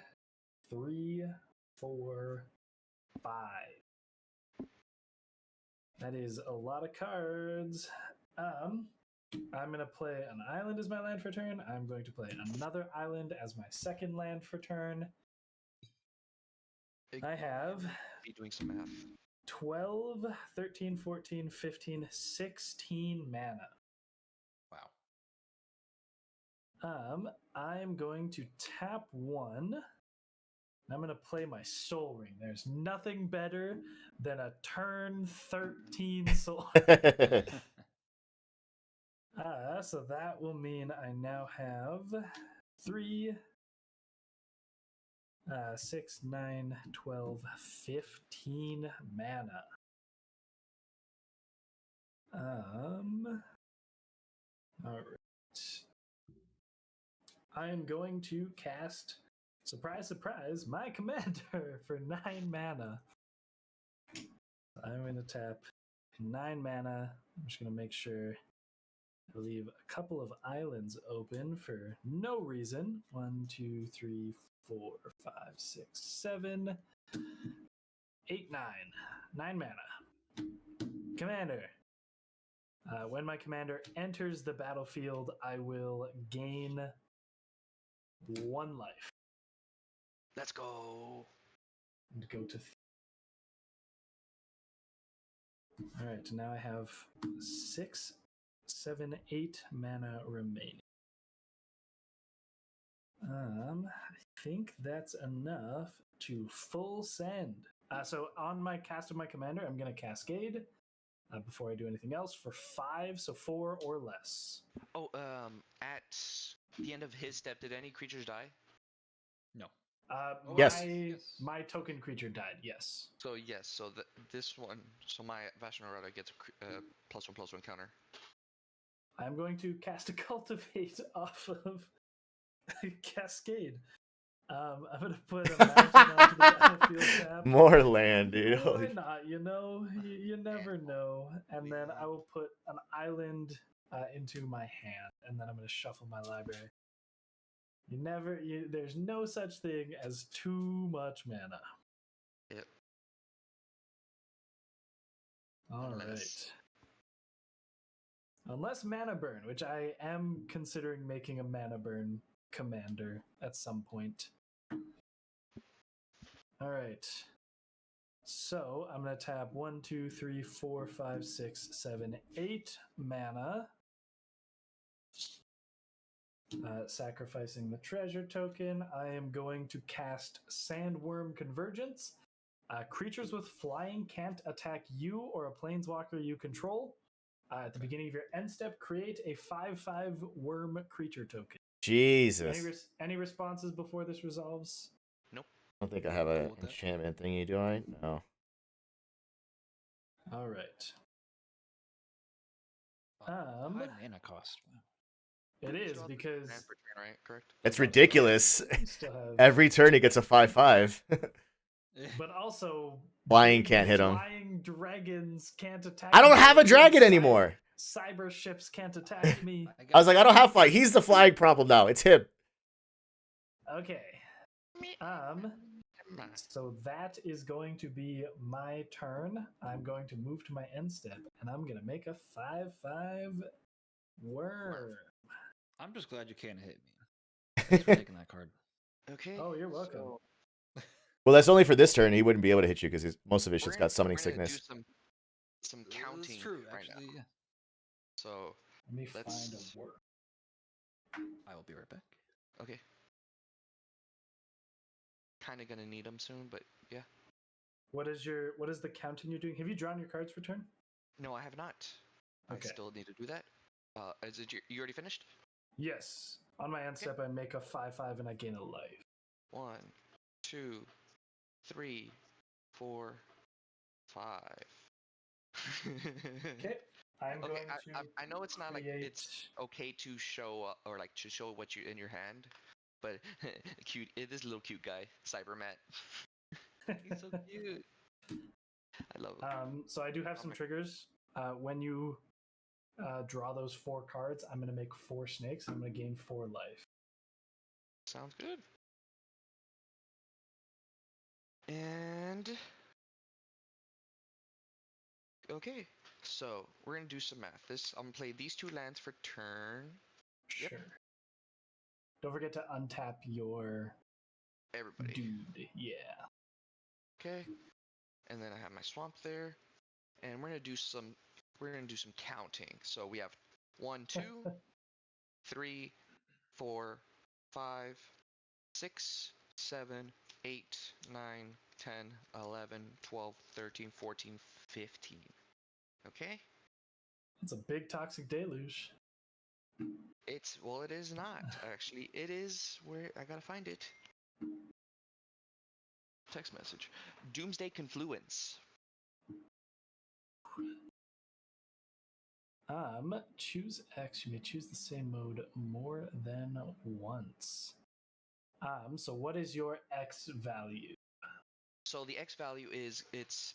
3, 4, 5. That is a lot of cards. I'm going to play an island as my land for turn. I'm going to play another island as my second land for turn. I have be doing some math. 12, 13, 14, 15, 16 mana. Wow. I'm going to tap 1. I'm going to play my Soul Ring. There's nothing better than a turn 13 Soul So that will mean I now have 3, 6, 9, 12, 15 mana. All right. I am going to cast, surprise, surprise, my commander for 9 mana. I'm going to tap 9 mana. I'm just going to make sure I leave a couple of islands open for no reason. 1, 2, 3, 4, 5, 6, 7, 8, 9. 9 mana. Commander. When my commander enters the battlefield, I will gain 1 life. Let's go. And go to. All right, now I have 6 7, 8 mana remaining. I think that's enough to full send. So on my cast of my commander, I'm going to cascade before I do anything else for 5, so 4 or less. Oh, at the end of his step, did any creatures die? No. Yes. My token creature died. Yes. So yes, so this one, so my Vashnarada gets a +1/+1 counter. I'm going to cast a cultivate off of Cascade. I'm going to put a mountain onto the battlefield tab. More land, dude. Why not? You know, you never know. And then I will put an island into my hand, and then I'm going to shuffle my library. There's no such thing as too much mana. Yep. All right. Unless mana burn, which I am considering making a mana burn commander at some point. All right. So I'm going to tap 1, 2, 3, 4, 5, 6, 7, 8 mana. Sacrificing the treasure token, I am going to cast Sandworm Convergence. Creatures with flying can't attack you or a planeswalker you control. At the beginning of your end step, create a 5/5 worm creature token. Jesus. Any responses before this resolves? Nope. I don't think I have an enchantment thingy, do I? No. All right. High mana cost. It is because per turn, right? Correct. It's ridiculous. still have Every turn he gets a 5/5. but also Flying big can't hit him. Flying dragons can't attack. I don't me. have a dragon Cyber- anymore. Cyber ships can't attack me. I was like, I don't have flying. He's the flying problem now. It's him. Okay. So that is going to be my turn. I'm going to move to my end step, and I'm going to make a 5/5 worm. I'm just glad you can't hit me. Thanks for taking that card. Okay. Oh, you're welcome. Well, that's only for this turn. He wouldn't be able to hit you because most of his shit's got summoning we're gonna sickness. do some counting That's true, right actually, now. yeah. So Let me let's- find a worm. I will be right back. okay. Kind of gonna need them soon, but yeah. What is the counting you're doing? Have you drawn your cards for turn? No, I have not. Okay. I still need to do that. Is it you already finished? Yes. On my end step, I make a 5/5 and I gain a life. 1, 2, 3, 4, 5. Okay. I'm Okay, going to. I know it's not like create- it's okay to show or like to show what you in your hand, but cute. It is a little cute guy, Cybermat. He's so cute. I love him. So I do have some triggers. When you draw those 4 cards, I'm going to make 4 snakes. I'm going to gain 4 life. Sounds good. And okay, so we're gonna do some math. I'm gonna play these 2 lands for turn. Sure. Yep. Don't forget to untap your Everybody. dude. Yeah. Okay. And then I have my swamp there. And we're gonna do some counting. So we have 1, 2, 3, 4, 5, 6, 7, 8, 9, 10, 11, 12, 13, 14, 15. Okay? It's a big toxic deluge. It is not, actually. It is where I gotta find it. Text message. Doomsday Confluence. Choose X. You may choose the same mode more than once. So what is your X value? So the X value is it's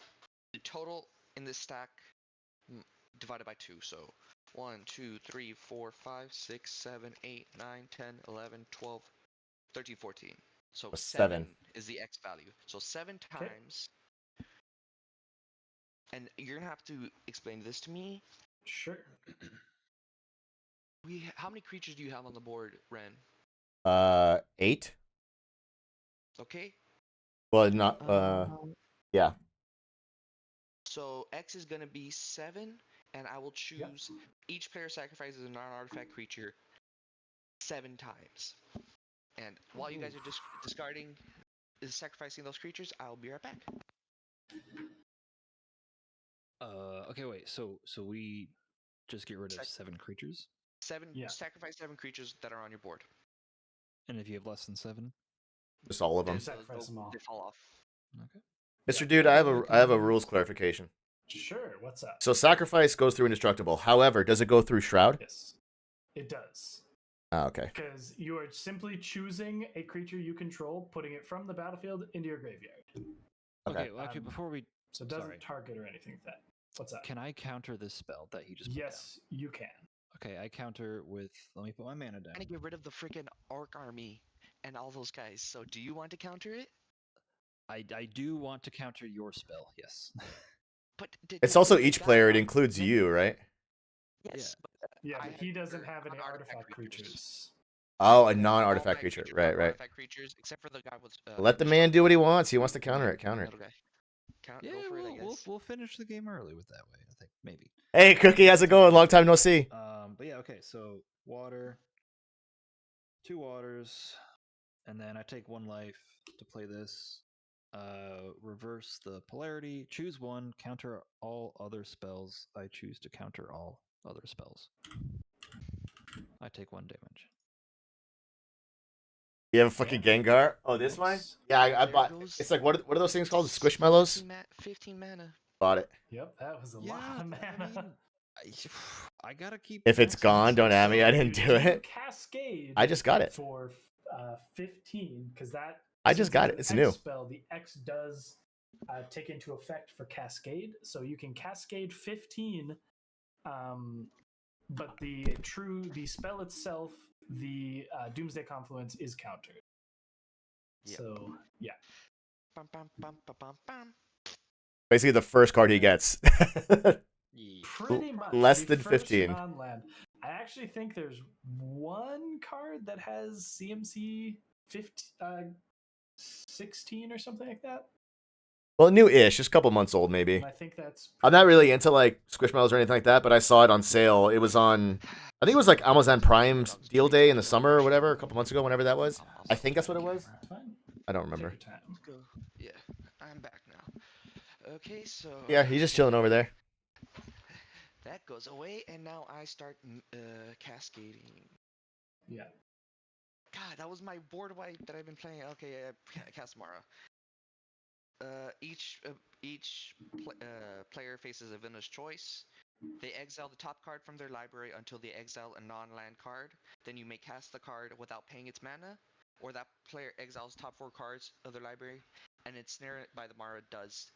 the total in this stack divided by 2. So 1, 2, 3, 4, 5, 6, 7, 8, 9, 10, 11, 12, 13, 14. So 7 is the X value. So 7 times. And you're gonna have to explain this to me. Sure. How many creatures do you have on the board, Ren? 8. Okay. Well, not. Yeah. So X is gonna be 7, and I will choose each player sacrifices a non-artifact creature 7 times. And while you guys are discarding, sacrificing those creatures, I'll be right back. Okay, wait. So we just get rid of 7 creatures, Sacrifice 7 creatures that are on your board. and if you have less than 7, Just all of them. Sacrifice them all. They fall off. okay. Mr. Dude, I have a rules clarification. Sure. What's up? So sacrifice goes through indestructible. However, does it go through shroud? Yes, it does. Oh, okay. Because you are simply choosing a creature you control, putting it from the battlefield into your graveyard. Okay. Well, actually, before we So it doesn't target or anything like that. What's up? can I counter this spell that he just put Yes, you can. down? Okay, I counter with. Let me put my mana down. I'm trying to get rid of the freaking orc army and all those guys. So do you want to counter it? I do want to counter your spell. Yes. But It's also each player. It includes you, right? Yes. Yeah, I but he had doesn't your have any non-artifact artifact creatures. creatures. Oh, a All non-artifact my creature. creatures Right, are right. artifact creatures, except for the guy with. Let the man do what he wants. He wants to counter it. Counter it. Little guy. Yeah, Go for it, I guess. we'll finish the game early with that way. I think maybe. Hey, Cookie, how's it going? Long time no see. But yeah, okay. So water, 2 waters, and then I take 1 life to play this. Reverse the polarity. Choose 1. Counter all other spells. I choose to counter all other spells. I take 1 damage. You have a fucking Gengar? Oh, this one? Yeah, I There bought. goes It's like what are those things called? The Squishmallows? 15 mana. Bought it. Yep, that was a lot Yeah, of mana. I mean, I gotta keep. If it's maxing gone, this don't out. at me. I So didn't you do it. Cascade. I just got it. For 15, because that. I just since got an it. It's X new. Spell, the X does take into effect for Cascade, so you can Cascade 15. But the spell itself, the Doomsday Confluence, is countered. Yep. So yeah. Bum, bum, bum, bum, bum, bum. Basically, the first card he gets. Yeah. Pretty much Less the than first 15. non-land. I actually think there's one card that has CMC 16 or something like that. Well, new-ish, just a couple months old, maybe. And I think that's. I'm not really into like Squishmallows or anything like that, but I saw it on sale. It was on, I think it was like Amazon Prime's deal day in the summer or whatever, a couple months ago, whenever that was. I think that's what it was. Fine. I don't remember. Take your time. Let's go. Yeah, I'm back now. Okay, so. Yeah, he's just chilling over there. That goes away, and now I start cascading. Yeah. God, that was my board wipe that I've been playing. Okay, Casamara. Each player faces a villainous choice. They exile the top card from their library until they exile a non-land card. Then you may cast the card without paying its mana, or that player exiles top 4 cards of their library, and ensnare it by the Mara does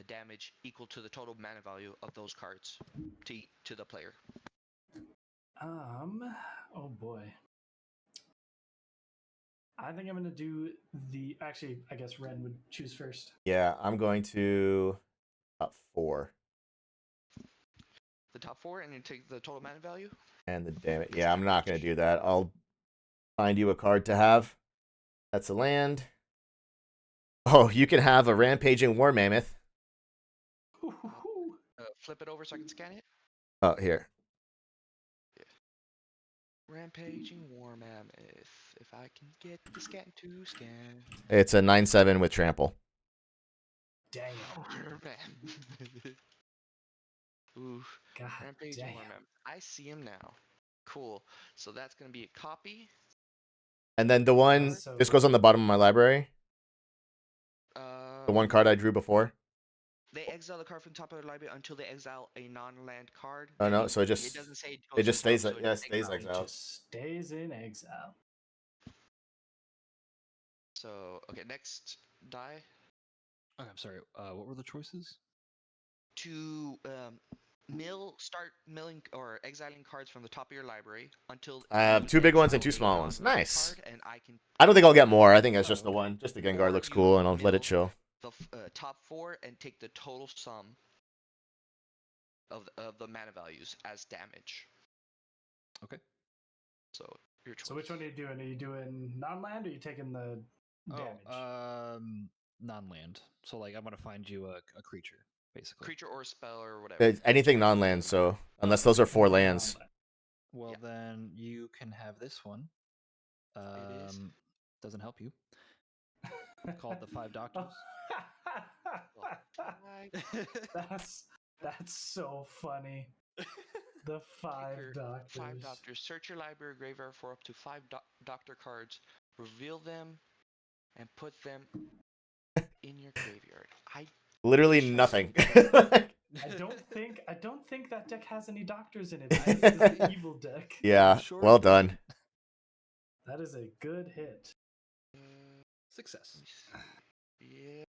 damage equal to the total mana value of those cards to the player. Oh boy. I think I'm gonna do the. Actually, I guess Ren would choose first. Yeah, I'm going to top 4. The top 4, and you take the total mana value. And the damage. Yeah, I'm not going to do that. I'll find you a card to have. That's a land. Oh, you can have a Rampaging War Mammoth. Flip it over so I can scan it. Oh, here. Rampaging War Mammoth. If I can get the scan to scan. It's a 9/7 with trample. Damn. Ooh. God Rampaging damn. War Mammoth. I see him now. Cool. So that's going to be a copy. And then the one, So- this goes on the bottom of my library. The one card I drew before. They exile the card from the top of their library until they exile a non-land card. Oh no, so it It doesn't say it just stays so like, yeah, it stays exiled. exiled. Just stays in exile. So okay, next die Okay, I'm sorry. What were the choices? to start milling or exiling cards from the top of your library until I have you 2 big ones and exile 2 a small ones. non-land Nice. card, and I don't think I'll get more. I think that's just the okay. one. Just the Gengar Or looks you cool, and I'll let mill it show. the top 4 and take the total sum of the mana values as damage. Okay. So your choice. So which one are you doing? Are you doing non-land or are you taking the damage? Non-land. So like, I'm gonna find you a creature, basically. Creature or spell or whatever. Anything non-land, so unless those are 4 lands. Well, Yeah. then you can have this one. is. Doesn't help you. Call it the 5 Doctors. Well, That's so funny. The 5 Kicker, Doctors. 5 Doctors. Search your library graveyard for up to 5 Doctor cards. Reveal them and put them in your graveyard. Literally wish I nothing. I don't think that deck has any Doctors in it. Because it is the evil deck. Yeah, Sure well it done. That is a good hit. Success. Yeah.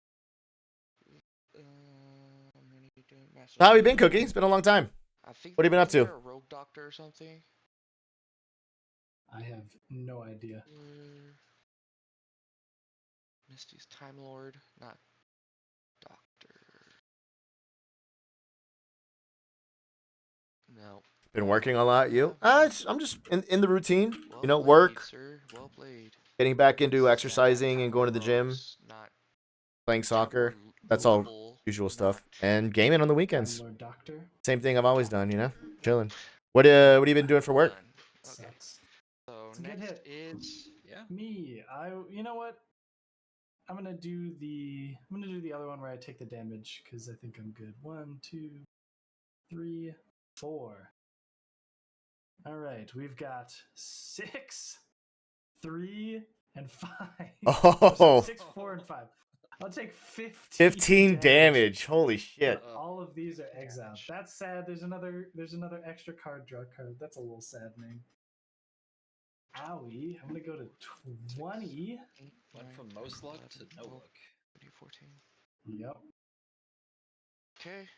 How have you been, Cookie? It's been a long time. I think. What have you been up wasn't to? there a Rogue Doctor or something? I have no idea. Misty's Time Lord, not Doctor. No. Been working a lot, you? I'm just in the routine. Well You know, played, work, sir. Well played. getting back into Sad exercising and going to the gym, rogues, not playing Time soccer. Lord That's all level, usual not- stuff. And gaming on the Time weekends. Lord Doctor. Same thing I've always done, you know? Chilling. What have you been doing for Well work? done. Okay. Sucks. So It's a good next hit. is Yeah. Me. You know what? I'm gonna do the other one where I take the damage because I think I'm good. 1, 2, 3, 4. All right, we've got 6, 3, and 5. Oh, 6, 4, and 5. I'll take 15 damage. Holy shit. But all of these are exiled. That's sad. There's another extra card, draw card. That's a little saddening. Owie. I'm gonna go to 20. Went from most luck to no luck. 14. Yep. Okay.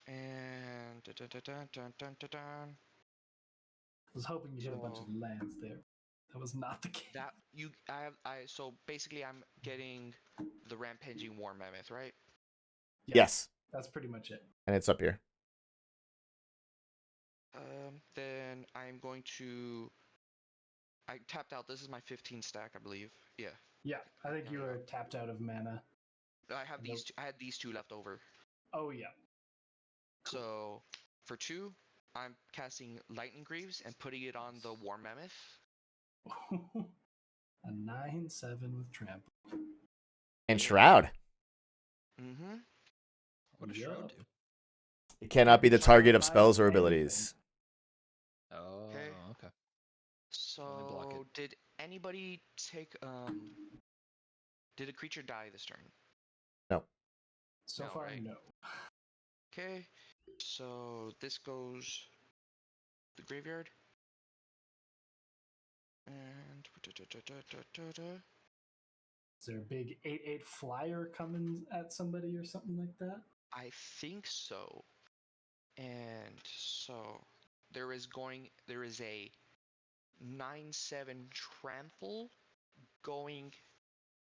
And dun, dun, dun, dun, dun, dun, dun. I was hoping you hit a bunch of lands there. That was not the case. That you so basically I'm getting the rampaging war mammoth, right? Yes. That's pretty much it. And it's up here. Then I'm going to I tapped out. This is my 15 stack, I believe. Yeah. Yeah, I think you were tapped out of mana. I have these I had these 2 left over. Oh yeah. So for 2, I'm casting Lightning Greaves and putting it on the War Mammoth. A 9/7 with trample. And Shroud. Mm-hmm. What does Shroud do? It cannot be the target of spells or Anything. abilities. Oh, okay. block So it. did anybody take did a creature die this turn? No. So No, far, right? no. Okay. So this goes the graveyard. And Is there a big 8/8 flyer coming at somebody or something like that? I think so. And so there is a 9/7 trample going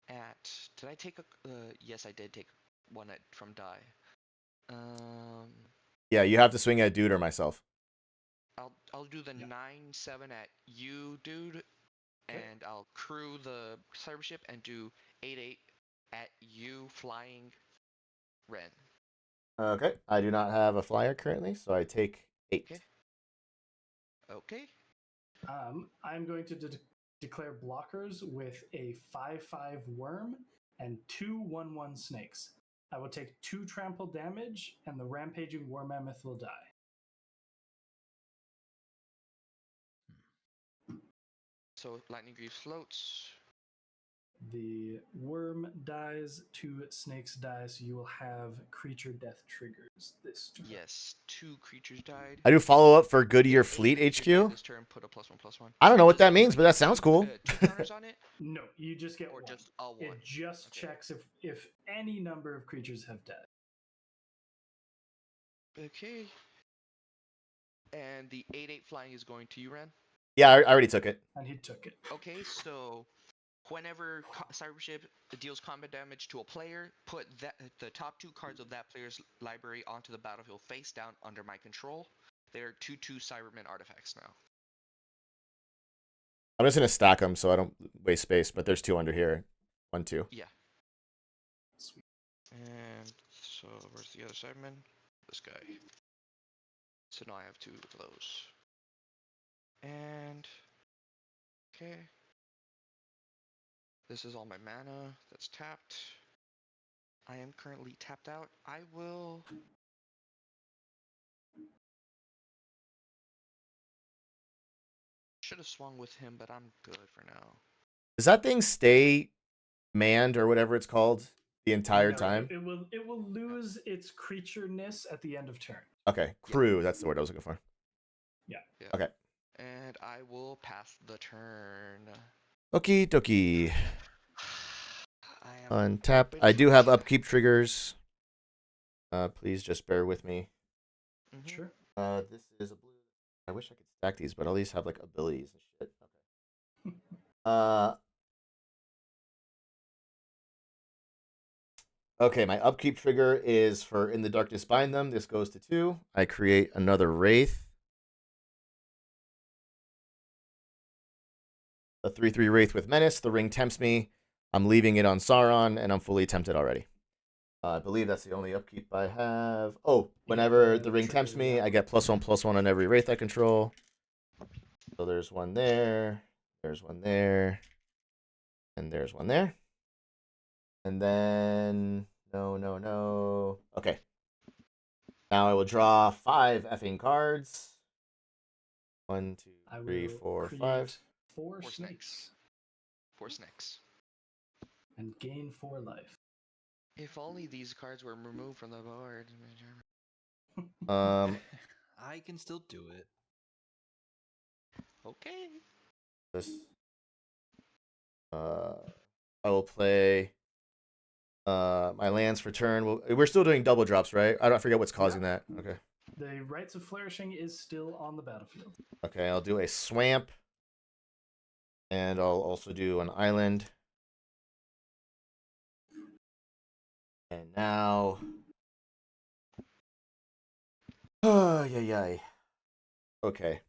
at. Did I take a? Yes, I did take one from die. Yeah, you have to swing at dude or myself. I'll do the 9/7 at you, dude, and I'll crew the cyber ship and do 8/8 at you, flying Ren. Okay. I do not have a flyer currently, so I take 8. Okay. Okay. I'm going to declare blockers with a 5/5 worm and 2 1/1 snakes. I will take 2 trample damage, and the rampaging war mammoth will die. So Lightning Greaves floats. The worm dies, 2 snakes die, so you will have creature death triggers this turn. Yes, 2 creatures died. I do follow up for Goodyear If a Fleet creature died HQ. this turn, put a +1/+1. I don't know what Does that it means, but bring that sounds cool. 2 counters on it? No, you just get Or one. just a 1? It just Okay. checks if any number of creatures have died. Okay. And the 8/8 flying is going to you, Ren? Yeah, I already took it. And he took it. Okay, so whenever Cybership deals combat damage to a player, put the top 2 cards of that player's library onto the battlefield face down under my control. They're 2/2 Cybermen artifacts now. I'm just going to stack them so I don't waste space, but there's 2 under here. 1, 2. Yeah. Sweet. And So where's the other Cyberman? This guy. So now I have 2 of those. And okay. This is all my mana that's tapped. I am currently tapped out. I will. Should have swung with him, but I'm good for now. Does that thing stay manned or whatever it's called the entire No, time? It will lose its creature-ness at the end of turn. Okay, crew. That's the word I was looking for. Yeah. Okay. And I will pass the turn. Okie dokie. I am Untap. I do have upkeep triggers. Please just bear with me. Sure. This is a blue. I wish I could stack these, but all these have like abilities and shit. Okay. Okay, my upkeep trigger is for In the Darkness Bind Them. This goes to 2. I create another Wraith. A 3/3 Wraith with Menace. The ring tempts me. I'm leaving it on Sauron, and I'm fully tempted already. I believe that's the only upkeep I have. Oh, whenever the ring tempts me, I get +1/+1 on every Wraith I control. So there's one there. There's one there. And there's one there. And then... No. Okay. Now I will draw 5 effing cards. 1, 2, 3, 4, 5. 4 snakes. 4 snakes. And gain 4 life. If only these cards were removed from the board. I can still do it. Okay. This. I will play my lands for turn. We're still doing double drops, right? I don't forget what's causing that. Okay. The Rites of Flourishing is still on the battlefield. Okay, I'll do a swamp. And I'll also do an island. And now... Oh, yeah. Okay.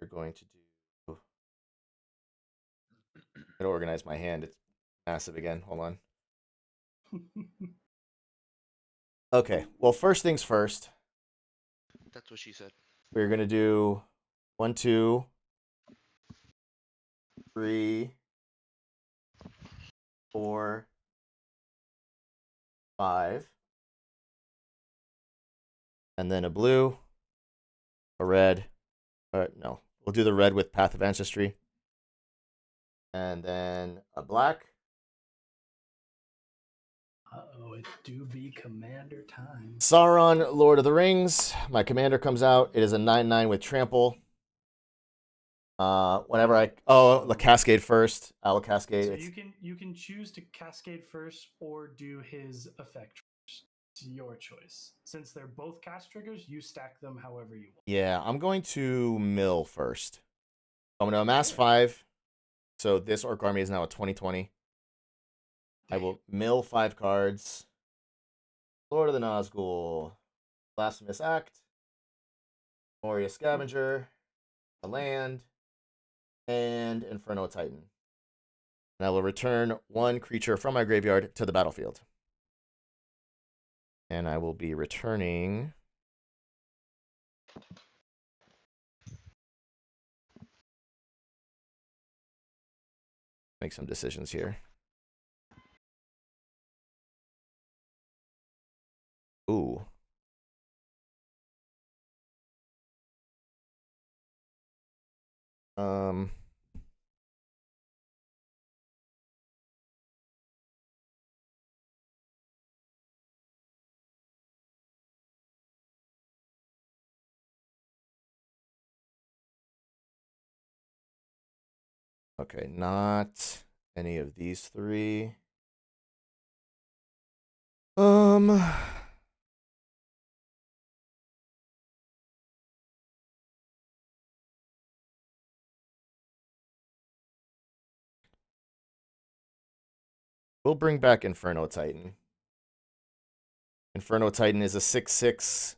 We're going to do... I'm going to organize my hand. It's massive again. Hold on. Okay, well, first things first. That's what she said. We're going to do 1, 2, 3, 4, 5. And then a blue, a red. No, we'll do the red with Path of Ancestry. And then a black. Uh-oh, it do be commander time. Sauron, Lord of the Rings. My commander comes out. It is a 9/9 with trample. Whenever the cascade first. I will cascade. So you can choose to cascade first or do his effect first. It's your choice. Since they're both cast triggers, you stack them however you want. Yeah, I'm going to mill first. I'm going to amass 5. So this Orc army is now a 20/20. I will mill 5 cards. Lord of the Nazgul. Blasphemous Act. Moria Scavenger. A land. And Inferno Titan. And I will return 1 creature from my graveyard to the battlefield. And I will be returning... Make some decisions here. Ooh. Okay, not any of these 3. We'll bring back Inferno Titan. Inferno Titan is a 6/6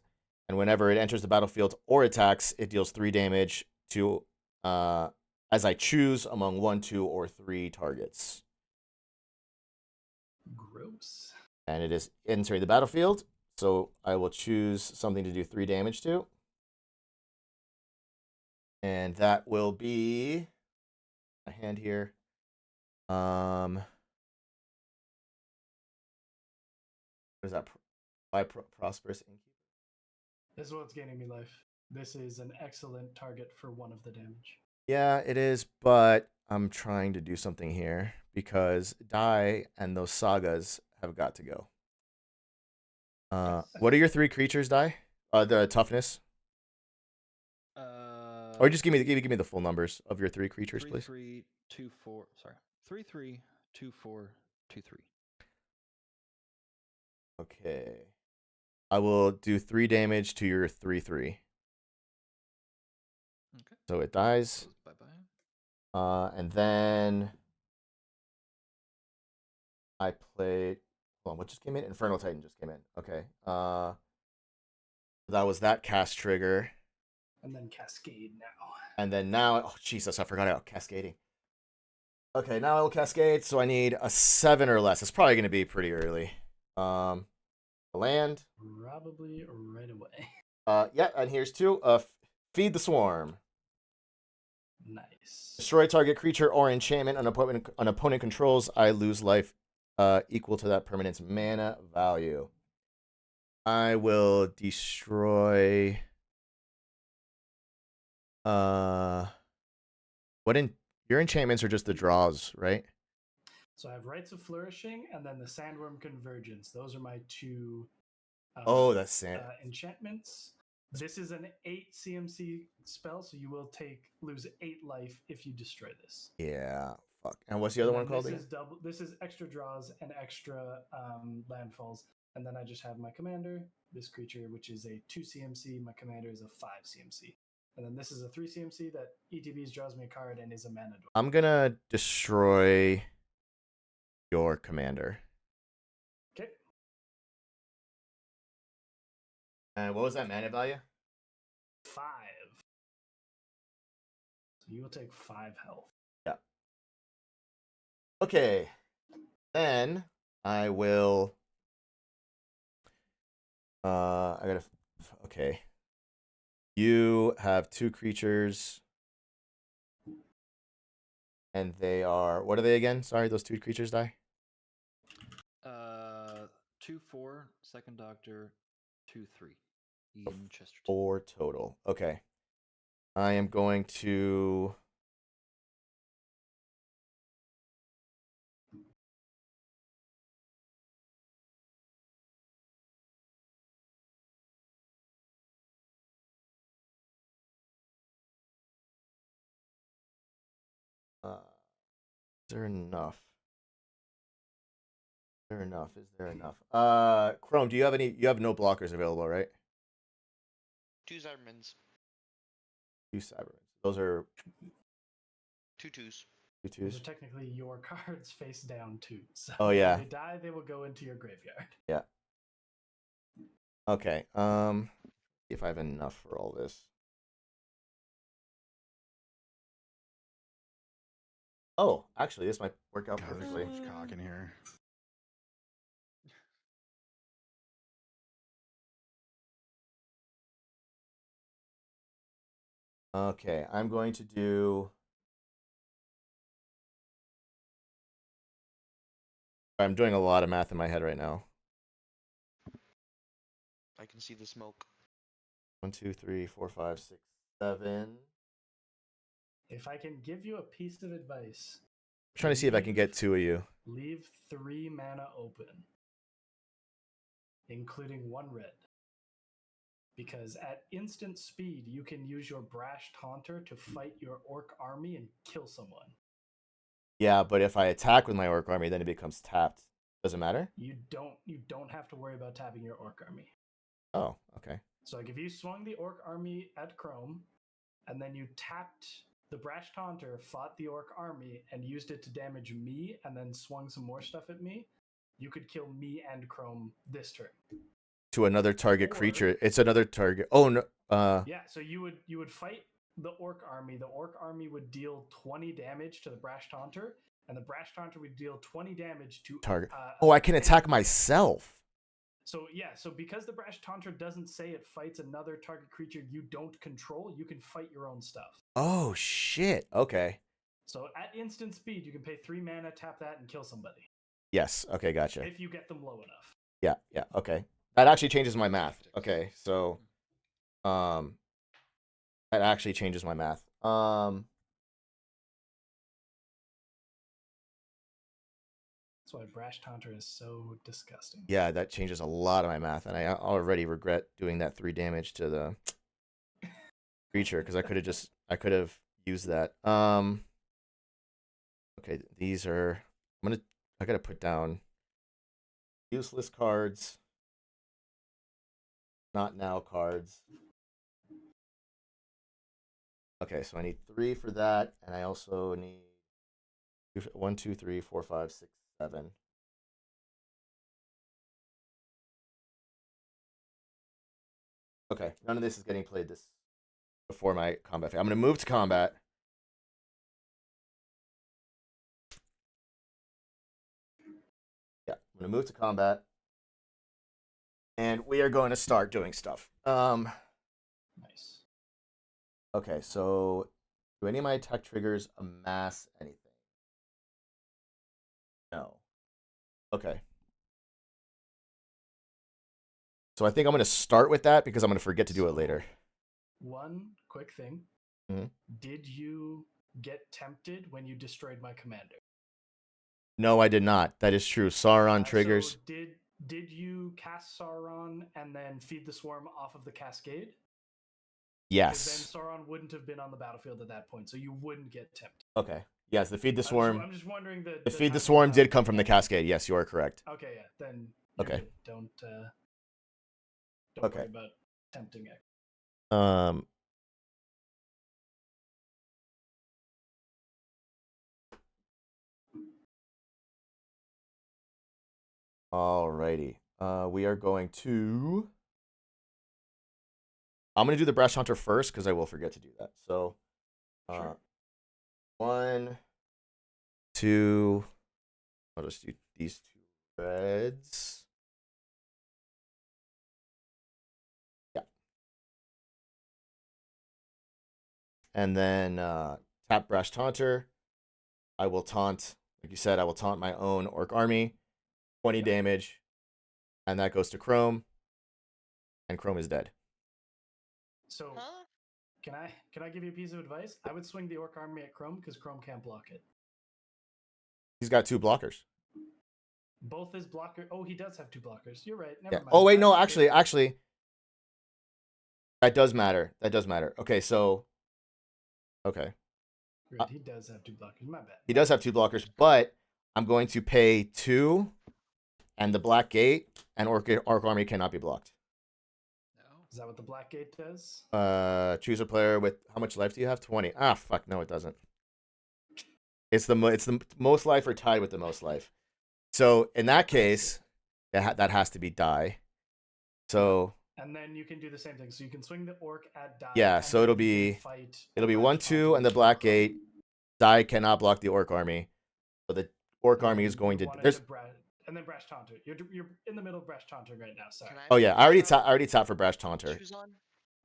And whenever it enters the battlefield or attacks, it deals 3 damage to as I choose among 1, 2, or 3 targets. Gross. And it is entering the battlefield, so I will choose something to do 3 damage to. And that will be a hand here. What is that? Prosperous Innkeeper? This is what's gaining me life. This is an excellent target for 1 of the damage. Yeah, it is, but I'm trying to do something here because Dai and those sagas have got to go. What are your 3 creatures, Dai? The toughness? Or just give me the full numbers of your 3 creatures, 3, please. 3, 2, 4. Sorry, 3, 3, 2, 4, 2, 3. Okay. I will do 3 damage to your 3, 3. Okay. So it dies. Bye bye. And then I played. Hold on, what just came in? Infernal Titan just came in. Okay. That was that cast trigger. And then Cascade now. And then now, oh Jesus, I forgot about cascading. Okay, now I will cascade. So I need a 7 or less. It's probably going to be pretty early. Land. Probably right away. Yeah, and here's 2. Feed the Swarm. Nice. Destroy target creature or enchantment an opponent controls. I lose life equal to that permanent's mana value. I will destroy. Your enchantments are just the draws, right? So I have Rites of Flourishing and then the Sandworm Convergence. Those are my 2 That's sand. enchantments. This is an 8 CMC spell, so you will lose 8 life if you destroy this. Yeah, fuck. And what's the other one called again? This is extra draws and extra landfalls. And then I just have my commander, this creature, which is a 2 CMC. My commander is a 5 CMC. And then this is a 3 CMC that ETBs draws me a card and is a mana door. I'm gonna destroy your commander. Okay. And what was that mana value? 5. So you will take 5 health. Yeah. Okay. Then I will. Okay. You have 2 creatures. And they are. What are they again? Sorry, those 2 creatures die? 2, 4, second doctor, 2, 3. Ian Chesterton. 4 total. Okay. I am going to. Is there enough? Is there enough? Chrome, do you have any? You have no blockers available, right? 2 Cybermans. 2 Cybermans. Those are 2 2s. 2 Those are 2s. technically your cards face down too. So Oh, yeah. when they die, they will go into your graveyard. Yeah. Okay. If I have enough for all this. Oh, actually, this might work out God, there's perfectly. so much cock in here. Okay, I'm going to do. I'm doing a lot of math in my head right now. I can see the smoke. 1, 2, 3, 4, 5, 6, 7. If I can give you a piece of advice, I'm trying to see if I can get 2 of you. leave 3 mana open, including 1 red. Because at instant speed, you can use your Brash Taunter to fight your orc army and kill someone. Yeah, but if I attack with my orc army, then it becomes tapped. Does it matter? You don't have to worry about tapping your orc army. Oh, okay. So like if you swung the orc army at Chrome, and then you tapped the Brash Taunter, fought the orc army, and used it to damage me, and then swung some more stuff at me, you could kill me and Chrome this turn. to another target Or- creature. It's another target. Oh no. Yeah, so you would fight the orc army. The orc army would deal 20 damage to the Brash Taunter, and the Brash Taunter would deal 20 damage to Target. Oh, I can attack anyone. myself. So yeah, so because the Brash Taunter doesn't say it fights another target creature you don't control, you can fight your own stuff. Oh shit. Okay. So at instant speed, you can pay 3 mana, tap that, and kill somebody Yes. Okay. Gotcha. if you get them low enough. Yeah. Yeah. Okay. That actually changes my math. Okay. So, that actually changes my math. That's why Brash Taunter is so disgusting. Yeah, that changes a lot of my math, and I already regret doing that 3 damage to the creature because I could have used that. Okay, these are I gotta put down useless cards, not now cards. Okay, so I need 3 for that, and I also need 1, 2, 3, 4, 5, 6, 7. Okay, none of this is getting played this before my combat phase. I'm gonna move to combat. Yeah, I'm gonna move to combat, and we are going to start doing stuff. Nice. Okay, so do any of my attack triggers amass anything? No. Okay. So I think I'm going to start with that because I'm going to forget to do it later. One quick thing. Mhm. Did you get tempted when you destroyed my commander? No, I did not. That is true. Sauron triggers. So did you cast Sauron and then feed the swarm off of the cascade? Because then Yes. Sauron wouldn't have been on the battlefield at that point, so you wouldn't get tempted. Okay. Yes, the feed the swarm. I'm just wondering The feed the swarm did come from the cascade. Yes, you are correct. Okay, yeah. Then you're Okay. good. Don't Okay. worry about tempting it. Alrighty. We are going to. I'm going to do the Brash Hunter first because I will forget to do that. So, Sure. 1, 2. I'll just do these 2 reds. Yeah. And then tap Brash Taunter. I will taunt, like you said, I will taunt my own Orc army. 20 damage. And that goes to Chrome. And Chrome is dead. So can I give you a piece of advice? I would swing the Orc army at Chrome because Chrome can't block it. He's got 2 blockers. Both his blocker. Oh, he does have 2 blockers. You're right. Never Yeah. mind. Oh, wait, no, actually. That does matter. Okay, so. Okay. Right, he does have 2 blockers. My bad. He does have 2 blockers, but I'm going to pay 2 and the Black Gate, and Orc Army cannot be blocked. Is that what the Black Gate does? Choose a player with how much life do you have? 20. Ah, fuck, no, it doesn't. It's the most life or tied with the most life. So in that case, that has to be die. So. And then you can do the same thing. So you can swing the Orc at die. Yeah, so it'll be 1/2 and the Black Gate. Die cannot block the Orc army. So the Orc army is going to. And then Brash Taunter. You're in the middle of Brash Taunter right now. Sorry. Oh yeah, I already tapped for Brash Taunter.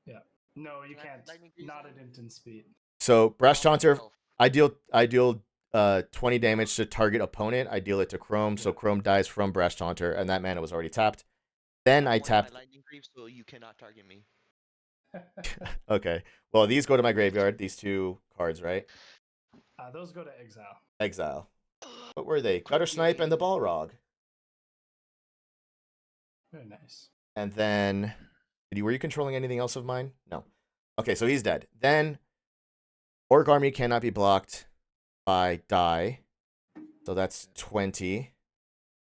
Yeah. No, you can't. Not at instant speed. So Brash Taunter, I deal 20 damage to target opponent. I deal it to Chrome, so Chrome dies from Brash Taunter, and that mana was already tapped. Then I tapped. Lightning Greaves, so you cannot target me. Okay. Well, these go to my graveyard. These 2 cards, right? Those go to exile. Exile. What were they? Gutter Snipe and the Balrog. Very nice. And then, were you controlling anything else of mine? No. Okay, so he's dead. Then, Orc army cannot be blocked by die. So that's 20.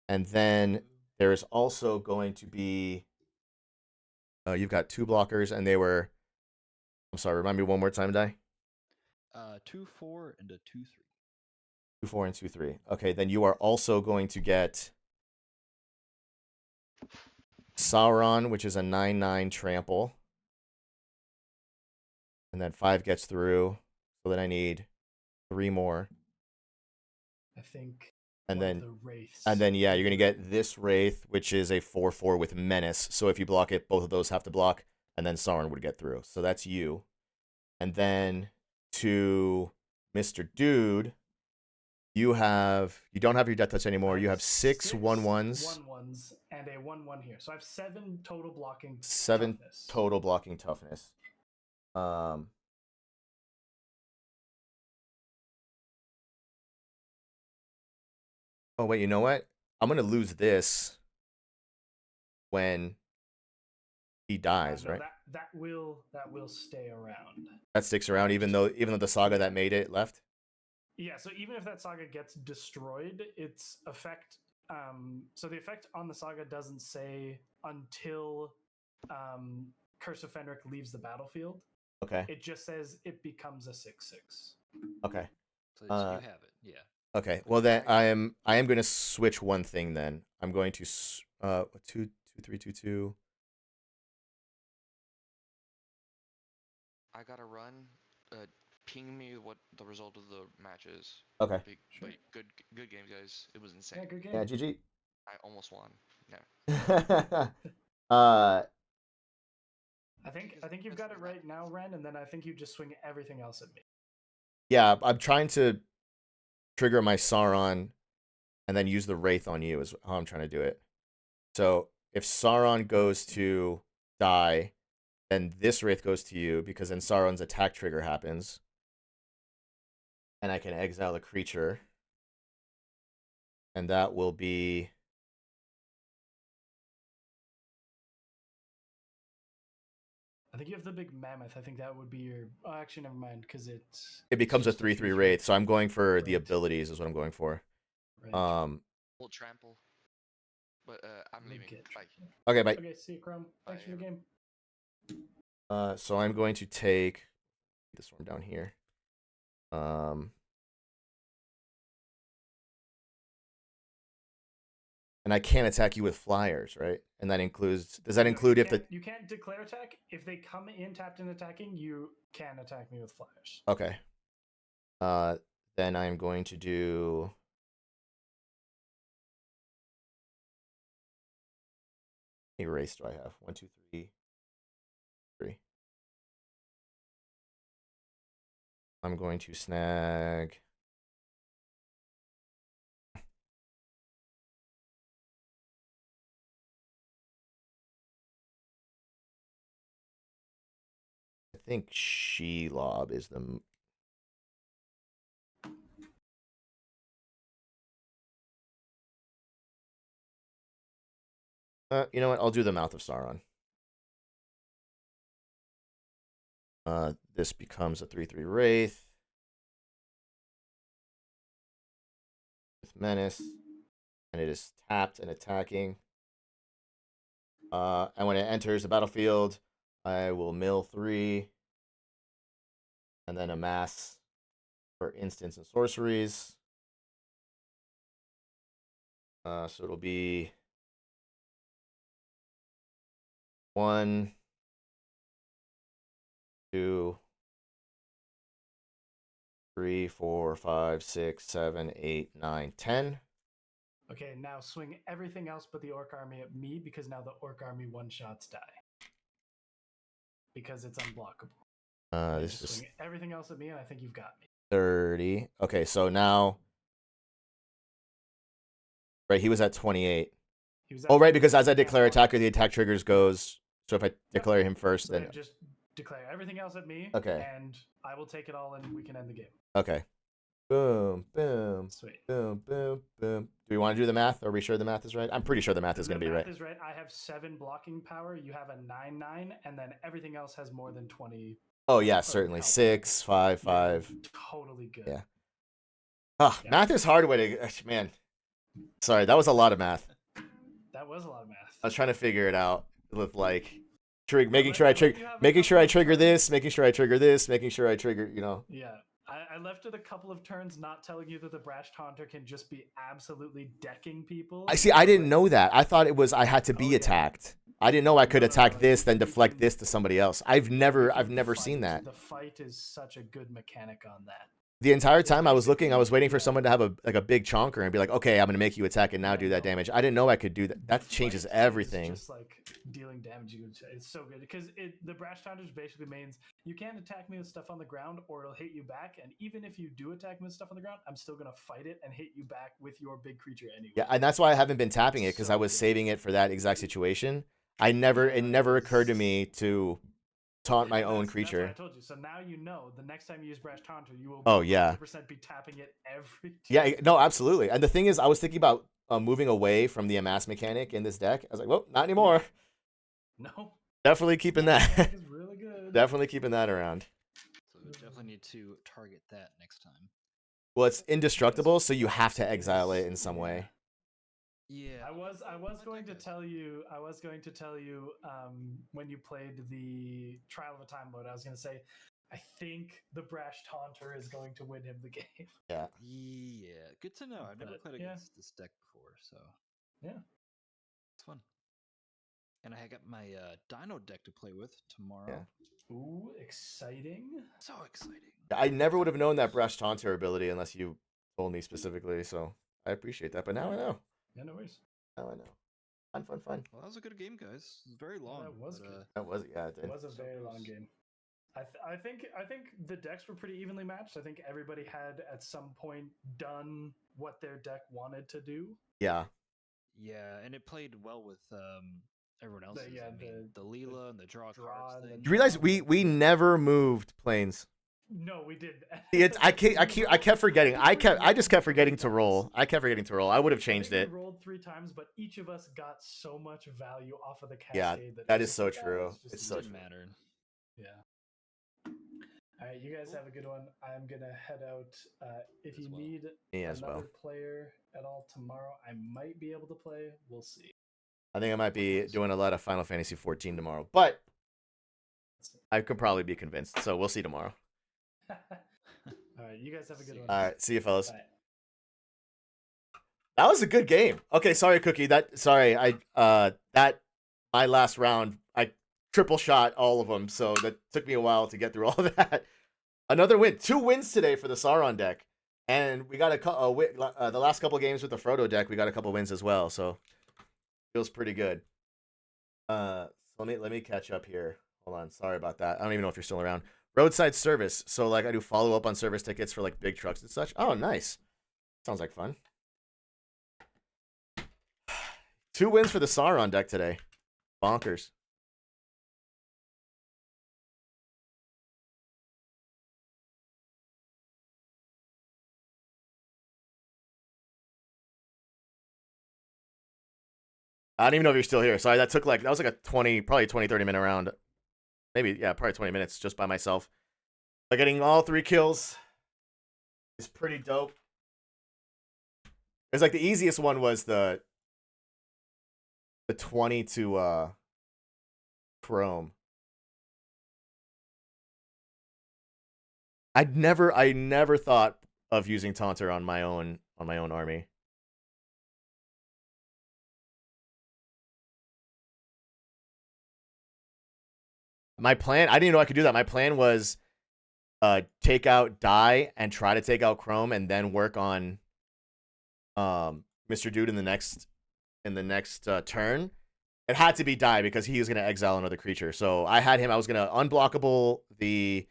And then there's also going to be. You've got 2 blockers, and they were. I'm sorry. Remind me one more time, die. 2/4 and a 2/3. 2/4 and 2/3. Okay, then you are also going to get Sauron, which is a 9/9 trample. And then 5 gets through. So then I need 3 more. I think. And one of then the wraiths. And then, yeah, you're going to get this Wraith, which is a 4/4 with Menace. So if you block it, both of those have to block, and then Sauron would get through. So that's you. And then to Mr. Dude, you don't have your Death Touch anymore. You have 6 1/1s. 1/1s and a 1/1 here. So I have 7 total blocking 7 toughness. total blocking toughness. Oh, wait, you know what? I'm going to lose this when he dies, No, right? That will stay around. That sticks around even though the saga that made it left? Yeah, so even if that saga gets destroyed, its effect so the effect on the saga doesn't say until Curse of Fenric leaves the battlefield. Okay. It just says it becomes a 6/6. Okay. So you have it, yeah. Okay. Well, then I am going to switch one thing. Then I'm going to 2 3 2 2. I gotta run. Ping me what the result of the match is. Okay. Sure. Good game, guys. It was insane. Yeah, good game. Yeah, GG. I almost won. Yeah. I think you've got it right now, Ren, and then I think you just swing everything else at me. Yeah, I'm trying to trigger my Sauron and then use the Wraith on you is how I'm trying to do it. So if Sauron goes to die, then this Wraith goes to you because then Sauron's attack trigger happens. And I can exile a creature. And that will be... I think you have the big mammoth. I think that would be your... Oh, actually, never mind, because it becomes a 3/3 Wraith, so I'm going for the Right. abilities is what I'm going for. Right. We'll trample. But I'm leaving. Bye. Okay, bye. Okay, see you, Chrome. Thanks for the game. So I'm going to take this one down here. And I can't attack you with flyers, right? And that includes... Does that include if the... You can't declare attack. If they come in tapped and attacking, you can attack me with flyers. Okay. Then I'm going to do... How many wraiths do I have? 1, 2, 3. 3. I'm going to snag... I think Shelob is the... you know what? I'll do the Mouth of Sauron. This becomes a 3/3 Wraith. With Menace. And it is tapped and attacking. And when it enters the battlefield, I will mill 3. And then amass for instants and sorceries. So it'll be 1, 2, 3, 4, 5, 6, 7, 8, 9, 10. Okay, now swing everything else but the Orc Army at me because now the Orc Army one-shots die. Because it's unblockable. This is swing everything else at me and I think you've got me. 30. Okay, so now... Right, he was at 28. Oh, right, because as I declare attacker, the attack triggers goes. So if I declare him first, so then... just declare everything else at me. Okay. And I will take it all and we can end the game. Okay. Boom, boom, Sweet. boom, boom, boom. Do we want to do the math? Are we sure the math is right? I'm pretty sure the math is going to be right. The math is right. I have 7 blocking power. You have a 9/9, and then everything else has more than 20. Oh, yeah, certainly. 6, 5, 5. Totally good. Yeah. Ah, yeah. Math is hard way to... Man. Sorry, that was a lot of math. That was a lot of math. I was trying to figure it out with, like... Making sure I trigger this, making sure I trigger this, making sure I trigger, you know. Yeah. I left it a couple of turns not telling you that the Brash Taunter can just be absolutely decking people. I didn't know that. I thought it was I had to be attacked. I didn't know I could No, attack this, you then deflect can- this to somebody else. I've you never can seen that. The fight is such a good mechanic on that. The entire It's time I was looking, I was basically- waiting for yeah. someone to have a big chonker and be like, okay, I'm gonna make you attack and now Yeah, do that no. damage. I didn't know I could do that. The That changes fight is everything. just like dealing damage. It's so good because the brash taunters basically means you can't attack me with stuff on the ground or it'll hit you back. And even if you do attack me with stuff on the ground, I'm still gonna fight it and hit you back with your big creature anyway. Yeah, and that's why I haven't been tapping it because I So was good. saving it for that exact situation. It never occurred to me to taunt my own That's what creature. I told you. So now you know the next time you use Brash Taunter, you will Oh, yeah. 100% be tapping it every time. Yeah, no, absolutely. And the thing is, I was thinking about moving away from the amass mechanic in this deck. I was like, well, not anymore. No. Definitely keeping that. It's really good. Definitely keeping that around. So we definitely need to target that next time. Well, it's indestructible, so you have to exile it in some way. Yeah. I was going to tell you when you played the Trial of a Time mode, I was going to say I think the Brash Taunter is going to win him the game. Yeah. Yeah. Good to know. I've never But, played yeah. against this deck before, so Yeah. it's fun. And I got my Dino deck to play with tomorrow. Yeah. Ooh, exciting. So exciting. I never would have known that Brush Taunter ability unless you told me specifically, so I appreciate that. But now I know. Yeah, no worries. Now I know. Fun. Well, that was a good game, guys. It was very long. that was but, good. That was, yeah, it It did. was a very long game. I think the decks were pretty evenly matched. I think everybody had at some point done what their deck wanted to do. Yeah. Yeah, and it played well with everyone else's. yeah, I mean, the Leela and the draw draw cards and the thing. You realize we never moved planes. No, we did. I kept forgetting. I just kept forgetting to roll. I would have changed it. We rolled 3 times, but each of us got so much value off of the cascade. Yeah, that that it's is just so like, true. let's just It's use so it. Didn't true. matter. Yeah. All right, you guys have a good one. I'm gonna head out. If you As well. need Me as another well. player at all tomorrow, I might be able to play. We'll see. I think I might be doing a lot of Final Fantasy 14 tomorrow, but I could probably be convinced. So we'll see tomorrow. All right, you guys have a good one. All right, see you, fellas. Bye. That was a good game. Okay, sorry, Cookie. That my last round, I triple shot all of them, so that took me a while to get through all of that. Another win, 2 wins today for the Sauron deck, and we got the last couple games with the Frodo deck. We got a couple wins as well, so feels pretty good. So let me catch up here. Hold on, sorry about that. I don't even know if you're still around. Roadside service. So like I do follow up on service tickets for like big trucks and such. Oh, nice. Sounds like fun. 2 wins for the Sauron deck today. Bonkers. I don't even know if you're still here. Sorry, that was like a 20, probably 20, 30 minute round. Maybe, yeah, probably 20 minutes just by myself. But getting all 3 kills is pretty dope. It's like the easiest one was the 20 to Chrome. I never thought of using Taunter on my own army. My plan, I didn't even know I could do that. My plan was take out Die and try to take out Chrome and then work on Mr. Dude in the next turn. It had to be Die because he was going to exile another creature. So I was going to unblockable the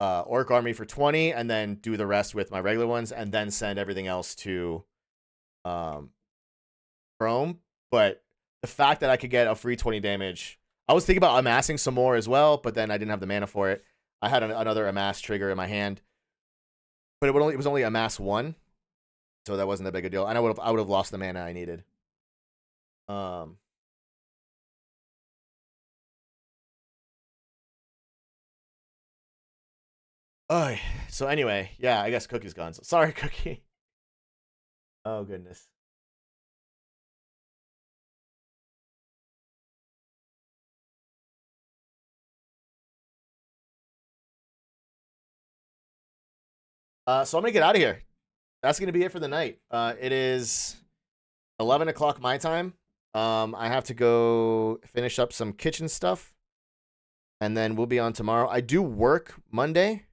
Orc army for 20 and then do the rest with my regular ones and then send everything else to Chrome. But the fact that I could get a free 20 damage, I was thinking about amassing some more as well, but then I didn't have the mana for it. I had another amass trigger in my hand, but it was only amass 1, so that wasn't that big a deal. And I would have lost the mana I needed. Oh, so anyway, yeah, I guess Cookie's gone. So sorry, Cookie. Oh goodness. So I'm gonna get out of here. That's gonna be it for the night. It is 11 o'clock my time. I have to go finish up some kitchen stuff, and then we'll be on tomorrow. I do work Monday,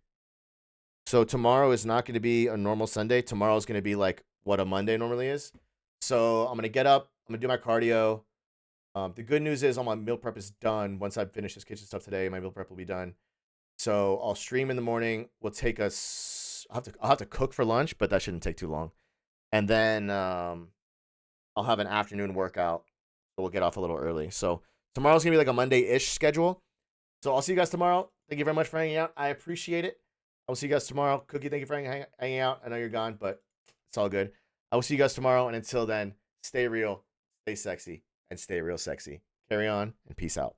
so tomorrow is not going to be a normal Sunday. Tomorrow is going to be like what a Monday normally is. So I'm going to get up. I'm going to do my cardio. The good news is all my meal prep is done. Once I finish this kitchen stuff today, my meal prep will be done. So I'll stream in the morning. We'll take us. I'll have to cook for lunch, but that shouldn't take too long. And then I'll have an afternoon workout. So we'll get off a little early. So tomorrow's gonna be like a Monday-ish schedule. So I'll see you guys tomorrow. Thank you very much for hanging out. I appreciate it. I will see you guys tomorrow. Cookie, thank you for hanging out. I know you're gone, but it's all good. I will see you guys tomorrow. And until then, stay real, stay sexy, and stay real sexy. Carry on and peace out.